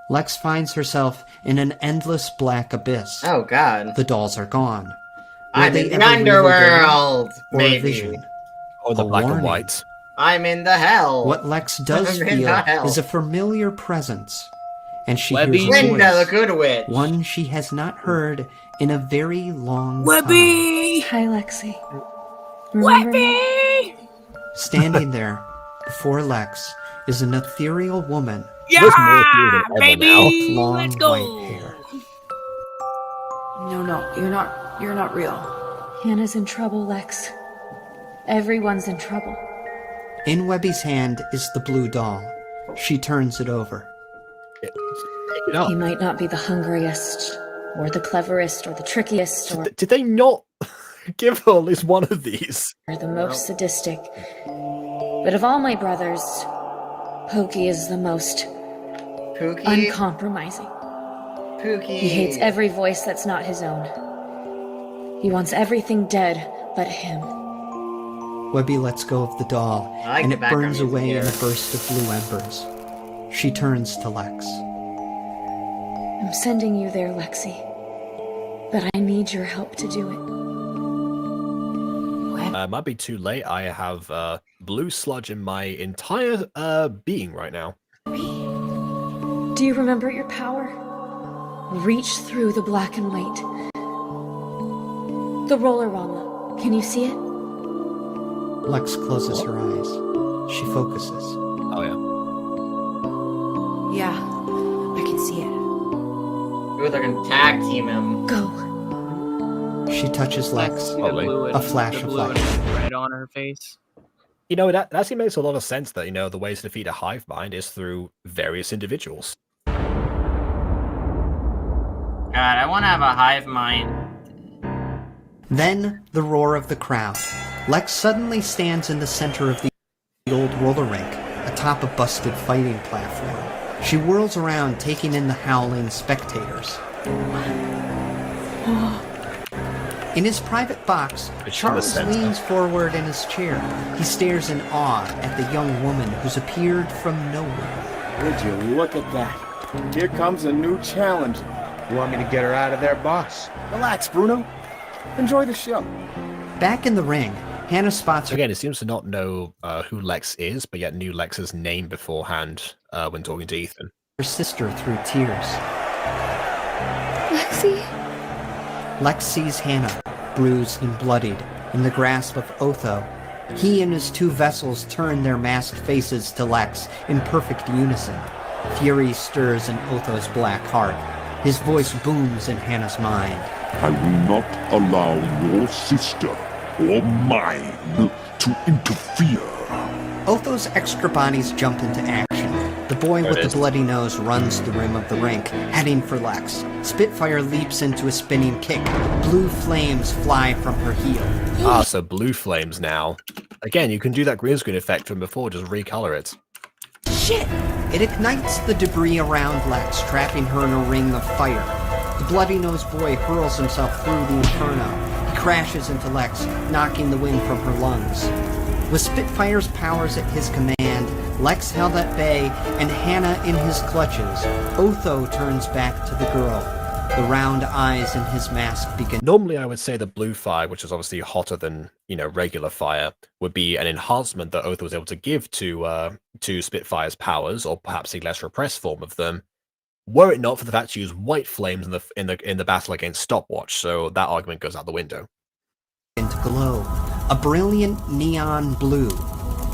Lex finds herself in an endless black abyss. Oh God! The dolls are gone. Will I'm they in the ever really go? underworld, Or a baby. vision? Or the A black and warning? white. I'm in the hell. What Lex does I'm in feel the hell. is a familiar presence, and she Webby. hears a Linda the voice, Good Witch. one she has not heard in a very long time. Webby! Hi, Lexi. Remember me? Webby! Standing there before Lex is an ethereal woman Yeah, There's more here than ever baby! now. with long Let's go! white hair. No, you're not real. Hannah's in trouble, Lex. Everyone's in trouble. In Webby's hand is the blue doll. She turns it over. Pick it up. He might not be the hungriest, or the cleverest, or the trickiest, or Did they not give her at least one of these? the most sadistic. But of all my brothers, Pokey is the most Pookie. uncompromising. Pookie. He hates every voice that's not his own. He wants everything dead but him. Webby lets go of the doll, I like and the it background burns music away here. in a burst of blue embers. She turns to Lex. I'm sending you there, Lexi. But I need your help to do it. Might be too late. I have blue sludge in my entire being right now. Do you remember your power? Reach through the black and white. The roller walla. Can you see it? Lex closes her eyes. She focuses. Oh yeah. Yeah, I can see it. Ooh, they're gonna tag team him. Go. She touches Lex. See the blue and, A flash the of blue light. and red on her face. You know, that actually makes a lot of sense that, you know, the way to defeat a hive mind is through various individuals. God, I want to have a hive mind. Then, the roar of the crowd. Lex suddenly stands in the center of the old roller rink, atop a busted fighting platform. She whirls around, taking in the howling spectators. In his private box, Charles leans forward in his chair. He stares in awe at the young woman who's appeared from nowhere. Would you look at that? Here comes a new challenge. You want me to get her out of there, boss? Relax, Bruno. Enjoy the show. Back in the ring, Hannah spots her. Again, it seems to not know who Lex is, but yet knew Lex's name beforehand when talking to Ethan. Her sister through tears. Lexi? Lex sees Hannah, bruised and bloodied, in the grasp of Otho. He and his two vessels turn their masked faces to Lex in perfect unison. Fury stirs in Otho's black heart. His voice booms in Hannah's mind. I will not allow your sister or mine to interfere. Otho's extra bodies jump into action. The boy with the bloody nose runs the rim of the rink, heading for Lex. Spitfire leaps into a spinning kick. Blue flames fly from her heel. Ah, so blue flames now. Again, you can do that green screen effect from before, just recolor it. Shit! It ignites the debris around Lex, trapping her in a ring of fire. The bloody-nosed boy hurls himself through the inferno. He crashes into Lex, knocking the wind from her lungs. With Spitfire's powers at his command, Lex held at bay, and Hannah in his clutches, Otho turns back to the girl. The round eyes in his mask begin. Normally, I would say the blue fire, which is obviously hotter than regular fire, would be an enhancement that Otho was able to give to Spitfire's powers, or perhaps a less repressed form of them. Were it not for the fact to use white flames in the battle against Stopwatch, so that argument goes out the window. To glow, a brilliant neon blue.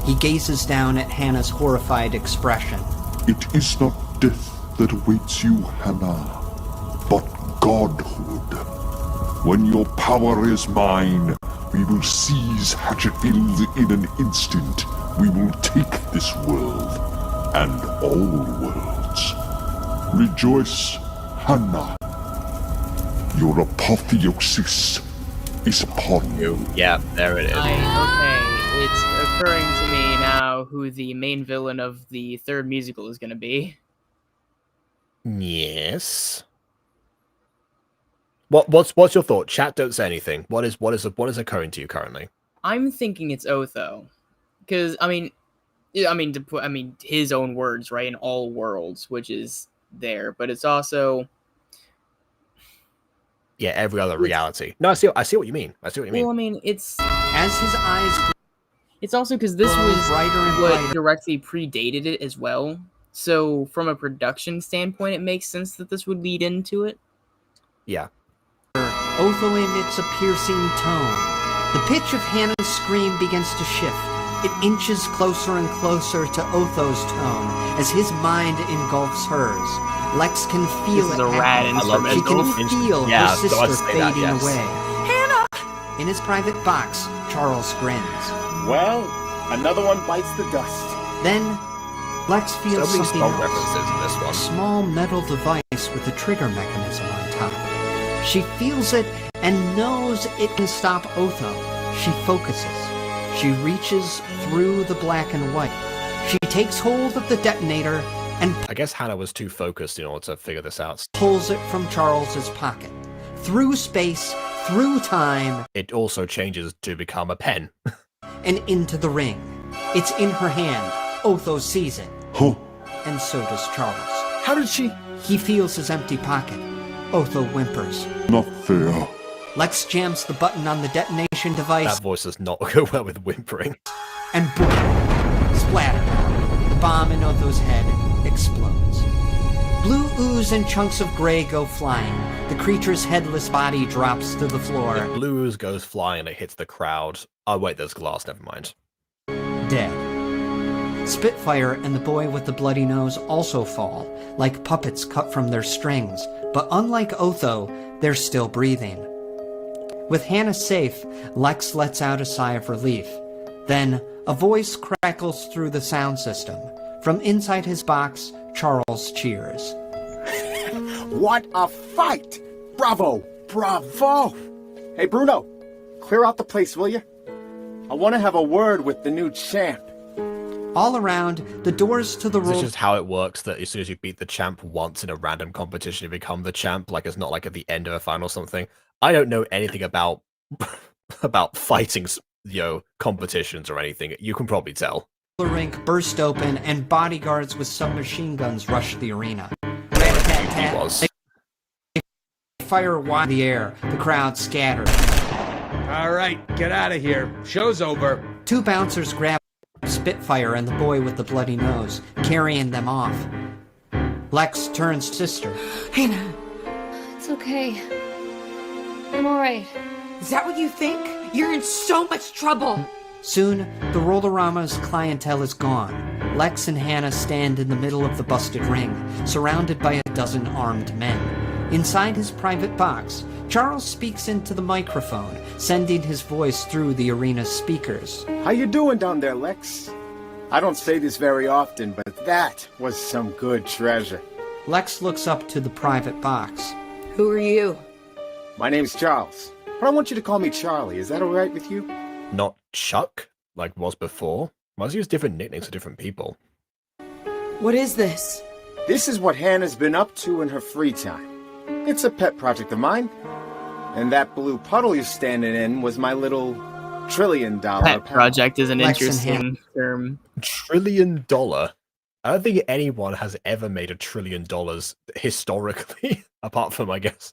He gazes down at Hannah's horrified expression. It is not death that awaits you, Hannah, but godhood. When your power is mine, we will seize Hatchetfield in an instant. We will take this world, and all worlds. Rejoice, Hannah. Your apotheosis is upon you. Yeah, there it is. Okay, it's occurring to me now who the main villain of the third musical is going to be. Yes. What's your thought? Chat, don't say anything. What is occurring to you currently? I'm thinking it's Otho, because I mean his own words, right? In all worlds, which is there, but it's also every other reality. No, I see what you mean. Well, I mean, it's as his eyes. It's also because this was brighter what directly predated it as well. So from a production standpoint, it makes sense that this would lead into it. Yeah. Otho emits a piercing tone. The pitch of Hannah's scream begins to shift. It inches closer and closer to Otho's tone as his mind engulfs hers. Lex can feel it happening. She can feel her sister fading away. Hannah! In his private box, Charles grins. Well, another one bites the dust. Then, Lex feels something else. References in this one. A small metal device with a trigger mechanism on top. She feels it and knows it can stop Otho. She focuses. She reaches through the black and white. She takes hold of the detonator and I guess Hannah was too focused in order to figure this out. Pulls it from Charles's pocket. Through space, through time. It also changes to become a pen. And into the ring. It's in her hand. Otho sees it. Huh. And so does Charles. How did she? He feels his empty pocket. Otho whimpers. Not fair. Lex jams the button on the detonation device. That voice does not go well with whimpering. And boom! Splatter. The bomb in Otho's head explodes. Blue ooze and chunks of gray go flying. The creature's headless body drops to the floor. The blue ooze goes flying and it hits the crowd. Oh wait, there's glass, never mind. Dead. Spitfire and the boy with the bloody nose also fall, like puppets cut from their strings, but unlike Otho, they're still breathing. With Hannah safe, Lex lets out a sigh of relief. Then, a voice crackles through the sound system. From inside his box, Charles cheers. What a fight! Bravo! Bravo! Hey, Bruno, clear out the place, will you? I want to have a word with the new champ. All around, the doors to the Is roll... this just how it works, that as soon as you beat the champ once in a random competition, you become the champ? Like, it's not like at the end of a final or something? I don't know anything about about fighting, competitions or anything. You can probably tell. The rink burst open, and bodyguards with submachine guns rushed the arena. He was. Fire wide in the air. The crowd scattered. All right, get out of here. Show's over. 2 bouncers grabbed Spitfire and the boy with the bloody nose, carrying them off. Lex turns to sister. Hannah, It's okay. I'm alright. is that what you think? You're in so much trouble. Soon, the Rollorama's clientele is gone. Lex and Hannah stand in the middle of the busted ring, surrounded by a dozen armed men. Inside his private box, Charles speaks into the microphone, sending his voice through the arena's speakers. How you doing down there, Lex? I don't say this very often, but that was some good treasure. Lex looks up to the private box. Who are you? My name's Charles, but I want you to call me Charlie. Is that all right with you? Not Chuck, like was before. Why does he use different nicknames for different people? What is this? This is what Hannah's been up to in her free time. It's a pet project of mine. And that blue puddle you're standing in was my little $1 trillion Pet project is an Lex and interesting term. $1 trillion? I don't think anyone has ever made $1 trillion historically, apart from, I guess,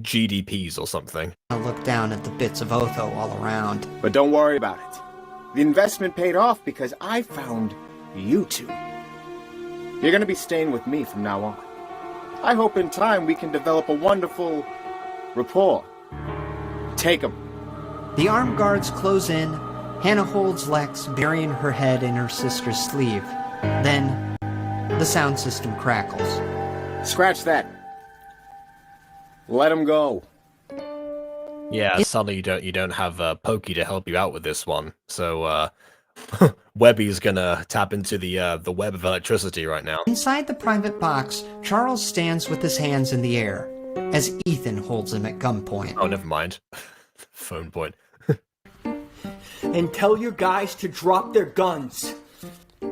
GDPs or something. I look down at the bits of Otho all around. But don't worry about it. The investment paid off because I found you two. You're going to be staying with me from now on. I hope in time we can develop a wonderful rapport. Take 'em. The armed guards close in. Hannah holds Lex, burying her head in her sister's sleeve. Then, the sound system crackles. Scratch that. Let 'em go. Yeah, suddenly you don't have Pokey to help you out with this one. So Webby's gonna tap into the web of electricity right now. Inside the private box, Charles stands with his hands in the air, as Ethan holds him at gunpoint. Oh, never mind. Phone point. And tell your guys to drop their guns.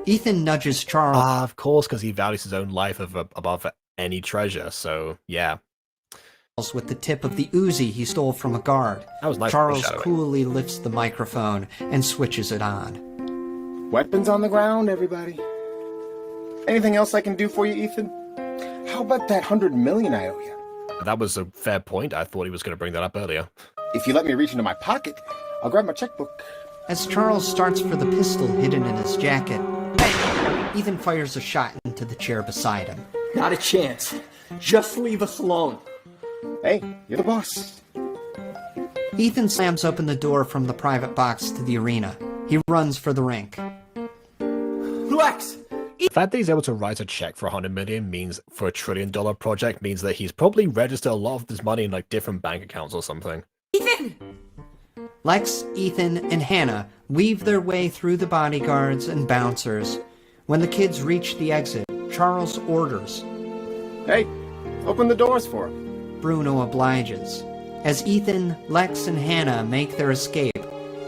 Ethan nudges Charles. Of course, because he values his own life above any treasure, so yeah. With the tip of the Uzi he stole from a guard. That was nice. Charles coolly lifts the microphone and switches it on. Weapons on the ground, everybody. Anything else I can do for you, Ethan? How about that $100 million I owe you? That was a fair point. I thought he was going to bring that up earlier. If you let me reach into my pocket, I'll grab my checkbook. As Charles starts for the pistol hidden in his jacket, Ethan fires a shot into the chair beside him. Not a chance. Just leave us alone. Hey, you're the boss. Ethan slams open the door from the private box to the arena. He runs for the rink. Lex! The fact that he's able to write a check for $100 million means for $1 trillion project means that he's probably registered a lot of this money in like different bank accounts or something. Ethan! Lex, Ethan, and Hannah weave their way through the bodyguards and bouncers. When the kids reach the exit, Charles orders. Hey, open the doors for him. Bruno obliges. As Ethan, Lex, and Hannah make their escape,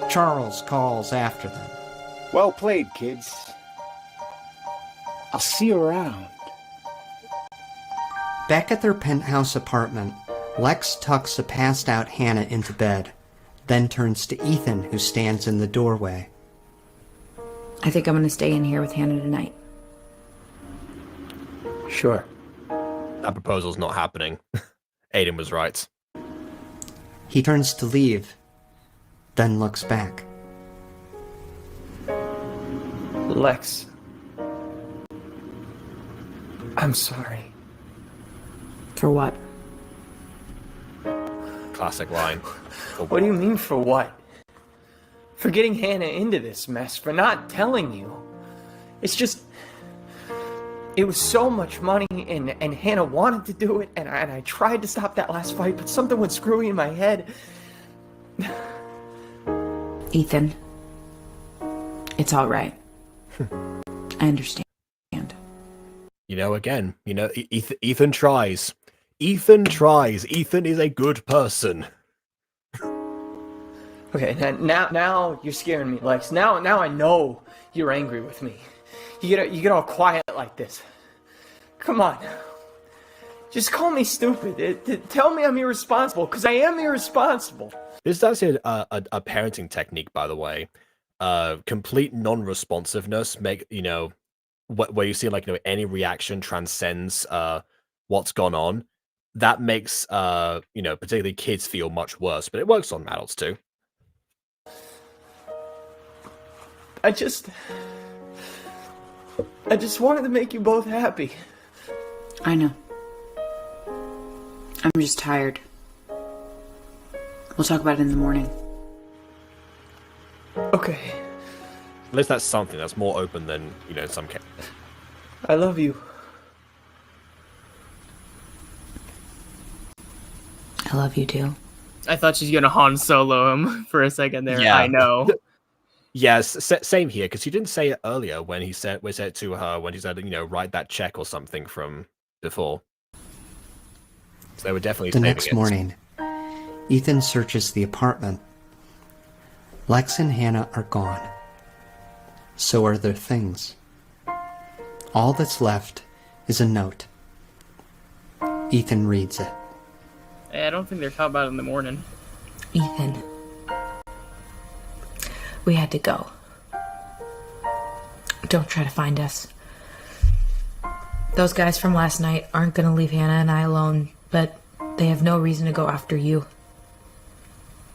Charles calls after them. Well played, kids. I'll see you around. Back at their penthouse apartment, Lex tucks a passed-out Hannah into bed, then turns to Ethan, who stands in the doorway. I think I'm gonna stay in here with Hannah tonight. Sure. That proposal's not happening. Aiden was right. He turns to leave, then looks back. Lex. I'm sorry. For what? Classic line. What do you mean for what? For getting Hannah into this mess, for not telling you. It's just... It was so much money, and Hannah wanted to do it, and I tried to stop that last fight, but something went screwy in my head. Ethan. It's alright. I understand. Again, Ethan tries. Ethan tries. Ethan is a good person. Okay, now you're scaring me, Lex. Now I know you're angry with me. You get all quiet like this. Come on. Just call me stupid. Tell me I'm irresponsible, because I am irresponsible. This is actually a parenting technique, by the way. Complete non-responsiveness, where you see like any reaction transcends what's gone on. That makes particularly kids feel much worse, but it works on adults too. I just wanted to make you both happy. I know. I'm just tired. We'll talk about it in the morning. Okay. At least that's something that's more open than, in some cases. I love you. I love you too. I thought she's gonna Han Solo him for a second there. Yeah. I know. Yes, same here, because he didn't say it earlier when we said it to her, when he said, write that check or something from before. So they were definitely The next morning, Ethan searches the apartment. Lex and Hannah are gone. So are their things. All that's left is a note. Ethan reads it. I don't think they're talking about it in the morning. Ethan. We had to go. Don't try to find us. Those guys from last night aren't gonna leave Hannah and I alone, but they have no reason to go after you.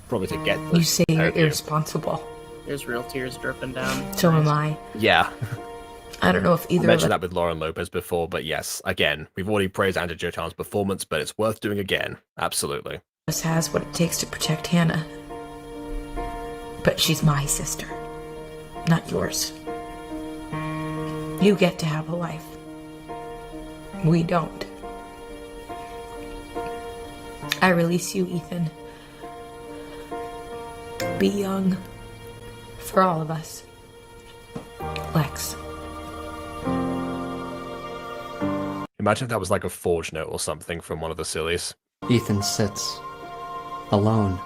Probably to get You say you're irresponsible. There's real tears dripping down. So am I. Yeah. I don't know if either I mentioned that with Lauren Lopez before, but yes, again, we've already praised Andrew Jotan's performance, but it's worth doing again. Absolutely. Us has what it takes to protect Hannah. But she's my sister, not yours. You get to have a life. We don't. I release you, Ethan. Be young. For all of us. Lex. Imagine if that was like a forge note or something from one of the sillies. Ethan sits, alone.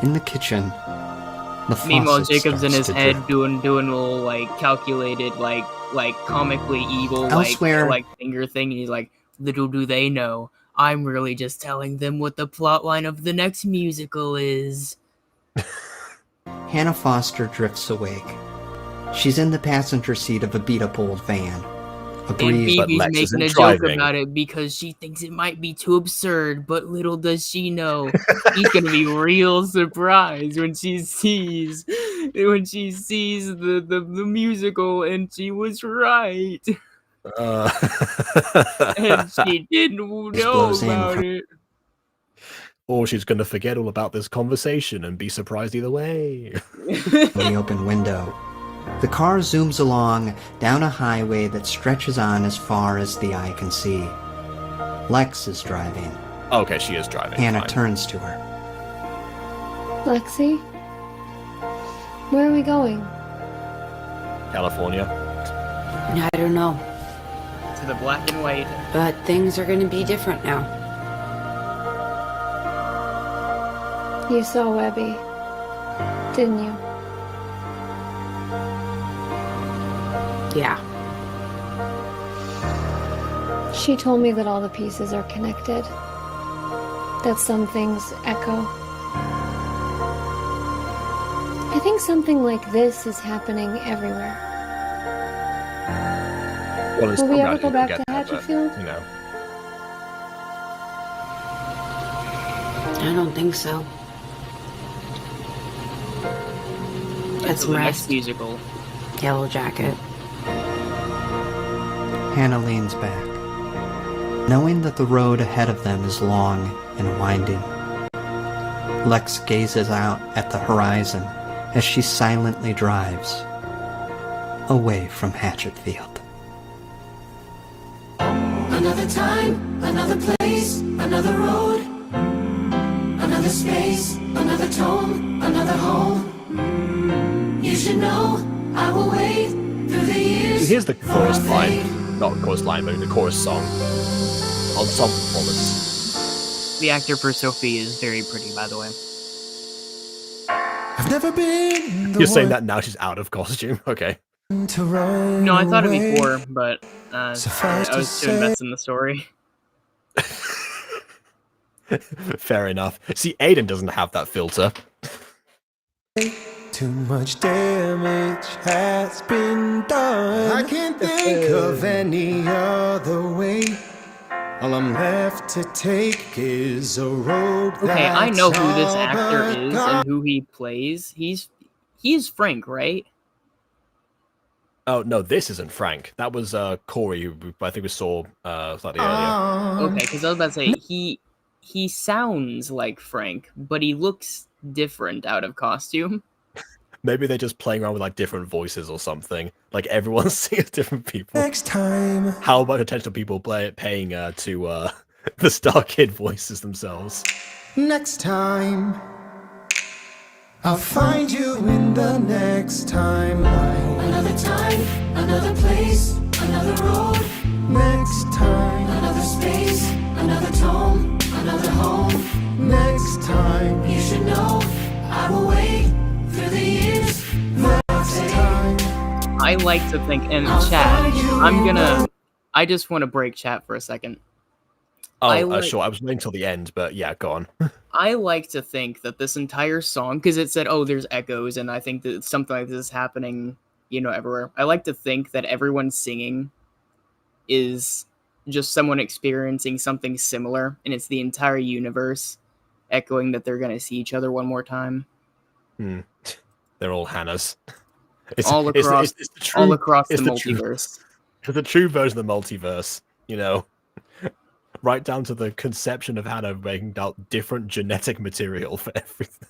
In the kitchen, the Meanwhile, faucet Jacob's in starts his to head drip. doing little calculated comically evil Elsewhere- like finger thing. And he's like, little do they know, I'm really just telling them what the plot line of the next musical is. Hannah Foster drifts awake. She's in the passenger seat of a beat-up old van. A And breeze, but Phoebe's Lex making isn't a joke driving. about it because she thinks it might be too absurd, but little does she know she's gonna be real surprised when she sees the musical and she was right. And she didn't know blows in about from- it. Or she's going to forget all about this conversation and be surprised either way. From the open window. The car zooms along down a highway that stretches on as far as the eye can see. Lex is driving. Okay, she is driving. Hannah fine. turns to her. Lexi? Where are we going? California. I don't know, To the black and white. but things are going to be different now. You saw Webby, didn't you? Yeah. She told me that all the pieces are connected. That some things echo. I think something like this is happening everywhere. Well, it's Will we probably ever not go you back get to that, but, Hatchetfield? you know. I don't think so. Get some the next rest. musical. Yellow Jacket. Hannah leans back, knowing that the road ahead of them is long and winding. Lex gazes out at the horizon as she silently drives away from Hatchetfield. Another time, another place, another road, another space, another tone, another home. You should know I will wait through the years. Here's the chorus line. Not chorus line, but the chorus song. Ensemble performance. The actor for Sophie is very pretty, by the way. never been the You're saying one that now she's out of costume? Okay. to run No, I thought it away. before, but I Suffice to was too say- invested in the story. Fair enough. See, Aiden doesn't have that filter. Too much damage has been done. I can't think of any other way. All I'm left to take is a road. Okay, I know that's who this all actor but is gone. and who he plays. He's Frank, right? Oh no, this isn't Frank. That was Corey, who I think we saw slightly earlier. Okay, because I was about to say he sounds like Frank, but he looks different out of costume. Maybe they're just playing around with like different voices or something. Like everyone's seeing different people. Next time. How much attention people paying to the Starkid voices themselves? Next time. I'll find you in the next timeline. Another time, another place, another road. Next time, another space, another tone, another home. Next time, you should know I will wait through the years. Next time, I like to think, and chat, I just want to break chat for a second. Oh, sure. I was waiting till the end, but yeah, go on. I like to think that this entire song, because it said, oh, there's echoes, and I think that something like this is happening, everywhere. I like to think that everyone singing is just someone experiencing something similar, and it's the entire universe echoing that they're going to see each other one more time. They're all Hannahs. All across the multiverse. It's the true version of the multiverse, right down to the conception of Hannah making out different genetic material for everything.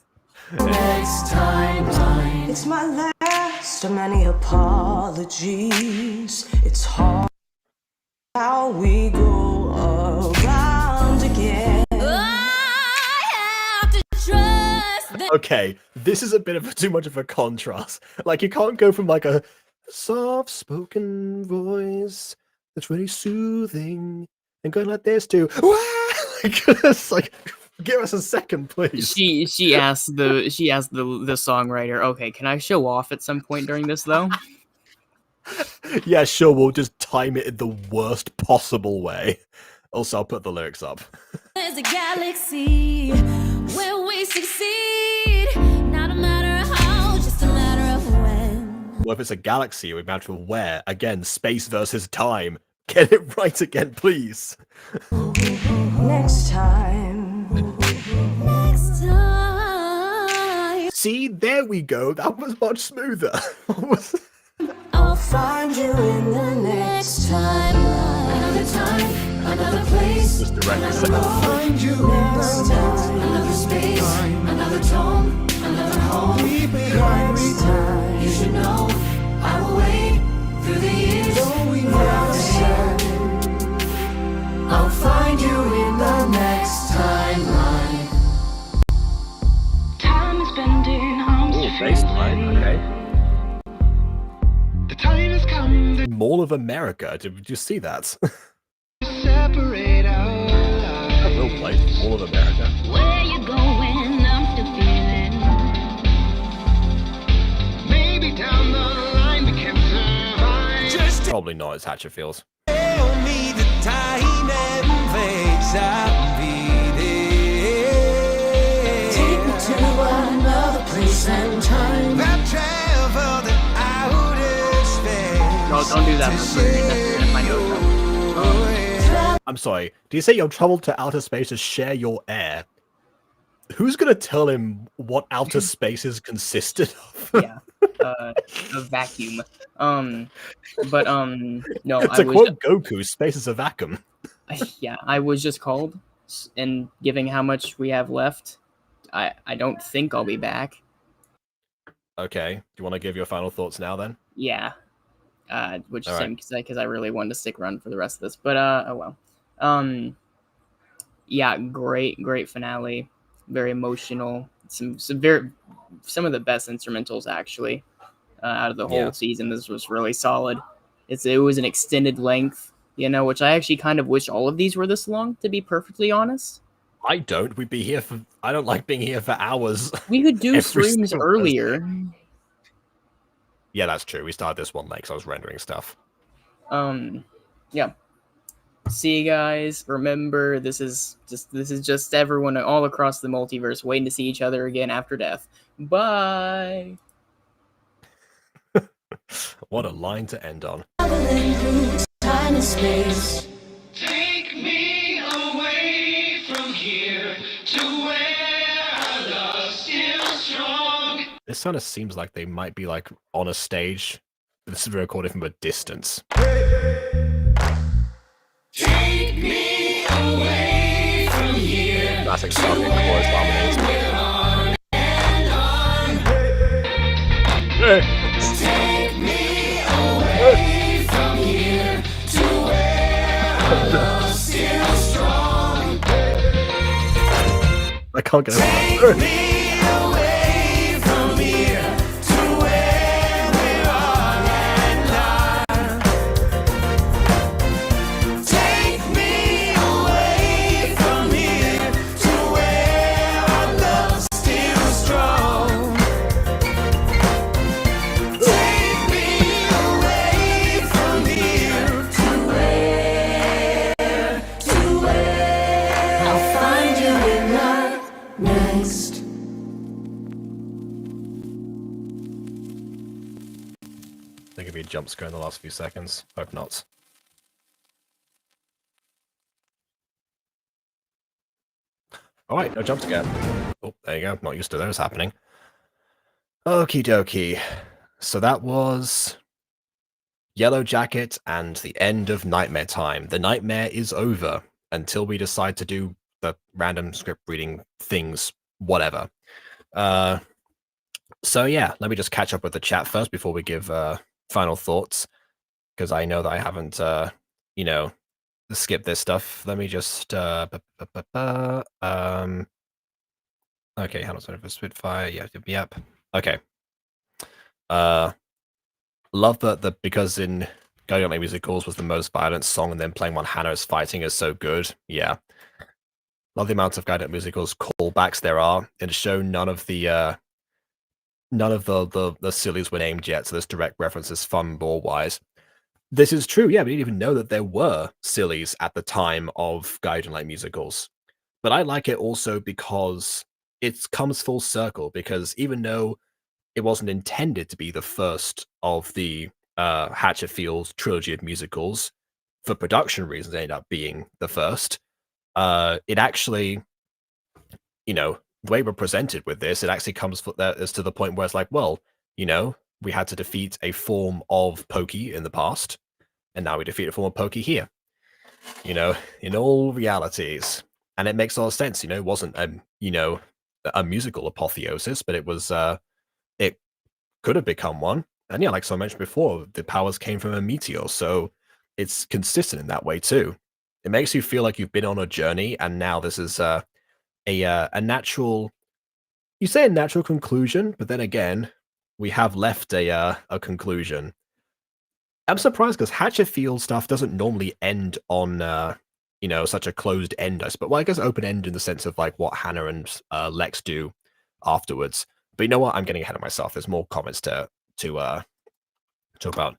next timeline. It's my last of many apologies. It's hard how we go around again. Okay, this is a bit of too much of a contrast. Like, you can't go from like a soft-spoken voice that's really soothing and going like this to it's like, give us a second, please. She asked the songwriter, okay, can I show off at some point during this though? Yeah, sure, we'll just time it in the worst possible way. Also, I'll put the lyrics up. There's a galaxy where we succeed. Not a matter how, just a matter of when. Well, if it's a galaxy, we matter of where. Again, space versus time. Get it right again, please. Next time. Next time. See, there we go. That was much smoother. I'll find you in the next timeline. Another time, another place. Just direct I'll find you next time. Another space, another tone, another home. Next time, you should know I will wait through the years. I'll find you in the next timeline. Time is bending, I'm baseline, okay. The time has come. Mall of America. Did you see that? Separate our lives. A real place, Mall of America. Where you going? I'm still feeling. Maybe down the line we can survive. Just Probably not as Hatchetfields. tell me the time and place I'll be there. Take me to another place and time. I've traveled the outer space. No, don't do that for free. That's my note. I'm sorry. Do you say you've traveled to outer space to share your air? Who's gonna tell him what outer spaces consisted of? Yeah, a vacuum. No, To quote Goku, space is a vacuum. Yeah, I was just called, and given how much we have left, I don't think I'll be back. Okay. Do you want to give your final thoughts now, then? Yeah, which is All same right. because I really wanted to stick around for the rest of this, but oh well. Yeah, great finale, very emotional. Some of the best instrumentals actually out of the whole season. This was really solid. It was an extended length, which I actually kind of wish all of these were this long, to be perfectly honest. I don't. We'd be here for. I don't like being here for hours. We could do every streams single earlier. Thursday. Yeah, that's true. We started this one late because I was rendering stuff. Yeah. See you guys. Remember, this is just everyone all across the multiverse waiting to see each other again after death. Bye. What a line to end on. Time and space. Take me away from here to where our love's still strong. This kind of seems like they might be like on a stage. This is recorded from a distance. Take me away from here. Classic Starkid chorus harmonies. Take me away from here to where our love's still strong. I can't get Take over that. me away from here to where we are and are. Take me away from here to where our love's still strong. Take me away from here to where I'll find you in the next. There could be a jump scare in the last few seconds. Hope not. Alright, no jump scare. Oh, there you go. Not used to those happening. Okie dokie. So that was Yellow Jacket and the end of Nightmare Time. The nightmare is over until we decide to do the random script reading things, whatever. So yeah, let me just catch up with the chat first before we give final thoughts, because I know that I haven't, you know, skipped this stuff. Let me just, okay, how do I Spitfire? Yep. Okay. Love that because in Guardian Lake Musicals was the most violent song, and then playing when Hannah is fighting is so good. Yeah. Love the amount of Guardian Lake Musicals callbacks there are. In the show, none of the sillies were named yet, so this direct reference is fun ball-wise. This is true, yeah, we didn't even know that there were sillies at the time of Guardian Lake Musicals. But I like it also because it comes full circle, because even though it wasn't intended to be the first of the Hatchetfield trilogy of musicals, for production reasons it ended up being the first. It actually, you know, the way we're presented with this, it actually comes as to the point where it's like, well, you know, we had to defeat a form of Pokey in the past, and now we defeat a form of Pokey here. You know, in all realities. And it makes a lot of sense, you know, it wasn't a musical apotheosis, but it was it could have become one. And yeah, like I mentioned before, the powers came from a meteor, so it's consistent in that way too. It makes you feel like you've been on a journey, and now this is a natural, you say a natural conclusion, but then again, we have left a conclusion. I'm surprised because Hatchetfield stuff doesn't normally end on you know, such a closed end, I suppose. Well, I guess open end in the sense of like what Hannah and Lex do afterwards. But you know what? I'm getting ahead of myself. There's more comments to talk about.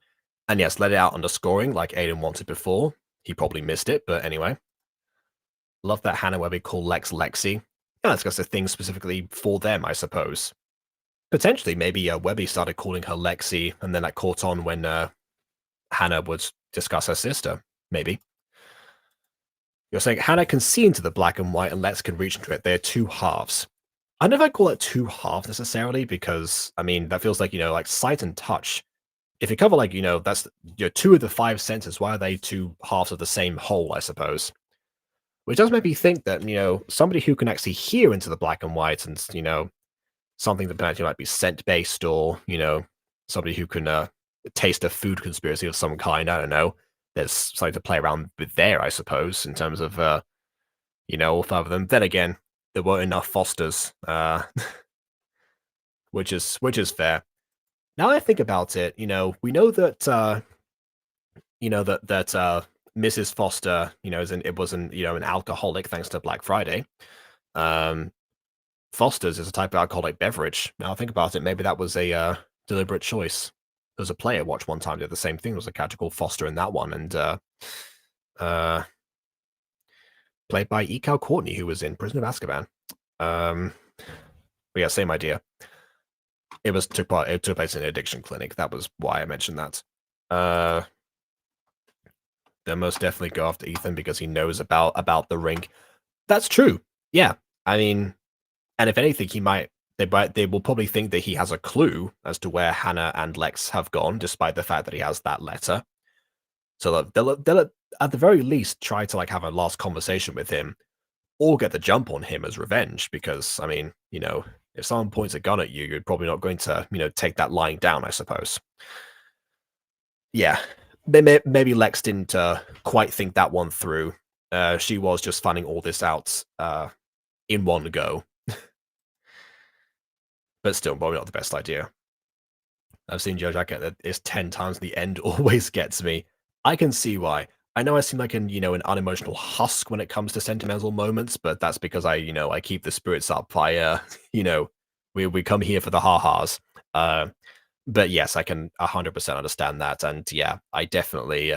And yes, let it out under scoring like Aiden wanted before. He probably missed it, but anyway. Love that Hannah Webby called Lex Lexi. Yeah, that's just a thing specifically for them, I suppose. Potentially, maybe Webby started calling her Lexi, and then that caught on when Hannah would discuss her sister. Maybe. You're saying Hannah can see into the black and white, and Lex can reach into it. They're two halves. I don't know if I call it two halves necessarily, because, I mean, that feels like, you know, like sight and touch. If you cover, like, you know, that's two of the five senses, why are they two halves of the same whole, I suppose? Which does make me think that, you know, somebody who can actually hear into the black and white and, you know, something that potentially might be scent-based, or, you know, somebody who can taste a food conspiracy of some kind, I don't know. There's something to play around with there, I suppose, in terms of, you know, all five of them. Then again, there weren't enough Fosters, which is fair. Now that I think about it, you know, we know that, you know, that Mrs. Foster, it wasn't, an alcoholic thanks to Black Friday. Foster's is a type of alcoholic beverage. Now think about it, maybe that was a deliberate choice. There was a player watch one time did the same thing. There was a character called Foster in that one, and played by Cal Courtney, who was in Prison of Azkaban. But yeah, same idea. It took place in an addiction clinic. That was why I mentioned that. They'll most definitely go after Ethan because he knows about the ring. That's true. Yeah, I mean, and if anything, they will probably think that he has a clue as to where Hannah and Lex have gone, despite the fact that he has that letter. So they'll at the very least try to have a last conversation with him, or get the jump on him as revenge. Because I mean, if someone points a gun at you, you're probably not going to take that lying down, I suppose. Yeah, maybe Lex didn't quite think that one through. She was just finding all this out in one go. But still, probably not the best idea. I've seen Joe Jacket that is 10 times the end always gets me. I can see why. I know I seem like an unemotional husk when it comes to sentimental moments, but that's because I keep the spirits up. We come here for the ha-has. But yes, I can 100% understand that. And yeah, I definitely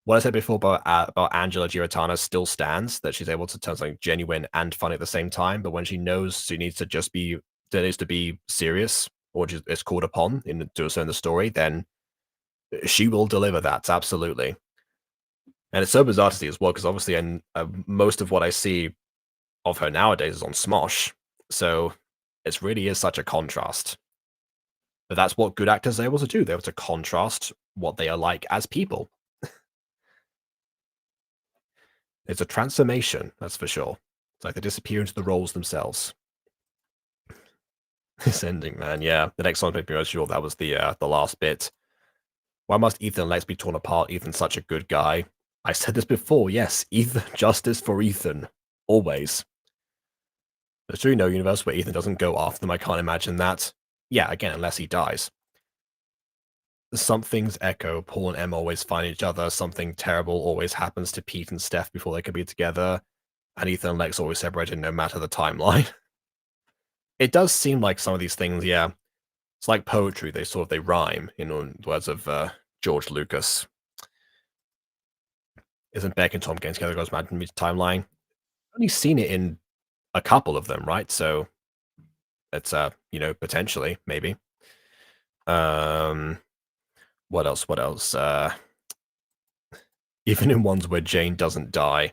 what I said before about Angela Giratana still stands, that she's able to turn something genuine and funny at the same time. But when she knows she needs to be serious, or just is called upon to a certain story, then she will deliver that, absolutely. And it's so bizarre to see as well, because obviously most of what I see of her nowadays is on Smosh, so it really is such a contrast. But that's what good actors are able to do. They're able to contrast what they are like as people. It's a transformation, that's for sure. It's like they disappear into the roles themselves. This ending, man, yeah. The next one made me sure that was the last bit. Why must Ethan and Lex be torn apart? Ethan's such a good guy. I said this before, yes. Ethan, justice for Ethan. Always. There's truly no universe where Ethan doesn't go after them. I can't imagine that. Yeah, again, unless he dies. Some things echo. Paul and Emma always find each other. Something terrible always happens to Pete and Steph before they can be together. And Ethan and Lex always separated no matter the timeline. It does seem like some of these things, yeah. It's like poetry. They rhyme, in words of George Lucas. Isn't Beck and Tom getting together goes mad in the timeline? I've only seen it in a couple of them, right? So it's potentially, maybe. What else? Even in ones where Jane doesn't die.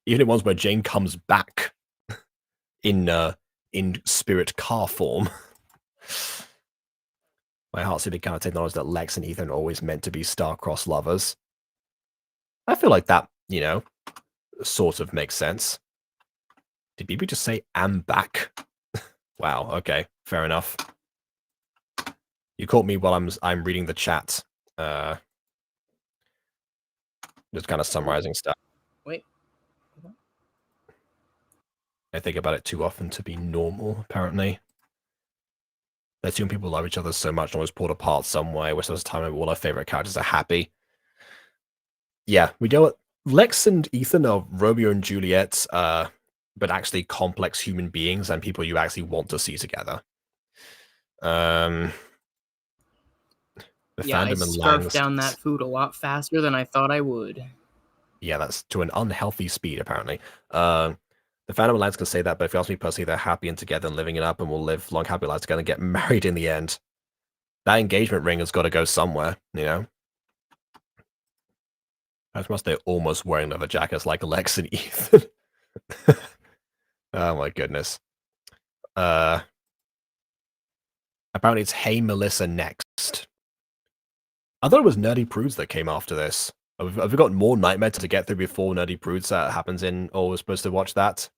Even in ones where Jane comes back in spirit car form. My heart simply cannot acknowledge that Lex and Ethan are always meant to be star-crossed lovers. I feel like that, sort of makes sense. Did BB just say, "I'm back"? Wow, okay, fair enough. You caught me while I'm reading the chat. Just kind of summarizing stuff. Wait. I think about it too often to be normal, apparently. There's two people love each other so much and always pulled apart some way, which there's a time when all our favorite characters are happy. Yeah, we know it. Lex and Ethan are Romeo and Juliet, but actually complex human beings and people you actually want to see together. The yeah, I scarfed down that food a lot faster than I thought I would. Yeah, that's to an unhealthy speed, apparently. The Phantom Alliance can say that, but if you ask me personally, they're happy and together and living it up and will live long, happy lives together and get married in the end. That engagement ring has got to go somewhere, As much they're almost wearing leather jackets like Lex and Ethan. Oh my goodness. Apparently it's Hey Melissa next. I thought it was Nerdy Prudes that came after this. Have we got more Nightmare to get through before Nerdy Prudes happens in, or we're supposed to watch that?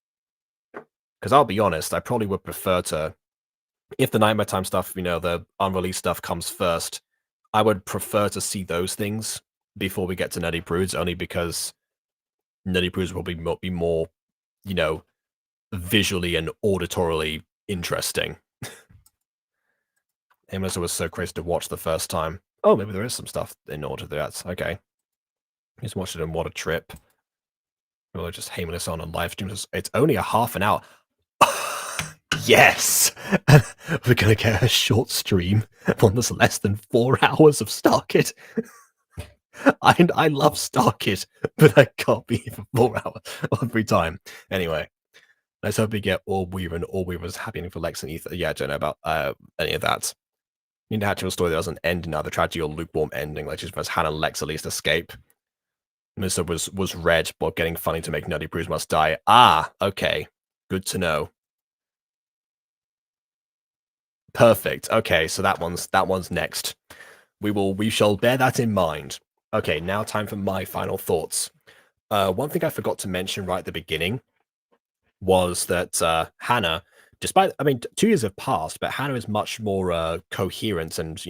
Because I'll be honest, I probably would prefer to, if the Nightmare Time stuff, the unreleased stuff comes first, I would prefer to see those things before we get to Nerdy Prudes, only because Nerdy Prudes will be more, visually and auditorily interesting. Melissa was so crazy to watch the first time. Oh, maybe there is some stuff in order to that. Okay. Just watching and what a trip. We're just haming this on live stream. It's only a half an hour. Yes! We're gonna get a short stream, one that's less than 4 hours of Starkid. I love Starkid, but I can't be for 4 hours every time. Anyway, let's hope we get Allweaver and Allweaver's happy for Lex and Ether. Yeah, I don't know about any of that. You need an actual story that doesn't end in either tragedy or lukewarm ending, like just as Hannah and Lex at least escape. Melissa was red, but getting funny to make Nutty Bruce must die. Ah, okay. Good to know. Perfect. Okay, so that one's next. We shall bear that in mind. Okay, now time for my final thoughts. One thing I forgot to mention right at the beginning was that Hannah, despite 2 years have passed, but Hannah is much more coherent and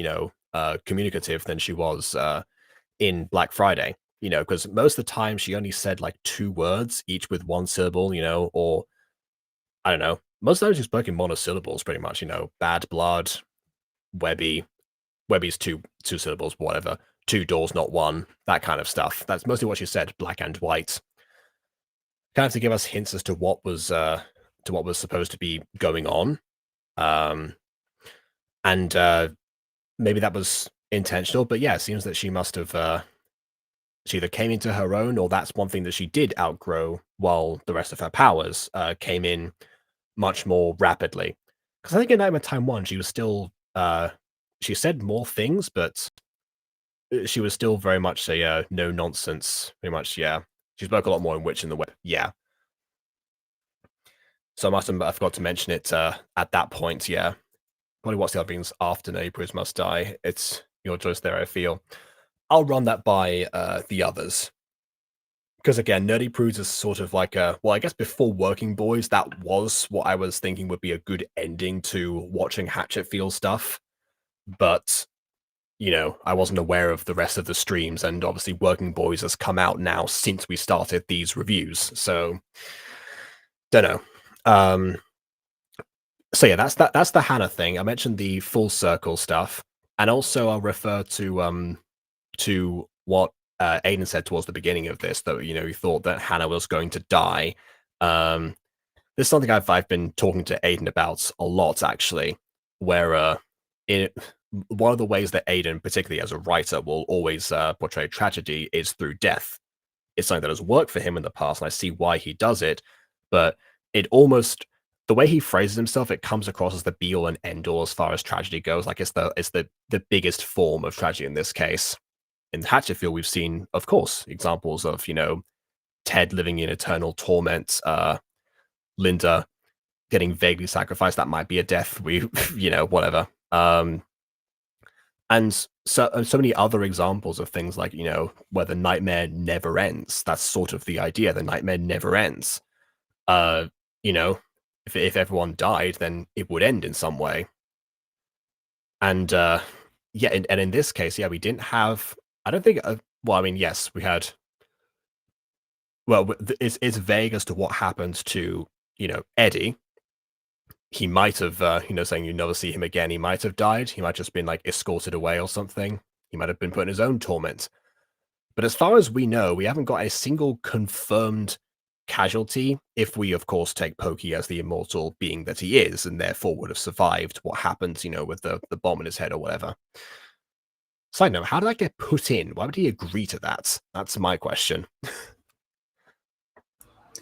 communicative than she was in Black Friday. Because most of the time she only said like 2 words, each with 1 syllable. Or I don't know. Most of the time she spoke in monosyllables, pretty much. Bad blood, Webby. Webby's 2 syllables, whatever. 2 doors, not 1. That kind of stuff. That's mostly what she said. Black and white. Kind of to give us hints as to what was supposed to be going on, and maybe that was intentional. But yeah, it seems that she must have. She either came into her own, or that's one thing that she did outgrow, while the rest of her powers came in much more rapidly. Because I think in Nightmare Time 1, she was still. She said more things, but she was still very much a no nonsense. Pretty much, yeah. She spoke a lot more in Witch in the Web. Yeah. So I forgot to mention it at that point. Yeah. Probably what's the other things after Neighbors Must Die. It's your choice there, I feel. I'll run that by the others. Because again, Nerdy Prudes is sort of like I guess before Working Boys, that was what I was thinking would be a good ending to watching Hatchetfield stuff. But, I wasn't aware of the rest of the streams, and obviously Working Boys has come out now since we started these reviews. So, don't know. So yeah, that's the Hannah thing. I mentioned the full circle stuff, and also I'll refer to what Aiden said towards the beginning of this, that he thought that Hannah was going to die. This is something I've been talking to Aiden about a lot, actually, where one of the ways that Aiden, particularly as a writer, will always portray tragedy is through death. It's something that has worked for him in the past, and I see why he does it, but it almost, the way he phrases himself, it comes across as the be-all and end-all as far as tragedy goes. Like it's the biggest form of tragedy in this case. In Hatchetfield, we've seen, of course, examples of, Ted living in eternal torment, Linda getting vaguely sacrificed. That might be a death. Whatever. And so many other examples of things like, where the nightmare never ends. That's sort of the idea. The nightmare never ends. If everyone died, then it would end in some way. And and in this case, we didn't have. I don't think. Yes, we had. Well, it's vague as to what happened to Eddie. He might have, saying you never see him again. He might have died. He might have just been like escorted away or something. He might have been put in his own torment. But as far as we know, we haven't got a single confirmed casualty, if we of course take Pokey as the immortal being that he is, and therefore would have survived what happened, with the bomb in his head or whatever. Side note, how did that get put in? Why would he agree to that? That's my question.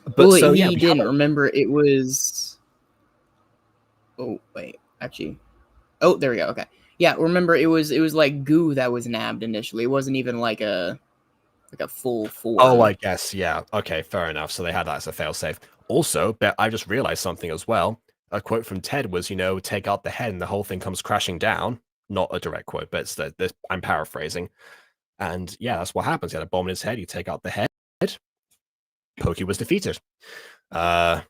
But well, he didn't. Remember, it was... Oh, wait. Actually... Oh, there we go. Okay. Yeah, remember, it was like goo that was nabbed initially. It wasn't even like a full form. Oh, I guess, yeah. Okay, fair enough. So they had that as a failsafe. Also, but I just realized something as well. A quote from Ted was, take out the head and the whole thing comes crashing down. Not a direct quote, but it's I'm paraphrasing. And yeah, that's what happens. He had a bomb in his head. You take out the head. Pokey was defeated. Yeah,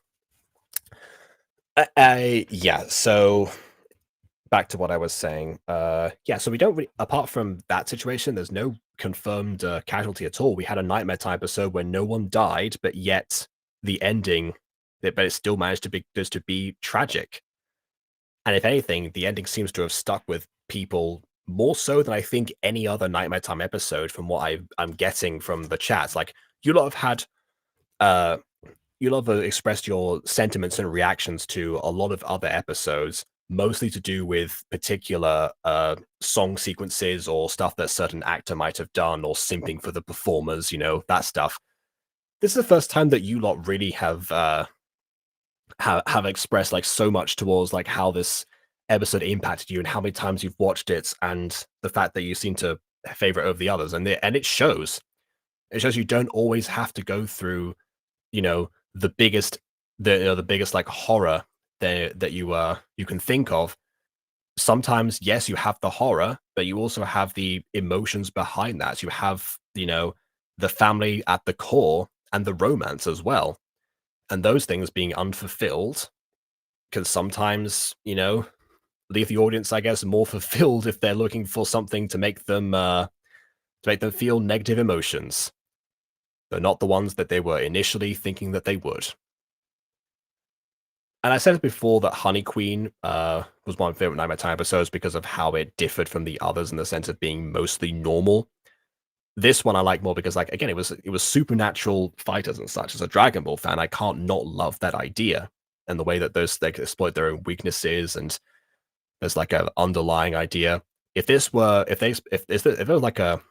so back to what I was saying. Yeah, so we don't really, apart from that situation, there's no confirmed casualty at all. We had a Nightmare Time episode where no one died, but yet the ending, but it still managed to be tragic. And if anything, the ending seems to have stuck with people more so than I think any other Nightmare Time episode from what I'm getting from the chats. Like, you lot have had you lot have expressed your sentiments and reactions to a lot of other episodes, mostly to do with particular song sequences or stuff that a certain actor might have done, or simping for the performers, you know, that stuff. This is the first time that you lot really have expressed like so much towards like how this episode impacted you and how many times you've watched it, and the fact that you seem to favor it over the others, and it shows. It shows you don't always have to go through, you know, the biggest like horror that you can think of. Sometimes, yes, you have the horror, but you also have the emotions behind that. You have, you know, the family at the core and the romance as well. And those things being unfulfilled can sometimes, you know, leave the audience, I guess, more fulfilled if they're looking for something to make them feel negative emotions. They're not the ones that they were initially thinking that they would. And I said before that Honey Queen was one of my favorite Nightmare Time episodes because of how it differed from the others in the sense of being mostly normal. This one I like more because, like, again, it was supernatural fighters and such. As a Dragon Ball fan, I can't not love that idea and the way that they exploit their own weaknesses, and there's like an underlying idea. If this were if it was like a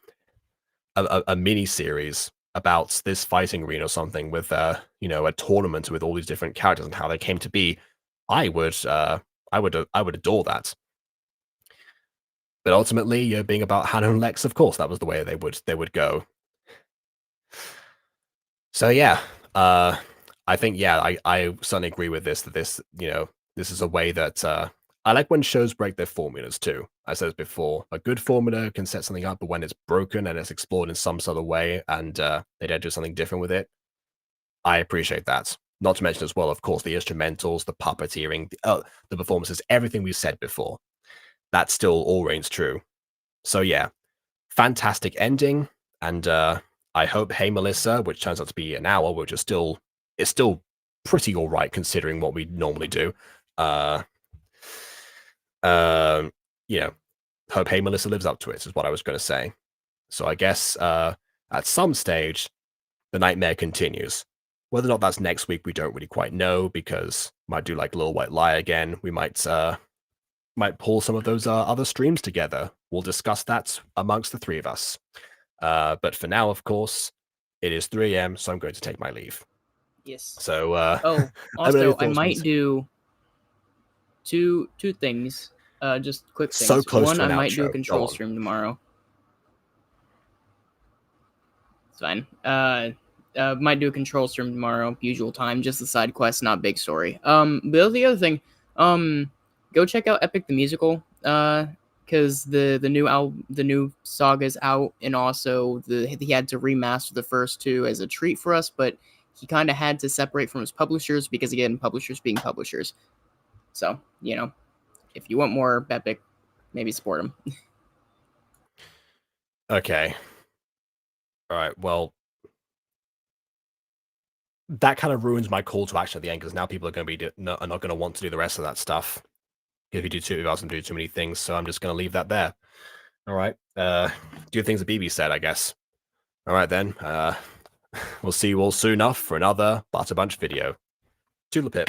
mini series about this fighting arena or something with you know, a tournament with all these different characters and how they came to be, I would adore that. But ultimately, you know, being about Hannah and Lex, of course, that was the way they would go. So yeah, I think, yeah, I certainly agree with this, that this, you know, this is a way that I like when shows break their formulas too. I said this before, a good formula can set something up, but when it's broken and it's explored in some sort of way and they don't do something different with it, I appreciate that. Not to mention as well, of course, the instrumentals, the puppeteering, the performances, everything we've said before. That still all reigns true. So yeah, fantastic ending, and I hope Hey Melissa, which turns out to be an hour, which is still pretty all right considering what we normally do. You know, hope Hey Melissa lives up to it is what I was going to say. So I guess at some stage the nightmare continues. Whether or not that's next week, we don't really quite know, because might do like Little White Lie again. We might pull some of those other streams together. We'll discuss that amongst the three of us. But for now, of course, it is 3 a.m., so I'm going to take my leave. Yes. So also, I might do two things. Just quick things. So close One, to an I might outro. do a Go control on. stream tomorrow. It's fine. Might do a control stream tomorrow, usual time, just the side quest, not big story. But the other thing, go check out Epic the Musical, because the new saga's out, and also he had to remaster the first two as a treat for us, but he kind of had to separate from his publishers because, again, publishers being publishers. So, you know, if you want more Epic, maybe support him. Okay. All right. Well, that kind of ruins my call to action at the end, because now people are going to be are not going to want to do the rest of that stuff if you ask them to do too many things. So I'm just going to leave that there. All right. Do things that BB said, I guess. All right then. We'll see you all soon enough for another Butter Bunch video. Toodle pip.